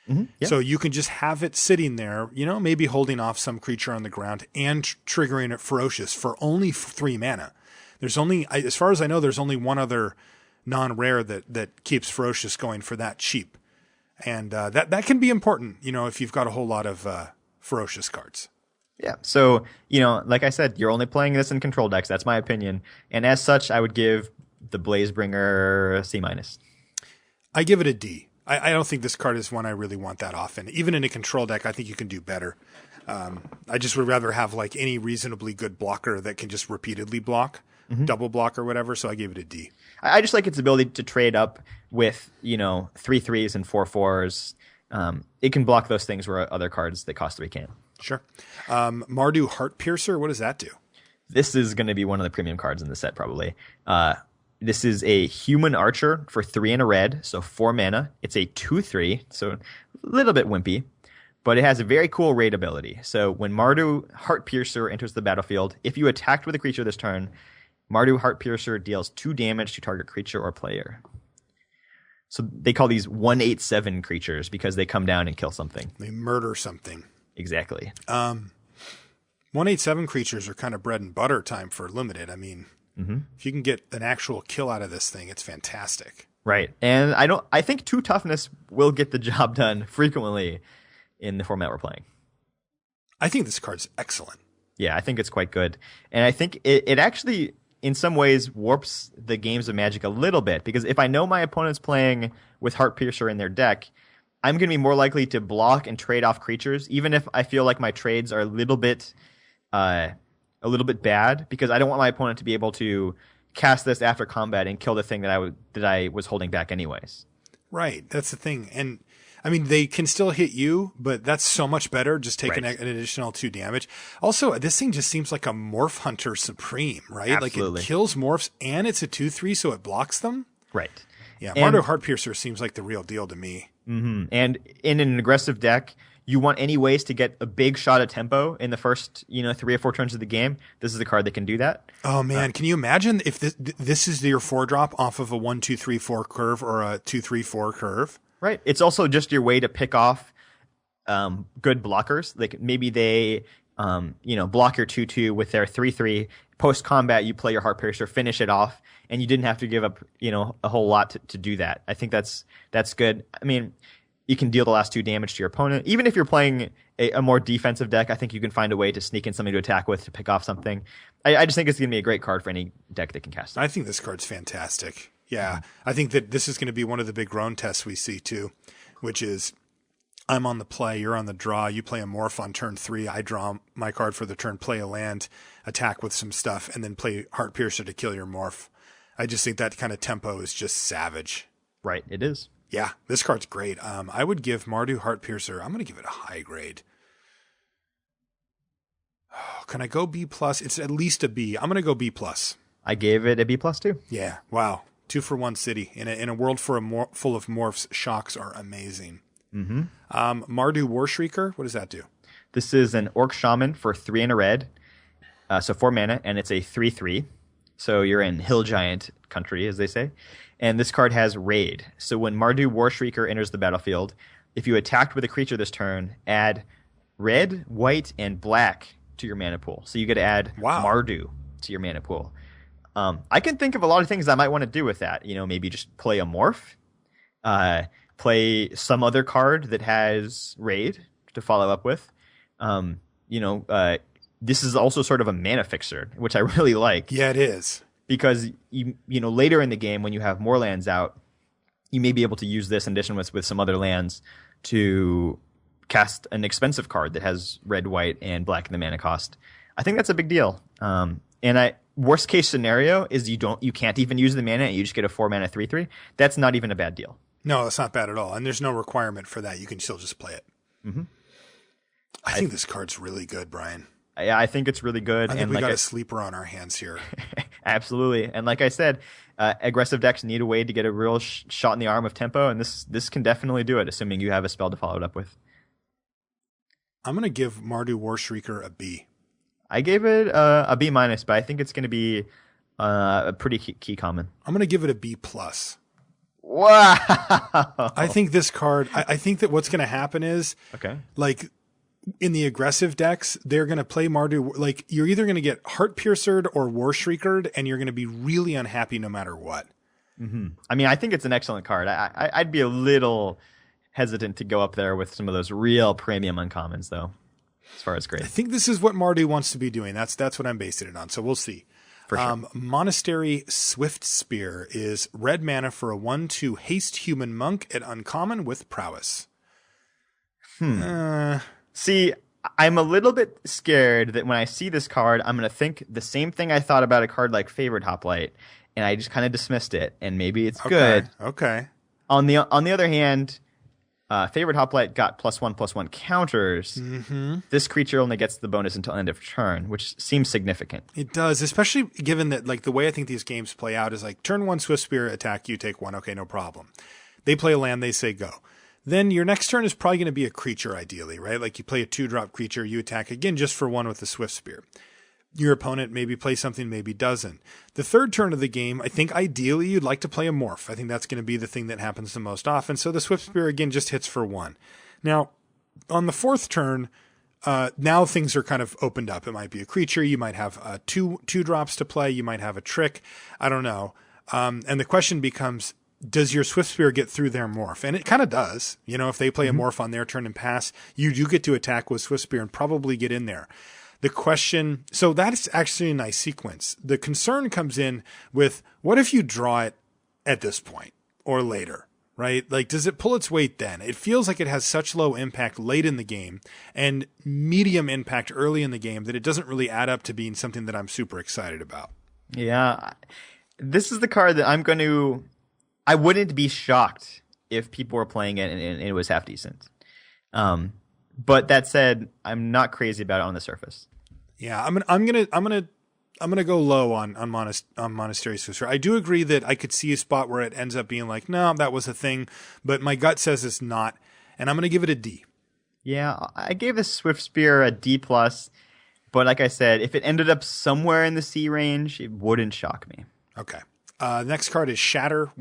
B: Mm-hmm. Yeah.
A: So you can just have it sitting there, maybe holding off some creature on the ground and triggering it Ferocious for only 3 mana. There's only, as far as I know, there's only one other non-rare that keeps Ferocious going for that cheap. And that can be important, if you've got a whole lot of Ferocious cards.
B: Yeah. So, like I said, you're only playing this in control decks. That's my opinion. And as such, I would give the Blazebringer a C-.
A: I give it a D. I don't think this card is one I really want that often. Even in a control deck, I think you can do better. I just would rather have like any reasonably good blocker that can just repeatedly block, double block or whatever. So I gave it a D.
B: I just like its ability to trade up with, 3/3s and 4/4s. It can block those things where other cards that cost 3 can't.
A: Sure. Mardu Heartpiercer, what does that do?
B: This is going to be one of the premium cards in the set, probably. This is a human archer for 3 and a red, so 4 mana. It's a 2/3, so a little bit wimpy, but it has a very cool raid ability. So when Mardu Heartpiercer enters the battlefield, if you attacked with a creature this turn, Mardu Heartpiercer deals 2 damage to target creature or player. So they call these 1/8/7 creatures because they come down and kill something.
A: They murder something.
B: Exactly.
A: 1/8/7 creatures are kind of bread and butter time for limited. I mean, if you can get an actual kill out of this thing, it's fantastic.
B: Right. And I think 2 toughness will get the job done frequently in the format we're playing.
A: I think this card's excellent.
B: Yeah, I think it's quite good. And I think it actually, in some ways, warps the games of Magic a little bit, because if I know my opponent's playing with Heartpiercer in their deck, I'm going to be more likely to block and trade off creatures, even if I feel like my trades are a little bit bad, because I don't want my opponent to be able to cast this after combat and kill the thing that I was holding back anyways.
A: Right, that's the thing. And I mean, they can still hit you, but that's so much better. Just taking an additional 2 damage. Also, this thing just seems like a Morph Hunter Supreme, right?
B: Absolutely.
A: Like it kills morphs and it's a 2/3, so it blocks them.
B: Right.
A: Yeah, Mardu Heartpiercer seems like the real deal to me.
B: Mm-hmm. And in an aggressive deck, you want any ways to get a big shot at tempo in the first, 3 or 4 turns of the game. This is a card that can do that.
A: Oh man, can you imagine if this is your 4-drop off of a 1-2-3-4 curve or a 2-3-4 curve?
B: Right. It's also just your way to pick off good blockers. Like maybe they block your 2/2 with their 3/3. Post combat, you play your Heart Piercer, finish it off, and you didn't have to give up a whole lot to do that. I think that's good. I mean, you can deal the last 2 damage to your opponent. Even if you're playing a more defensive deck, I think you can find a way to sneak in something to attack with to pick off something. I just think it's going to be a great card for any deck that can cast it.
A: I think this card's fantastic. Yeah, I think that this is going to be one of the big Roan tests we see too, which is I'm on the play, you're on the draw, you play a morph on turn 3, I draw my card for the turn, play a land, attack with some stuff, and then play Heart Piercer to kill your morph. I just think that kind of tempo is just savage.
B: Right, it is.
A: Yeah, this card's great. I would give Mardu Heart Piercer, I'm going to give it a high grade. Oh, can I go B+? It's at least a B. I'm going to go B+.
B: I gave it a B+ too.
A: Yeah, wow. 2 for 1 city. In a world full of morphs, shocks are amazing.
B: Mm-hmm.
A: Mardu Warshrieker, what does that do?
B: This is an Orc Shaman for 3 and a red, so 4 mana, and it's a 3/3. So you're in Hill Giant country, as they say. And this card has Raid. So when Mardu Warshrieker enters the battlefield, if you attacked with a creature this turn, add red, white, and black to your mana pool. So you get to add Mardu to your mana pool. I can think of a lot of things I might want to do with that. Maybe just play a morph, play some other card that has Raid to follow up with. This is also sort of a mana fixer, which I really like.
A: Yeah, it is.
B: Because later in the game when you have more lands out, you may be able to use this in addition with some other lands to cast an expensive card that has red, white, and black in the mana cost. I think that's a big deal. Worst case scenario is you can't even use the mana and you just get a 4 mana 3/3. That's not even a bad deal.
A: No, it's not bad at all. And there's no requirement for that. You can still just play it.
B: Mm-hmm.
A: I think this card's really good, Brian.
B: Yeah, I think it's really good.
A: I think we got a sleeper on our hands here.
B: Absolutely. And like I said, aggressive decks need a way to get a real shot in the arm of tempo, and this can definitely do it, assuming you have a spell to follow it up with.
A: I'm going to give Mardu Warshrieker a B.
B: I gave it a B-, but I think it's going to be a pretty key common.
A: I'm going to give it a B+.
B: Wow.
A: I think this card, I think that what's going to happen is, like, in the aggressive decks, they're going to play Mardu. Like, you're either going to get Heart Piercered or Warshriekered, and you're going to be really unhappy no matter what.
B: Mm-hmm. I mean, I think it's an excellent card. I'd be a little hesitant to go up there with some of those real premium uncommons, though, as far as grade.
A: I think this is what Mardu wants to be doing. That's what I'm basing it on. So we'll see.
B: For sure.
A: Monastery Swift Spear is red mana for a 1/2 haste human monk at uncommon with prowess.
B: See, I'm a little bit scared that when I see this card, I'm going to think the same thing I thought about a card like Favored Hoplite, and I just kind of dismissed it, and maybe it's good.
A: Okay.
B: On the other hand, Favored Hoplite got +1/+1 counters.
A: Mm-hmm.
B: This creature only gets the bonus until end of turn, which seems significant.
A: It does, especially given that, like, the way I think these games play out is like turn 1 Swift Spear attack, you take 1. Okay, no problem. They play a land, they say go. Then your next turn is probably going to be a creature, ideally, right? Like you play a 2-drop creature, you attack again just for 1 with the Swift Spear. Your opponent maybe plays something, maybe doesn't. The third turn of the game, I think ideally you'd like to play a morph. I think that's going to be the thing that happens the most often. So the Swift Spear again just hits for 1. Now, on the fourth turn, now things are kind of opened up. It might be a creature. You might have two drops to play. You might have a trick. I don't know. And the question becomes, does your Swift Spear get through their morph? And it kind of does. If they play a morph on their turn and pass, you do get to attack with Swift Spear and probably get in there. The question, so that's actually a nice sequence. The concern comes in with, what if you draw it at this point or later, right? Like, does it pull its weight then? It feels like it has such low impact late in the game and medium impact early in the game that it doesn't really add up to being something that I'm super excited about.
B: Yeah. This is the card that I wouldn't be shocked if people were playing it and it was half decent. But that said, I'm not crazy about it on the surface.
A: Yeah, I'm gonna go low on Monastery Swift Spear. I do agree that I could see a spot where it ends up being like, no, that was a thing, but my gut says it's not, and I'm gonna give it a D.
B: Yeah, I gave the Swift Spear a D+, but like I said, if it ended up somewhere in the C range, it wouldn't shock me.
A: Okay. Next card is Shatter,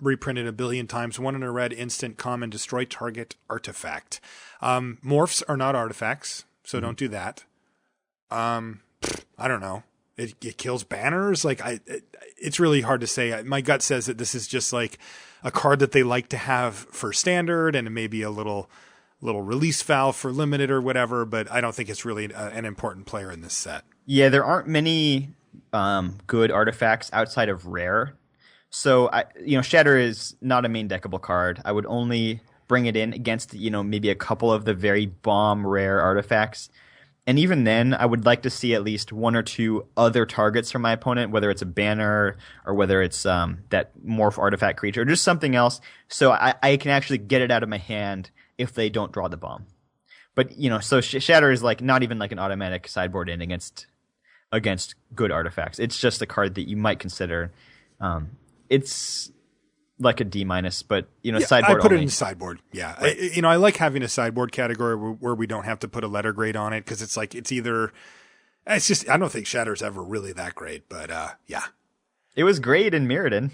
A: reprinted a billion times. 1 in a red, instant, common, destroy target artifact. Morphs are not artifacts, so don't do that. I don't know. It kills banners. Like it's really hard to say. My gut says that this is just like a card that they like to have for standard and maybe a little release valve for limited or whatever. But I don't think it's really an important player in this set.
B: Yeah, there aren't many good artifacts outside of rare. So Shatter is not a main deckable card. I would only bring it in against maybe a couple of the very bomb rare artifacts. And even then, I would like to see at least 1 or 2 other targets from my opponent, whether it's a banner or whether it's that morph artifact creature, or just something else, so I can actually get it out of my hand if they don't draw the bomb. But so Shatter is like not even like an automatic sideboard in against good artifacts. It's just a card that you might consider. It's like a D-, but sideboard.
A: I put
B: only.
A: it in sideboard. Yeah,
B: Right.
A: I like having a sideboard category where we don't have to put a letter grade on it because it's like it's just I don't think Shatter's ever really that great, but yeah,
B: it was great in Mirrodin.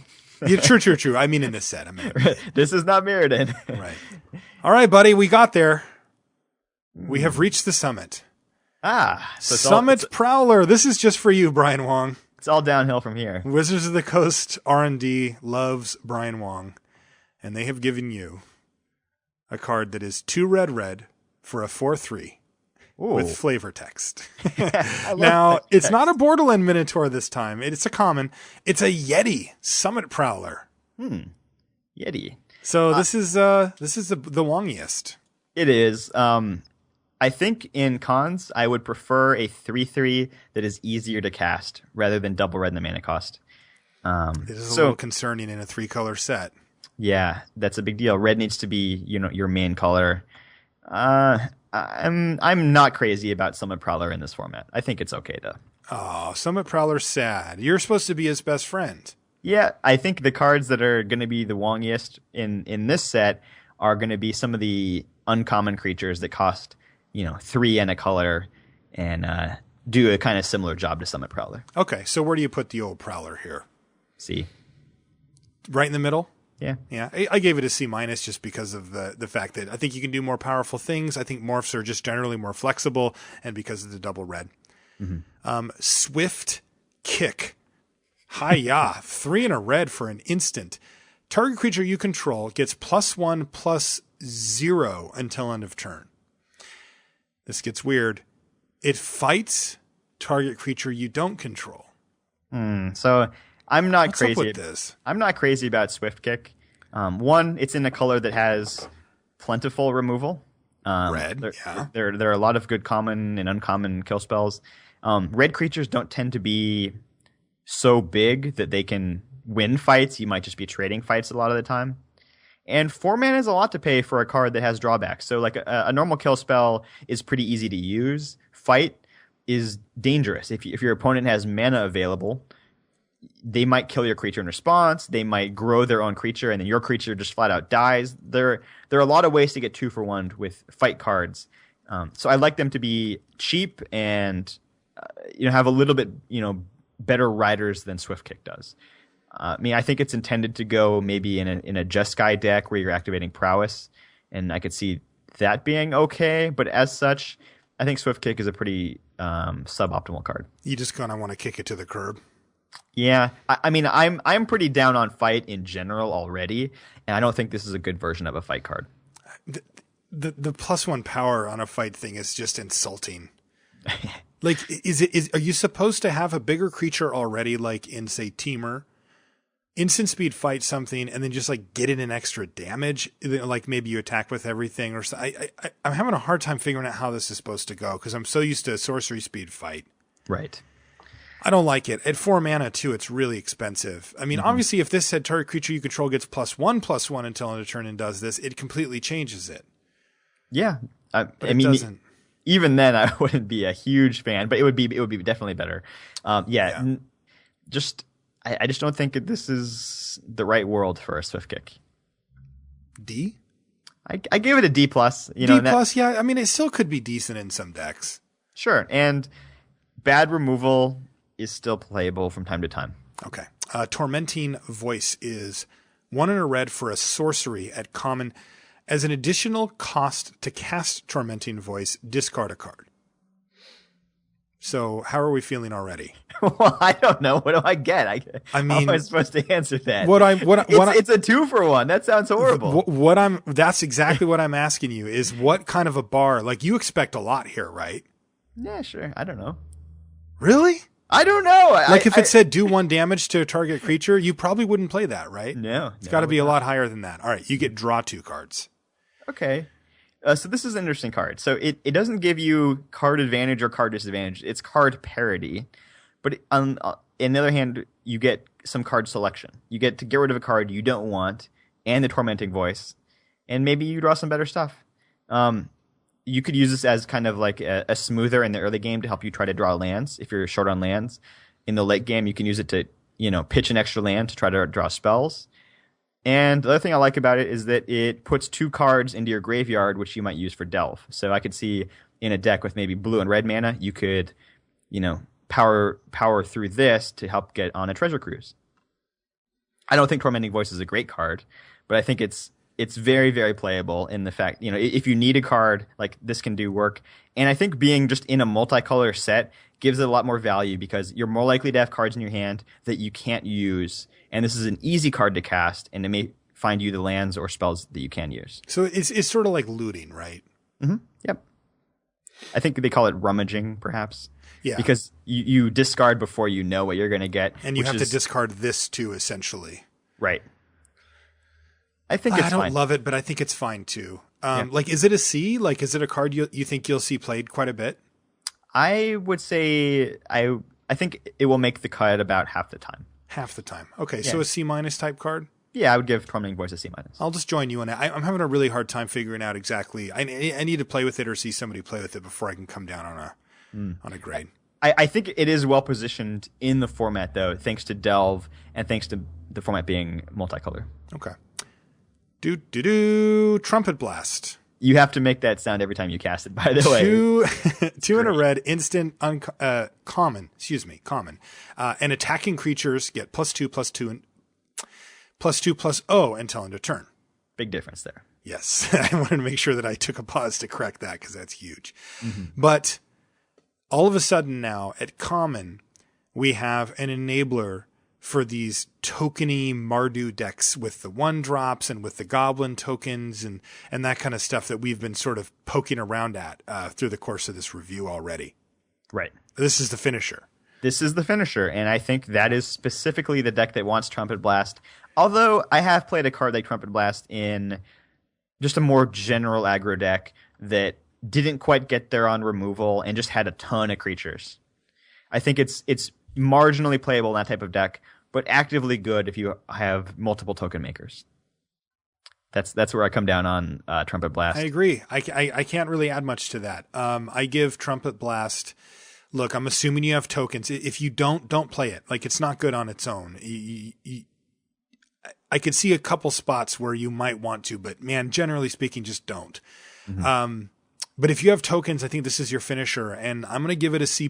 A: Yeah, true. I mean, in this set,
B: This is not Mirrodin.
A: Right. All right, buddy, we got there. We have reached the summit.
B: So
A: Summit Prowler. This is just for you, Brian Wong.
B: It's all downhill from here.
A: Wizards of the Coast R&D loves Brian Wong, and they have given you a card that is 2 red for a 4/3 with flavor text. Now, it's not a Borderland Minotaur this time. It's a common. It's a Yeti Summit Prowler.
B: Yeti.
A: So this is the Wongiest.
B: It is. I think in Khans, I would prefer a 3/3 that is easier to cast rather than double red in the mana cost.
A: It is a little concerning in a 3-color set.
B: Yeah, that's a big deal. Red needs to be, your main color. I'm not crazy about Summit Prowler in this format. I think it's okay though.
A: Oh, Summit Prowler's sad. You're supposed to be his best friend.
B: Yeah, I think the cards that are going to be the Wongiest in this set are going to be some of the uncommon creatures that cost 3 and a color, and do a kind of similar job to Summit Prowler.
A: Okay, so where do you put the old Prowler here?
B: C.
A: Right in the middle?
B: Yeah.
A: Yeah, I gave it a C- just because of the fact that I think you can do more powerful things. I think morphs are just generally more flexible, and because of the double red. Mm-hmm. Swift Kick. Hi-ya. 3 and a red for an instant. Target creature you control gets +1/+0 until end of turn. This gets weird. It fights target creature you don't control.
B: So I'm not
A: What's
B: crazy
A: up with this.
B: I'm not crazy about Swift Kick. One, it's in a color that has plentiful removal.
A: Red, yeah.
B: There are a lot of good common and uncommon kill spells. Red creatures don't tend to be so big that they can win fights. You might just be trading fights a lot of the time. And 4 mana is a lot to pay for a card that has drawbacks. So like a normal kill spell is pretty easy to use. Fight is dangerous. If your opponent has mana available, they might kill your creature in response. They might grow their own creature, and then your creature just flat out dies. There are a lot of ways to get 2 for 1 with fight cards. So I like them to be cheap and have a little bit better riders than Swift Kick does. I think it's intended to go maybe in a Jeskai deck where you're activating prowess, and I could see that being okay. But as such, I think Swift Kick is a pretty suboptimal card.
A: You just kind of want to kick it to the curb.
B: Yeah, I'm pretty down on fight in general already, and I don't think this is a good version of a fight card.
A: The +1 power on a fight thing is just insulting. Like, are you supposed to have a bigger creature already, like in say Teamer? Instant speed fight something and then just like get it an extra damage, like maybe you attack with everything or so. I'm having a hard time figuring out how this is supposed to go because I'm so used to sorcery speed fight.
B: Right.
A: I don't like it. At 4 mana too, it's really expensive. I mean, obviously if this said target creature you control gets +1/+1 until end of turn and does this, it completely changes it.
B: Yeah.
A: It doesn't.
B: Even then I wouldn't be a huge fan, but it would be definitely better. I just don't think this is the right world for a Swift Kick.
A: D?
B: I gave it a D+.
A: D+, yeah. I mean, it still could be decent in some decks.
B: Sure, and bad removal is still playable from time to time.
A: Okay. Tormenting Voice is 1 and a red for a sorcery at common. As an additional cost to cast Tormenting Voice, discard a card. So how are we feeling already?
B: Well, I don't know. What do I get?
A: I mean,
B: how am I supposed to answer that?
A: It's
B: a 2-for-1. That sounds horrible.
A: That's exactly what I'm asking you is what kind of a bar, like you expect a lot here, right?
B: Yeah, sure. I don't know.
A: Really?
B: I don't know.
A: If it said do 1 damage to a target creature, you probably wouldn't play that, right?
B: No.
A: It's got to be a lot higher than that. All right. You get draw 2 cards.
B: Okay. So this is an interesting card. So it doesn't give you card advantage or card disadvantage. It's card parity. But on the other hand, you get some card selection. You get to get rid of a card you don't want and the Tormenting Voice. And maybe you draw some better stuff. You could use this as kind of like a smoother in the early game to help you try to draw lands if you're short on lands. In the late game, you can use it to, pitch an extra land to try to draw spells. And the other thing I like about it is that it puts 2 cards into your graveyard, which you might use for Delve. So I could see in a deck with maybe blue and red mana, you could, power through this to help get on a Treasure Cruise. I don't think Tormenting Voice is a great card, but I think it's very, very playable in the fact, if you need a card, like this can do work. And I think being just in a multicolor set gives it a lot more value because you're more likely to have cards in your hand that you can't use. And this is an easy card to cast, and it may find you the lands or spells that you can use.
A: So it's sort of like looting, right?
B: Mm-hmm. Yep. I think they call it rummaging, perhaps.
A: Yeah.
B: Because you discard before you know what you're going to get.
A: And you have to discard this too, essentially.
B: Right. I think it's fine.
A: I don't love it, but I think it's fine too. Like, is it a C? Like, is it a card you think you'll see played quite a bit?
B: I would say I think it will make the cut about half the time.
A: Half the time. Okay, so a C- type card?
B: Yeah, I would give Tormenting Voice a C-.
A: I'll just join you on it. I'm having a really hard time figuring out exactly. I need to play with it or see somebody play with it before I can come down on a grade.
B: I think it is well positioned in the format, though, thanks to Delve and thanks to the format being multicolor.
A: Okay. Trumpet Blast.
B: You have to make that sound every time you cast it, by the way.
A: Two in a red, instant, common. And attacking creatures get +2/+2 and +2/+0 until end of turn.
B: Big difference there.
A: Yes. I wanted to make sure that I took a pause to correct that because that's huge. Mm-hmm. But all of a sudden now at common, we have an enabler for these tokeny Mardu decks with the 1-drops and with the goblin tokens and that kind of stuff that we've been sort of poking around at through the course of this review already.
B: Right.
A: This is the finisher.
B: This is the finisher, and I think that is specifically the deck that wants Trumpet Blast. Although I have played a card like Trumpet Blast in just a more general aggro deck that didn't quite get there on removal and just had a ton of creatures. I think it's marginally playable in that type of deck, but actively good if you have multiple token makers. That's where I come down on Trumpet Blast.
A: I agree. I can't really add much to that. I give Trumpet Blast. Look, I'm assuming you have tokens. If you don't play it. Like, it's not good on its own. I could see a couple spots where you might want to, but man, generally speaking, just don't. Mm-hmm. But if you have tokens, I think this is your finisher, and I'm going to give it a C+.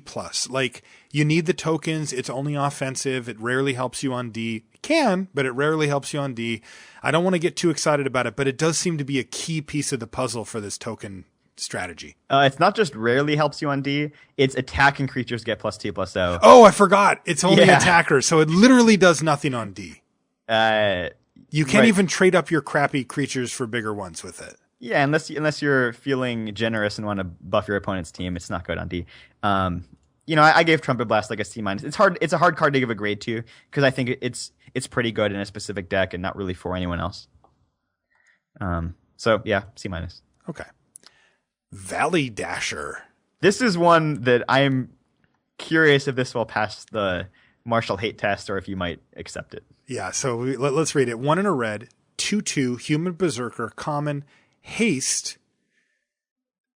A: Like, you need the tokens. It's only offensive. It rarely helps you on D. It can, but it rarely helps you on D. I don't want to get too excited about it, but it does seem to be a key piece of the puzzle for this token strategy.
B: It's not just rarely helps you on D. It's attacking creatures get +2/+0.
A: Oh, I forgot. It's only attackers, so it literally does nothing on D. You can't even trade up your crappy creatures for bigger ones with it.
B: Yeah, unless you're feeling generous and want to buff your opponent's team, it's not good on D. I gave Trumpet Blast like a C-. It's a hard card to give a grade to because I think it's pretty good in a specific deck and not really for anyone else. So yeah, C-.
A: Okay. Valley Dasher.
B: This is one that I'm curious if this will pass the Marshall hate test or if you might accept it.
A: Yeah, so let's read it. 1 in a red, 2/2, Human Berserker, common, haste.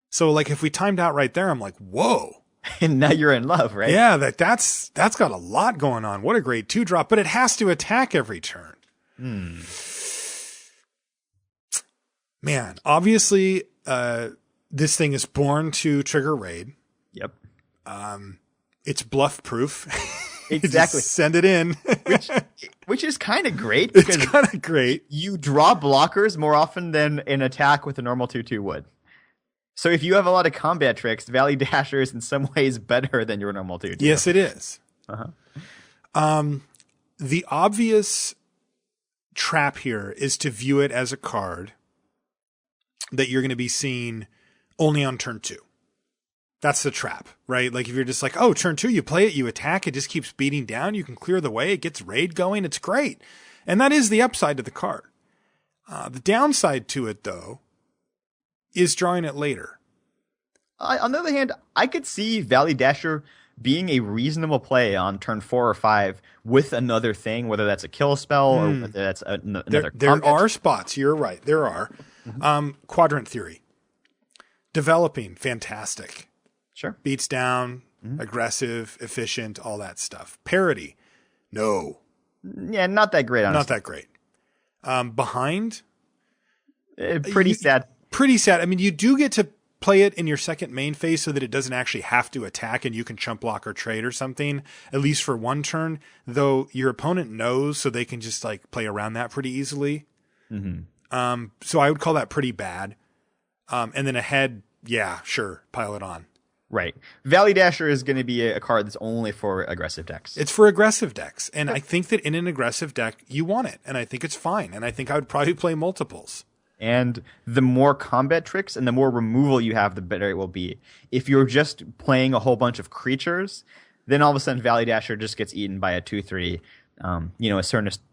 A: So like if we timed out right there, I'm like, whoa.
B: And now you're in love, right?
A: Yeah, that's got a lot going on. What a great 2-drop, but it has to attack every turn. Man, obviously this thing is born to trigger raid.
B: Yep.
A: It's bluff proof.
B: Exactly.
A: Just send it in.
B: which is kind of great. Because
A: it's kind of great.
B: You draw blockers more often than an attack with a normal 2/2 would. So if you have a lot of combat tricks, Valley Dasher is in some ways better than your normal 2/2.
A: Yes, it is.
B: Uh-huh.
A: The obvious trap here is to view it as a card that you're going to be seeing only on turn 2. That's the trap, right? Like if you're just like, oh, turn 2, you play it, you attack, it just keeps beating down, you can clear the way, it gets raid going, it's great. And that is the upside to the card. The downside to it, though, is drawing it later.
B: On the other hand, I could see Valley Dasher being a reasonable play on turn 4 or 5 with another thing, whether that's a kill spell or whether that's another.
A: There are spots. You're right. There are. Quadrant Theory. Developing. Fantastic.
B: Sure.
A: Beats down, aggressive, efficient, all that stuff. Parity. No.
B: Yeah, not that great, honestly.
A: Not that great. Behind.
B: Pretty sad.
A: Pretty sad. I mean, you do get to play it in your second main phase so that it doesn't actually have to attack and you can chump block or trade or something, at least for one turn, though your opponent knows, so they can just like play around that pretty easily. So I would call that pretty bad. And then ahead, yeah, sure, pile it on.
B: Right. Valley Dasher is going to be a card that's only for aggressive decks.
A: It's for aggressive decks. And I think that in an aggressive deck, you want it. And I think it's fine. And I think I would probably play multiples.
B: And the more combat tricks and the more removal you have, the better it will be. If you're just playing a whole bunch of creatures, then all of a sudden Valley Dasher just gets eaten by a 2/3,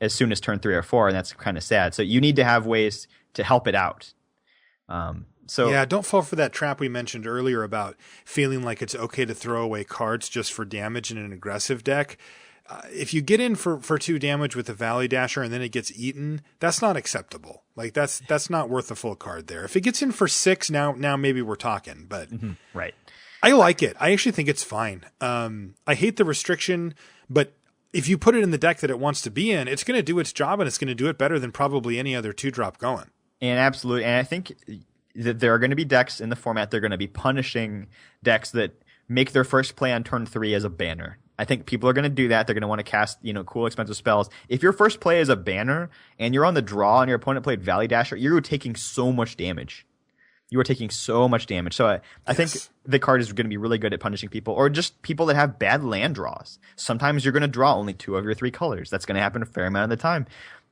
B: as soon as turn 3 or 4, and that's kind of sad. So you need to have ways to help it out.
A: Yeah, don't fall for that trap we mentioned earlier about feeling like it's okay to throw away cards just for damage in an aggressive deck. If you get in for 2 damage with the Valley Dasher and then it gets eaten, that's not acceptable. Like that's not worth the full card there. If it gets in for 6, now maybe we're talking. But
B: right,
A: I like it. I actually think it's fine. I hate the restriction, but if you put it in the deck that it wants to be in, it's going to do its job and it's going to do it better than probably any other 2-drop going.
B: And absolutely, and I think that there are going to be decks in the format that are going to be punishing decks that make their first play on turn 3 as a banner. I think people are going to do that. They're going to want to cast, cool, expensive spells. If your first play is a banner and you're on the draw and your opponent played Valley Dasher, you're taking so much damage. You are taking so much damage. So I think the card is going to be really good at punishing people, or just people that have bad land draws. Sometimes you're going to draw only 2 of your 3 colors. That's going to happen a fair amount of the time.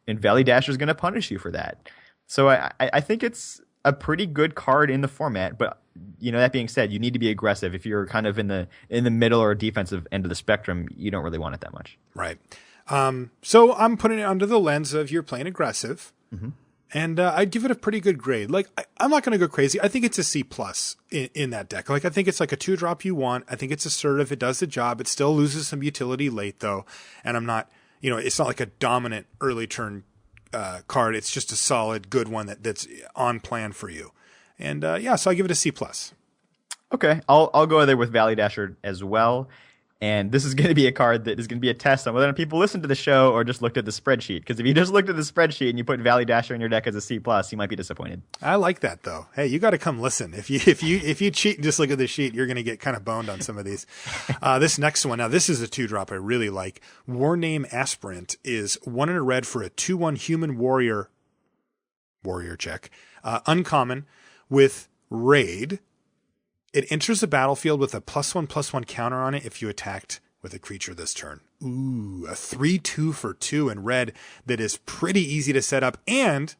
B: And Valley Dasher is going to punish you for that. So I think it's a pretty good card in the format, but that being said, you need to be aggressive. If you're kind of in the middle or defensive end of the spectrum, you don't really want it that much.
A: Right. So I'm putting it under the lens of you're playing aggressive, and I'd give it a pretty good grade. Like I'm not going to go crazy. I think it's a C+ in that deck. Like I think it's like a 2-drop you want. I think it's assertive. It does the job. It still loses some utility late though, and I'm not. It's not like a dominant early turn card. It's just a solid, good one that's on plan for you. And so I give it a C+.
B: Okay, I'll go there with Valley Dasher as well. And this is going to be a card that is going to be a test on whether people listen to the show or just looked at the spreadsheet. Because if you just looked at the spreadsheet and you put Valley Dasher in your deck as a C+, you might be disappointed.
A: I like that though. Hey, you got to come listen. If you cheat and just look at the sheet, you're going to get kind of boned on some of these. This next one, now this is a 2-drop I really like. War Name Aspirant is 1 and a red for a 2/1 human warrior check. Uncommon with raid. It enters the battlefield with a +1/+1 counter on it if you attacked with a creature this turn. Ooh, a 3/2 for 2 in red that is pretty easy to set up, and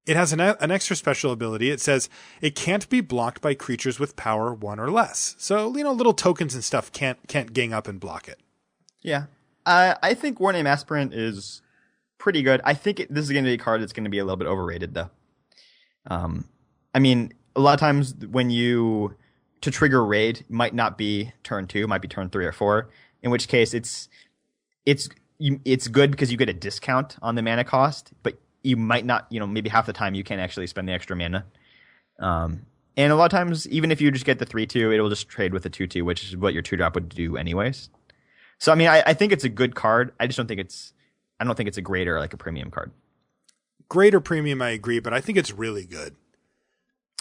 A: it has an extra special ability. It says it can't be blocked by creatures with power 1 or less. So, little tokens and stuff can't gang up and block it.
B: Yeah. I think War Name Aspirant is pretty good. I think this is going to be a card that's going to be a little bit overrated, though. A lot of times when to trigger raid might not be turn 2, might be turn 3 or 4, in which case it's good because you get a discount on the mana cost, but you might not, maybe half the time you can't actually spend the extra mana. And a lot of times, even if you just get the 3/2, it will just trade with the 2/2, which is what your 2-drop would do anyways. So, I think it's a good card. I don't think it's a grade or like a premium card.
A: Grade or premium, I agree, but I think it's really good.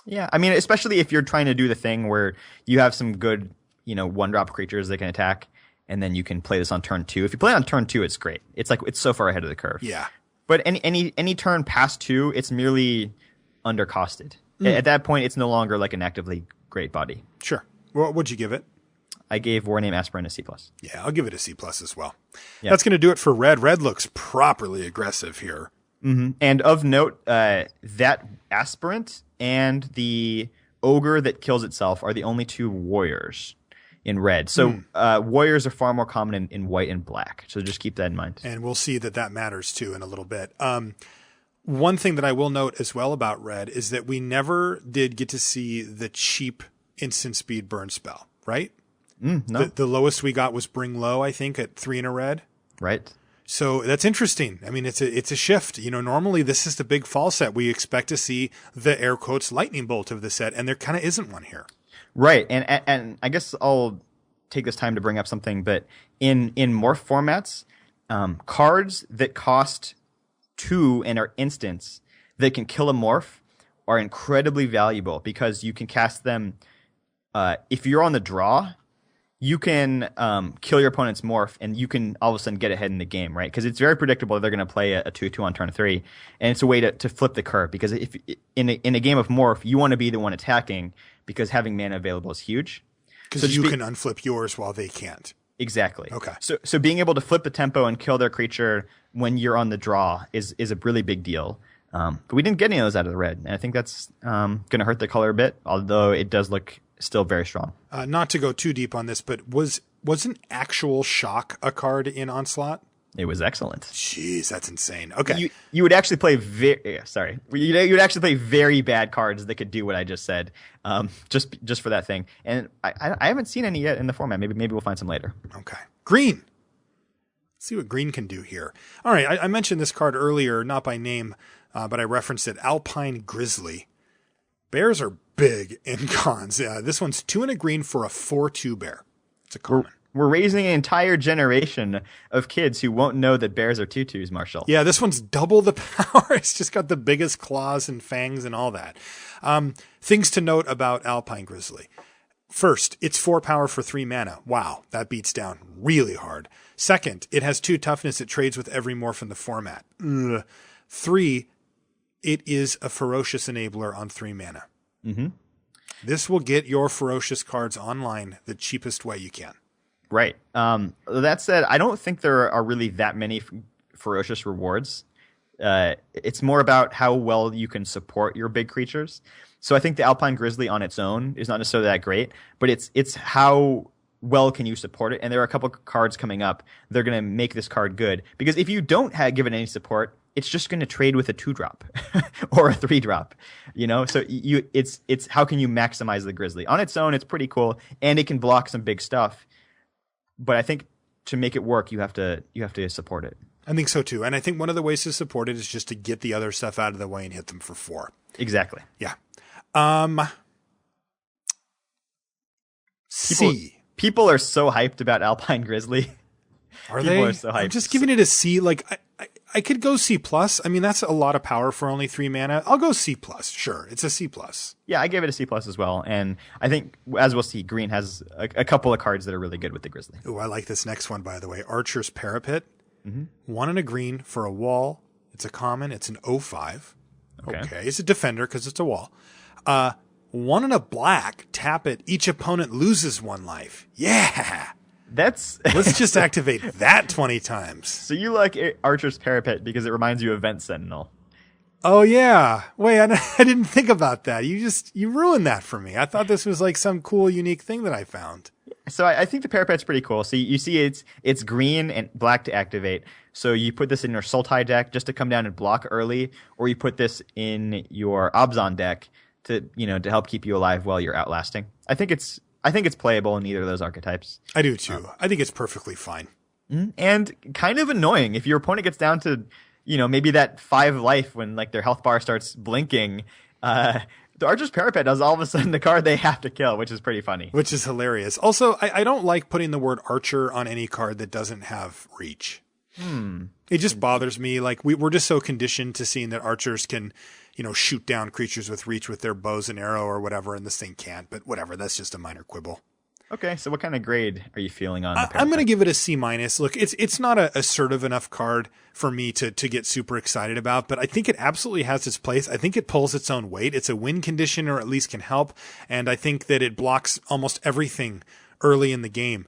B: Yeah, especially if you're trying to do the thing where you have some good, 1-drop creatures that can attack, and then you can play this on turn 2. If you play on turn 2, it's great. It's so far ahead of the curve.
A: Yeah.
B: But any turn past 2, it's merely undercosted. At that point, it's no longer like an actively great body.
A: Sure. Well, what'd you give it?
B: I gave War Name Aspirant a C+.
A: Yeah, I'll give it a C+ as well.
B: Yeah.
A: That's going to do it for red. Red looks properly aggressive here.
B: Mm-hmm. And of note, that Aspirant and the Ogre that kills itself are the only 2 warriors in red. So warriors are far more common in white and black. So just keep that in mind.
A: And we'll see that matters too in a little bit. One thing that I will note as well about red is that we never did get to see the cheap instant speed burn spell, right?
B: No.
A: The lowest we got was Bring Low, I think, at 3 in a red.
B: Right.
A: So that's interesting. I mean, it's a shift. You know, normally this is the big fall set. We expect to see the air quotes lightning bolt of the set, and there kind of isn't one here.
B: Right. And I guess I'll take this time to bring up something, but in morph formats, cards that cost 2 and are instants that can kill a morph are incredibly valuable because you can cast them. If you're on the draw, you can kill your opponent's morph, and you can all of a sudden get ahead in the game, right? Because it's very predictable that they're going to play a 2/2 on turn 3, and it's a way to flip the curve. Because if in a game of morph, you want to be the one attacking because having mana available is huge.
A: Because you can unflip yours while they can't.
B: Exactly.
A: Okay.
B: So being able to flip the tempo and kill their creature when you're on the draw is a really big deal. But we didn't get any of those out of the red, and I think that's going to hurt the color a bit, although it does look still very strong.
A: Not to go too deep on this, but wasn't Actual Shock a card in Onslaught?
B: It was excellent.
A: Jeez, that's insane. Okay.
B: You would actually play you would actually play very bad cards that could do what I just said, just for that thing. And I haven't seen any yet in the format. Maybe we'll find some later.
A: Okay. Green. Let's see what green can do here. All right. I mentioned this card earlier, not by name, but I referenced it. Alpine Grizzly. Bears are big in Khans. Yeah, this one's 2 and a green for a 4/2 bear. It's a common.
B: We're raising an entire generation of kids who won't know that bears are tutus, Marshall.
A: Yeah, this one's double the power. It's just got the biggest claws and fangs and all that. Things to note about Alpine Grizzly. First, it's 4 power for 3 mana. Wow, that beats down really hard. Second, it has 2 toughness. It trades with every morph in the format. 3, it is a ferocious enabler on 3 mana.
B: Mm-hmm.
A: This will get your ferocious cards online the cheapest way you can.
B: Right. That said, I don't think there are really that many ferocious rewards. It's more about how well you can support your big creatures. So I think the Alpine Grizzly on its own is not necessarily that great, but it's how well can you support it. And there are a couple cards coming up. They're going to make this card good. Because if you don't give it any support, it's just going to trade with a 2-drop or a 3-drop, So it's how can you maximize the Grizzly on its own? It's pretty cool, and it can block some big stuff. But I think to make it work, you have to support it.
A: I think so too, and I think one of the ways to support it is just to get the other stuff out of the way and hit them for 4.
B: Exactly.
A: Yeah. C.
B: People are so hyped about Alpine Grizzly.
A: Are they?
B: Are so hyped.
A: I'm just giving it a C. Like I could go C+. I mean, that's a lot of power for only 3 mana. I'll go C+. Sure, it's a C+.
B: Yeah, I gave it a C+ as well. And I think, as we'll see, green has a couple of cards that are really good with the Grizzly.
A: Ooh, I like this next one, by the way. Archer's Parapet.
B: Mm-hmm.
A: 1 and a green for a wall. It's a common. It's an 0/5. Okay. It's a defender because it's a wall. 1 and a black. Tap it. Each opponent loses 1 life. Yeah. Let's just activate that 20 times.
B: So you like Archer's Parapet because it reminds you of Vent Sentinel.
A: Oh, yeah. Wait, I didn't think about that. You ruined that for me. I thought this was like some cool, unique thing that I found.
B: So I think the Parapet's pretty cool. So you see it's green and black to activate. So you put this in your Sultai deck just to come down and block early, or you put this in your Abzan deck to help keep you alive while you're outlasting. I think it's playable in either of those archetypes.
A: I do too. I think it's perfectly fine.
B: And kind of annoying if your opponent gets down to, maybe that 5 life when like their health bar starts blinking. The Archer's Parapet is all of a sudden the card they have to kill, which is pretty funny.
A: Which is hilarious. Also, I don't like putting the word Archer on any card that doesn't have reach. It just bothers me. Like we're just so conditioned to seeing that archers can, shoot down creatures with reach with their bows and arrow or whatever, and this thing can't. But whatever, that's just a minor quibble.
B: Okay, so what kind of grade are you feeling on the
A: I'm going to give it a C minus. Look, it's not a assertive enough card for me to get super excited about, but I think it absolutely has its place. I think it pulls its own weight. It's a win condition, or at least can help, and I think that it blocks almost everything early in the game,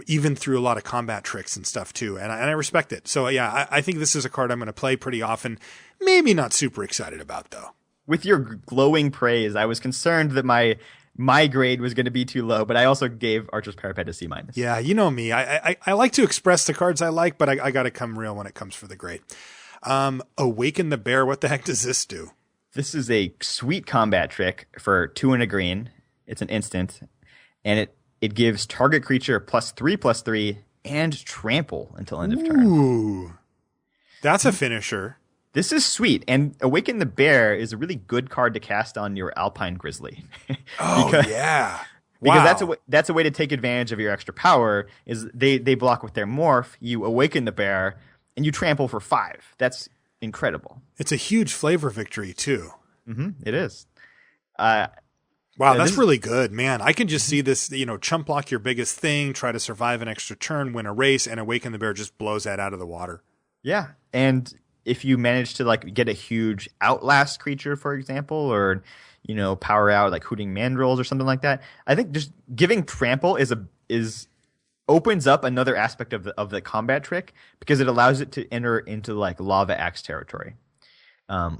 A: even through a lot of combat tricks and stuff too, and I respect it. So yeah, I think this is a card I'm going to play pretty often. Maybe not super excited about, though.
B: With your glowing praise, I was concerned that my grade was going to be too low, but I also gave Archer's Parapet a C minus.
A: Yeah, you know me. I like to express the cards I like, but I got to come real when it comes for the grade. Awaken the Bear. What the heck does this do?
B: This is a sweet combat trick for 2 and a green. It's an instant, and it gives target creature +3/+3 and trample until end of turn.
A: Ooh, that's a finisher.
B: This is sweet, and Awaken the Bear is a really good card to cast on your Alpine Grizzly.
A: Yeah.
B: Because
A: Wow.
B: that's a way to take advantage of your extra power, is they block with their morph, you Awaken the Bear, and you trample for 5. That's incredible.
A: It's a huge flavor victory, too.
B: It is.
A: Wow, that's really good, man. I can just see this, chump block your biggest thing, try to survive an extra turn, win a race, and Awaken the Bear just blows that out of the water.
B: Yeah, and if you manage to get a huge Outlast creature, for example, or power out like Hooting Mandrills or something like that, I think just giving trample is opens up another aspect of the combat trick, because it allows it to enter into like Lava Axe territory,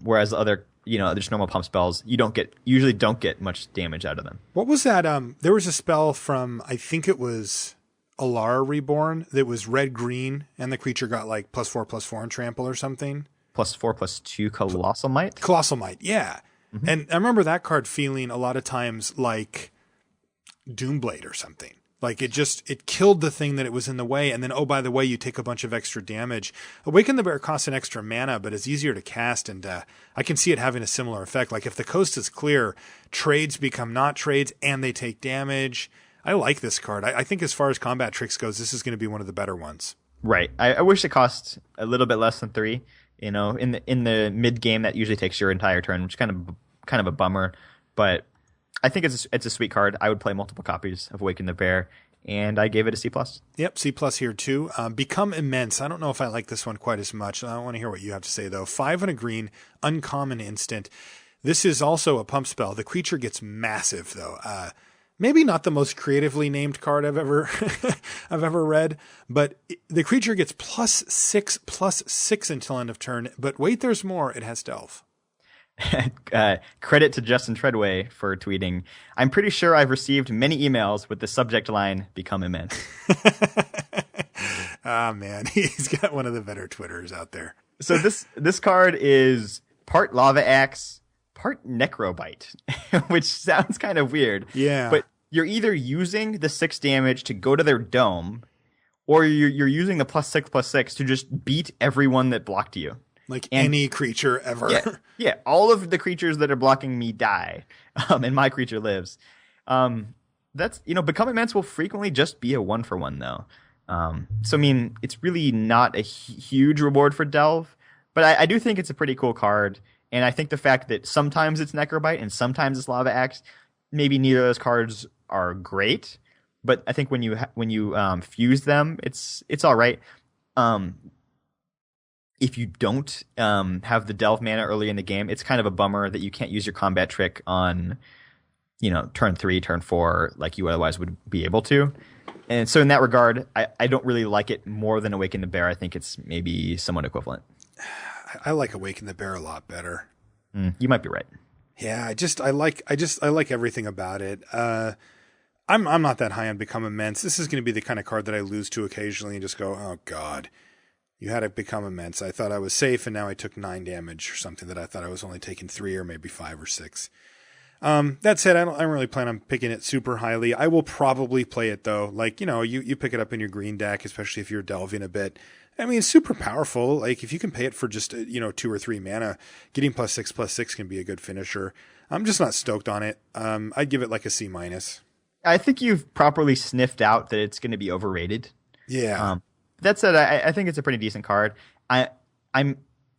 B: whereas other just normal pump spells usually don't get much damage out of them.
A: What was that? There was a spell from, I think it was Alara Reborn, that was red-green, and the creature got like +4/+4 and trample or something.
B: +4/+2 Colossal Might?
A: Colossal Might, yeah. And I remember that card feeling a lot of times like Doomblade or something. Like it killed the thing that it was in the way, and then, oh, by the way, you take a bunch of extra damage. Awaken the Bear costs an extra mana, but is easier to cast, and I can see it having a similar effect. Like if the coast is clear, trades become not trades, and they take damage. I like this card. I think as far as combat tricks goes, this is going to be one of the better ones.
B: Right. I wish it cost a little bit less than 3. In the mid game, that usually takes your entire turn, which is kind of a bummer. But I think it's a sweet card. I would play multiple copies of Awaken the Bear, and I gave it a C+.
A: Yep, C+ here too. Become Immense. I don't know if I like this one quite as much. I want to hear what you have to say though. 5 and a green, uncommon instant. This is also a pump spell. The creature gets massive though. Maybe not the most creatively named card I've ever read, but the creature gets +6/+6 until end of turn. But wait, there's more. It has Delve.
B: Credit to Justin Treadway for tweeting, "I'm pretty sure I've received many emails with the subject line, Become Immense."
A: Ah, man. He's got one of the better Twitters out there.
B: So this card is part Lava Axe, part Necrobite, which sounds kind of weird.
A: Yeah.
B: But you're either using the 6 damage to go to their dome, or you're using the +6/+6 to just beat everyone that blocked you.
A: Like any creature ever.
B: Yeah, all of the creatures that are blocking me die, and my creature lives. That's Become Immense will frequently just be a 1-for-1 though. So I mean, it's really not a huge reward for Delve, but I do think it's a pretty cool card. And I think the fact that sometimes it's Necrobite and sometimes it's Lava Axe, maybe neither of those cards are great, but I think when you fuse them, it's all right. If you don't have the Delve mana early in the game, it's kind of a bummer that you can't use your combat trick on turn 3, turn 4 like you otherwise would be able to. And so in that regard, I don't really like it more than Awaken the Bear. I think it's maybe somewhat equivalent.
A: I like Awaken the Bear a lot better.
B: You might be right.
A: Yeah, I like everything about it. I'm not that high on Become Immense. This is going to be the kind of card that I lose to occasionally and just go, oh God, you had to Become Immense. I thought I was safe, and now I took 9 damage or something that I thought I was only taking 3 or maybe 5 or 6. That said, I don't really plan on picking it super highly. I will probably play it though. Like, you pick it up in your green deck, especially if you're delving a bit. I mean, it's super powerful. Like if you can pay it for just, 2 or 3 mana, getting +6/+6 can be a good finisher. I'm just not stoked on it. I'd give it like a C-.
B: I think you've properly sniffed out that it's going to be overrated.
A: Yeah.
B: That said, I think it's a pretty decent card.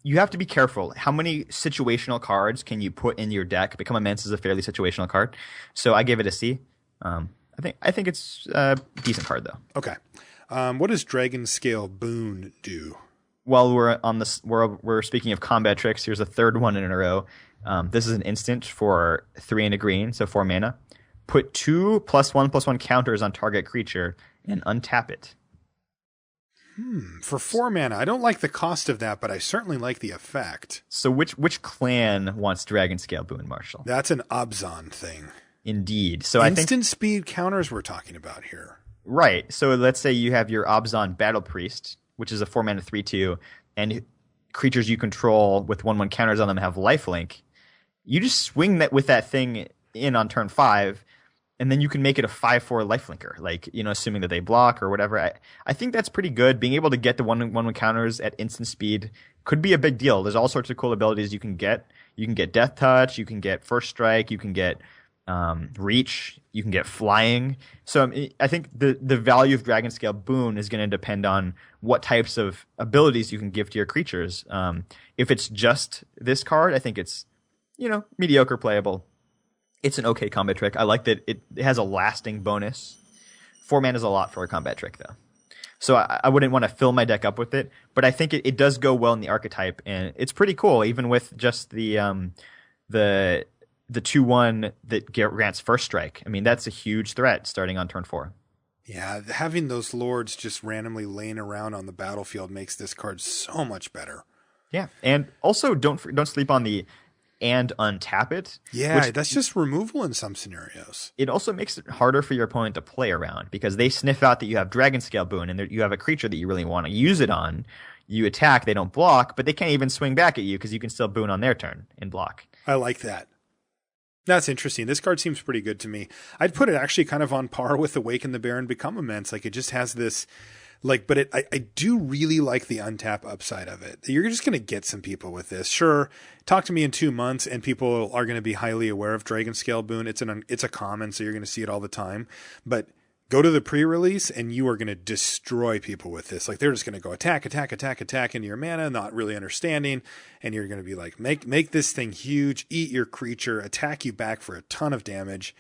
B: You have to be careful. How many situational cards can you put in your deck? Become Immense is a fairly situational card, so I gave it a C. I I think it's a decent card though.
A: Okay. What does Dragon Scale Boon do?
B: While we're speaking of combat tricks, here's a third one in a row. This is an instant for 3 and a green, so 4 mana. Put 2 +1/+1 counters on target creature and untap it.
A: For 4 mana, I don't like the cost of that, but I certainly like the effect.
B: So which clan wants Dragon Scale Boon, Marshall?
A: That's an Abzan thing.
B: Indeed. So
A: Instant speed counters we're talking about here.
B: Right. So let's say you have your Abzan Battle Priest, which is a 4 mana 3/2, and creatures you control with 1/1 counters on them have lifelink. You just swing that with that thing in on turn 5, and then you can make it a 5/4 lifelinker, like, assuming that they block or whatever. I think that's pretty good. Being able to get the 1/1 counters at instant speed could be a big deal. There's all sorts of cool abilities you can get. You can get Death Touch, you can get First Strike, you can get Reach, you can get Flying. So I think the value of Dragon Scale Boon is going to depend on what types of abilities you can give to your creatures. If it's just this card, I think it's mediocre playable. It's an okay combat trick. I like that it has a lasting bonus. 4 mana is a lot for a combat trick, though. So I wouldn't want to fill my deck up with it, but I think it does go well in the archetype, and it's pretty cool, even with just the 2/1 that grants First Strike. I mean, that's a huge threat starting on turn 4.
A: Yeah, having those lords just randomly laying around on the battlefield makes this card so much better.
B: Yeah, and also don't sleep on the and untap it.
A: Yeah, that's just removal in some scenarios.
B: It also makes it harder for your opponent to play around because they sniff out that you have Dragon Scale Boon and you have a creature that you really want to use it on. You attack, they don't block, but they can't even swing back at you because you can still boon on their turn and block.
A: I like that. That's interesting. This card seems pretty good to me. I'd put it actually kind of on par with Awaken the Bear and Become Immense. Like, it just has this, but I do really like the untap upside of it. You're just going to get some people with this. Sure, talk to me in 2 months and people are going to be highly aware of Dragon Scale Boon. It's a common, so you're going to see it all the time. But go to the pre-release and you are going to destroy people with this. Like, they're just going to go attack into your mana, not really understanding. And you're going to be like, make this thing huge, eat your creature, attack you back for a ton of damage.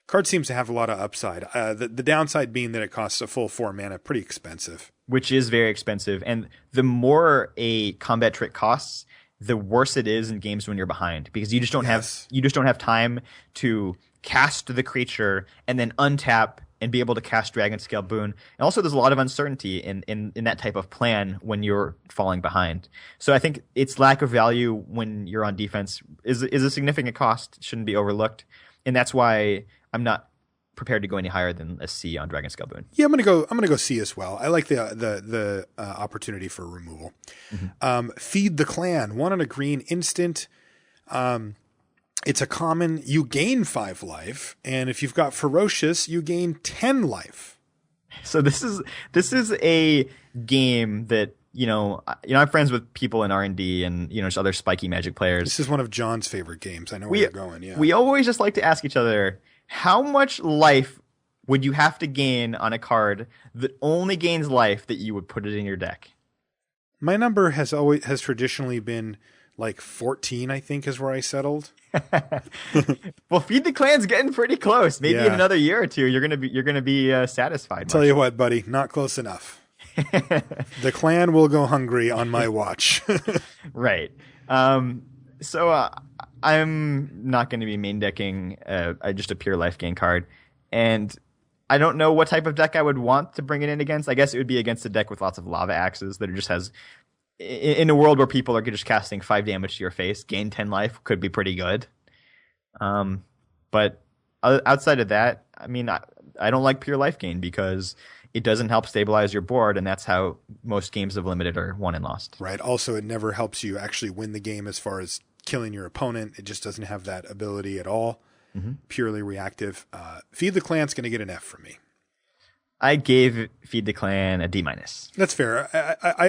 A: Card seems to have a lot of upside. The downside being that it costs a full 4 mana, pretty expensive.
B: Which is very expensive. And the more a combat trick costs, the worse it is in games when you're behind, because you just don't have time to cast the creature and then untap and be able to cast Dragon Scale Boon. And also there's a lot of uncertainty in that type of plan when you're falling behind. So I think its lack of value when you're on defense is a significant cost, shouldn't be overlooked. And that's why I'm not prepared to go any higher than a C on Dragon Scale Boon.
A: Yeah, I'm gonna go C as well. I like the opportunity for removal. Mm-hmm. Feed the Clan, 1 on a green instant. It's a common. You gain 5 life, and if you've got Ferocious, you gain 10 life.
B: So this is a game that I'm friends with people in R&D and just other spiky Magic players.
A: This is one of John's favorite games. I know where you're going. Yeah,
B: we always just like to ask each other, how much life would you have to gain on a card that only gains life that you would put it in your deck?
A: My number has traditionally been like 14, I think, is where I settled.
B: Well, Feed the Clan's getting pretty close. Maybe in another year or two, you're gonna be satisfied.
A: Tell you what, buddy, not close enough. The Clan will go hungry on my watch.
B: Right. So I'm not going to be main decking just a pure life gain card, and I don't know what type of deck I would want to bring it in against. I guess it would be against a deck with lots of Lava Axes that just has. In a world where people are just casting 5 damage to your face, gain 10 life could be pretty good. But outside of that, I mean, I don't like pure life gain because it doesn't help stabilize your board, and that's how most games of Limited are won and lost.
A: Right. Also, it never helps you actually win the game as far as killing your opponent. It just doesn't have that ability at all. Mm-hmm. Purely reactive. Feed the Clan's going to get an F from me.
B: I gave Feed the Clan a D-.
A: That's fair.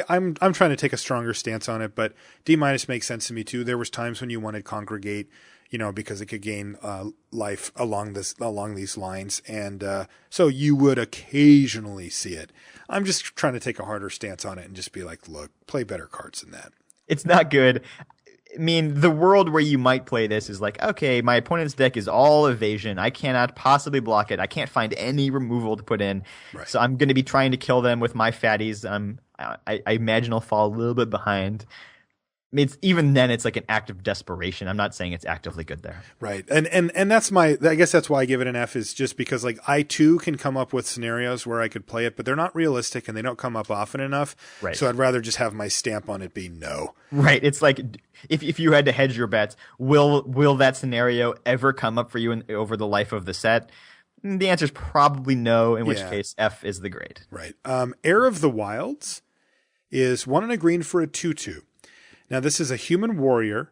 A: I'm trying to take a stronger stance on it, but D- makes sense to me too. There was times when you wanted Congregate, because it could gain life along these lines, and so you would occasionally see it. I'm just trying to take a harder stance on it and just be like, look, play better cards than that.
B: It's not good. I mean, the world where you might play this is like, okay, my opponent's deck is all evasion. I cannot possibly block it. I can't find any removal to put in.
A: Right.
B: So I'm going to be trying to kill them with my fatties. I imagine I'll fall a little bit behind. I mean, even then, it's like an act of desperation. I'm not saying it's actively good there.
A: Right. And that's I guess that's why I give it an F, is just because like I too can come up with scenarios where I could play it, but they're not realistic and they don't come up often enough.
B: Right.
A: So I'd rather just have my stamp on it be no.
B: Right. It's like if you had to hedge your bets, will that scenario ever come up for you over the life of the set? The answer is probably no, in which case F is the grade.
A: Right. Heir of the Wilds is 1 and a green for a 2/2. Now, this is a human warrior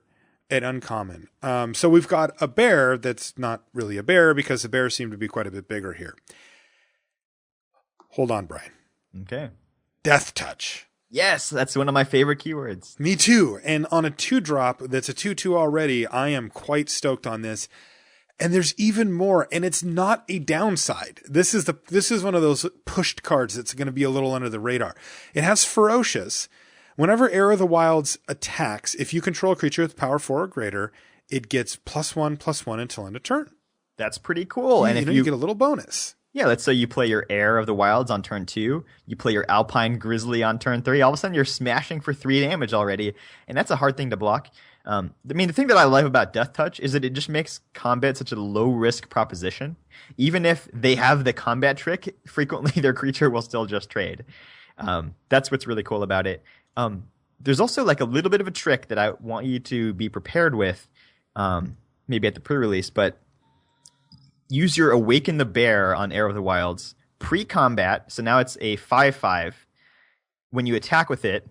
A: at uncommon. So we've got a bear that's not really a bear because the bears seem to be quite a bit bigger here. Hold on, Brian.
B: Okay.
A: Death Touch.
B: Yes, that's one of my favorite keywords.
A: Me too. And on a 2-drop that's a 2/2 already, I am quite stoked on this. And there's even more, and it's not a downside. This is one of those pushed cards that's going to be a little under the radar. It has Ferocious. Whenever Heir of the Wilds attacks, if you control a creature with power 4 or greater, it gets +1/+1 until end of turn.
B: That's pretty cool. And if
A: you get a little bonus.
B: Yeah, let's say you play your Heir of the Wilds on turn 2, you play your Alpine Grizzly on turn 3, all of a sudden you're smashing for 3 damage already, and that's a hard thing to block. I mean, the thing that I love about Death Touch is that it just makes combat such a low-risk proposition. Even if they have the combat trick, frequently their creature will still just trade. That's what's really cool about it. There's also like a little bit of a trick that I want you to be prepared with, maybe at the pre-release, but use your Awaken the Bear on Heir of the Wilds pre-combat. So now it's a 5/5. When you attack with it,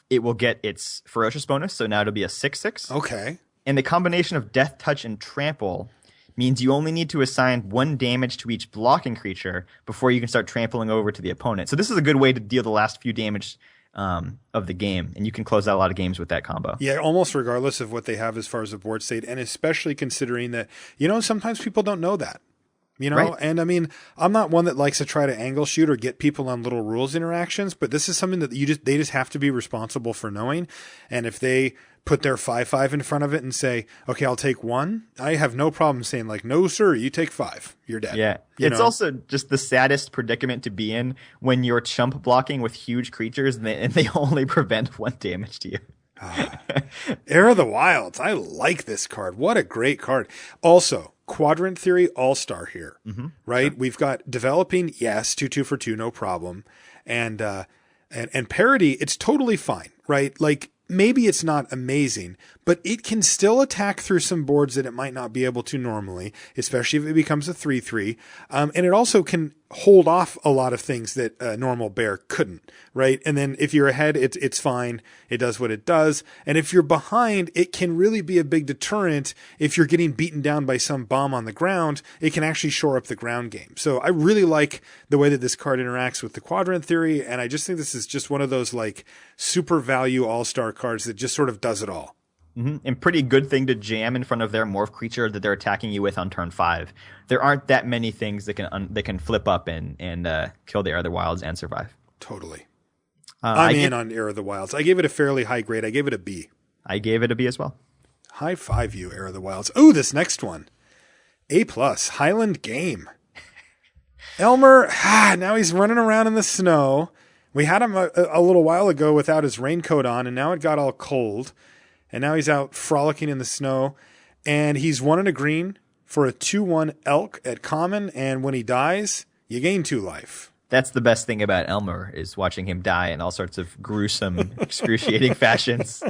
B: it will get its Ferocious bonus. So now it'll be a 6/6.
A: Okay.
B: And the combination of Death Touch and Trample means you only need to assign 1 damage to each blocking creature before you can start trampling over to the opponent. So this is a good way to deal the last few damage of the game, and you can close out a lot of games with that combo.
A: Yeah, almost regardless of what they have as far as the board state, and especially considering that, sometimes people don't know that.
B: Right.
A: And I mean, I'm not one that likes to try to angle shoot or get people on little rules interactions, but this is something that they just have to be responsible for knowing. And if they put their 5/5 in front of it and say, okay, I'll take 1, I have no problem saying like, no, sir, you take 5. You're dead.
B: Yeah. It's also just the saddest predicament to be in when you're chump blocking with huge creatures and they only prevent 1 damage to you.
A: Heir of the Wilds. I like this card. What a great card. Also, Quadrant Theory All-Star here, right? Sure. We've got developing, yes, 2/2 for 2, no problem. And parity, it's totally fine, right? Like, maybe it's not amazing, but it can still attack through some boards that it might not be able to normally, especially if it becomes a 3/3. And it also can hold off a lot of things that a normal bear couldn't, right? And then if you're ahead, it's fine. It does what it does. And if you're behind, it can really be a big deterrent. If you're getting beaten down by some bomb on the ground, it can actually shore up the ground game. So I really like the way that this card interacts with the Quadrant Theory. And I just think this is just one of those like super value all-star cards that just sort of does it all.
B: Mm-hmm. And pretty good thing to jam in front of their morph creature that they're attacking you with on turn 5. There aren't that many things that can flip up and kill the Heir of the Wilds and survive.
A: Totally. I'm in on Heir of the Wilds. I gave it a fairly high grade. I gave it a B.
B: I gave it a B as well.
A: High 5 you, Heir of the Wilds. Oh, this next one. A+, Highland Game. Elmer, now he's running around in the snow. We had him a little while ago without his raincoat on, and now it got all cold. And now he's out frolicking in the snow. And he's 1 and a green for a 2/1 elk at common. And when he dies, you gain 2 life.
B: That's the best thing about Elmer, is watching him die in all sorts of gruesome, excruciating fashions.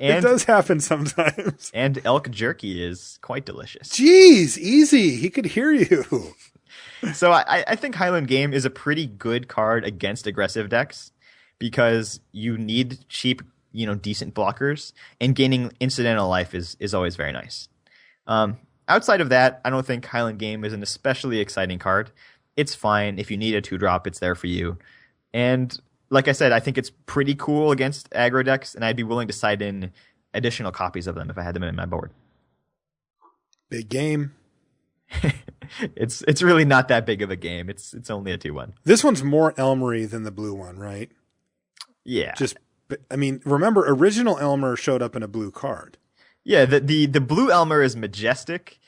B: And,
A: it does happen sometimes.
B: And elk jerky is quite delicious.
A: Jeez, easy. He could hear you.
B: So I think Highland Game is a pretty good card against aggressive decks because you need cheap, decent blockers, and gaining incidental life is always very nice. Outside of that, I don't think Highland Game is an especially exciting card. It's fine. If you need a 2-drop, it's there for you. And like I said, I think it's pretty cool against aggro decks, and I'd be willing to side in additional copies of them if I had them in my board.
A: Big game.
B: It's really not that big of a game. It's only a 2/1.
A: This one's more Elmery than the blue one, right?
B: Yeah.
A: Just I mean, remember, original Elmer showed up in a blue card.
B: Yeah, the blue Elmer is majestic.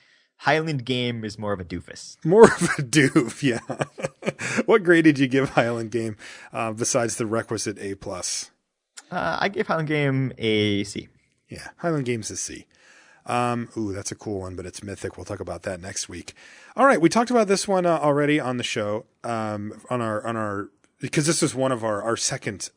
B: Highland Game is more of a doofus.
A: More of a doof, yeah. What grade did you give Highland Game besides the requisite A+?
B: I gave Highland Game a C.
A: Yeah, Highland Game's a C. That's a cool one, but it's mythic. We'll talk about that next week. All right, we talked about this one already on the show, on our because this is one of our second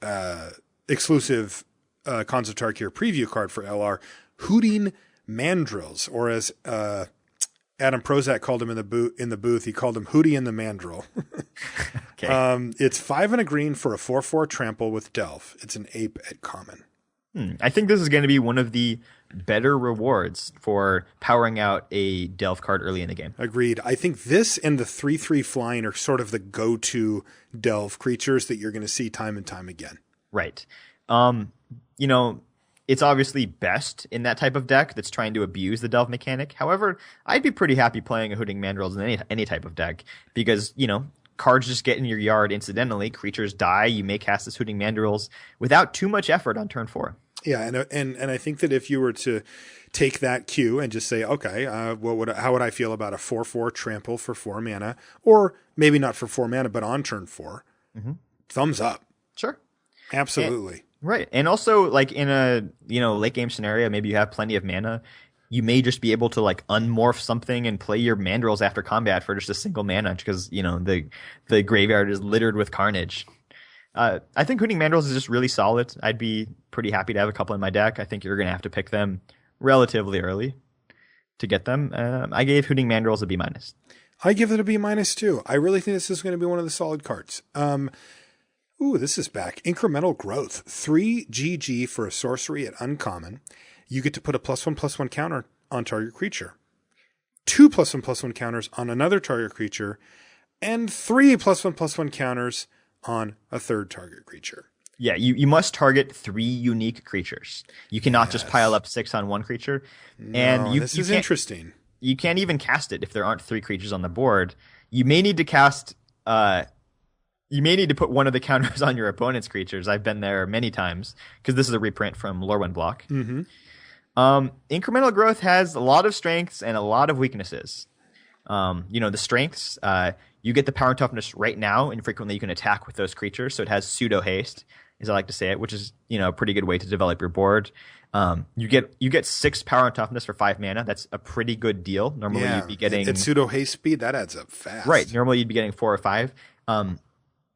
A: exclusive Khans of Tarkir preview card for LR, Hooting Mandrills, or as Adam Prozac called him in the booth, he called him Hootie and the Mandrill.
B: Okay.
A: It's 5 and a green for a 4/4 trample with Delve. It's an ape at common.
B: I think this is going to be one of the better rewards for powering out a Delve card early in the game. Agreed.
A: I think this and the 3/3 flying are sort of the go-to Delve creatures that you're going to see time and time again.
B: Right. It's obviously best in that type of deck that's trying to abuse the Delve mechanic. However, I'd be pretty happy playing a Hooting Mandrills in any type of deck because, cards just get in your yard incidentally. Creatures die. You may cast this Hooting Mandrills without too much effort on turn 4.
A: Yeah, and I think that if you were to take that cue and just say, okay, how would I feel about a 4/4 trample for 4 mana, or maybe not for 4 mana, but on turn 4?
B: Mm-hmm.
A: Thumbs up.
B: Sure,
A: absolutely.
B: Right, and also like in a late game scenario, maybe you have plenty of mana. You may just be able to like unmorph something and play your Mandrills after combat for just a single mana because the graveyard is littered with carnage. I think Hooting Mandrills is just really solid. I'd be pretty happy to have a couple in my deck. I think you're going to have to pick them relatively early to get them. I gave Hooting Mandrills a B-.
A: I give it a B- too. I really think this is going to be one of the solid cards. This is back. Incremental Growth. 3 GG for a sorcery at uncommon. You get to put a +1/+1 counter on target creature. 2 +1/+1 counters on another target creature. And 3 +1/+1 counters on a third target creature.
B: Yeah, you must target 3 unique creatures. You cannot just pile up 6 on one creature.
A: No, this is interesting.
B: You can't even cast it if there aren't 3 creatures on the board. You may need to cast... you may need to put one of the counters on your opponent's creatures. I've been there many times because this is a reprint from Lorwyn Block.
A: Mm-hmm.
B: Incremental Growth has a lot of strengths and a lot of weaknesses. The strengths... you get the power and toughness right now, and frequently you can attack with those creatures. So it has pseudo haste, as I like to say it, which is a pretty good way to develop your board. You get 6 power and toughness for 5 mana. That's a pretty good deal. Normally you'd be getting
A: at pseudo haste speed. That adds up fast.
B: Right. Normally you'd be getting 4 or 5.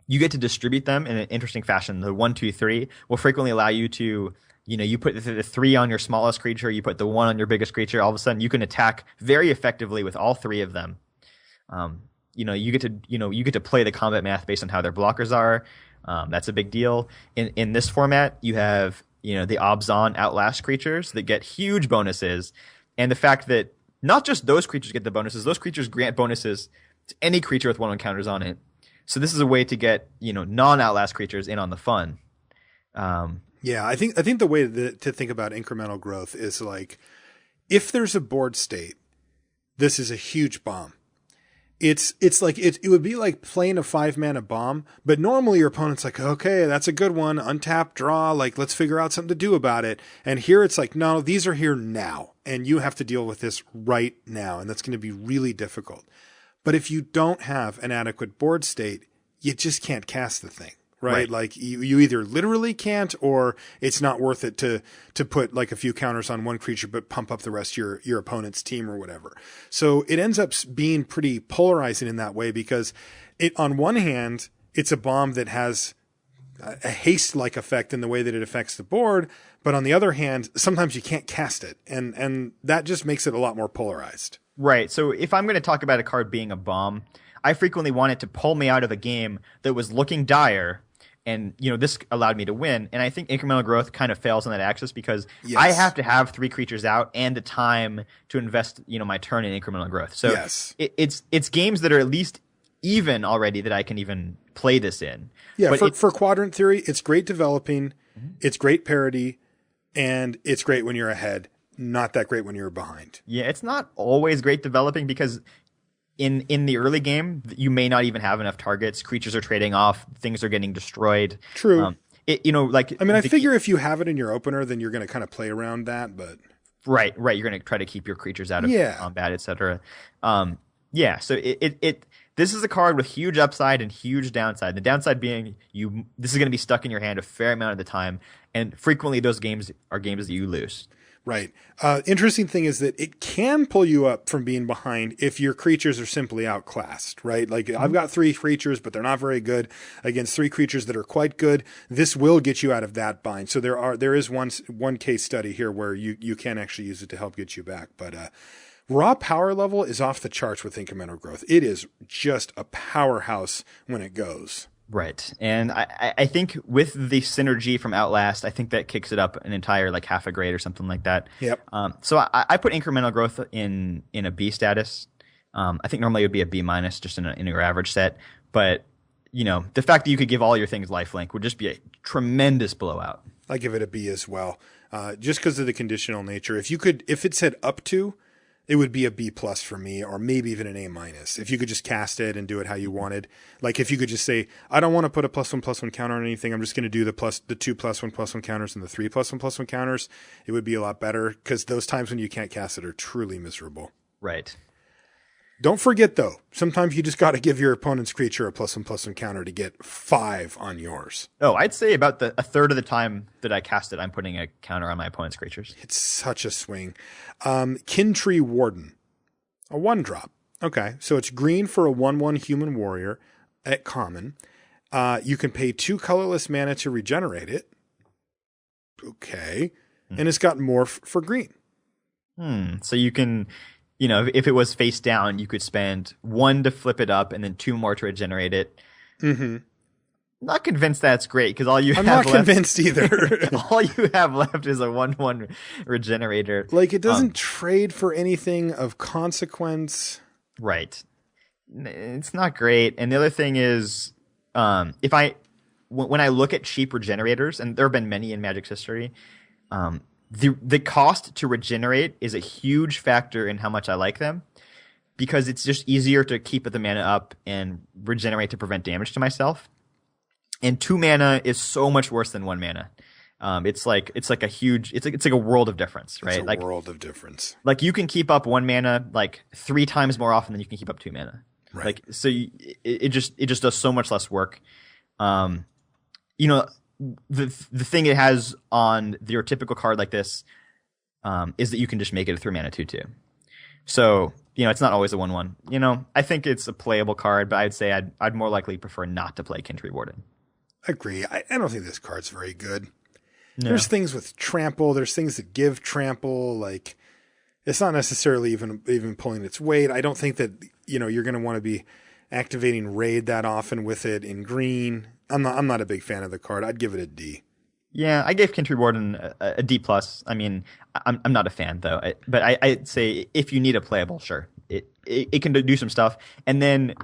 B: You get to distribute them in an interesting fashion. The 1, 2, 3 will frequently allow you to. You put the 3 on your smallest creature. You put the 1 on your biggest creature. All of a sudden you can attack very effectively with all 3 of them. You get to play the combat math based on how their blockers are. That's a big deal. In this format, you have the Obzon Outlast creatures that get huge bonuses, and the fact that not just those creatures get the bonuses; those creatures grant bonuses to any creature with 1 encounters on it. So this is a way to get non-Outlast creatures in on the fun.
A: Yeah, I think the way to think about incremental growth is like if there's a board state, this is a huge bomb. It's like it would be like playing a 5 mana bomb, but normally your opponent's like, okay, that's a good one, untap, draw, like let's figure out something to do about it. And here it's like, no, these are here now, and you have to deal with this right now, and that's going to be really difficult. But if you don't have an adequate board state, you just can't cast the thing. Right? Like you either literally can't, or it's not worth it to put like a few counters on one creature, but pump up the rest of your opponent's team or whatever. So it ends up being pretty polarizing in that way because on one hand, it's a bomb that has a haste-like effect in the way that it affects the board. But on the other hand, sometimes you can't cast it. And that just makes it a lot more polarized.
B: Right. So if I'm going to talk about a card being a bomb, I frequently want it to pull me out of a game that was looking dire. And, this allowed me to win. And I think incremental growth kind of fails on that axis because I have to have 3 creatures out and the time to invest, my turn in incremental growth. So it's games that are at least even already that I can even play this in.
A: Yeah, but for Quadrant Theory, it's great developing, it's great parity, and it's great when you're ahead. Not that great when you're behind.
B: Yeah, it's not always great developing because in the early game, you may not even have enough targets. Creatures are trading off. Things are getting destroyed.
A: True.
B: like
A: I mean, I figure if you have it in your opener, then you're going to kind of play around that, but
B: right, you're going to try to keep your creatures out of combat, etc. So this is a card with huge upside and huge downside. The downside being this is going to be stuck in your hand a fair amount of the time, and frequently those games are games that you lose.
A: Right. Interesting thing is that it can pull you up from being behind if your creatures are simply outclassed, right? Like I've got 3 creatures, but they're not very good against 3 creatures that are quite good. This will get you out of that bind. So there is one case study here where you can actually use it to help get you back. But raw power level is off the charts with incremental growth. It is just a powerhouse when it goes.
B: Right. And I think with the synergy from Outlast, I think that kicks it up an entire like half a grade or something like that.
A: Yep.
B: So I put incremental growth in a B status. I think normally it would be a B minus just in your average set. But, the fact that you could give all your things lifelink would just be a tremendous blowout.
A: I give it a B as well. Just because of the conditional nature. If it said up to, it would be a B plus for me, or maybe even an A minus. If you could just cast it and do it how you wanted. Like if you could just say, I don't want to put a +1/+1 counter on anything. I'm just going to do the 2 +1/+1 counters and the 3 +1/+1 counters. It would be a lot better because those times when you can't cast it are truly miserable.
B: Right.
A: Don't forget though, sometimes you just got to give your opponent's creature a +1/+1 counter to get 5 on yours.
B: Oh, I'd say about a third of the time that I cast it, I'm putting a counter on my opponent's creatures.
A: It's such a swing. Kintree Warden, a 1-drop. Okay, so it's green for a 1/1 human warrior at common. You can pay 2 colorless mana to regenerate it. Okay, and it's got morph for green.
B: So you can... if it was face down, you could spend 1 to flip it up and then 2 more to regenerate it. Mm-hmm. Not convinced that's great because all you have left...
A: I'm not convinced either.
B: All you have left is a 1/1 regenerator.
A: Like, it doesn't trade for anything of consequence.
B: Right. It's not great. And the other thing is, when I look at cheap regenerators, and there have been many in Magic's history, the cost to regenerate is a huge factor in how much I like them, because it's just easier to keep the mana up and regenerate to prevent damage to myself. And 2 mana is so much worse than 1 mana. It's like a world of difference, right?
A: It's a world of difference.
B: Like you can keep up 1 mana like 3 times more often than you can keep up 2 mana.
A: Right.
B: Like so, it just does so much less work. The thing it has on your typical card like this is that you can just make it a 3 mana 2/2. So it's not always a 1/1. I think it's a playable card, but I'd say I'd more likely prefer not to play Kintree Warden.
A: Agree. I don't think this card's very good.
B: No.
A: There's things with trample. There's things that give trample. Like, it's not necessarily even pulling its weight. I don't think that you're going to want to be activating raid that often with it in green. I'm not a big fan of the card. I'd give it a D.
B: Yeah, I gave Kintree Warden a D plus. I mean, I'm not a fan though. But I'd say if you need a playable, sure, it can do some stuff, and then.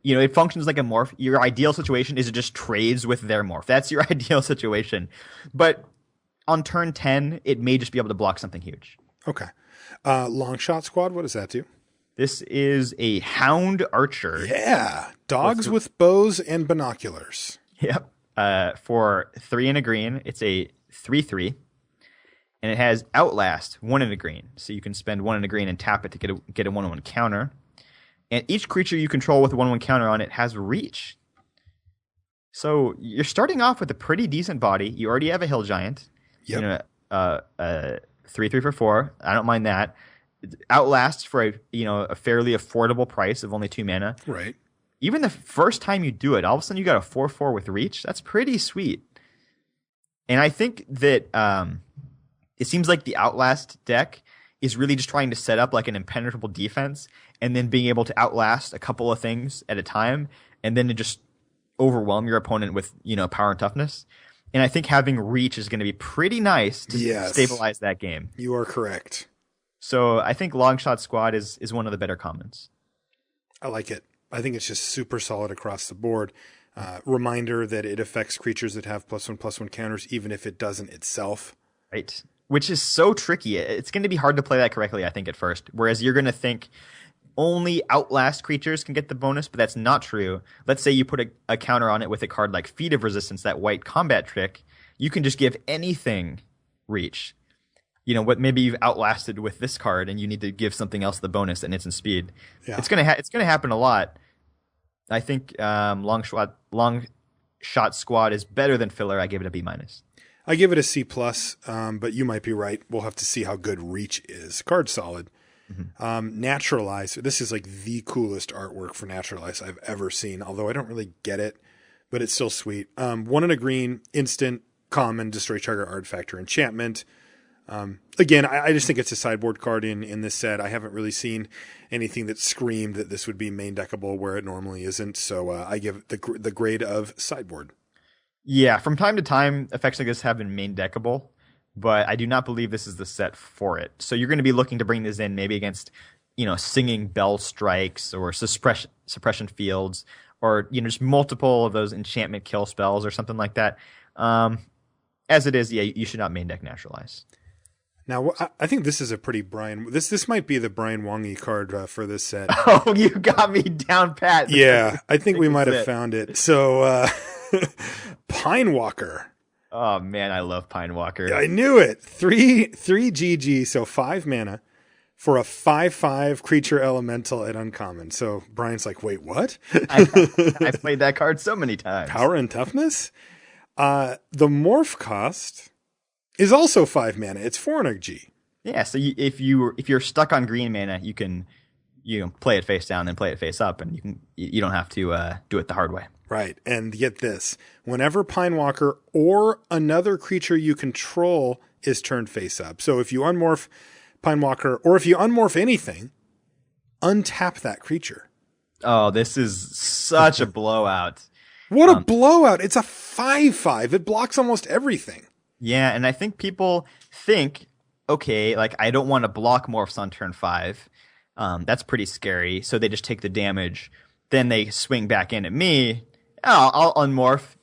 B: It functions like a morph. Your ideal situation is it just trades with their morph. That's your ideal situation. But on turn 10, it may just be able to block something huge.
A: Okay. Long Shot Squad, what does that do?
B: This is a Hound Archer.
A: Yeah. Dogs with bows and binoculars.
B: Yep. For 3 and a green, it's a 3/3. And it has Outlast, 1 and a green. So you can spend 1 and a green and tap it to get a 1/1 counter. And each creature you control with a 1/1 counter on it has reach. So you're starting off with a pretty decent body. You already have a Hill Giant.
A: Yep.
B: 3/3 for 4. I don't mind that. Outlast for a fairly affordable price of only 2 mana.
A: Right.
B: Even the first time you do it, all of a sudden you got a 4/4 with reach. That's pretty sweet. And I think that it seems like the Outlast deck is really just trying to set up like an impenetrable defense and then being able to outlast a couple of things at a time and then to just overwhelm your opponent with, power and toughness. And I think having reach is going to be pretty nice to stabilize that game.
A: You are correct.
B: So I think Long Shot Squad is one of the better commons.
A: I like it. I think it's just super solid across the board. Reminder that it affects creatures that have +1/+1 counters, even if it doesn't itself.
B: Right. Which is so tricky. It's going to be hard to play that correctly, I think, at first. Whereas you're going to think only Outlast creatures can get the bonus, but that's not true. Let's say you put a counter on it with a card like Feat of Resistance, that white combat trick. you can just give anything reach. What maybe you've outlasted with this card, and you need to give something else the bonus and instant speed.
A: Yeah.
B: It's gonna happen a lot. I think long shot squad is better than filler. I give it a B-.
A: I give it a C+, but you might be right. We'll have to see how good reach is. Card solid. Naturalize. This is like the coolest artwork for Naturalize I've ever seen, although I don't really get it, but it's still sweet. 1 and a green, instant, common, destroy target artifact or enchantment. Again, I just think it's a sideboard card in this set. I haven't really seen anything that screamed that this would be main deckable where it normally isn't. So I give it the grade of sideboard.
B: Yeah, from time to time, effects like this have been main deckable, but I do not believe this is the set for it. So you're going to be looking to bring this in maybe against, singing bell strikes or suppression fields, or just multiple of those enchantment kill spells or something like that. As it is, yeah, you should not main deck Naturalize.
A: Now, I think this is a pretty Brian. This might be the Brian Wong-y card for this set.
B: Oh, you got me down pat.
A: Yeah, I think we might have found it. So, Pine Walker.
B: Oh man, I love Pine Walker.
A: I knew it. 3 GG, so 5 mana for a 5/5 creature elemental at uncommon. So Brian's like, wait, what?
B: I played that card so many times.
A: Power and toughness. The morph cost is also 5 mana. It's 4 and a G.
B: Yeah, so if you're stuck on green mana, you can play it face down, then play it face up, and you don't have to do it the hard way.
A: Right, and get this: whenever Pine Walker or another creature you control is turned face up. So if you unmorph Pine Walker, or if you unmorph anything, untap that creature.
B: Oh, this is such a blowout.
A: What a blowout! It's a 5/5. It blocks almost everything.
B: Yeah, and I think people think, okay, like I don't want to block morphs on turn 5. That's pretty scary. So they just take the damage. Then they swing back in at me. Oh, I'll unmorph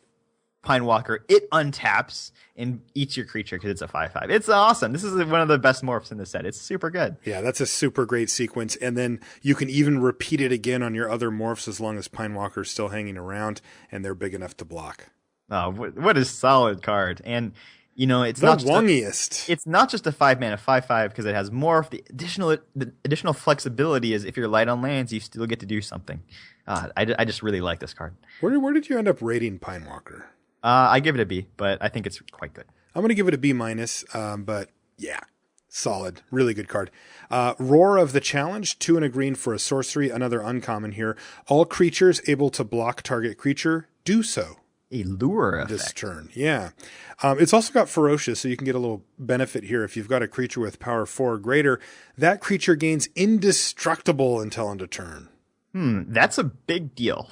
B: Pine Walker. It untaps and eats your creature because it's a 5/5. It's awesome. This is one of the best morphs in the set. It's super good.
A: Yeah, that's a super great sequence. And then you can even repeat it again on your other morphs as long as Pine Walker's still hanging around and they're big enough to block.
B: Oh, what a solid card. And it's
A: the
B: not
A: Wongiest.
B: It's not just a 5 mana 5/5 because it has morph. The additional flexibility is if you're light on lands, you still get to do something. I just really like this card.
A: Where did you end up rating Pine Walker?
B: I give it a B, but I think it's quite good.
A: I'm going to give it a B-, but yeah, solid. Really good card. Roar of the Challenge, 2 and a green for a sorcery, another uncommon here. All creatures able to block target creature do so.
B: A lure effect.
A: This turn, yeah. It's also got Ferocious, so you can get a little benefit here. If you've got a creature with power 4 or greater, that creature gains indestructible until end of turn.
B: That's a big deal.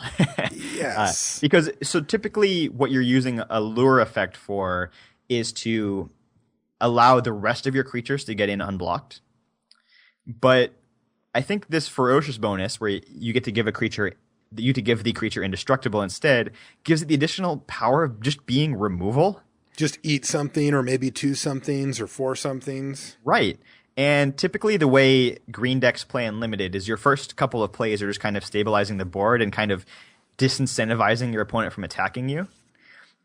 A: Yes.
B: Because so typically what you're using a lure effect for is to allow the rest of your creatures to get in unblocked. But I think this Ferocious bonus, where you get to give the creature indestructible instead, gives it the additional power of just being removal.
A: Just eat something, or maybe 2 somethings or 4 somethings.
B: Right. And typically the way green decks play Unlimited is your first couple of plays are just kind of stabilizing the board and kind of disincentivizing your opponent from attacking you.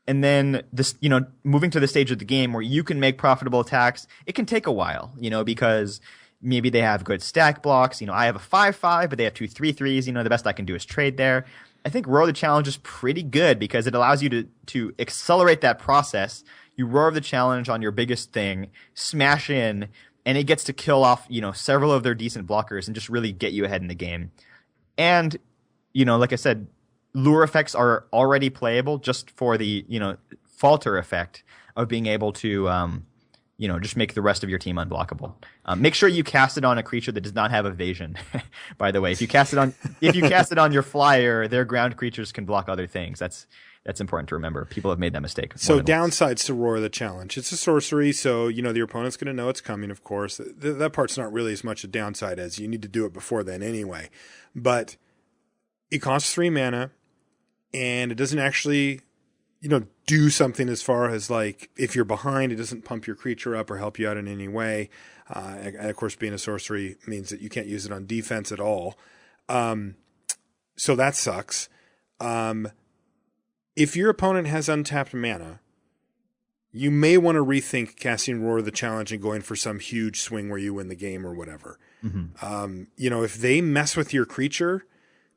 B: And then this, moving to the stage of the game where you can make profitable attacks, it can take a while, because maybe they have good stack blocks. I have a 5/5, but they have 2 3/3s. The best I can do is trade there. I think Roar the Challenge is pretty good because it allows you to accelerate that process. You roar the challenge on your biggest thing, smash in, and it gets to kill off, several of their decent blockers and just really get you ahead in the game. And, like I said, lure effects are already playable just for the, falter effect of being able to, just make the rest of your team unblockable. Make sure you cast it on a creature that does not have evasion. By the way, if you cast it on your flyer, their ground creatures can block other things. That's important to remember. People have made that mistake.
A: So downsides to Roar the Challenge. It's a sorcery, so your opponent's going to know it's coming, of course. That part's not really as much a downside as you need to do it before then anyway. But it costs 3 mana, and it doesn't actually, do something as far as, like, if you're behind, it doesn't pump your creature up or help you out in any way. And of course, being a sorcery means that you can't use it on defense at all. So that sucks. If your opponent has untapped mana, you may want to rethink casting Roar of the Challenge and going for some huge swing where you win the game or whatever. If they mess with your creature,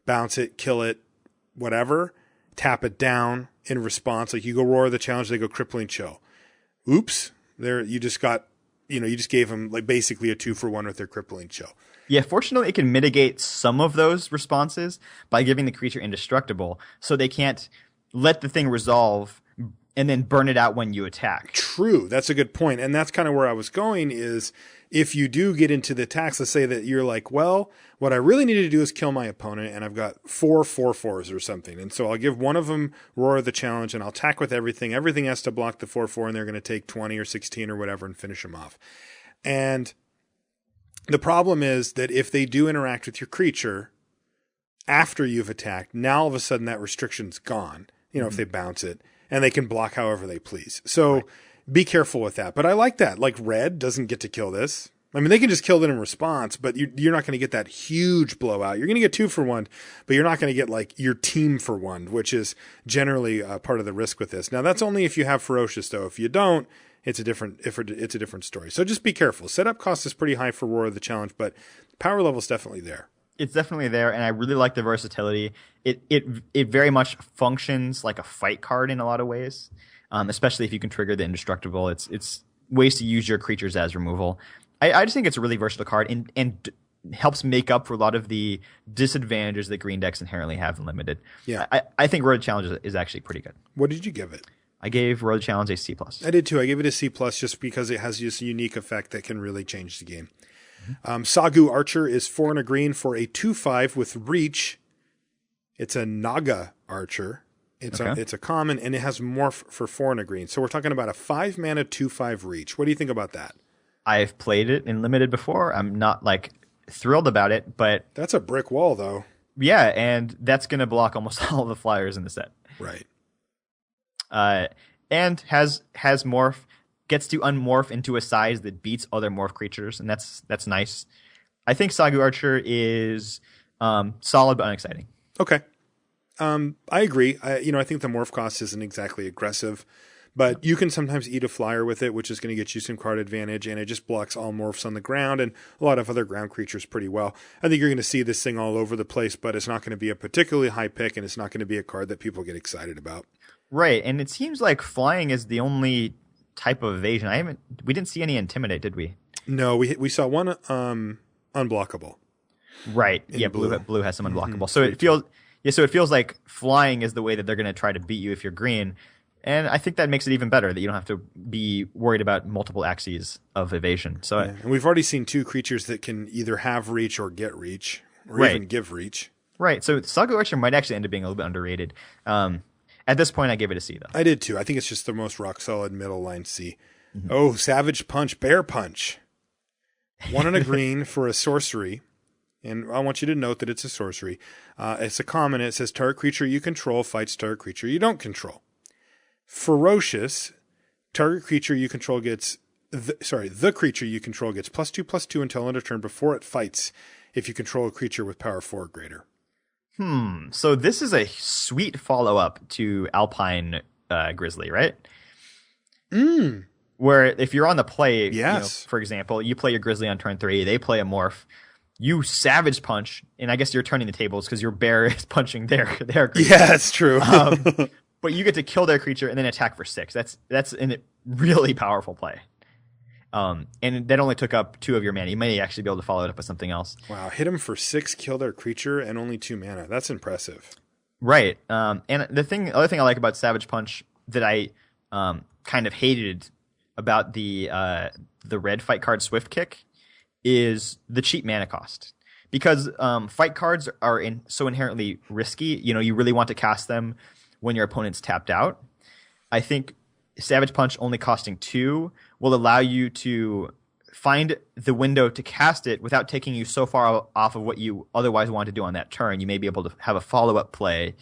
A: bounce it, kill it, whatever, tap it down in response. Like you go Roar of the Challenge, they go Crippling Chill. Oops, you just gave them like basically a 2-for-1 with their Crippling Chill.
B: Yeah, fortunately, it can mitigate some of those responses by giving the creature indestructible, so they can't let the thing resolve and then burn it out when you attack.
A: True, that's a good point, and that's kind of where I was going is if you do get into the attacks, let's say that you're like, well, what I really need to do is kill my opponent, and I've got 4 4/4s or something, and so I'll give one of them Roar of the Challenge, and I'll attack with everything. Everything has to block the 4/4, and they're going to take 20 or 16 or whatever and finish them off. And the problem is that if they do interact with your creature after you've attacked, now all of a sudden that restriction's gone, if they bounce it, and they can block however they please. So be careful with that. But I like that. Like red doesn't get to kill this. I mean, they can just kill it in response, but you're not going to get that huge blowout. You're going to get 2-for-1, but you're not going to get like your team for 1, which is generally part of the risk with this. Now that's only if you have Ferocious though. If you don't, it's a different story. So just be careful. Setup cost is pretty high for Roar of the Challenge, but power level is definitely there.
B: It's definitely there, and I really like the versatility. It very much functions like a fight card in a lot of ways, especially if you can trigger the indestructible. It's ways to use your creatures as removal. I just think it's a really versatile card and helps make up for a lot of the disadvantages that green decks inherently have in Limited.
A: Yeah.
B: I think Roar of the Challenge is actually pretty good.
A: What did you give it?
B: I gave Roar of the Challenge a C+.
A: I did too. I gave it a C+ just because it has just a unique effect that can really change the game. Sagu Archer is 4 and a green for a 2/5 with reach. It's a Naga Archer. It's a common, and it has morph for 4 and a green. So we're talking about a 5-mana 2/5 reach. What do you think about that?
B: I've played it in Limited before. I'm not like thrilled about it, but
A: that's a brick wall though.
B: Yeah, and that's going to block almost all the flyers in the set.
A: Right.
B: And has morph, gets to unmorph into a size that beats other morph creatures, and that's nice. I think Sagu Archer is solid but unexciting.
A: Okay. I agree. I think the morph cost isn't exactly aggressive, but you can sometimes eat a flyer with it, which is going to get you some card advantage, and it just blocks all morphs on the ground and a lot of other ground creatures pretty well. I think you're going to see this thing all over the place, but it's not going to be a particularly high pick, and it's not going to be a card that people get excited about.
B: Right, and it seems like flying is the only type of evasion. We didn't see any intimidate, did we? No,
A: we saw one unblockable.
B: Right. Yeah, blue has some unblockable. So it feels like flying is the way that they're going to try to beat you if you're green. And I think that makes it even better that you don't have to be worried about multiple axes of evasion. So
A: and we've already seen 2 creatures that can either have reach or get reach, or even give reach.
B: Right. So Sagu Archer might actually end up being a little bit underrated. At this point, I gave it a C, though.
A: I did, too. I think it's just the most rock-solid middle line C. Mm-hmm. Oh, Savage Punch, Bear Punch. 1 and a green for a sorcery. And I want you to note that it's a sorcery. It's a common. It says, target creature you control fights target creature you don't control. Ferocious, target creature you control gets... the creature you control gets +2/+2 until end of turn before it fights if you control a creature with power 4 or greater.
B: So this is a sweet follow-up to Alpine Grizzly, right? Where if you're on the play,
A: yes.
B: For example, you play your Grizzly on turn 3, they play a morph, you Savage Punch, and I guess you're turning the tables because your bear is punching their creature.
A: Yeah, that's true.
B: But you get to kill their creature and then attack for 6. That's a really powerful play. And that only took up 2 of your mana. You may actually be able to follow it up with something else.
A: Wow, hit them for 6, kill their creature, and only 2 mana. That's impressive.
B: Right. And the other thing I like about Savage Punch that I kind of hated about the red fight card Swift Kick is the cheap mana cost. Because fight cards are so inherently risky. You really want to cast them when your opponent's tapped out. I think Savage Punch only costing 2 will allow you to find the window to cast it without taking you so far off of what you otherwise want to do on that turn. You may be able to have a follow-up play,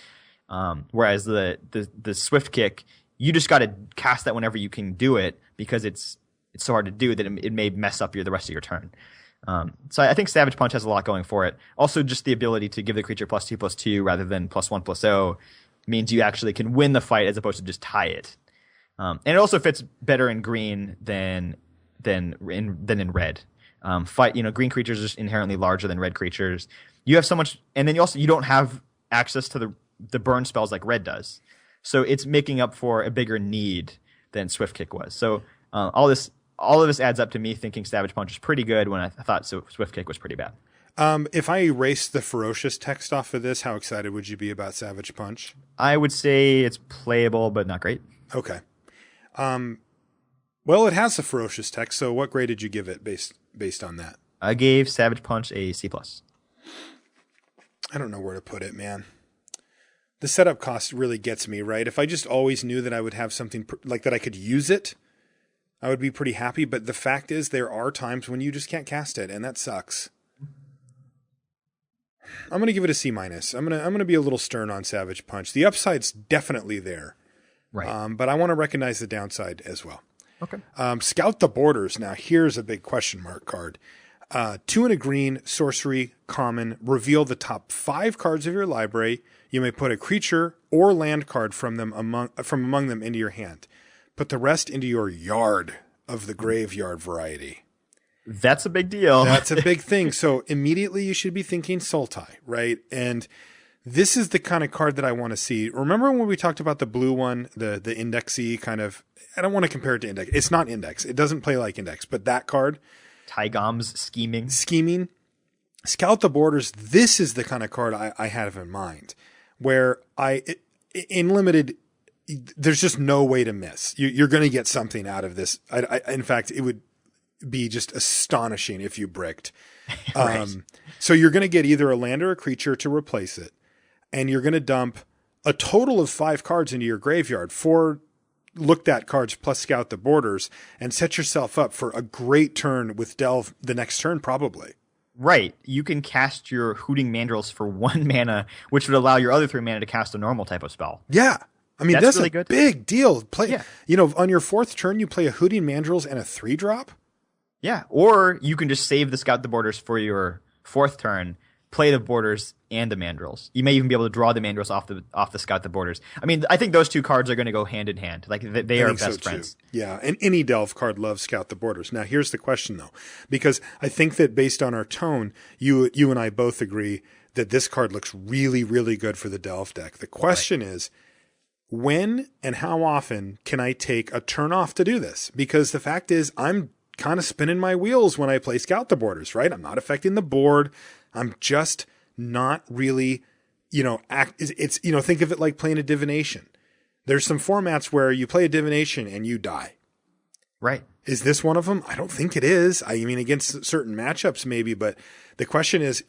B: whereas the Swift Kick, you just got to cast that whenever you can do it because it's so hard to do that it may mess up the rest of your turn. So I think Savage Punch has a lot going for it. Also, just the ability to give the creature +2/+2 rather than +1/+0 means you actually can win the fight as opposed to just tie it. And it also fits better in green than in red. Green creatures are just inherently larger than red creatures. You have so much, and then you don't have access to the burn spells like red does. So it's making up for a bigger need than Swift Kick was. So all of this adds up to me thinking Savage Punch is pretty good when I thought Swift Kick was pretty bad.
A: If I erased the ferocious text off of this, how excited would you be about Savage Punch?
B: I would say it's playable, but not great.
A: Okay. Well, it has the ferocious text, so what grade did you give it based on that?
B: I gave Savage Punch a C+.
A: I don't know where to put it, man. The setup cost really gets me, right? If I just always knew that I would have something like that I could use it, I would be pretty happy. But the fact is there are times when you just can't cast it, and that sucks. I'm going to give it a C-. I'm going to be a little stern on Savage Punch. The upside's definitely there.
B: Right.
A: But I want to recognize the downside as well.
B: Okay.
A: Scout the Borders. Now, here's a big question mark card. 2 and a green, sorcery, common. Reveal the top 5 cards of your library. You may put a creature or land card from among them into your hand. Put the rest into your yard of the graveyard variety.
B: That's a big deal.
A: That's a big thing. So immediately you should be thinking Sultai, right? And this is the kind of card that I want to see. Remember when we talked about the blue one, the indexy kind of, I don't want to compare it to Index. It's not Index. It doesn't play like Index, but that card.
B: Tygom's scheming.
A: Scout the Borders. This is the kind of card I have in mind where in limited, there's just no way to miss. You're going to get something out of this. In fact, it would be just astonishing if you bricked.
B: Right.
A: So you're going to get either a land or a creature to replace it. And you're going to dump a total of 5 cards into your graveyard, 4 looked at cards plus Scout the Borders, and set yourself up for a great turn with Delve the next turn, probably.
B: Right. You can cast your Hooting Mandrills for 1 mana, which would allow your other 3 mana to cast a normal type of spell.
A: Yeah. I mean, that's
B: really
A: a
B: good.
A: big deal.
B: Yeah.
A: On your 4th turn, you play a Hooting Mandrills and a 3-drop.
B: Yeah. Or you can just save the Scout the Borders for your 4th turn, play the Borders and the Mandrills. You may even be able to draw the Mandrills off the Scout the Borders. I mean, I think those 2 cards are going to go hand in hand. Like they are best friends.
A: Yeah, and any Delve card loves Scout the Borders. Now, here's the question though, because I think that based on our tone, you and I both agree that this card looks really, really good for the Delve deck. The question is, when and how often can I take a turn off to do this? Because the fact is, I'm kind of spinning my wheels when I play Scout the Borders, right? I'm not affecting the board. I'm just not really, think of it like playing a divination. There's some formats where you play a divination and you die.
B: Right.
A: Is this one of them? I don't think it is. I mean, against certain matchups maybe, but the question is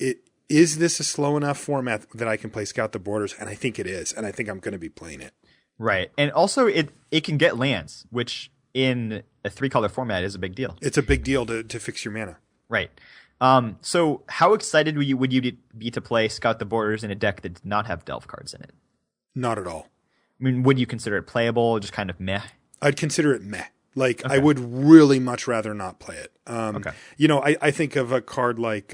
A: this a slow enough format that I can play Scout the Borders? And I think it is. And I think I'm going to be playing it.
B: Right. And also it can get lands, which in a 3-color format is a big deal.
A: It's a big deal to fix your mana.
B: Right. So how excited would you be to play Scout the Borders in a deck that did not have Delve cards in it?
A: Not at all.
B: I mean, would you consider it playable, just kind of meh?
A: I'd consider it meh. Like,
B: Okay.
A: I would really much rather not play it.
B: Okay.
A: I think of a card like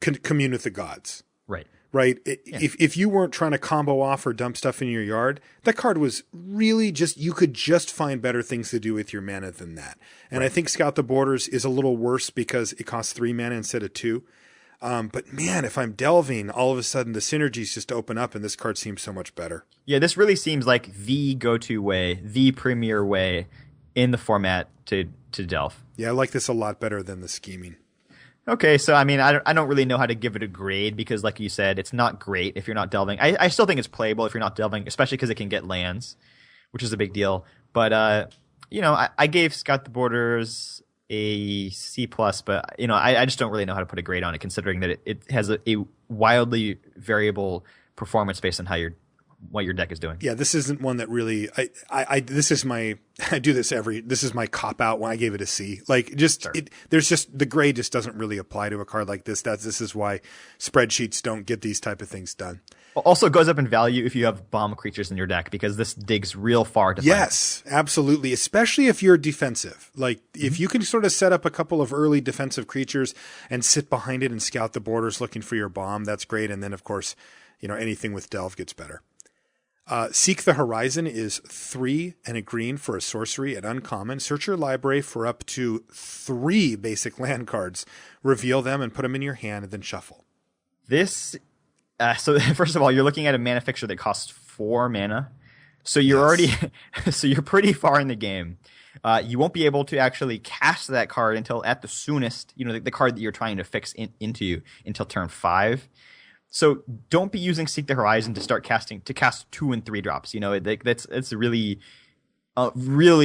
A: Commune with the Gods.
B: Right.
A: Right? If you weren't trying to combo off or dump stuff in your yard, that card was really you could just find better things to do with your mana than that. And I think Scout the Borders is a little worse because it costs 3 mana instead of 2. But man, if I'm delving, all of a sudden the synergies just open up and this card seems so much better.
B: Yeah, this really seems like the go-to way, the premier way in the format to delve.
A: Yeah, I like this a lot better than the scheming.
B: Okay, so I mean, I don't really know how to give it a grade because, like you said, it's not great if you're not delving. I still think it's playable if you're not delving, especially because it can get lands, which is a big deal. But I gave Scout the Borders a C+, but I just don't really know how to put a grade on it, considering that it has a wildly variable performance based on what your deck is doing.
A: Yeah, this isn't one that really. This is my cop out when I gave it a C. Like
B: Sure.
A: The grade just doesn't really apply to a card like this. This is why spreadsheets don't get these type of things done.
B: Also, it goes up in value if you have bomb creatures in your deck because this digs real far to find.
A: Yes, absolutely. Especially if you're defensive. Like if you can sort of set up a couple of early defensive creatures and sit behind it and scout the borders looking for your bomb, that's great. And then of course, anything with Delve gets better. Seek the Horizon is 3 and a green for a sorcery at uncommon. Search your library for up to 3 basic land cards. Reveal them and put them in your hand and then shuffle.
B: This, so first of all, you're looking at a mana fixture that costs 4 mana. So you're already, so you're pretty far in the game. You won't be able to actually cast that card until at the soonest, the card that you're trying to fix into until turn 5. So don't be using Seek the Horizon to cast 2 and 3 drops. It's really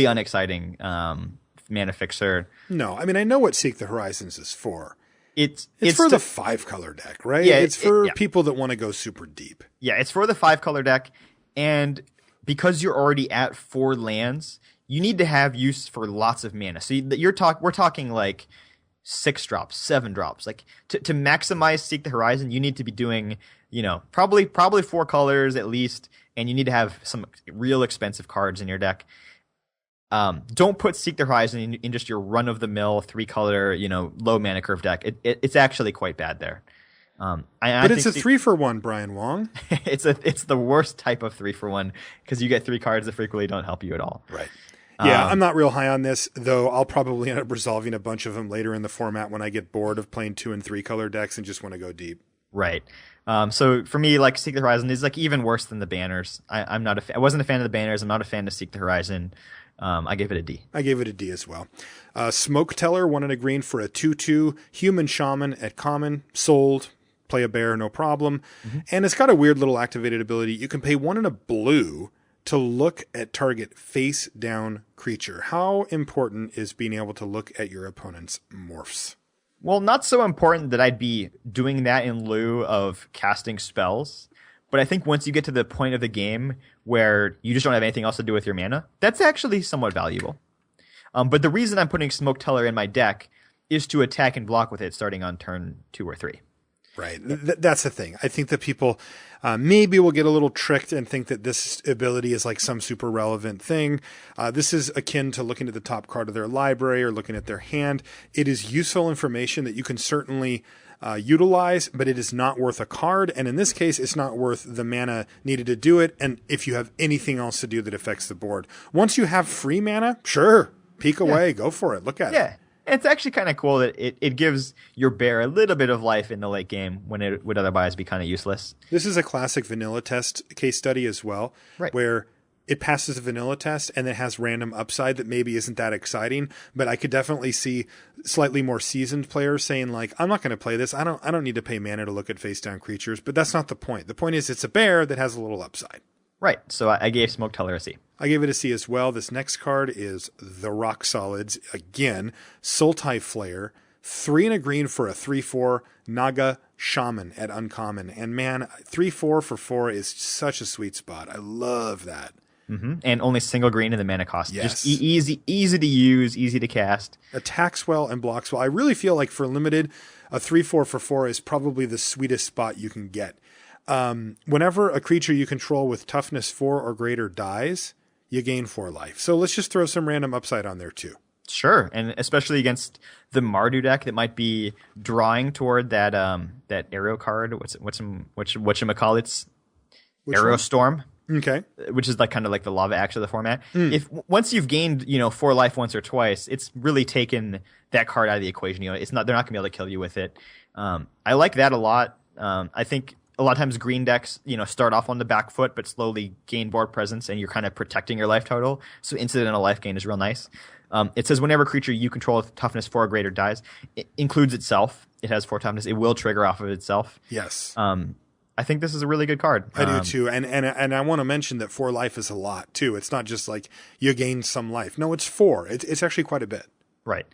B: unexciting mana fixer.
A: No, I mean, I know what Seek the Horizons is for.
B: It's
A: for the 5-color deck, right?
B: Yeah,
A: it's for people that want to go super deep.
B: Yeah, it's for the 5-color deck, and because you're already at 4 lands, you need to have use for lots of mana. So we're talking like 6 drops, 7 drops. Like to maximize Seek the Horizon, you need to be doing, probably 4 colors at least, and you need to have some real expensive cards in your deck. Don't put Seek the Horizon in just your run-of-the-mill 3-color, low mana curve deck. It's actually quite bad there.
A: But it's a 3-for-1, Brian Wong.
B: It's the worst type of 3-for-1 because you get 3 cards that frequently don't help you at all.
A: Right. Yeah, I'm not real high on this, though I'll probably end up resolving a bunch of them later in the format when I get bored of playing 2 and 3 color decks and just want to go deep.
B: Right. So for me, like Seek the Horizon is like even worse than the banners. I wasn't a fan of the banners. I'm not a fan of Seek the Horizon. I gave it a D.
A: I gave it a D as well. Smoke Teller, 1 and a green for a 2/2 human shaman at common, sold. Play a bear, no problem. Mm-hmm. And it's got a weird little activated ability. You can pay 1 and a blue to look at target face down creature. How important is being able to look at your opponent's morphs?
B: Well, not so important that I'd be doing that in lieu of casting spells. But I think once you get to the point of the game where you just don't have anything else to do with your mana, that's actually somewhat valuable. But the reason I'm putting Smoke Teller in my deck is to attack and block with it starting on turn 2 or 3.
A: Right. That's the thing. I think that people maybe will get a little tricked and think that this ability is like some super relevant thing. This is akin to looking at the top card of their library or looking at their hand. It is useful information that you can certainly utilize, but it is not worth a card. And in this case, it's not worth the mana needed to do it. And if you have anything else to do that affects the board, once you have free mana, sure, peek away, go for it. Look at it.
B: Yeah. It's actually kind of cool that it gives your bear a little bit of life in the late game when it would otherwise be kind of useless.
A: This is a classic vanilla test case study as well,
B: right,
A: where it passes the vanilla test and it has random upside that maybe isn't that exciting, but I could definitely see slightly more seasoned players saying like, I'm not going to play this. I don't need to pay mana to look at face down creatures, but that's not the point. The point is it's a bear that has a little upside.
B: Right. So I gave Smoke Teller a C.
A: I gave it a C as well. This next card is the Rock Solids. Again, Sultai Flare. 3 and a green for a 3/4 Naga Shaman at uncommon. And man, 3/4 for 4 is such a sweet spot. I love that.
B: Mm-hmm. And only single green in the mana cost.
A: Yes.
B: Just easy to use, easy to cast.
A: Attacks well and blocks well. I really feel like for limited, a 3/4 for 4 is probably the sweetest spot you can get. Whenever a creature you control with toughness 4 or greater dies, you gain 4 life. So let's just throw some random upside on there too.
B: Sure, and especially against the Mardu deck that might be drawing toward that that arrow card. Whatchamacallits? Arrow Storm.
A: Okay.
B: Which is like kind of like the lava axe of the format. If once you've gained 4 life once or twice, it's really taken that card out of the equation. They're not going to be able to kill you with it. I like that a lot. I think a lot of times green decks, start off on the back foot, but slowly gain board presence, and you're kind of protecting your life total. So incidental life gain is real nice. It says whenever a creature you control with toughness 4 or greater dies, it includes itself. It has 4 toughness. It will trigger off of itself.
A: Yes.
B: I think this is a really good card.
A: I do too. And I want to mention that 4 life is a lot too. It's not just like you gain some life. No, it's 4. It's actually quite a bit.
B: Right.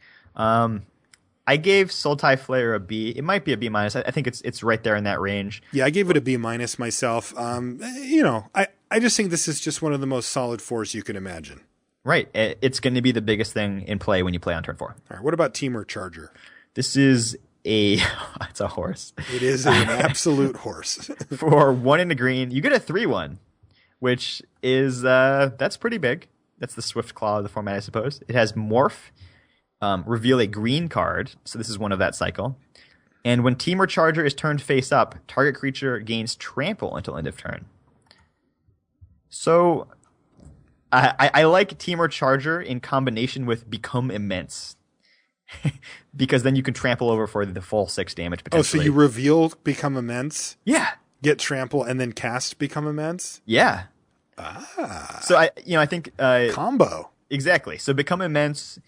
B: I gave Sultai Flare a B. It might be a B minus. I think it's right there in that range.
A: Yeah, I gave it a B minus myself. I just think this is just one of the most solid 4s you can imagine.
B: Right. It's going to be the biggest thing in play when you play on turn 4.
A: All right. What about Teamer Charger?
B: This is it's a horse.
A: It is an absolute horse.
B: For 1 in the green, you get a 3/1, which is that's pretty big. That's the Swift Claw of the format, I suppose. It has Morph. Reveal a green card, so this is one of that cycle. And when Teamer Charger is turned face up, target creature gains trample until end of turn. So I like Teamer Charger in combination with Become Immense. Because then you can trample over for the full 6 damage potentially.
A: Oh, so you reveal Become Immense?
B: Yeah.
A: Get Trample and then cast Become Immense?
B: Yeah. So I think
A: combo.
B: Exactly. So Become Immense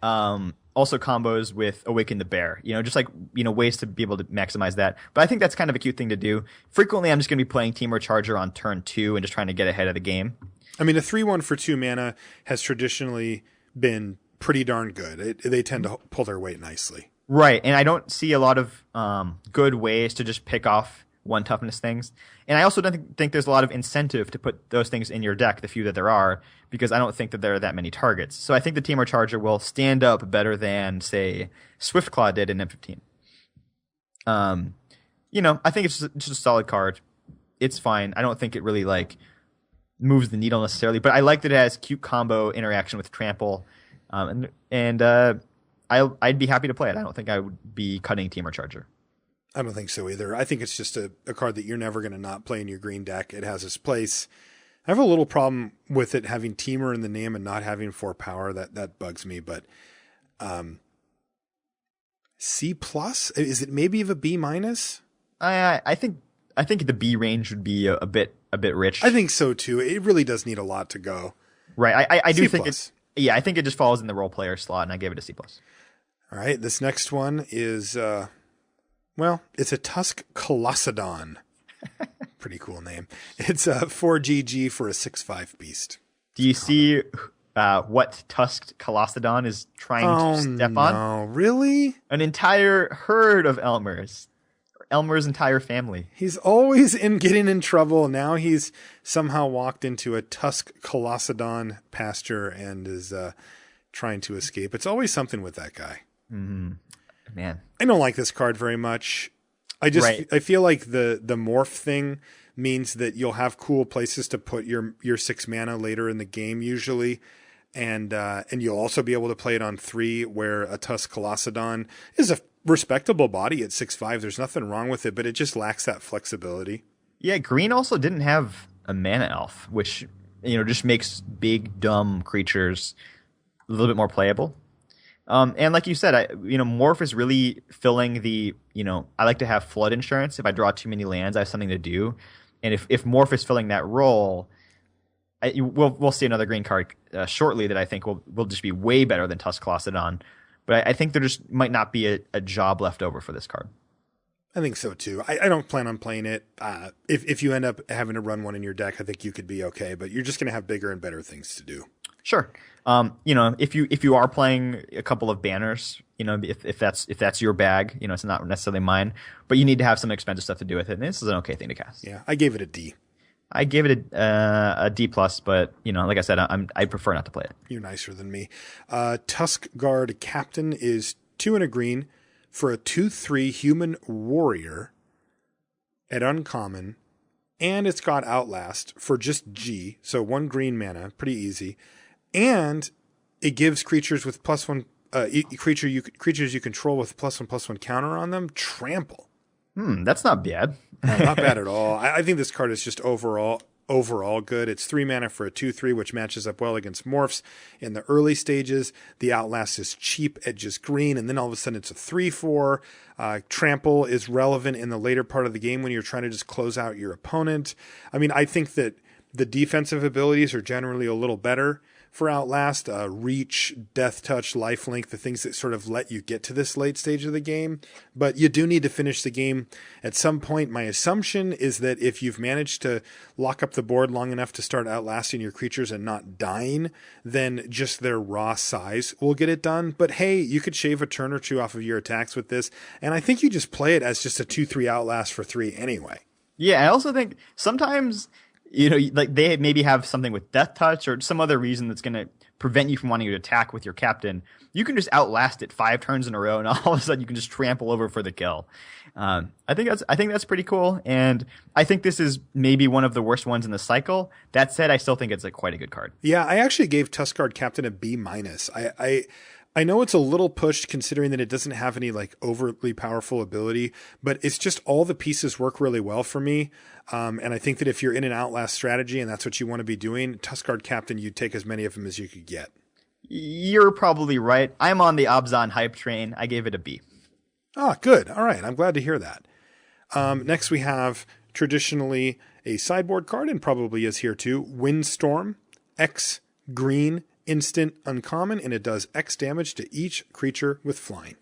B: also combos with Awaken the Bear. Just like ways to be able to maximize that. But I think that's kind of a cute thing to do. Frequently, I'm just going to be playing Teamer Charger on turn 2 and just trying to get ahead of the game.
A: I mean, a 3/1 for 2 mana has traditionally been pretty darn good. They tend to pull their weight nicely.
B: Right, and I don't see a lot of good ways to just pick off 1 toughness things. And I also don't think there's a lot of incentive to put those things in your deck, the few that there are, because I don't think that there are that many targets. So I think the Teamer Charger will stand up better than, say, Swiftclaw did in M15. I think it's just a solid card. It's fine. I don't think it really, moves the needle necessarily, but I like that it has cute combo interaction with Trample. I'd be happy to play it. I don't think I would be cutting Teamer Charger.
A: I don't think so either. I think it's just a card that you're never going to not play in your green deck. It has its place. I have a little problem with it having Teamer in the name and not having 4 power. That bugs me, but C+? Is it maybe of a B-?
B: I think the B range would be a bit rich.
A: I think so too. It really does need a lot to go.
B: Right. I do think
A: it's
B: I think it just falls in the role player slot, and I gave it a C+.
A: All right. This next one is it's a Tusk Colossodon. Pretty cool name. It's a 4GG for a 6/5 beast.
B: Do you see what Tusked Colossodon is trying to step on?
A: No, really?
B: An entire herd of Elmers. Elmer's entire family.
A: He's always getting in trouble. Now he's somehow walked into a Tusk Colossodon pasture and is trying to escape. It's always something with that guy.
B: Mm-hmm. Man,
A: I don't like this card very much. I feel like the morph thing means that you'll have cool places to put your 6 mana later in the game usually. And you'll also be able to play it on 3 where a Tusk Colossodon is a respectable body at 6/5. There's nothing wrong with it, but it just lacks that flexibility.
B: Yeah, green also didn't have a mana elf, which just makes big dumb creatures a little bit more playable. And like you said, Morph is really filling the I like to have flood insurance. If I draw too many lands, I have something to do. And if Morph is filling that role, we'll see another green card shortly that I think will just be way better than Tusk Colossodon. But I think there just might not be a job left over for this card.
A: I think so too. I don't plan on playing it. If you end up having to run one in your deck, I think you could be okay. But you're just going to have bigger and better things to do.
B: Sure. If you are playing a couple of banners, if that's your bag, it's not necessarily mine. But you need to have some expensive stuff to do with it. And this is an okay thing to cast.
A: Yeah, I gave it a D.
B: I gave it a D+, but like I said, I prefer not to play it.
A: You're nicer than me. Tusk Guard Captain is 2 and a green for a 2/3 human warrior at uncommon, and it's got Outlast for just G, so 1 green mana, pretty easy, and it gives creatures with +1 creatures you control with +1/+1 counter on them trample.
B: That's not bad.
A: No, not bad at all. I think this card is just overall good. It's 3 mana for a 2/3, which matches up well against morphs in the early stages. The Outlast is cheap at just green, and then all of a sudden it's a 3/4. Trample is relevant in the later part of the game when you're trying to just close out your opponent. I mean, I think that the defensive abilities are generally a little better for Outlast. Reach, Death Touch, Lifelink, the things that sort of let you get to this late stage of the game. But you do need to finish the game at some point. My assumption is that if you've managed to lock up the board long enough to start outlasting your creatures and not dying, then just their raw size will get it done. But hey, you could shave a turn or 2 off of your attacks with this. And I think you just play it as just a 2/3 Outlast for 3 anyway.
B: Yeah, I also think sometimes they maybe have something with Death Touch or some other reason that's going to prevent you from wanting to attack with your captain. You can just outlast it 5 turns in a row, and all of a sudden you can just trample over for the kill. I think that's pretty cool, and I think this is maybe one of the worst ones in the cycle. That said, I still think it's quite a good card.
A: Yeah, I actually gave Tusk Guard Captain a B-. I know it's a little pushed considering that it doesn't have any like overly powerful ability, but it's just all the pieces work really well for me. And I think that if you're in an Outlast strategy and that's what you want to be doing, Tuskguard Captain, you'd take as many of them as you could get.
B: You're probably right. I'm on the Obzon hype train. I gave it a B.
A: Ah, good. All right. I'm glad to hear that. Next we have traditionally a sideboard card, and probably is here too, Windstorm, X green, instant, uncommon, and it does X damage to each creature with flying.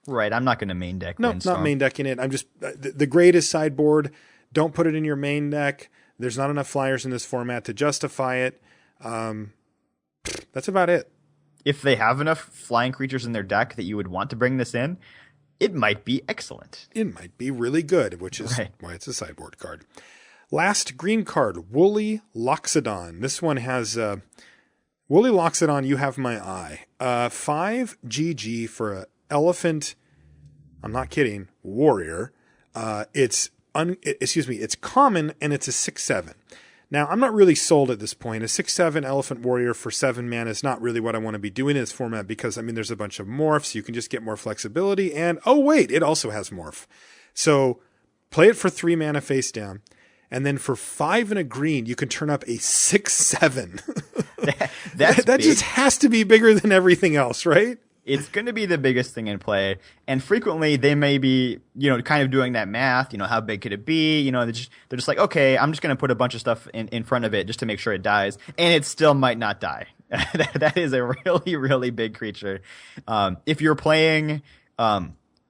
B: Right, I'm not going to main deck
A: No,
B: Windstorm.
A: not main decking it. I'm just the grade is sideboard. Don't put it in your main deck. There's not enough flyers in this format to justify it. That's about it.
B: If they have enough flying creatures in their deck that you would want to bring this in, it might be excellent.
A: It might be really good, which is why it's a sideboard card. Last green card, Woolly Loxodon. This one has Woolly Loxodon, you have my eye. 5 GG for an elephant. I'm not kidding. Warrior. It's common and it's a 6/7. Now, I'm not really sold at this point. A 6/7 elephant warrior for 7 mana is not really what I want to be doing in this format because, I mean, there's a bunch of morphs. You can just get more flexibility. And, oh, wait, it also has morph. So play it for 3 mana face down. And then for 5 and a green, you can turn up a 6/7. That just has to be bigger than everything else, right?
B: It's going to be the biggest thing in play. And frequently they may be, kind of doing that math, how big could it be? They're just like, okay, I'm just going to put a bunch of stuff in front of it just to make sure it dies. And it still might not die. That is a really, really big creature. If you're playing,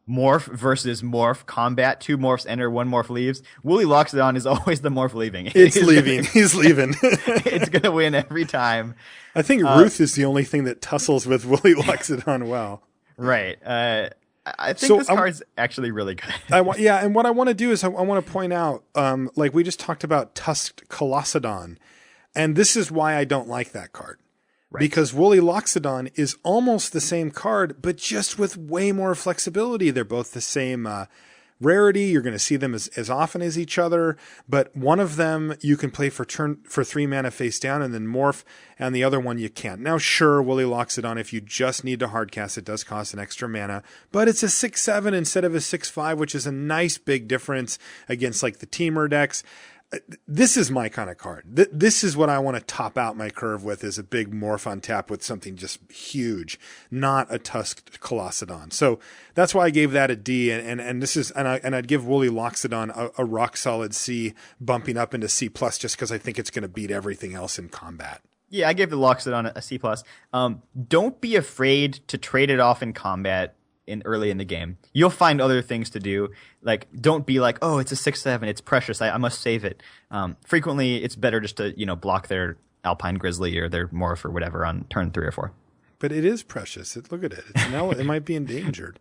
B: morph versus morph combat, 2 morphs enter, 1 morph leaves, Woolly Loxodon is always the morph leaving.
A: It's leaving. He's leaving.
B: It's going to win every time.
A: I think Ruth is the only thing that tussles with Woolly Loxodon well.
B: Right. I think this card's actually really good.
A: And what I want to do is I want to point out, like we just talked about Tusked Colossadon, and this is why I don't like that card. Right. Because Woolly Loxodon is almost the same card, but just with way more flexibility. They're both the same rarity. You're going to see them as often as each other, but one of them you can play for 3 mana face down and then morph, and the other one you can't. Now, sure, Woolly Loxodon, if you just need to hardcast, it does cost an extra mana, but it's a 6/7 instead of a 6/5, which is a nice big difference against like the Teamer decks. This is my kind of card. This is what I want to top out my curve with, is a big morph on tap with something just huge, not a Tusked Colossadon. So that's why I gave that a D. And this is, and I'd give Woolly Loxodon a rock solid C, bumping up into C plus, just because I think it's going to beat everything else in combat.
B: Yeah, I gave the Loxodon a C plus. Don't be afraid to trade it off in combat early in the game. You'll find other things to do. Like, don't be like, oh, it's a 6/7, it's precious, I must save it. Frequently, it's better just to block their Alpine Grizzly or their Morph or whatever on turn 3 or 4.
A: But it is precious. Look at it. It might be endangered.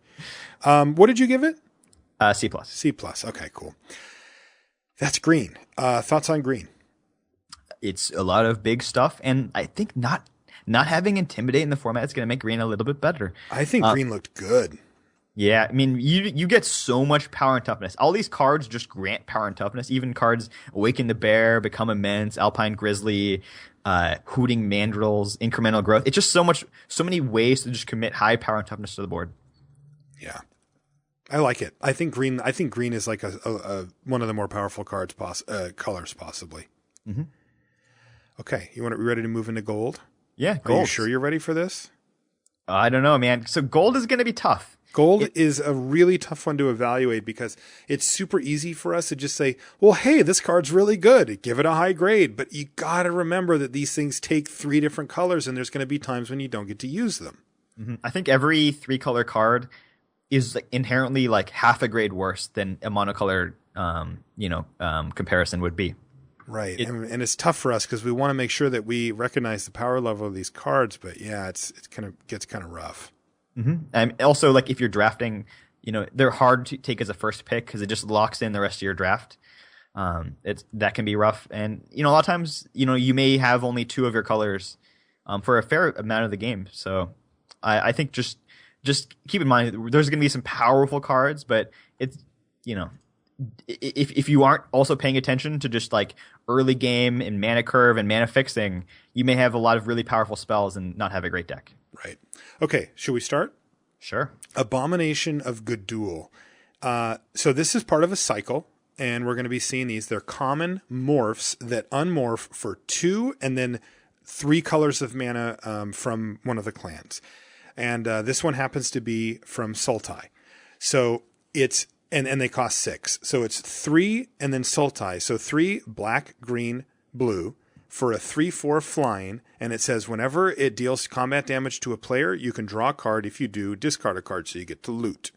A: What did you give it?
B: C plus.
A: C plus. Okay, cool. That's green. Thoughts on green?
B: It's a lot of big stuff, and I think not having Intimidate in the format is going to make green a little bit better.
A: I think green looked good.
B: Yeah, I mean, you get so much power and toughness. All these cards just grant power and toughness. Even cards Awaken the Bear, Become Immense, Alpine Grizzly, Hooting Mandrills, Incremental Growth. It's just so many ways to just commit high power and toughness to the board.
A: Yeah, I like it. I think green is like a one of the more powerful colors possibly.
B: Mm-hmm.
A: Okay, you ready to move into gold?
B: Yeah, gold.
A: Are you sure you're ready for this?
B: I don't know, man. So gold is going to be tough.
A: Gold is a really tough one to evaluate because it's super easy for us to just say, well, hey, this card's really good. Give it a high grade. But you got to remember that these things take 3 different colors, and there's going to be times when you don't get to use them.
B: Mm-hmm. I think every 3-color card is inherently like half a grade worse than a monocolor comparison would be.
A: Right. And it's tough for us because we want to make sure that we recognize the power level of these cards. But yeah, it gets kind of rough.
B: Mm-hmm. And also, like, if you're drafting, they're hard to take as a first pick because it just locks in the rest of your draft. That can be rough. And, a lot of times, you may have only 2 of your colors for a fair amount of the game. So I think just keep in mind, there's going to be some powerful cards, but it's, if you aren't also paying attention to just like early game and mana curve and mana fixing, you may have a lot of really powerful spells and not have a great deck.
A: Right. Okay, should we start?
B: Sure.
A: Abomination of Gudul. So this is part of a cycle, and we're going to be seeing these. They're common morphs that unmorph for 2 and then 3 colors of mana from one of the clans. And this one happens to be from Sultai. So it's, and they cost 6. So it's 3 and then Sultai. So 3 black, green, blue for a 3/4 flying. And it says whenever it deals combat damage to a player, you can draw a card. If you do, discard a card so you get to loot.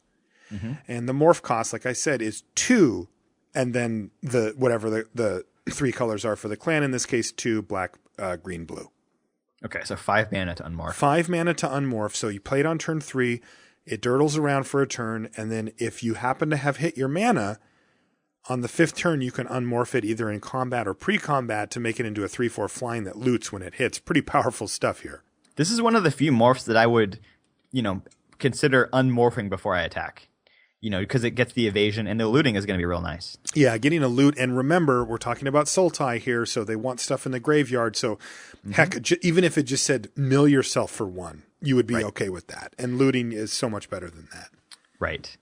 A: Mm-hmm. And the morph cost, like I said, is 2 and then whatever the 3 colors are for the clan. In this case, 2 black, green, blue.
B: Okay, so 5 mana to unmorph.
A: 5 mana to unmorph. So you play it on turn 3. It dirtles around for a turn. And then if you happen to have hit your mana, on the 5th turn, you can unmorph it either in combat or pre-combat to make it into a 3/4 flying that loots when it hits. Pretty powerful stuff here.
B: This is one of the few morphs that I would, consider unmorphing before I attack. Because it gets the evasion and the looting is going to be real nice.
A: Yeah, getting a loot. And remember, we're talking about Sultai here, so they want stuff in the graveyard. So, heck, even if it just said mill yourself for 1, you would be okay with that. And looting is so much better than that.
B: Right.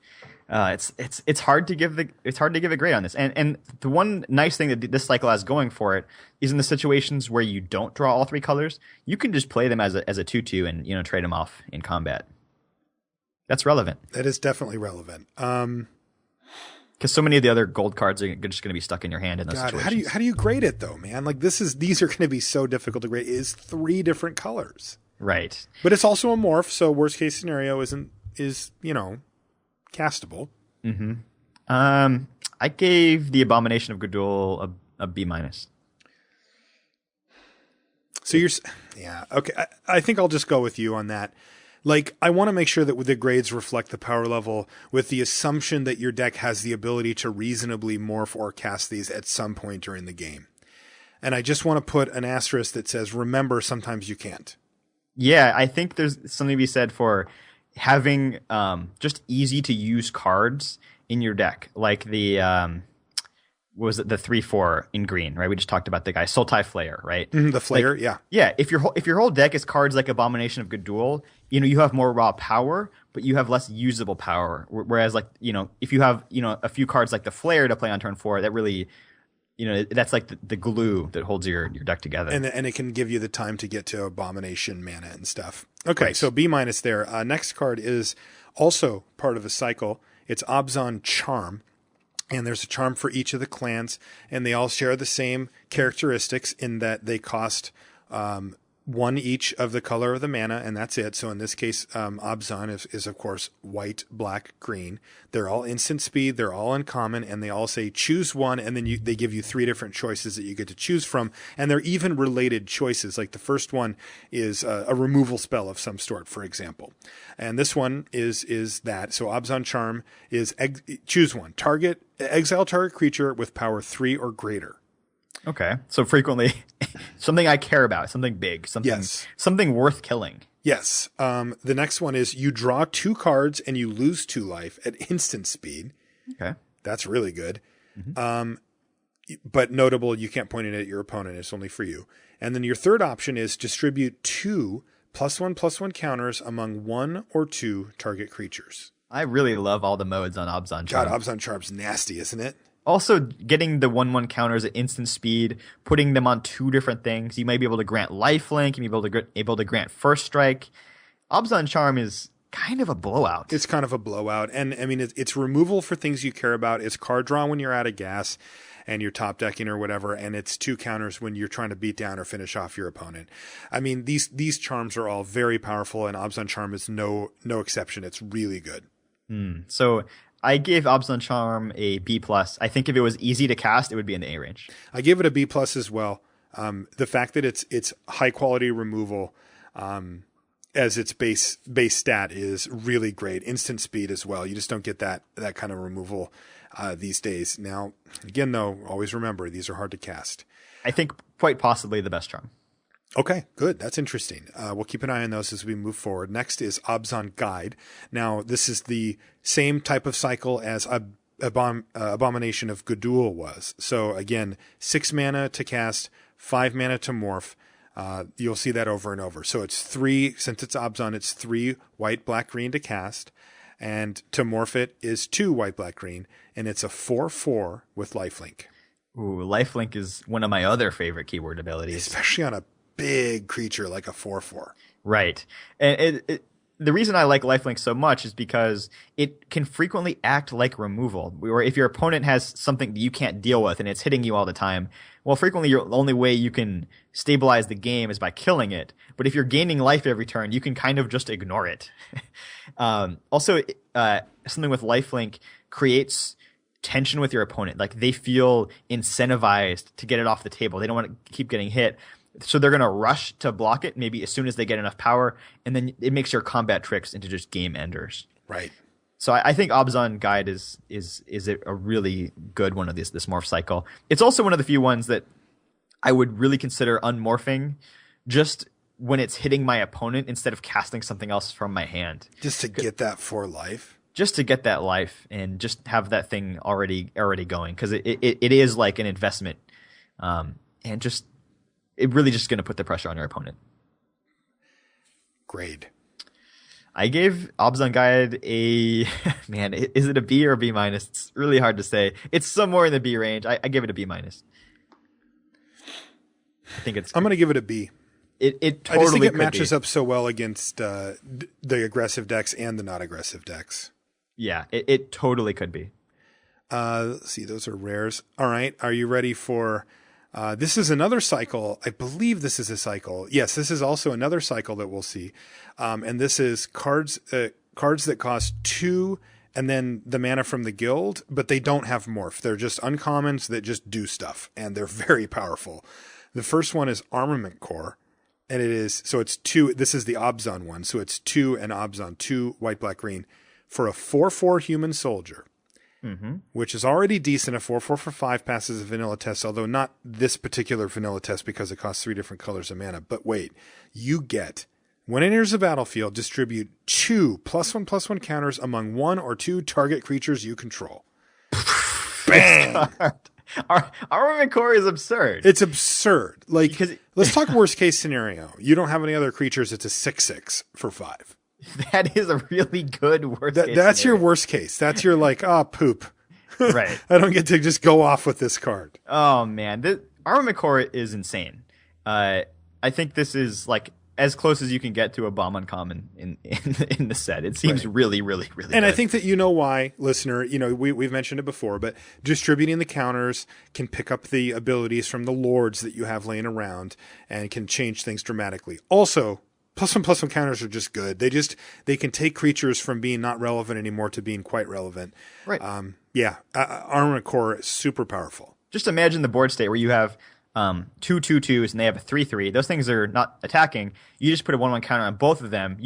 B: It's hard to give a grade on this. And the one nice thing that this cycle has going for it is in the situations where you don't draw all 3 colors, you can just play them as a 2/2 and trade them off in combat. That's relevant.
A: That is definitely relevant.
B: Because so many of the other gold cards are just going to be stuck in your hand in those situations.
A: How do you grade it though, man? Like these are going to be so difficult to grade. It is 3 different colors.
B: Right.
A: But it's also a morph, so worst case scenario is castable.
B: Mm-hmm. I gave the Abomination of Gudul a B-.
A: So okay. I think I'll just go with you on that. Like, I want to make sure that the grades reflect the power level with the assumption that your deck has the ability to reasonably morph or cast these at some point during the game. And I just want to put an asterisk that says, remember, sometimes you can't.
B: Yeah, I think there's something to be said for having just easy to use cards in your deck, like the what was it, the 3/4 in green, right? We just talked about the guy Sultai Flayer, right?
A: The Flayer, yeah.
B: Yeah, if your whole deck is cards like Abomination of Gudul, you have more raw power, but you have less usable power. Whereas if you have a few cards like the Flayer to play on turn 4, that really that's like the glue that holds your deck together.
A: And it can give you the time to get to Abomination mana and stuff. Okay,
B: right.
A: So B- there. Next card is also part of a cycle. It's Abzan Charm. And there's a charm for each of the clans, and they all share the same characteristics in that they cost 1 each of the color of the mana, and that's it. So in this case, Abzan is of course white, black, green. They're all instant speed. They're all uncommon, and they all say choose one, and then they give you 3 different choices that you get to choose from, and they're even related choices. Like the first one is a removal spell of some sort, for example, and this one is that. So Abzan Charm is choose one. Exile target creature with power 3 or greater.
B: Okay. So frequently something I care about, something big, something worth killing.
A: Yes. The next one is you draw 2 cards and you lose 2 life at instant speed.
B: Okay.
A: That's really good. Mm-hmm. But notable, you can't point it at your opponent. It's only for you. And then your third option is distribute 2 +1/+1 counters among 1 or 2 target creatures.
B: I really love all the modes on Abzan Charm.
A: God, Abzan Charm's nasty, isn't it?
B: Also, getting the 1/1 counters at instant speed, putting them on 2 different things. You might be able to grant lifelink. You may be able to grant first strike. Abzan Charm is kind of a blowout.
A: It's kind of a blowout. And I mean, it's removal for things you care about. It's card draw when you're out of gas and you're top decking or whatever. And it's 2 counters when you're trying to beat down or finish off your opponent. I mean, these charms are all very powerful, and Abzan Charm is no exception. It's really good.
B: So I gave Abzan Charm a B+. I think if it was easy to cast, it would be in the A range.
A: I gave it a B+ as well. The fact that it's high quality removal as its base stat is really great. Instant speed as well. You just don't get that kind of removal these days. Now, again, though, always remember, these are hard to cast.
B: I think quite possibly the best charm.
A: Okay, good. That's interesting. We'll keep an eye on those as we move forward. Next is Abzan Guide. Now, this is the same type of cycle as Abomination of Gudul was. So again, 6 mana to cast, 5 mana to morph. You'll see that over and over. So it's 3, since it's Obzon, it's 3 white, black, green to cast. And to morph it is 2 white, black, green. And it's a 4/4 with lifelink.
B: Ooh, lifelink is one of my other favorite keyword abilities.
A: Especially on a big creature like a 4/4.
B: Right. And the reason I like lifelink so much is because it can frequently act like removal. Where if your opponent has something that you can't deal with and it's hitting you all the time, well, frequently the only way you can stabilize the game is by killing it. But if you're gaining life every turn, you can kind of just ignore it. Also, something with lifelink creates tension with your opponent. Like they feel incentivized to get it off the table. They don't want to keep getting hit. So they're going to rush to block it maybe as soon as they get enough power, and then it makes your combat tricks into just game enders.
A: Right.
B: So I think Obzon Guide is a really good one of this morph cycle. It's also one of the few ones that I would really consider unmorphing just when it's hitting my opponent instead of casting something else from my hand.
A: Just to get that 4 life?
B: Just to get that life and just have that thing already going, because it is like an investment, and just it really just going to put the pressure on your opponent.
A: Grade.
B: I gave Obzon Guide a man. Is it a B or a B minus? It's really hard to say. It's somewhere in the B range. I give it a B minus. I think it's.
A: I'm going to give it a B.
B: It totally.
A: I just think it matches up so well against the aggressive decks and the not aggressive decks.
B: Yeah, it totally could be.
A: Let's see, those are rares. All right, are you ready for? This is another cycle. I believe this is a cycle. Yes, this is also another cycle that we'll see. And this is cards that cost 2 and then the mana from the guild, but they don't have morph. They're just uncommons that just do stuff, and they're very powerful. The first one is Armament Core, and it's 2. This is the Obzon one, so it's 2 and Obzon, 2 white, black, green for a 4/4 human soldier. Mm-hmm. Which is already decent. A 4/4 for 5 passes a vanilla test, although not this particular vanilla test because it costs 3 different colors of mana. But wait, you get, when it enters the battlefield, distribute 2 +1/+1 counters among 1 or 2 target creatures you control. Bang!
B: Armament Core is absurd.
A: It's absurd. Like, let's talk worst case scenario. You don't have any other creatures. It's a 6/6 for 5.
B: That is a really good worst case.
A: That's
B: scenario.
A: your worst case. That's your like, poop.
B: Right.
A: I don't get to just go off with this card.
B: Oh man, Armament Core is insane. I think this is like as close as you can get to a bomb uncommon in the set. It seems really, really, really.
A: And
B: good.
A: I think that you know why, listener. You know we've mentioned it before, but distributing the counters can pick up the abilities from the lords that you have laying around and can change things dramatically. Also, +1/+1 counters are just good. They can take creatures from being not relevant anymore to being quite relevant.
B: Right.
A: Armament Core is super powerful.
B: Just imagine the board state where you have 2 2/2s and they have a 3/3. Those things are not attacking. You just put a 1/1 counter on both of them.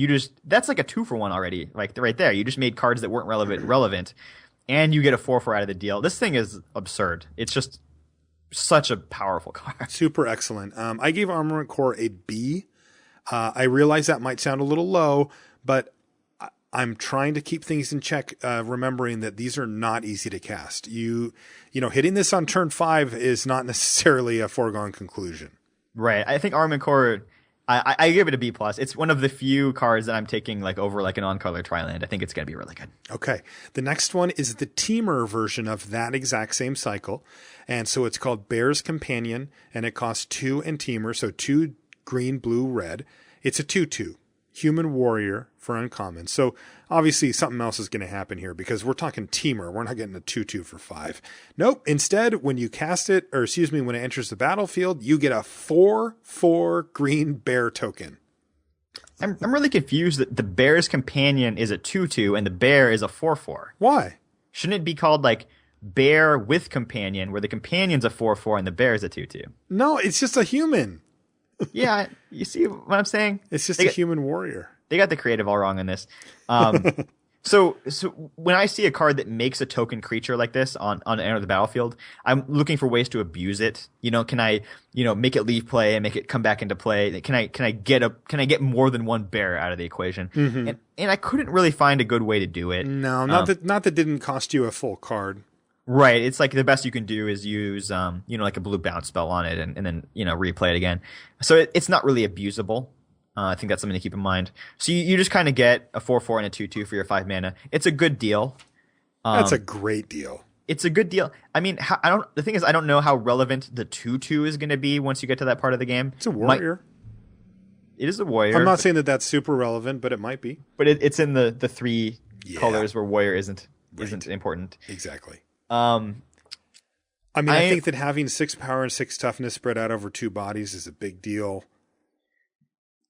B: That's like a 2-for-1 already, like right there. You just made cards that weren't relevant, and you get a 4/4 out of the deal. This thing is absurd. It's just such a powerful card.
A: Super excellent. I gave Armament Core a B. I realize that might sound a little low, but I'm trying to keep things in check, remembering that these are not easy to cast. You know, hitting this on turn 5 is not necessarily a foregone conclusion.
B: Right. I think Armament Core, I give it a B+. It's one of the few cards that I'm taking like over like an on-color Triland. I think it's going to be really good.
A: Okay. The next one is the Teamer version of that exact same cycle. And so it's called Bear's Companion, and it costs 2 and Teamer, so 2 green, blue, red. It's a 2/2 human warrior for uncommon. So obviously something else is going to happen here because we're talking Teamer. We're not getting a 2/2 for 5. Nope. Instead, when you cast it, when it enters the battlefield, you get a 4/4 green bear token.
B: I'm really confused that the Bear's Companion is a 2/2 and the bear is a 4/4.
A: Why?
B: Shouldn't it be called like Bear with Companion, where the companion's a 4/4 and the bear is a 2/2?
A: No, it's just a human.
B: Yeah, you see what I'm saying?
A: It's just a human warrior.
B: They got the creative all wrong on this. So when I see a card that makes a token creature like this on enter the battlefield, I'm looking for ways to abuse it. You know, can I make it leave play and make it come back into play? Can I get more than one bear out of the equation? Mm-hmm. And I couldn't really find a good way to do it.
A: No, not that didn't cost you a full card.
B: Right. It's like the best you can do is use, like a blue bounce spell on it and then, replay it again. So it's not really abusable. I think that's something to keep in mind. So you just kind of get a 4/4 and a 2/2 for your 5 mana. It's a good deal.
A: That's a great deal.
B: It's a good deal. I mean, the thing is, I don't know how relevant the 2/2 is going to be once you get to that part of the game.
A: It's a warrior.
B: It is a warrior.
A: I'm not saying that that's super relevant, but it might be.
B: But it's in the three colors where warrior isn't important.
A: Exactly.
B: I
A: think that having 6 power and 6 toughness spread out over 2 bodies is a big deal.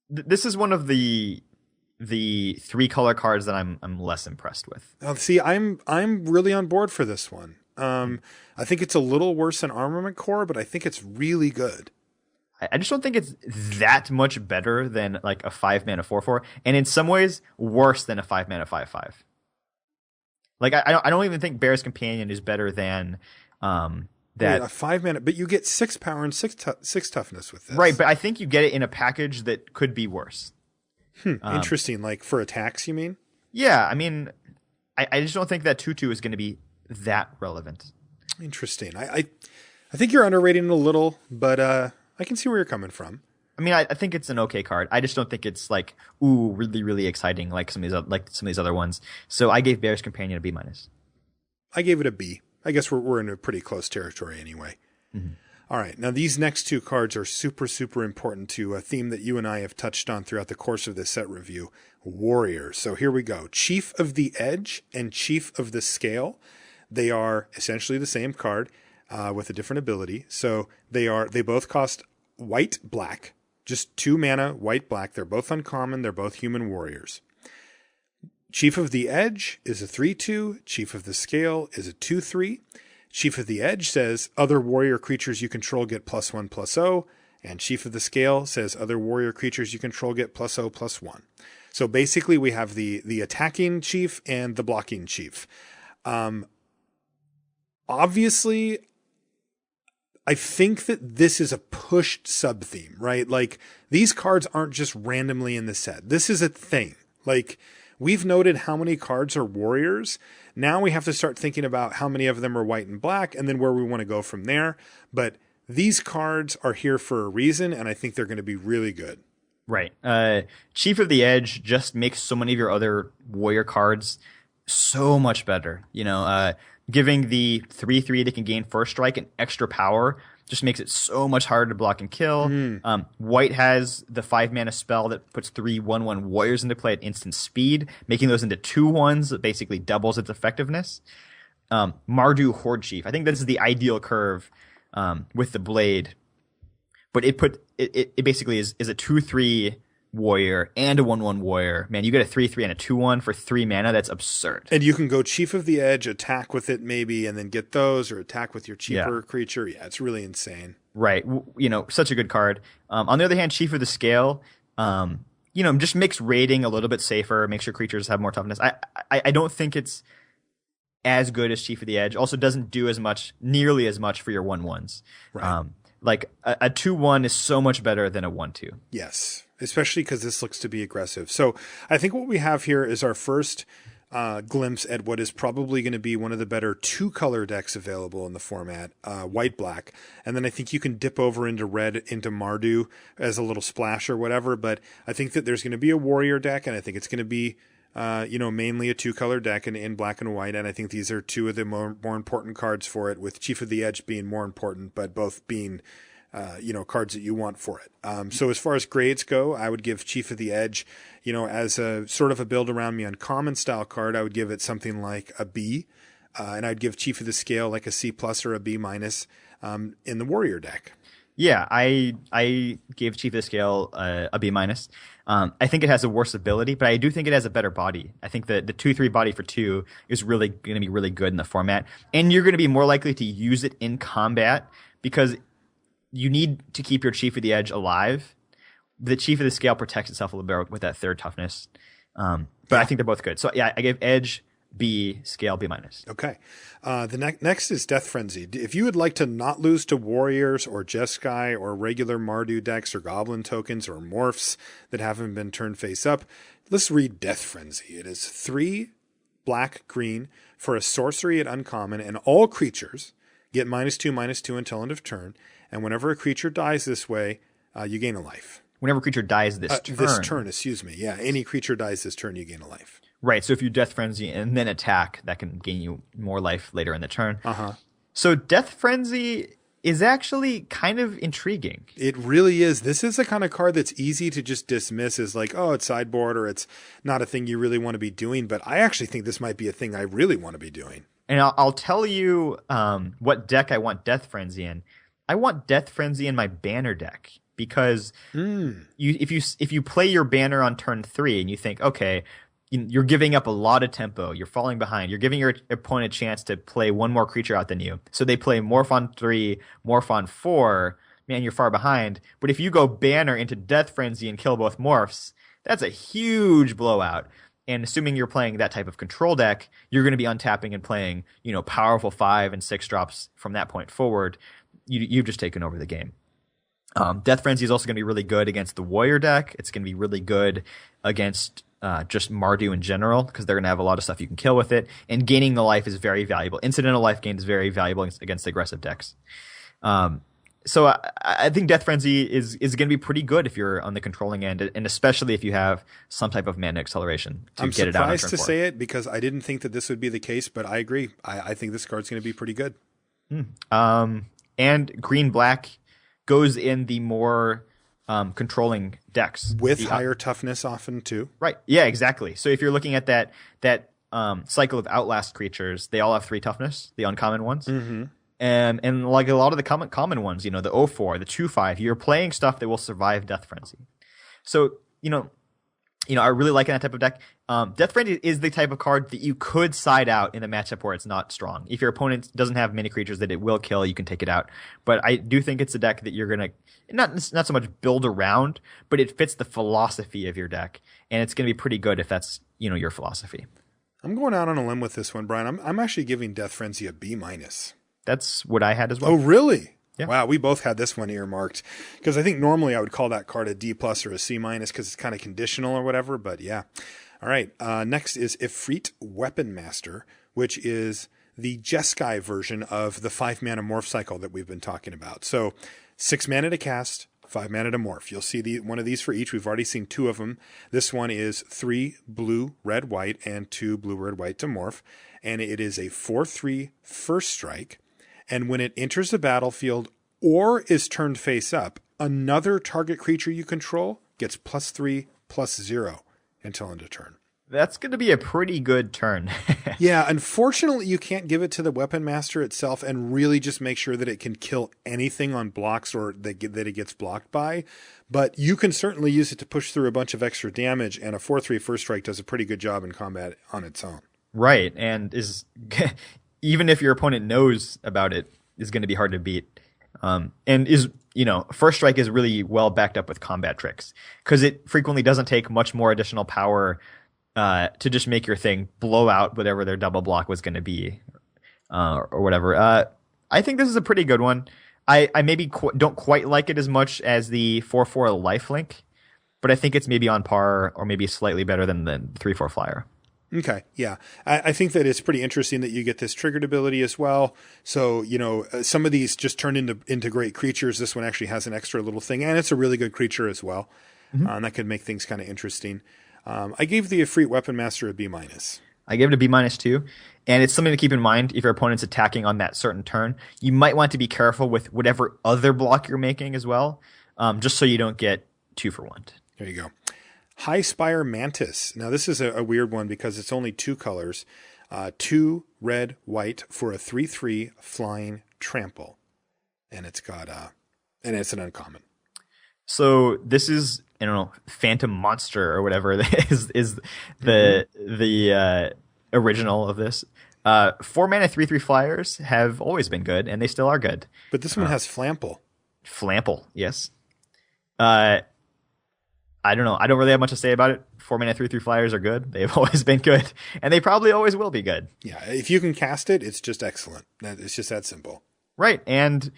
B: This is one of the 3-color cards that I'm less impressed with.
A: See, I'm really on board for this one. I think it's a little worse than Armament Core, but I think it's really good.
B: I just don't think it's that much better than like a 5-mana 4/4, and in some ways worse than a 5-mana 5/5. Like I don't even think Bear's Companion is better than that.
A: Wait, a 5-mana, but you get 6 power and 6 toughness with this,
B: right? But I think you get it in a package that could be worse.
A: Interesting. Like for attacks, you mean?
B: Yeah, I mean, I just don't think that 2/2 is going to be that relevant.
A: Interesting. I think you're underrating it a little, but I can see where you're coming from.
B: I mean, I think it's an okay card. I just don't think it's like really really exciting like some of these other ones. So I gave Bear's Companion a B-.
A: I gave it a B. I guess we're in a pretty close territory anyway. Mm-hmm. All right. Now, these next 2 cards are super, super important to a theme that you and I have touched on throughout the course of this set review, Warriors. So here we go. Chief of the Edge and Chief of the Scale. They are essentially the same card with a different ability. So they both cost white, black, just 2 mana, white, black. They're both uncommon. They're both human warriors. Chief of the Edge is a 3/2. Chief of the Scale is a 2/3. Chief of the Edge says other warrior creatures you control get +1/+0. And Chief of the Scale says other warrior creatures you control get +0/+1. So basically we have the attacking chief and the blocking chief. Obviously, I think that this is a pushed sub-theme, right? Like, these cards aren't just randomly in the set. This is a thing. Like, we've noted how many cards are warriors. Now we have to start thinking about how many of them are white and black and then where we want to go from there. But these cards are here for a reason, and I think they're going to be really good.
B: Right. Chief of the Edge just makes so many of your other warrior cards so much better. Giving the 3/3 that can gain first strike and extra power just makes it so much harder to block and kill. White has the 5-mana spell that puts 3 1/1 warriors into play at instant speed, making those into 2/1s that basically doubles its effectiveness. Mardu Horde Chief. I think this is the ideal curve with the blade. But it basically is a 2/3 warrior and a 1/1 warrior. Man, you get a 3/3 and a 2/1 for 3 mana. That's absurd.
A: And you can go Chief of the Edge, attack with it maybe, and then get those, or attack with your cheaper creature. Yeah, it's really insane.
B: Right. Such a good card. On the other hand, Chief of the Scale, just makes raiding a little bit safer, makes your creatures have more toughness. I don't think it's as good as Chief of the Edge. Also doesn't do nearly as much for your 1/1s.
A: Right.
B: Like a 2/1 is so much better than a 1/2.
A: Yes, especially because this looks to be aggressive. So I think what we have here is our first glimpse at what is probably going to be one of the better 2-color decks available in the format, white-black. And then I think you can dip over into red, into Mardu as a little splash or whatever. But I think that there's going to be a warrior deck, and I think it's going to be mainly a 2-color deck in black and white. And I think these are 2 of the more important cards for it, with Chief of the Edge being more important, but both being, cards that you want for it. So as far as grades go, I would give Chief of the Edge, as a sort of a build around me uncommon style card, I would give it something like a B. And I'd give Chief of the Scale like a C+ or a B- in the warrior deck.
B: Yeah, I gave Chief of the Scale a B-. I think it has a worse ability, but I do think it has a better body. I think that the 2/3 body for 2 is really going to be really good in the format. And you're going to be more likely to use it in combat because you need to keep your Chief of the Edge alive. The Chief of the Scale protects itself a little bit with that 3rd toughness. But I think they're both good. So yeah, I gave Edge B, Scale B-.
A: Okay. The next is Death Frenzy. If you would like to not lose to Warriors or Jeskai or regular Mardu decks or Goblin tokens or Morphs that haven't been turned face up, let's read Death Frenzy. It is 3 black-green for a sorcery at uncommon, and all creatures get -2/-2 until end of turn. And whenever a creature dies this way, you gain a life.
B: Whenever a creature dies this turn.
A: This turn, excuse me. Yeah, any creature dies this turn, you gain a life.
B: Right, so if you Death Frenzy and then attack, that can gain you more life later in the turn.
A: Uh-huh.
B: So Death Frenzy is actually kind of intriguing.
A: It really is. This is the kind of card that's easy to just dismiss as like, oh, it's sideboard or it's not a thing you really want to be doing. But I actually think this might be a thing I really want to be doing.
B: And I'll tell you what deck I want Death Frenzy in. I want Death Frenzy in my banner deck because if you play your banner on turn 3 and you think, okay, you're giving up a lot of tempo, you're falling behind, you're giving your opponent a chance to play one more creature out than you. So they play Morph on 3, Morph on 4, man, you're far behind. But if you go banner into Death Frenzy and kill both Morphs, that's a huge blowout. And assuming you're playing that type of control deck, you're going to be untapping and playing, powerful 5 and 6 drops from that point forward. You've just taken over the game. Death Frenzy is also going to be really good against the Warrior deck. It's going to be really good against just Mardu in general, because they're going to have a lot of stuff you can kill with it. And gaining the life is very valuable. Incidental life gain is very valuable against aggressive decks. So I think Death Frenzy is going to be pretty good if you're on the controlling end, and especially if you have some type of mana acceleration to get it out on turn 4.
A: I'm surprised to say it because I didn't think that this would be the case, but I agree. I think this card's going to be pretty good.
B: And green-black goes in the more controlling decks.
A: With higher toughness often, too.
B: Right. Yeah, exactly. So if you're looking at that cycle of Outlast creatures, they all have 3 toughness, the uncommon ones.
A: Mm-hmm.
B: And like a lot of the common ones, the 0/4, the 2/5, you're playing stuff that will survive Death Frenzy. So, I really like that type of deck. Death Frenzy is the type of card that you could side out in a matchup where it's not strong. If your opponent doesn't have many creatures that it will kill, you can take it out. But I do think it's a deck that you're going to not so much build around, but it fits the philosophy of your deck. And it's going to be pretty good if that's, your philosophy.
A: I'm going out on a limb with this one, Brian. I'm actually giving Death Frenzy a B-.
B: That's what I had as well.
A: Oh, really?
B: Yeah.
A: Wow, we both had this one earmarked because I think normally I would call that card a D+ or a C- because it's kind of conditional or whatever. But yeah. All right. Next is Ifrit Weapon Master, which is the Jeskai version of the 5-mana morph cycle that we've been talking about. So 6 mana to cast, 5 mana to morph. You'll see one of these for each. We've already seen 2 of them. This one is 3 blue, red, white, and 2 blue, red, white to morph. And it is a 4/3 first strike. And when it enters the battlefield or is turned face up, another target creature you control gets +3/+0 until end of turn.
B: That's going to be a pretty good turn.
A: Yeah, unfortunately, you can't give it to the Weapon Master itself and really just make sure that it can kill anything on blocks or that it gets blocked by. But you can certainly use it to push through a bunch of extra damage, and a 4/3 first strike does a pretty good job in combat on its own.
B: Right, and is even if your opponent knows about it, is going to be hard to beat. And is, first strike is really well backed up with combat tricks because it frequently doesn't take much more additional power to just make your thing blow out whatever their double block was going to be or whatever. I think this is a pretty good one. I maybe don't quite like it as much as the 4/4 lifelink, but I think it's maybe on par or maybe slightly better than the 3/4 flyer.
A: Okay, yeah. I think that it's pretty interesting that you get this triggered ability as well. So, some of these just turn into great creatures. This one actually has an extra little thing, and it's a really good creature as well. Mm-hmm. That could make things kind of interesting. I gave the Ifrit Weapon Master a B-.
B: I gave it a B- too. And it's something to keep in mind if your opponent's attacking on that certain turn. You might want to be careful with whatever other block you're making as well, just so you don't get 2 for 1.
A: There you go. High Spire Mantis. Now, this is a weird one because it's only 2 colors. 2 red, white for a 3/3 flying trample. And it's got and it's an uncommon.
B: So this is, Phantom Monster or whatever is the original of this. 4 mana 3/3 flyers have always been good, and they still are good.
A: But this one has Flample.
B: Flample, yes. I don't know. I don't really have much to say about it. 4 mana 3/3 flyers are good. They've always been good, and they probably always will be good.
A: Yeah, if you can cast it, it's just excellent. It's just that simple.
B: Right, and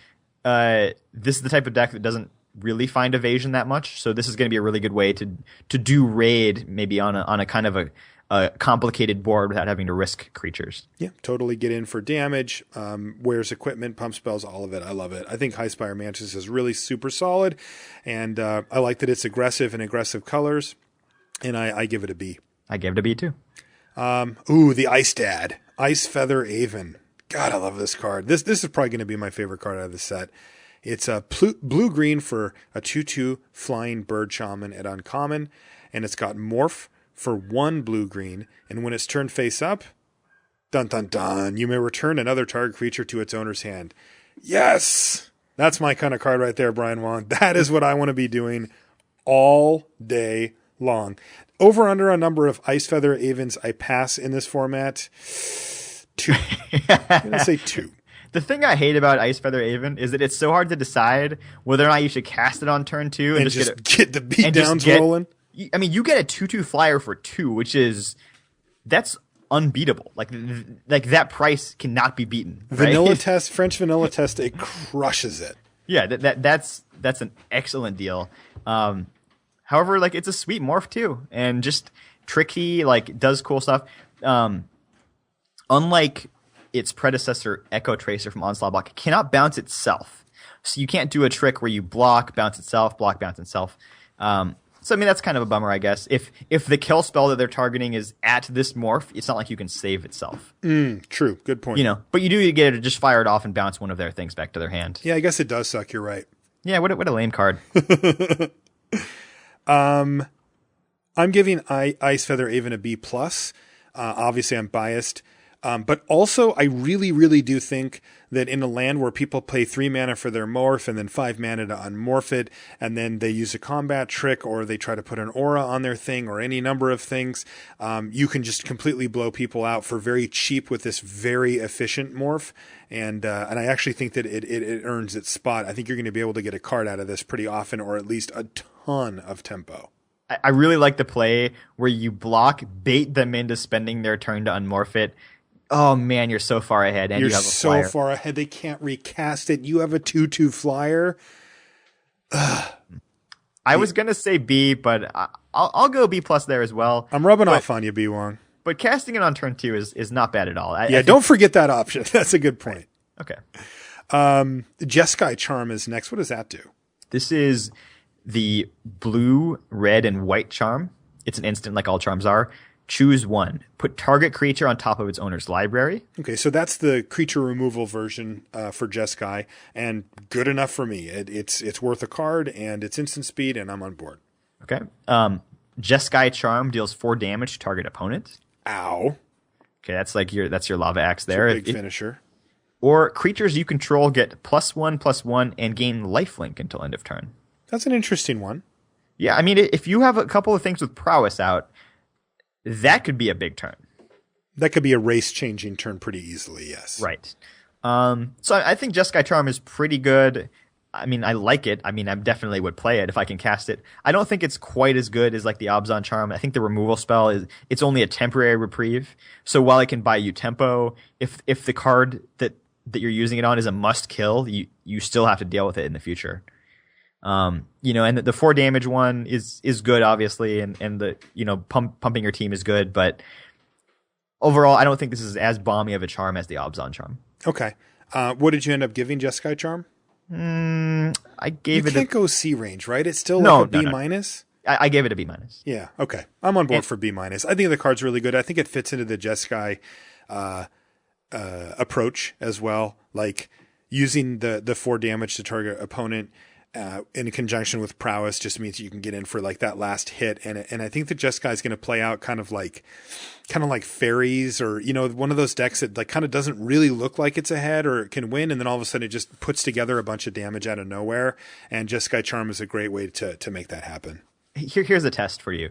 B: this is the type of deck that doesn't really find evasion that much, so this is going to be a really good way to do raid maybe on a kind of a complicated board without having to risk creatures.
A: Yeah, totally get in for damage, wears equipment, pump spells, all of it. I love it. I think Highspire Mantis is really super solid, and I like that it's aggressive and aggressive colors, and I give it a B.
B: I give it a B too.
A: The Ice Dad, Ice Feather Aven. God, I love this card. This is probably going to be my favorite card out of the set. It's a blue-green for a 2/2 flying bird shaman at uncommon, and it's got morph for 1 blue-green, and when it's turned face up, dun dun dun, you may return another target creature to its owner's hand. Yes! That's my kind of card right there, Brian Wong. That is what I want to be doing all day long. Over under a number of Ice Feather Avens I pass in this format. 2. I'm going to say 2.
B: The thing I hate about Ice Feather Aven is that it's so hard to decide whether or not you should cast it on turn 2
A: and just get the beatdowns rolling.
B: I mean, you get a 2/2 flyer for 2, that's unbeatable. Like that price cannot be beaten.
A: Vanilla test, French vanilla test, it crushes it.
B: Yeah, that's an excellent deal. However, like it's a sweet morph too, and just tricky, like does cool stuff. Unlike its predecessor, Echo Tracer from Onslaught Block, it cannot bounce itself. So you can't do a trick where you block, bounce itself, block, bounce itself. So I mean that's kind of a bummer, I guess. If the kill spell that they're targeting is at this morph, it's not like you can save itself.
A: True, good point.
B: But you do get it to just fire it off and bounce one of their things back to their hand.
A: Yeah, I guess it does suck. You're right.
B: Yeah, what a lame card.
A: I'm giving Ice Feather Aven a B+. Obviously, I'm biased. But also, I really, really do think that in a land where people pay 3 mana for their morph and then 5 mana to unmorph it, and then they use a combat trick or they try to put an aura on their thing or any number of things, you can just completely blow people out for very cheap with this very efficient morph. And I actually think that it earns its spot. I think you're going to be able to get a card out of this pretty often, or at least a ton of tempo.
B: I really like the play where you block, bait them into spending their turn to unmorph it. Oh man, you're so far ahead, and
A: you're
B: you have a
A: so
B: flyer.
A: Far ahead. They can't recast it. You have a 2/2 flyer.
B: I was gonna say B, but I'll go B+ there as well.
A: I'm rubbing off on you, B Wong.
B: But casting it on turn 2 is not bad at all.
A: Don't forget that option. That's a good point.
B: Okay.
A: Jeskai Charm is next. What does that do?
B: This is the blue, red, and white charm. It's an instant like all charms are. Choose one. Put target creature on top of its owner's library.
A: Okay, so that's the creature removal version for Jeskai, and good enough for me. It's worth a card, and it's instant speed, and I'm on board.
B: Okay. Jeskai Charm deals 4 damage to target opponent.
A: Ow.
B: Okay, that's your lava axe there.
A: It's a big finisher.
B: Or creatures you control get +1/+1 and gain lifelink until end of turn.
A: That's an interesting one.
B: Yeah, I mean, if you have a couple of things with prowess out, that could be a big turn.
A: That could be a race-changing turn pretty easily, yes.
B: Right. So I think Jeskai Charm is pretty good. I mean, I like it. I mean, I definitely would play it if I can cast it. I don't think it's quite as good as like the Abzan Charm. I think the removal spell it's only a temporary reprieve. So while it can buy you tempo, if the card that you're using it on is a must kill, you still have to deal with it in the future. And the 4 damage one is good, obviously, and the pumping your team is good, but overall, I don't think this is as balmy of a charm as the Abzan Charm.
A: Okay, what did you end up giving Jeskai Charm?
B: I gave it.
A: You can't go C range, right? It's still
B: no,
A: like a B-.
B: No. I gave it a B-.
A: Yeah, okay, I'm on board for B-. I think the card's really good. I think it fits into the Jeskai approach as well, like using the 4 damage to target opponent. In conjunction with prowess just means you can get in for like that last hit, and I think that Jeskai is going to play out kind of like fairies, or one of those decks that like kind of doesn't really look like it's ahead or it can win, and then all of a sudden it just puts together a bunch of damage out of nowhere. And Jeskai Charm is a great way to make that happen.
B: Here's a test for you.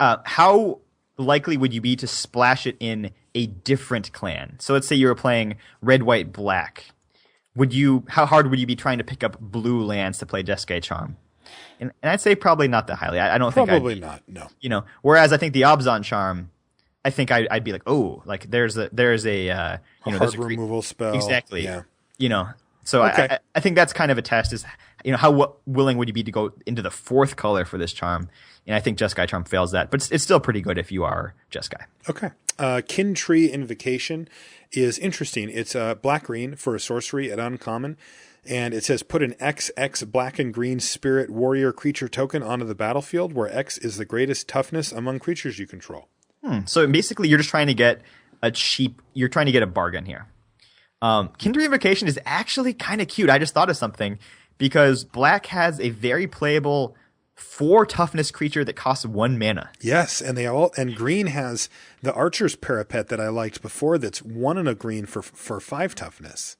B: How likely would you be to splash it in a different clan? So let's say you were playing red, white, black. How hard would you be trying to pick up blue lands to play Jeskai Charm? And I'd say probably not that highly. I don't think
A: probably not. No.
B: Whereas I think the Abzan Charm, I think I'd be like, oh, like there's a there's
A: hard removal spell.
B: Exactly.
A: Yeah.
B: So
A: okay.
B: I think that's kind of a test, is how willing would you be to go into the fourth color for this charm? And I think Jeskai Charm fails that, but it's still pretty good if you are Jeskai.
A: Okay. Kin Tree Invocation is interesting. It's black-green for a sorcery at uncommon, and it says put an XX black and green spirit warrior creature token onto the battlefield, where X is the greatest toughness among creatures you control.
B: So basically, you're just trying to get you're trying to get a bargain here. Kin Tree Invocation is actually kind of cute. I just thought of something, because black has a very playable 4 toughness creature that costs 1 mana.
A: Yes, and green has the Archer's Parapet that I liked before. That's 1 and a green for 5 toughness.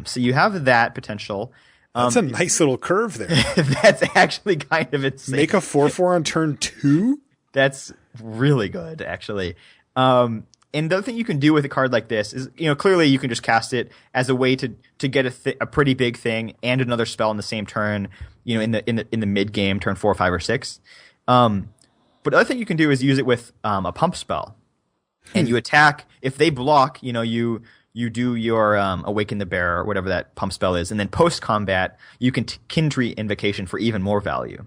B: So you have that potential.
A: That's a nice little curve there.
B: That's actually kind of insane.
A: Make a 4/4 on turn 2.
B: That's really good, actually. And the other thing you can do with a card like this is, clearly you can just cast it as a way to get a pretty big thing and another spell in the same turn, in the mid game, turn 4, 5, or 6. But the other thing you can do is use it with a pump spell, and you attack. If they block, you do your Awaken the Bear or whatever that pump spell is, and then post combat you can Kin Tree Invocation for even more value.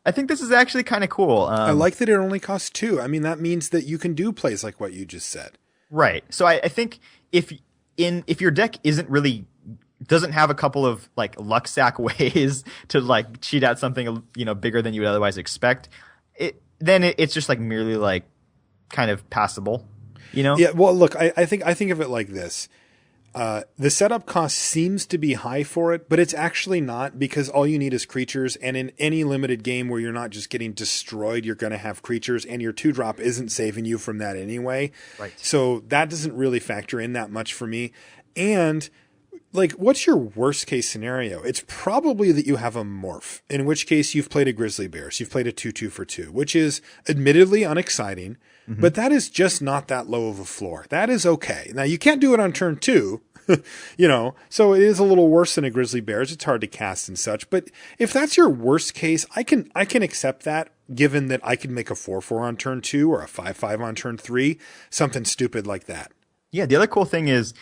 B: I think this is actually kind of cool.
A: I like that it only costs 2. I mean, that means that you can do plays like what you just said.
B: Right. So I think if your deck doesn't have a couple of like luck sack ways to like cheat out something bigger than you would otherwise expect, then it's just like merely like kind of passable.
A: Yeah. Well, look, I think of it like this. The setup cost seems to be high for it, but it's actually not, because all you need is creatures. And in any limited game where you're not just getting destroyed, you're going to have creatures, and your 2-drop isn't saving you from that anyway.
B: Right.
A: So that doesn't really factor in that much for me. And like, what's your worst case scenario? It's probably that you have a morph, in which case you've played a Grizzly Bears. You've played a 2/2 for 2, which is admittedly unexciting. Mm-hmm. But that is just not that low of a floor. That is okay. Now, you can't do it on turn 2, so it is a little worse than a Grizzly Bears. It's hard to cast and such. But if that's your worst case, I can accept that, given that I can make a 4/4 on turn 2 or a 5/5 on turn 3, something stupid like that.
B: Yeah, the other cool thing is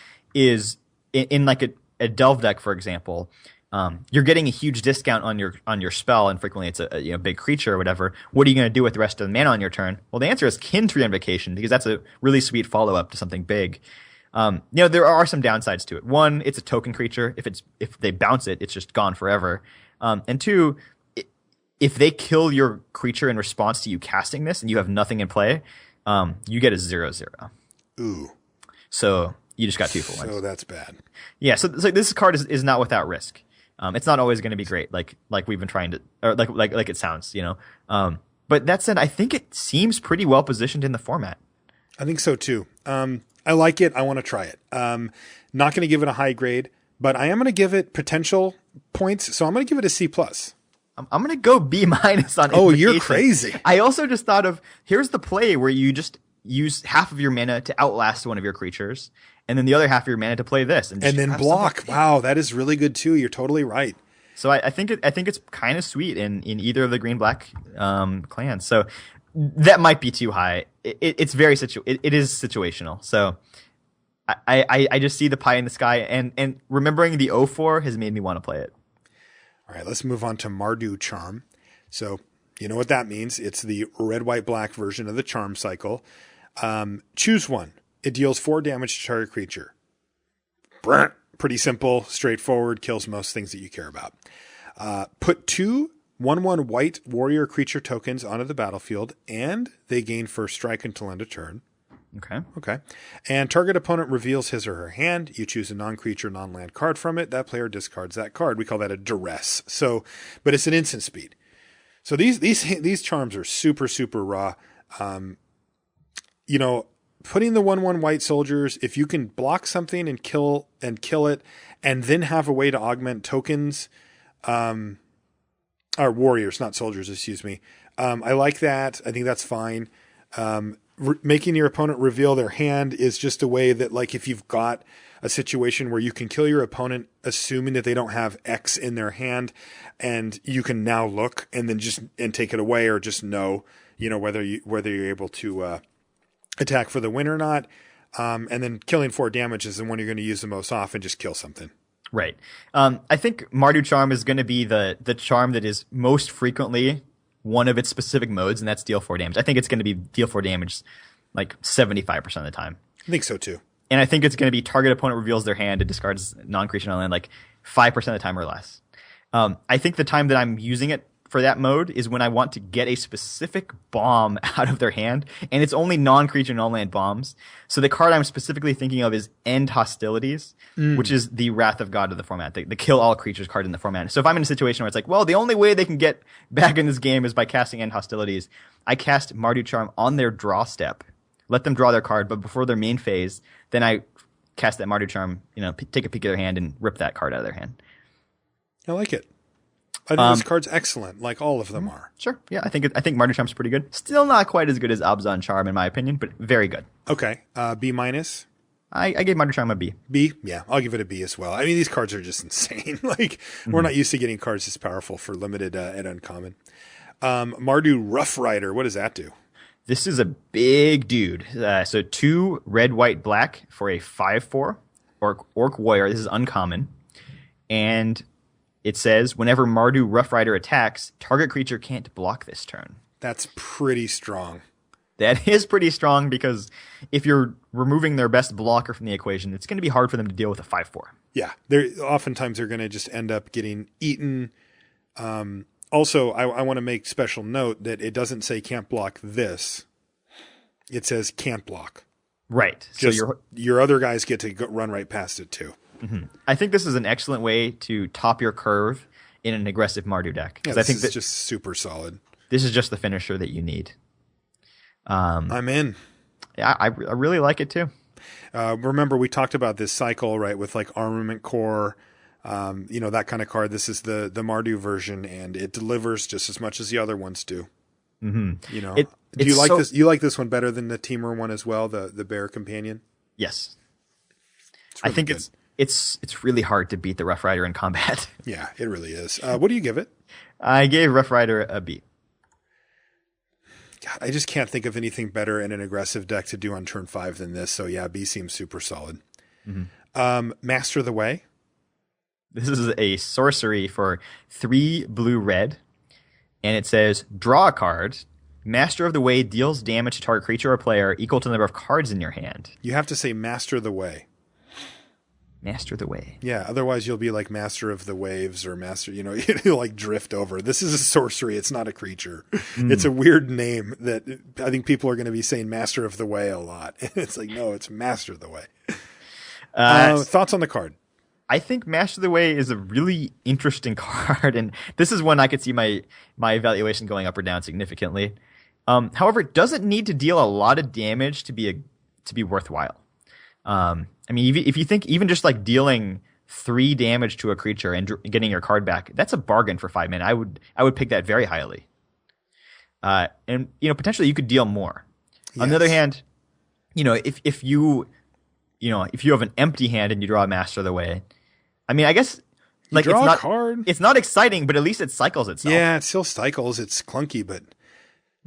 B: in like a Delve deck, for example, you're getting a huge discount on your spell, and frequently it's a big creature or whatever. What are you going to do with the rest of the mana on your turn? Well, the answer is Kin Tree Invocation, because that's a really sweet follow up to something big. There are some downsides to it. One, it's a token creature. If they bounce it, it's just gone forever. And 2, if they kill your creature in response to you casting this and you have nothing in play, you get a 0/0.
A: Ooh.
B: So you just got 2 for 1.
A: So that's bad.
B: Yeah. So this card is not without risk. It's not always going to be great, like we've been trying to, or like it sounds, But that said, I think it seems pretty well positioned in the format.
A: I think so too. I like it. I want to try it. Not going to give it a high grade, but I am going to give it potential points. So I'm going to give it a C+.
B: I'm going to go B- on.
A: Oh, you're crazy.
B: I also just thought of, here's the play where you just use half of your mana to outlast one of your creatures, and then the other half of your mana to play this, and
A: then block. Wow, that is really good too. You're totally right.
B: So I think it's kind of sweet in either of the green-black clans. So that might be too high. It's very it is situational. So I just see the pie in the sky, and remembering the 0/4 has made me want to play it.
A: All right, let's move on to Mardu Charm. So you know what that means. It's the red, white, black version of the charm cycle. Choose one. It deals 4 damage to target creature. Pretty simple, straightforward, kills most things that you care about. Put 2 1/1 white warrior creature tokens onto the battlefield, and they gain first strike until end of turn. Okay. And target opponent reveals his or her hand. You choose a non-creature, non-land card from it. That player discards that card. We call that a duress. So, but it's an instant speed. So these charms are super, super raw. Putting the 1/1 white soldiers, if you can block something and kill it, and then have a way to augment tokens, or warriors, not soldiers, excuse me. I like that. I think that's fine. Making your opponent reveal their hand is just a way that, like, if you've got a situation where you can kill your opponent, assuming that they don't have X in their hand, and you can now look and then and take it away, or just know, whether you're able to attack for the win or not. And then killing 4 damage is the one you're going to use the most often. Just kill something.
B: Right. I think Mardu Charm is going to be the charm that is most frequently one of its specific modes, and that's deal 4 damage. I think it's going to be deal 4 damage like 75% of the time.
A: I think so too.
B: And I think it's going to be target opponent reveals their hand and discards non-creature on land like 5% of the time or less. I think the time that I'm using it for that mode is when I want to get a specific bomb out of their hand, and it's only non-creature, non-land bombs. So the card I'm specifically thinking of is End Hostilities, which is the Wrath of God of the format, the kill all creatures card in the format. So if I'm in a situation where it's like, well, the only way they can get back in this game is by casting End Hostilities, I cast Mardu Charm on their draw step, let them draw their card, but before their main phase, then I cast that Mardu Charm, take a peek at their hand and rip that card out of their hand.
A: I like it. I think this card's excellent, like all of them are.
B: Sure. Yeah, I think Mardu Charm's pretty good. Still not quite as good as Abzan Charm, in my opinion, but very good.
A: Okay. B minus?
B: I gave Mardu Charm a B.
A: B? Yeah, I'll give it a B as well. I mean, these cards are just insane. We're not used to getting cards this powerful for limited and uncommon. Mardu Rough Rider, what does that do?
B: This is a big dude. So 2 red, white, black for a 5/4 Orc Warrior. This is uncommon. And it says, whenever Mardu Rough Rider attacks, target creature can't block this turn.
A: That's pretty strong.
B: That is pretty strong because if you're removing their best blocker from the equation, it's going to be hard for them to deal with a 5/4.
A: Yeah, oftentimes they're going to just end up getting eaten. Also, I want to make special note that it doesn't say can't block this. It says can't block.
B: Right.
A: Just so your other guys get to run right past it too.
B: Mm-hmm. I think this is an excellent way to top your curve in an aggressive Mardu deck.
A: Yeah,
B: I think
A: this is just super solid.
B: This is just the finisher that you need.
A: I'm in.
B: Yeah, I really like it too.
A: Remember, we talked about this cycle, right, with like Armament Core, that kind of card. This is the Mardu version, and it delivers just as much as the other ones do.
B: Mm-hmm.
A: Do you like this? You like this one better than the Temur one as well, the Bear Companion?
B: Yes.
A: Really
B: I think
A: good.
B: It's really hard to beat the Rough Rider in combat.
A: Yeah, it really is. What do you give it?
B: I gave Rough Rider a B.
A: God, I just can't think of anything better in an aggressive deck to do on turn 5 than this. So yeah, B seems super solid. Mm-hmm. Master the Way.
B: This is a sorcery for 3 blue-red, and it says, draw a card. Master of the Way deals damage to target creature or player equal to the number of cards in your hand.
A: You have to say Master the Way.
B: Master the Way.
A: Yeah, otherwise you'll be like Master of the Waves or Master, you'll like drift over. This is a sorcery. It's not a creature. It's a weird name that I think people are going to be saying Master of the Way a lot. It's like, no, it's Master of the Way. Thoughts on the card?
B: I think Master of the Way is a really interesting card, and this is one I could see my evaluation going up or down significantly. However, it doesn't need to deal a lot of damage to be worthwhile. I mean, if you think even just like dealing 3 damage to a creature and getting your card back, that's a bargain for 5 mana. I would pick that very highly. And potentially you could deal more. Yes. On the other hand, if you have an empty hand and you draw a Master of the Way, I mean, I guess like
A: draw a card.
B: It's not exciting, but at least it cycles itself.
A: Yeah, it still cycles. It's clunky, but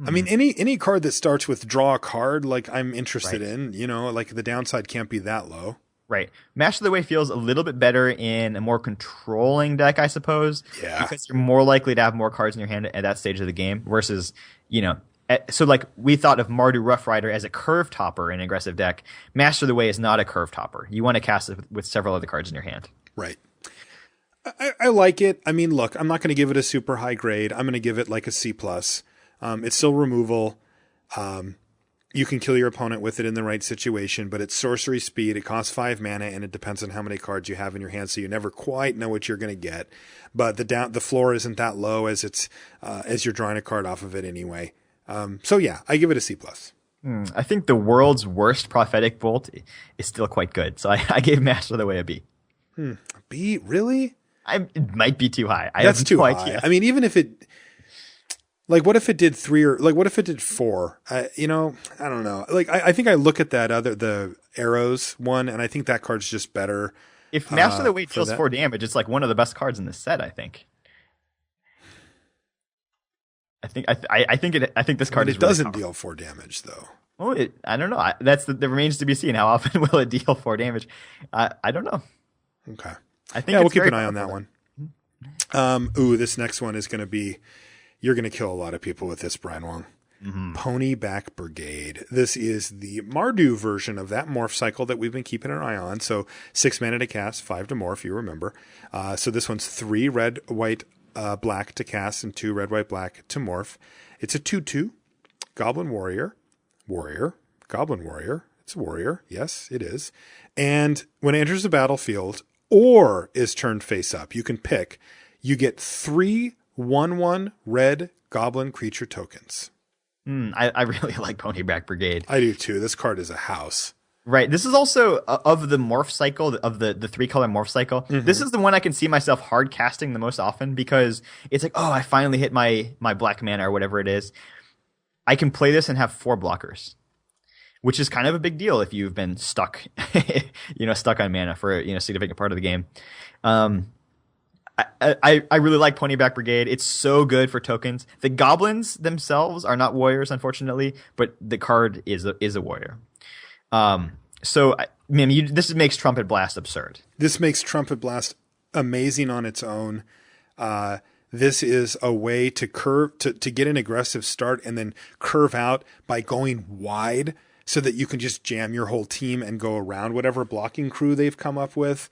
A: I mean, any card that starts with draw a card, like I'm interested in, like the downside can't be that low.
B: Right. Master of the Way feels a little bit better in a more controlling deck, I suppose.
A: Yeah.
B: Because you're more likely to have more cards in your hand at that stage of the game versus, so like we thought of Mardu Rough Rider as a curve topper in an aggressive deck. Master of the Way is not a curve topper. You want to cast it with several other cards in your hand.
A: Right. I like it. I mean, look, I'm not going to give it a super high grade. I'm going to give it like a C+. It's still removal. You can kill your opponent with it in the right situation, but it's sorcery speed. It costs 5 mana, and it depends on how many cards you have in your hand, so you never quite know what you're going to get. But the floor isn't that low as you're drawing a card off of it anyway. So yeah, I give it a C+.
B: I think the world's worst prophetic bolt is still quite good, so I gave Master of the Way a B.
A: B? Really?
B: It might be too high.
A: That's too high. I mean, even if it... Like, what if it did 3 or like, what if it did 4? I don't know. Like, I think I look at the Arrows one, and I think that card's just better.
B: If Master of the Way deals 4 damage, it's like one of the best cards in this set, I think. I think this card is.
A: It doesn't deal 4 damage though.
B: Well, I don't know. That remains to be seen. How often will it deal 4 damage? I don't know.
A: Okay.
B: I think
A: Yeah, we'll
B: it's
A: keep
B: very
A: an eye on that
B: powerful.
A: one. This next one is going to be, you're going to kill a lot of people with this, Brian Wong. Ponyback Brigade. This is the Mardu version of that morph cycle that we've been keeping an eye on. So 6 mana to cast, 5 to morph, you remember. So this one's 3 red, white, black to cast, and 2 red, white, black to morph. It's a 2/2 Goblin Warrior. Goblin Warrior. It's a warrior. Yes, it is. And when it enters the battlefield or is turned face up, you can pick. You get 3 1/1 red goblin creature tokens.
B: I really like Ponyback Brigade.
A: I do too. This card is a house.
B: Right. This is also of the morph cycle, of the 3-color morph cycle.
A: Mm-hmm.
B: This is the one I can see myself hard casting the most often because it's like, oh, I finally hit my black mana or whatever it is. I can play this and have 4 blockers, which is kind of a big deal if you've been stuck, stuck on mana for a significant part of the game. I really like Ponyback Brigade. It's so good for tokens. The goblins themselves are not warriors, unfortunately, but the card is a warrior. This makes Trumpet Blast absurd.
A: This makes Trumpet Blast amazing on its own. This is a way to curve to get an aggressive start and then curve out by going wide, so that you can just jam your whole team and go around whatever blocking crew they've come up with.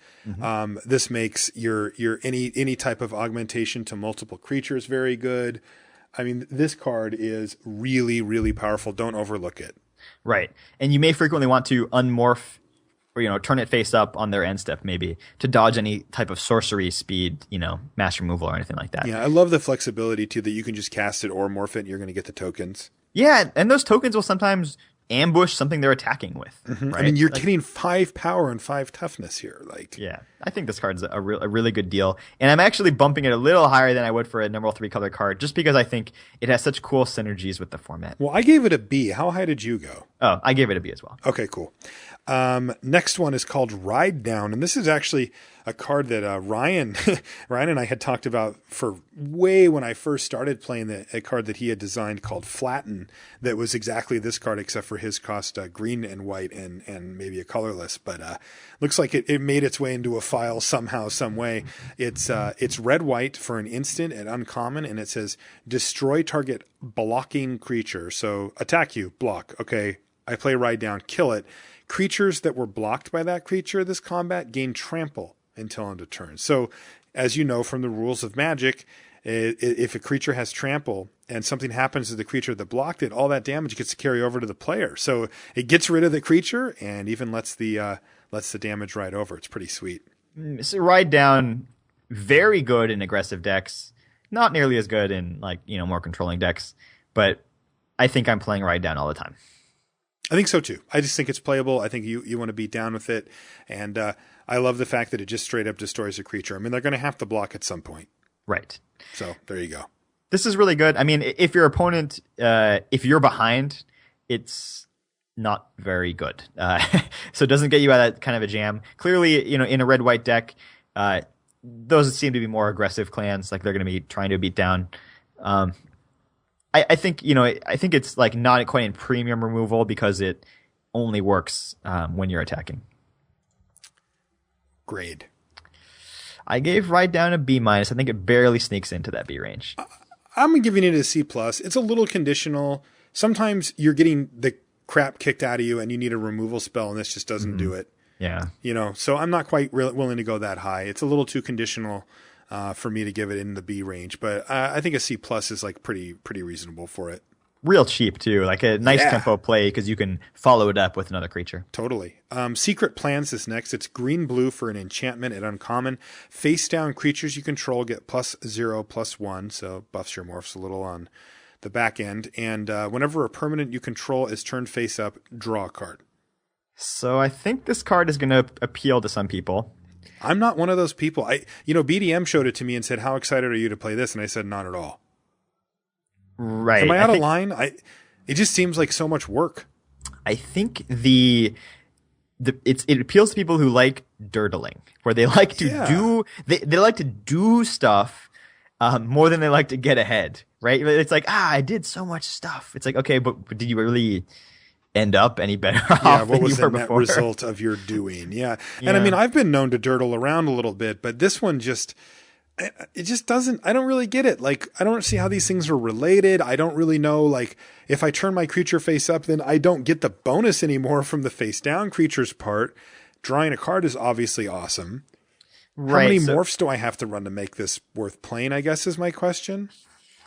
A: This makes your any type of augmentation to multiple creatures very good. I mean, this card is really, really powerful. Don't overlook it.
B: Right. And you may frequently want to unmorph or, turn it face up on their end step maybe to dodge any type of sorcery speed, mass removal or anything like that.
A: Yeah, I love the flexibility too, that you can just cast it or morph it and you're going to get the tokens.
B: Yeah, and those tokens will sometimes ambush something they're attacking with. Right?
A: I mean, you're getting 5 power and 5 toughness here.
B: Yeah, I think this card's a really good deal, and I'm actually bumping it a little higher than I would for a normal 3-color card, just because I think it has such cool synergies with the format.
A: Well, I gave it a B. How high did you go?
B: Oh, I gave it a B as well.
A: Okay, cool. Next one is called Ride Down, and this is actually a card that Ryan and I had talked about for way when I first started playing a card that he had designed called Flatten, that was exactly this card, except for his cost green and white and maybe a colorless. But looks like it made its way into a file somehow, some way. It's red-white for an instant at uncommon, and it says destroy target blocking creature. So attack you, block. Okay, I play Ride Down, kill it. Creatures that were blocked by that creature this combat gain trample until end of turn. So, as you know from the rules of Magic, if a creature has trample and something happens to the creature that blocked it, all that damage gets to carry over to the player. So it gets rid of the creature and even lets the damage ride over. It's pretty sweet.
B: So Ride Down, very good in aggressive decks. Not nearly as good in more controlling decks, but I think I'm playing Ride Down all the time.
A: I think so too. I just think it's playable. I think you want to beat down with it. And I love the fact that it just straight up destroys a creature. I mean, they're going to have to block at some point.
B: Right.
A: So there you go.
B: This is really good. I mean, if your opponent, if you're behind, it's not very good. So it doesn't get you out of that kind of a jam. Clearly, in a red-white deck, those seem to be more aggressive clans. Like they're going to be trying to beat down. I think it's not quite in premium removal because it only works when you're attacking.
A: Grade.
B: I gave Ride Down a B-. I think it barely sneaks into that B range.
A: I'm giving it a C+. It's a little conditional. Sometimes you're getting the crap kicked out of you and you need a removal spell and this just doesn't do it.
B: Yeah.
A: So I'm not quite willing to go that high. It's a little too conditional for me to give it in the B range, but I think a C+ is pretty reasonable for it.
B: Real cheap too, like a nice tempo play because you can follow it up with another creature.
A: Totally. Secret Plans is next. It's green-blue for an enchantment at uncommon. Face down creatures you control get +0/+1, so buffs your morphs a little on the back end. And whenever a permanent you control is turned face up, draw a card.
B: So I think this card is going to appeal to some people.
A: I'm not one of those people. BDM showed it to me and said, "How excited are you to play this?" And I said, "Not at all."
B: Right.
A: Am I out of line? It just seems like so much work.
B: I think it appeals to people who like dirtling, where they like to do they like to do stuff more than they like to get ahead. Right? It's like I did so much stuff. It's like, okay, but did you really end up any better off
A: Yeah, what
B: than
A: was
B: you
A: the
B: were
A: net
B: before.
A: result of your doing? Yeah. And I
B: Yeah.
A: mean, I've been known to dirtle around a little bit, but this one just, it just doesn't, I don't really get it. Like, I don't see how these things are related. I don't really know, like, if I turn my creature face up, then I don't get the bonus anymore from the face down creature's part. Drawing a card is obviously awesome. How many morphs do I have to run to make this worth playing, I guess, is my question.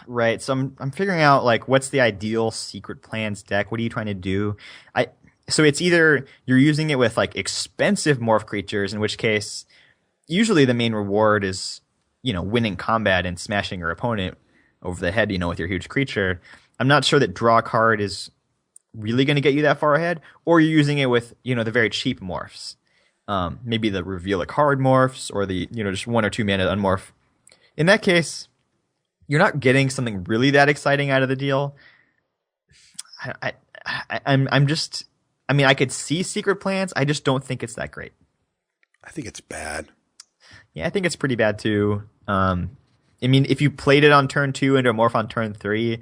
B: Right. So I'm figuring out, like, what's the ideal Secret Plans deck? What are you trying to do? So it's either you're using it with, like, expensive morph creatures, in which case usually the main reward is, winning combat and smashing your opponent over the head, with your huge creature. I'm not sure that draw a card is really going to get you that far ahead, or you're using it with, the very cheap morphs. Maybe the reveal a card morphs, or the, just 1 or 2 mana unmorph. In that case, you're not getting something really that exciting out of the deal. I could see Secret Plans. I just don't think it's that great.
A: I think it's bad.
B: Yeah, I think it's pretty bad too. If you played it on turn 2 and a morph on turn 3,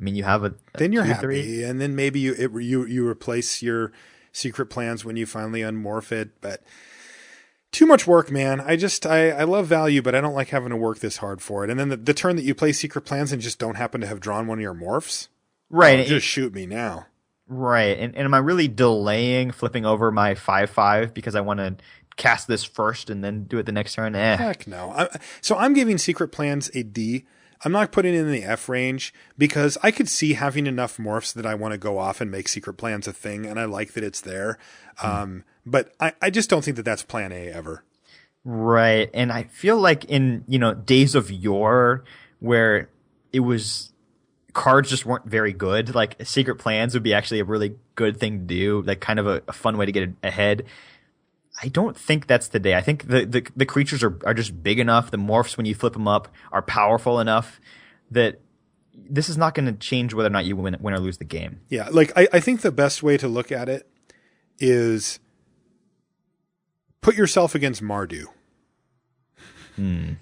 B: you have a
A: then you're
B: 2,
A: happy,
B: 3.
A: and then maybe you replace your Secret Plans when you finally unmorph it. But too much work, man. I love value, but I don't like having to work this hard for it. And then the turn that you play Secret Plans and just don't happen to have drawn one of your morphs,
B: right?
A: Just shoot me now.
B: Right. And am I really delaying flipping over my 5/5 because I want to cast this first and then do it the next turn?
A: Heck no. So I'm giving Secret Plans a D. I'm not putting it in the F range because I could see having enough morphs that I want to go off and make Secret Plans a thing, and I like that it's there. But I just don't think that that's plan A ever.
B: Right. And I feel like in, days of yore where it was cards just weren't very good, like Secret Plans would be actually a really good thing to do, like kind of a fun way to get ahead. I don't think that's today. I think the creatures are just big enough. The morphs, when you flip them up, are powerful enough that this is not going to change whether or not you win or lose the game.
A: Yeah, like I think the best way to look at it is put yourself against Mardu.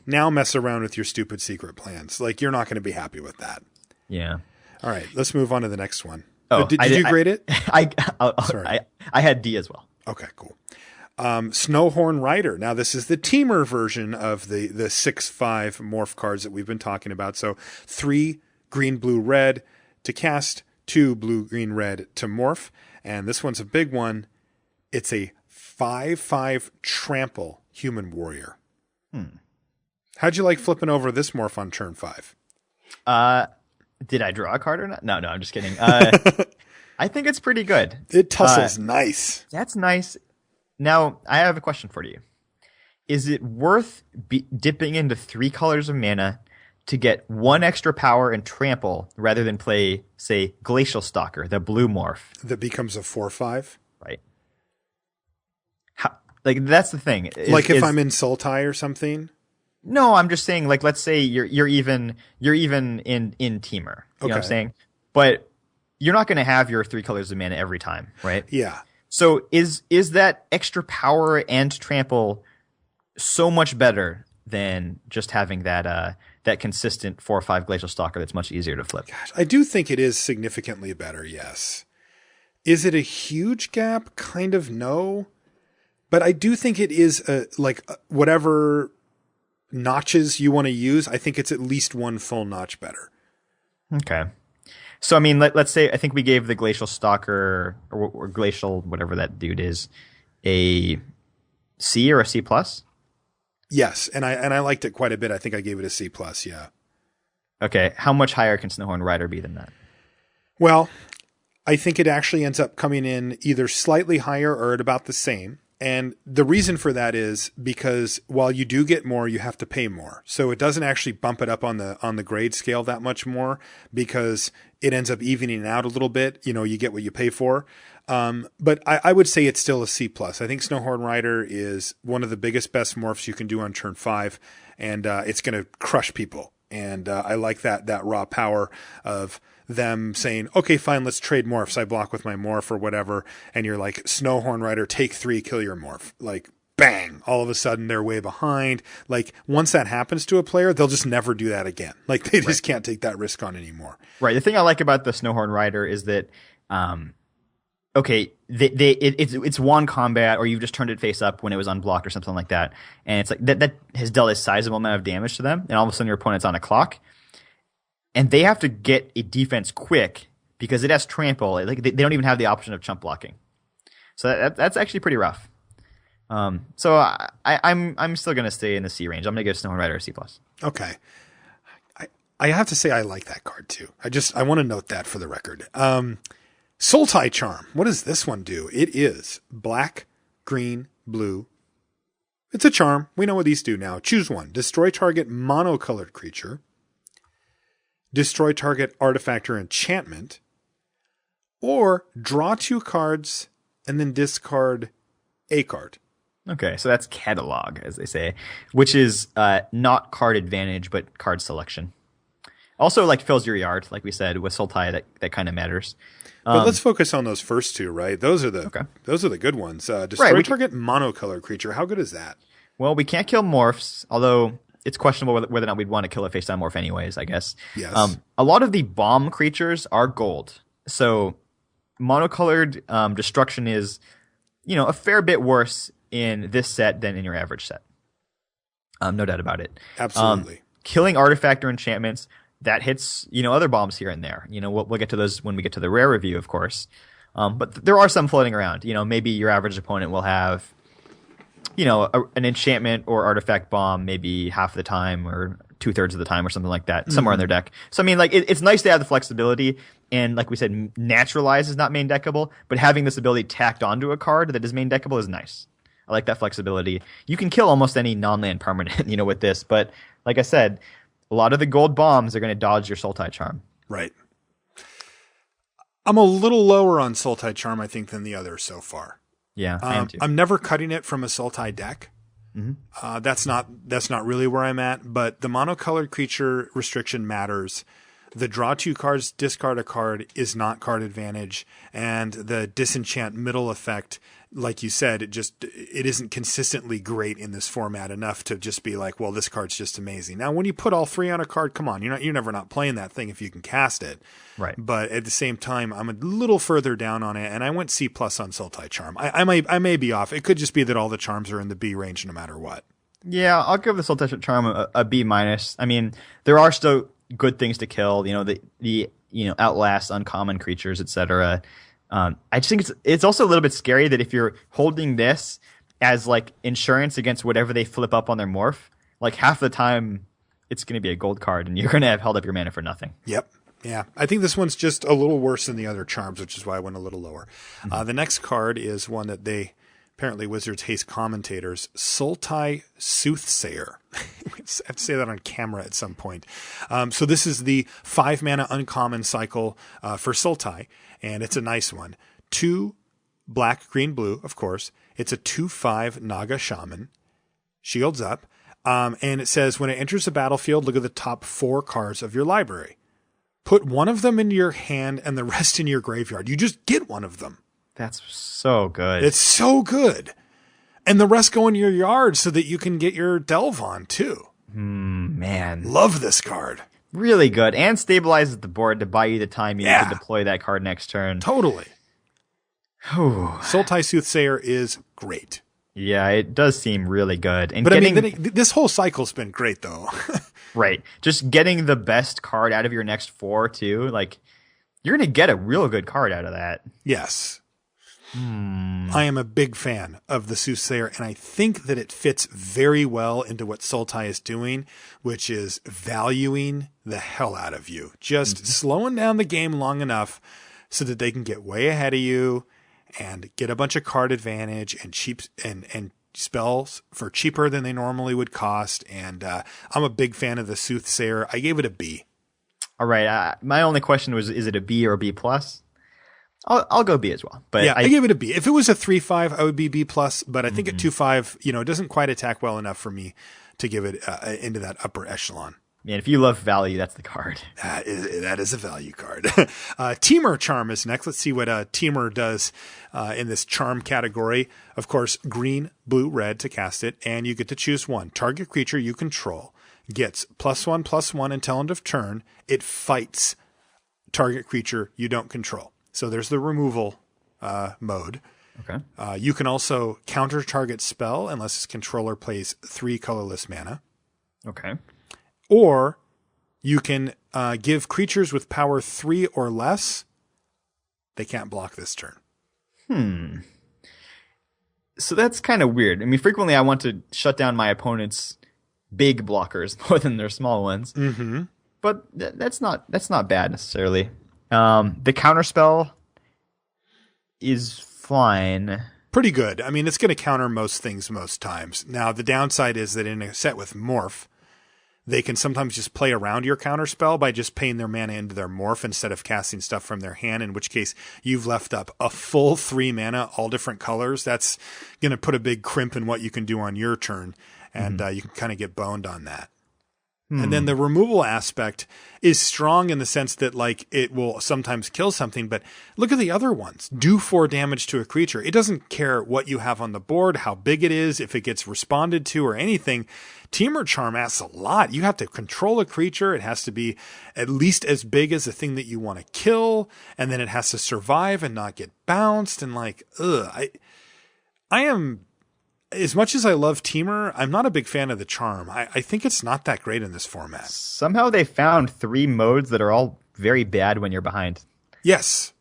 A: Now mess around with your stupid Secret Plans. Like, you're not going to be happy with that.
B: Yeah.
A: All right, let's move on to the next one.
B: Oh,
A: did you grade it?
B: Sorry. I had D as well.
A: Okay, cool. Snowhorn Rider. Now, this is the teamer version of the 6/5 morph cards that we've been talking about. So 3 green, blue, red to cast, 2 blue, green, red to morph. And this one's a big one. It's a 5/5 trample human warrior. How'd you like flipping over this morph on turn 5?
B: Did I draw a card or not? No, I'm just kidding. I think it's pretty good.
A: It tussles nice.
B: That's nice. Now, I have a question for you. Is it worth dipping into 3 colors of mana to get 1 extra power and trample rather than play, say, Glacial Stalker, the blue morph?
A: That becomes a 4/5?
B: Right. That's the thing.
A: If I'm in Sultai or something?
B: No, I'm just saying, like, let's say you're even in Teamer. You know what I'm saying? But you're not going to have your 3 colors of mana every time, right?
A: Yeah.
B: So is that extra power and trample so much better than just having that consistent 4/5 Glacial Stalker that's much easier to flip?
A: Gosh, I do think it is significantly better, yes. Is it a huge gap? Kind of no. But I do think it is whatever notches you want to use, I think it's at least 1 full notch better.
B: Okay. So, let's say, I think we gave the Glacial Stalker, or Glacial, whatever that dude is, a C or a C+?
A: Yes, and I liked it quite a bit. I think I gave it a C+, yeah.
B: Okay, how much higher can Snowhorn Rider be than that?
A: Well, I think it actually ends up coming in either slightly higher or at about the same. And the reason for that is because while you do get more, you have to pay more. So it doesn't actually bump it up on the grade scale that much more because it ends up evening out a little bit. You get what you pay for. But I would say it's still a C+. I think Snowhorn Rider is one of the biggest, best morphs you can do on turn 5, and it's going to crush people. And I like that raw power of them saying, okay, fine, let's trade morphs. I block with my morph or whatever. And you're like, Snowhorn Rider, take 3, kill your morph. Like, bang, all of a sudden they're way behind. Like, once that happens to a player, they'll just never do that again. Like, they just can't take that risk on anymore.
B: Right. The thing I like about the Snowhorn Rider is that okay, it's one combat, or you've just turned it face up when it was unblocked or something like that, and it's like that has dealt a sizable amount of damage to them, and all of a sudden your opponent's on a clock, and they have to get a defense quick because it has trample. Like they don't even have the option of chump blocking, so that's actually pretty rough. So I'm still gonna stay in the C range. I'm gonna give Snow Rider a C+.
A: Okay. I have to say I like that card too. I want to note that for the record. Sultai Charm. What does this one do? It is black, green, blue. It's a charm. We know what these do now. Choose one. Destroy target monocolored creature. Destroy target artifact or enchantment. Or draw 2 cards and then discard a card.
B: Okay, so that's catalog, as they say, which is not card advantage, but card selection. Also, like, fills your yard, like we said, with Sultai, that kind of matters.
A: But let's focus on those first 2, right? Those are the good ones. Destroy target monocolored creature. How good is that?
B: Well, we can't kill morphs, although it's questionable whether or not we'd want to kill a face-down morph anyways, I guess.
A: Yes.
B: A lot of the bomb creatures are gold. So monocolored destruction is, a fair bit worse in this set than in your average set. No doubt about it.
A: Absolutely.
B: Killing artifact or enchantments, that hits, other bombs here and there. We'll get to those when we get to the rare review, of course. But there are some floating around. Maybe your average opponent will have, an enchantment or artifact bomb maybe half the time or 2/3 of the time or something like that, somewhere in their deck. So, it's nice to have the flexibility. And like we said, naturalize is not main deckable, but having this ability tacked onto a card that is main deckable is nice. I like that flexibility. You can kill almost any non-land permanent, with this. But like I said, a lot of the gold bombs are going to dodge your Sultai Charm.
A: Right. I'm a little lower on Sultai Charm, I think, than the others so far.
B: Yeah, I am too.
A: I'm never cutting it from a Sultai deck.
B: Mm-hmm.
A: That's not really where I'm at. But the monocolored creature restriction matters. The draw 2 cards, discard a card is not card advantage, and the disenchant middle effect, like you said, it isn't consistently great in this format enough to just be like, well, this card's just amazing. Now, when you put all 3 on a card, come on, you're never not playing that thing if you can cast it.
B: Right.
A: But at the same time, I'm a little further down on it, and I went C+ on Sultai Charm. I may be off. It could just be that all the charms are in the B range no matter what.
B: Yeah, I'll give the Sultai Charm a B-. There are still good things to kill, the outlast uncommon creatures, etc. I just think it's also a little bit scary that if you're holding this as like insurance against whatever they flip up on their morph, like half the time it's going to be a gold card and you're going to have held up your mana for nothing.
A: Yep. Yeah. I think this one's just a little worse than the other charms, which is why I went a little lower. The next card is one that apparently Wizards haste commentators, Sultai Soothsayer. I have to say that on camera at some point. So this is the 5 mana uncommon cycle for Sultai, and it's a nice one. 2 black, green, blue, of course. It's a 2/5 Naga Shaman. Shields up. And it says, when it enters the battlefield, look at the top 4 cards of your library. Put one of them into your hand and the rest in your graveyard. You just get one of them.
B: That's so good.
A: It's so good. And the rest go in your yard so that you can get your delve on too.
B: Man.
A: Love this card.
B: Really good. And stabilizes the board to buy you the time you need to deploy that card next turn.
A: Totally. Sultai Soothsayer is great.
B: Yeah, it does seem really good. And
A: but this whole cycle's been great though.
B: Right. Just getting the best card out of your next 4 too. Like, you're going to get a real good card out of that.
A: Yes. I am a big fan of the Soothsayer, and I think that it fits very well into what Sultai is doing, which is valuing the hell out of you. Just slowing down the game long enough so that they can get way ahead of you and get a bunch of card advantage and cheap and spells for cheaper than they normally would cost. And I'm a big fan of the Soothsayer. I gave it a B. All
B: right. My only question was, is it a B or a B+? I'll go B as well. But
A: yeah, I gave it a B. If it was a 3/5, I would be B+, but I think at 2/5, it doesn't quite attack well enough for me to give it into that upper echelon.
B: Man, if you love value, that's the card.
A: That is a value card. Teamer Charm is next. Let's see what Teamer does in this charm category. Of course, green, blue, red to cast it, and you get to choose one. Target creature you control gets +1/+1 until end of turn. It fights target creature you don't control. So there's the removal mode.
B: Okay.
A: You can also counter target spell unless its controller plays 3 colorless mana.
B: Okay.
A: Or you can give creatures with power 3 or less. They can't block this turn.
B: So that's kind of weird. I mean, frequently I want to shut down my opponent's big blockers more than their small ones.
A: Mm-hmm.
B: But that's not bad necessarily. The counterspell is fine.
A: Pretty good. I mean, it's going to counter most things most times. Now, the downside is that in a set with Morph, they can sometimes just play around your counterspell by just paying their mana into their Morph instead of casting stuff from their hand, in which case you've left up a full 3 mana, all different colors. That's going to put a big crimp in what you can do on your turn, and you can kind of get boned on that. And then the removal aspect is strong in the sense that, like, it will sometimes kill something, but look at the other ones. Do 4 damage to a creature. It doesn't care what you have on the board, how big it is, if it gets responded to or anything. Temur Charm asks a lot. You have to control a creature. It has to be at least as big as the thing that you want to kill, and then it has to survive and not get bounced. And like, I am... As much as I love Temur, I'm not a big fan of the charm. I think it's not that great in this format.
B: Somehow they found 3 modes that are all very bad when you're behind.
A: Yes.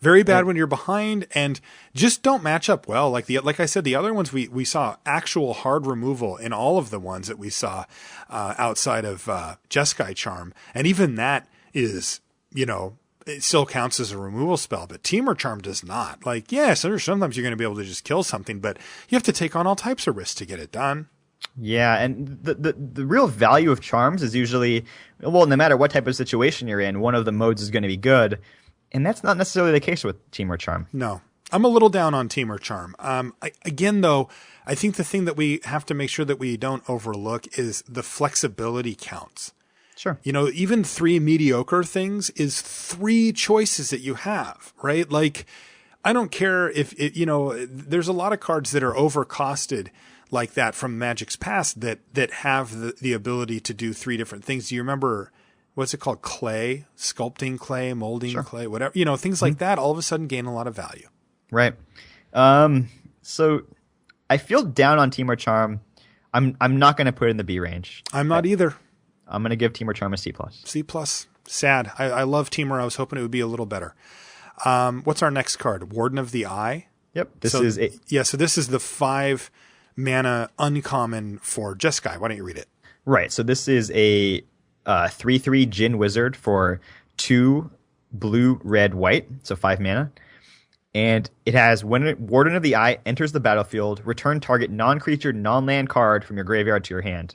A: Very bad when you're behind, and just don't match up well. Like I said, the other ones we saw actual hard removal in all of the ones that we saw outside of Jeskai Charm. And even that is, it still counts as a removal spell, but Temur Charm does not. Like, yes, sometimes you're going to be able to just kill something, but you have to take on all types of risks to get it done.
B: Yeah, and the real value of charms is usually, well, no matter what type of situation you're in, one of the modes is going to be good, and that's not necessarily the case with Temur Charm.
A: No. I'm a little down on Temur Charm. Again, though, I think the thing that we have to make sure that we don't overlook is the flexibility counts.
B: Sure.
A: Even 3 mediocre things is 3 choices that you have, right? Like, I don't care if there's a lot of cards that are overcosted like that from Magic's past that have the ability to do 3 different things. Do you remember, what's it called? Clay, sculpting clay, molding clay, whatever, things like that all of a sudden gain a lot of value. Right.
B: So I feel down on Temur Charm. I'm not going to put it in the B range.
A: I'm not either.
B: I'm going to give Temur Charm a C+.
A: C+. Sad. I love Temur. I was hoping it would be a little better. What's our next card? Warden of the Eye?
B: Yep.
A: So this is the 5 mana uncommon for Jeskai. Why don't you read it?
B: Right. So this is a 3/3 Djinn Wizard for 2 blue, red, white. So 5 mana. And it has, when Warden of the Eye enters the battlefield, return target non-creature, non-land card from your graveyard to your hand.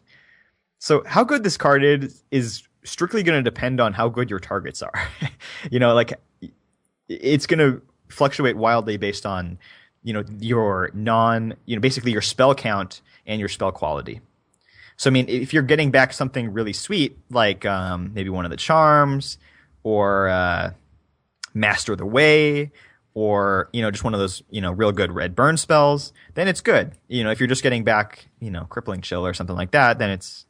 B: So how good this card is strictly going to depend on how good your targets are. It's going to fluctuate wildly based on, your basically your spell count and your spell quality. So, I mean, if you're getting back something really sweet, like maybe one of the charms or Master the Way, or, just one of those, real good red burn spells, then it's good. If you're just getting back, Crippling Chill or something like that, then it's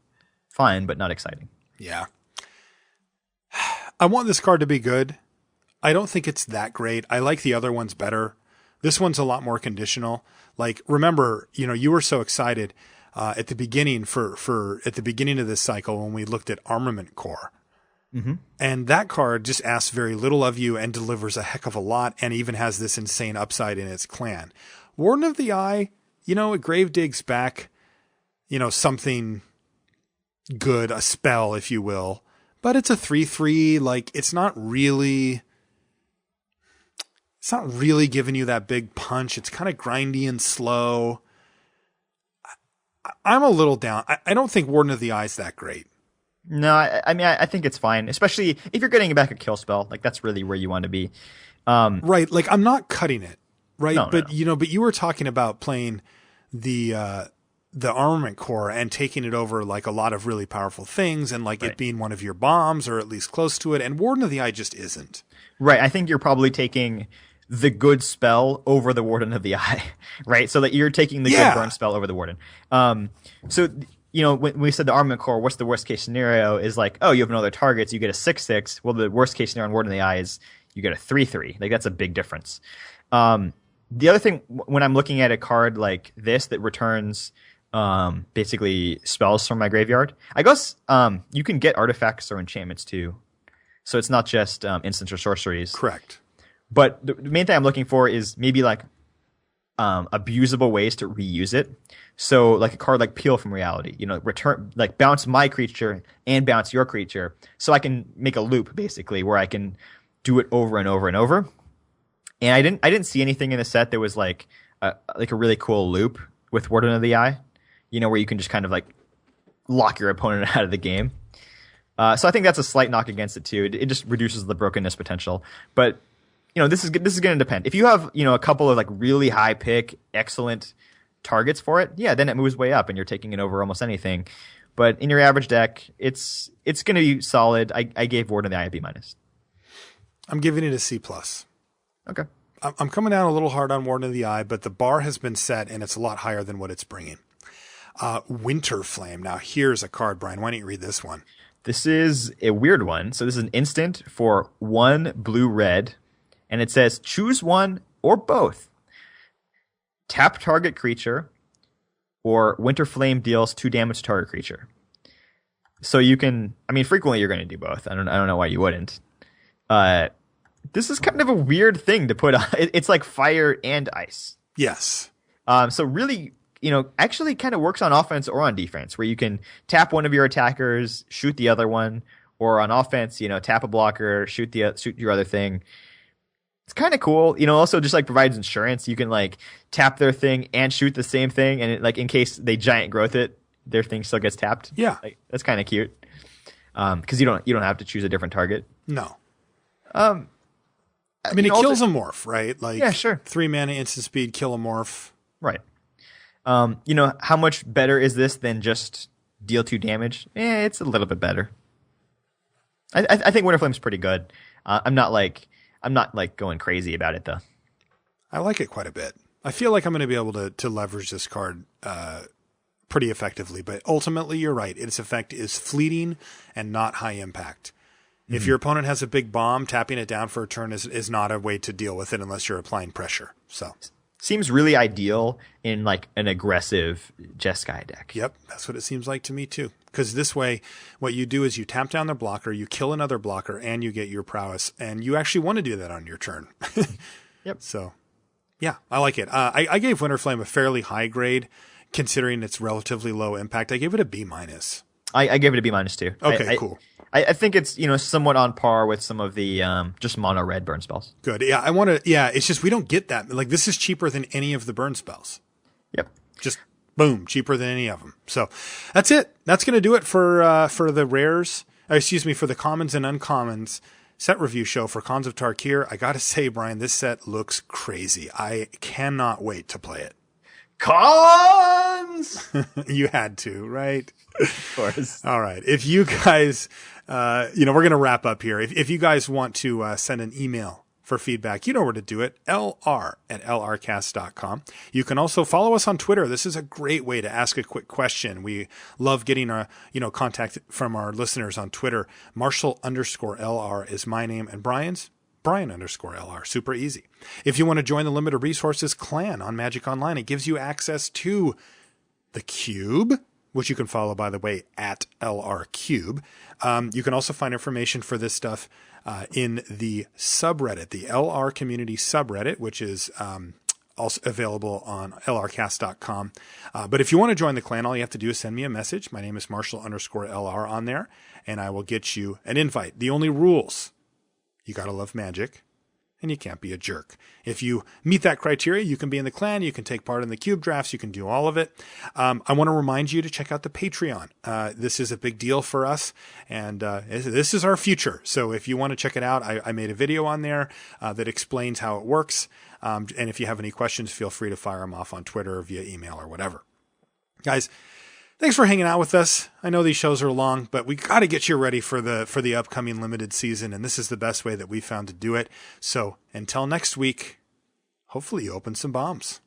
B: fine, but not exciting.
A: Yeah. I want this card to be good. I don't think it's that great. I like the other ones better. This one's a lot more conditional. Like, remember, you were so excited at the beginning at the beginning of this cycle when we looked at Armament Core. Mm-hmm. And that card just asks very little of you and delivers a heck of a lot, and even has this insane upside in its clan. Warden of the Eye, it grave digs back, something good, a spell, if you will, but it's a 3/3. Like, it's not really giving you that big punch. It's kind of grindy and slow. I'm a little down. I don't think Warden of the Eye is that great.
B: No, I think it's fine, especially if you're getting back a kill spell. Like, that's really where you want to be.
A: Right. Like, I'm not cutting it. Right.
B: No,
A: but you were talking about playing the Armament Core and taking it over like a lot of really powerful things, and like it being one of your bombs or at least close to it. And Warden of the Eye just isn't. Right.
B: I think you're probably taking the good spell over the Warden of the Eye, right? So that you're taking the good burn spell over the Warden. So, when we said the Armament Core, what's the worst case scenario is like, oh, you have no other targets, you get a 6/6. Well, the worst case scenario on Warden of the Eye is you get a 3/3. Like, that's a big difference. The other thing, when I'm looking at a card like this that returns basically spells from my graveyard, I guess you can get artifacts or enchantments too. So it's not just instants or sorceries.
A: Correct.
B: But the main thing I'm looking for is maybe like abusable ways to reuse it. So like a card like Peel from Reality, return, like bounce my creature and bounce your creature. So I can make a loop basically where I can do it over and over and over. And I didn't see anything in the set that was like a really cool loop with Warden of the Eye, where you can just kind of like lock your opponent out of the game. So I think that's a slight knock against it too. It just reduces the brokenness potential. But this is going to depend. If you have a couple of like really high pick, excellent targets for it, yeah, then it moves way up and you're taking it over almost anything. But in your average deck, it's going to be solid. I gave Warden of the Eye a B-.
A: I'm giving it a C+.
B: Okay.
A: I'm coming down a little hard on Warden of the Eye, but the bar has been set and it's a lot higher than what it's bringing. Winter Flame. Now here's a card, Brian. Why don't you read this one?
B: This is a weird one. So this is an instant for 1 blue-red, and it says choose one or both. Tap target creature, or Winter Flame deals 2 damage to target creature. So you can, frequently you're going to do both. I don't know why you wouldn't. This is kind of a weird thing to put on. It's like fire and ice.
A: Yes.
B: So really, actually kind of works on offense or on defense, where you can tap one of your attackers, shoot the other one, or on offense, tap a blocker, shoot your other thing. It's kind of cool. Also just like provides insurance. You can like tap their thing and shoot the same thing, and like in case they giant growth it, their thing still gets tapped.
A: Yeah,
B: that's kind of cute. Because you don't have to choose a different target.
A: No. It kills a morph, right? Like,
B: yeah, sure.
A: 3 mana instant speed, kill a morph.
B: Right. How much better is this than just deal 2 damage? It's a little bit better. I think Winter Flame's pretty good. I'm not going crazy about it though.
A: I like it quite a bit. I feel like I'm going to be able to leverage this card pretty effectively, but ultimately you're right. Its effect is fleeting and not high impact. If your opponent has a big bomb, tapping it down for a turn is not a way to deal with it unless you're applying pressure. So
B: seems really ideal in like an aggressive Jeskai deck.
A: Yep, that's what it seems like to me too. Because this way, what you do is you tap down the blocker, you kill another blocker, and you get your prowess. And you actually want to do that on your turn.
B: Yep.
A: So, yeah, I like it. I gave Winter Flame a fairly high grade, considering its relatively low impact. I gave it a B-.
B: I gave it a B- too.
A: Okay, cool.
B: I think it's somewhat on par with some of the just mono red burn spells.
A: Good. Yeah, I want to. Yeah, it's just we don't get that. Like this is cheaper than any of the burn spells.
B: Yep.
A: Just boom, cheaper than any of them. So that's it. That's going to do it for the rares. For the commons and uncommons set review show for Khans of Tarkir. I got to say, Brian, this set looks crazy. I cannot wait to play it.
B: Khans!
A: You had to, right?
B: Of course.
A: All right. If you guys, we're going to wrap up here. If you guys want to send an email for feedback, you know where to do it. lr@lrcast.com. You can also follow us on Twitter. This is a great way to ask a quick question. We love getting contact from our listeners on Twitter. Marshall_LR is my name, and Brian's Brian_LR. Super easy. If you want to join the Limited Resources clan on Magic Online, it gives you access to the Cube, which you can follow, by the way, at LRCube. You can also find information for this stuff in the subreddit, the LR community subreddit, which is also available on lrcast.com. But if you want to join the clan, all you have to do is send me a message. My name is Marshall_LR on there, and I will get you an invite. The only rules: you got to love Magic, and you can't be a jerk. If you meet that criteria, you can be in the clan, you can take part in the cube drafts, you can do all of it. I want to remind you to check out the Patreon. This is a big deal for us, and this is our future. So if you want to check it out, I made a video on there that explains how it works. And if you have any questions, feel free to fire them off on Twitter or via email or whatever. Guys, thanks for hanging out with us. I know these shows are long, but we got to get you ready for the upcoming limited season, and this is the best way that we found to do it. So until next week, hopefully you open some bombs.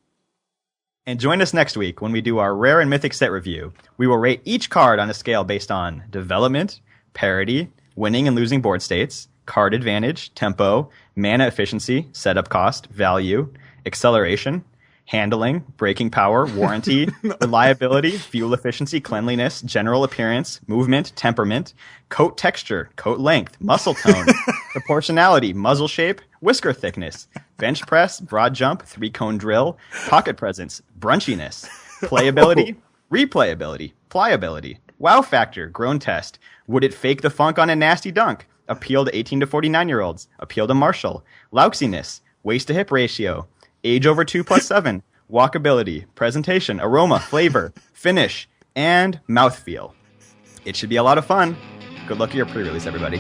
B: And join us next week when we do our Rare and Mythic set review. We will rate each card on a scale based on development, parity, winning and losing board states, card advantage, tempo, mana efficiency, setup cost, value, acceleration, handling, braking power, warranty, reliability, fuel efficiency, cleanliness, general appearance, movement, temperament, coat texture, coat length, muscle tone, proportionality, muzzle shape, whisker thickness, bench press, broad jump, 3-cone drill, pocket presence, brunchiness, playability, replayability, pliability, wow factor, grown test, would it fake the funk on a nasty dunk, appeal to 18 to 49-year-olds, appeal to Marshall, louxiness, waist to hip ratio, age over 2+7, walkability, presentation, aroma, flavor, finish, and mouthfeel. It should be a lot of fun. Good luck at your pre-release, everybody.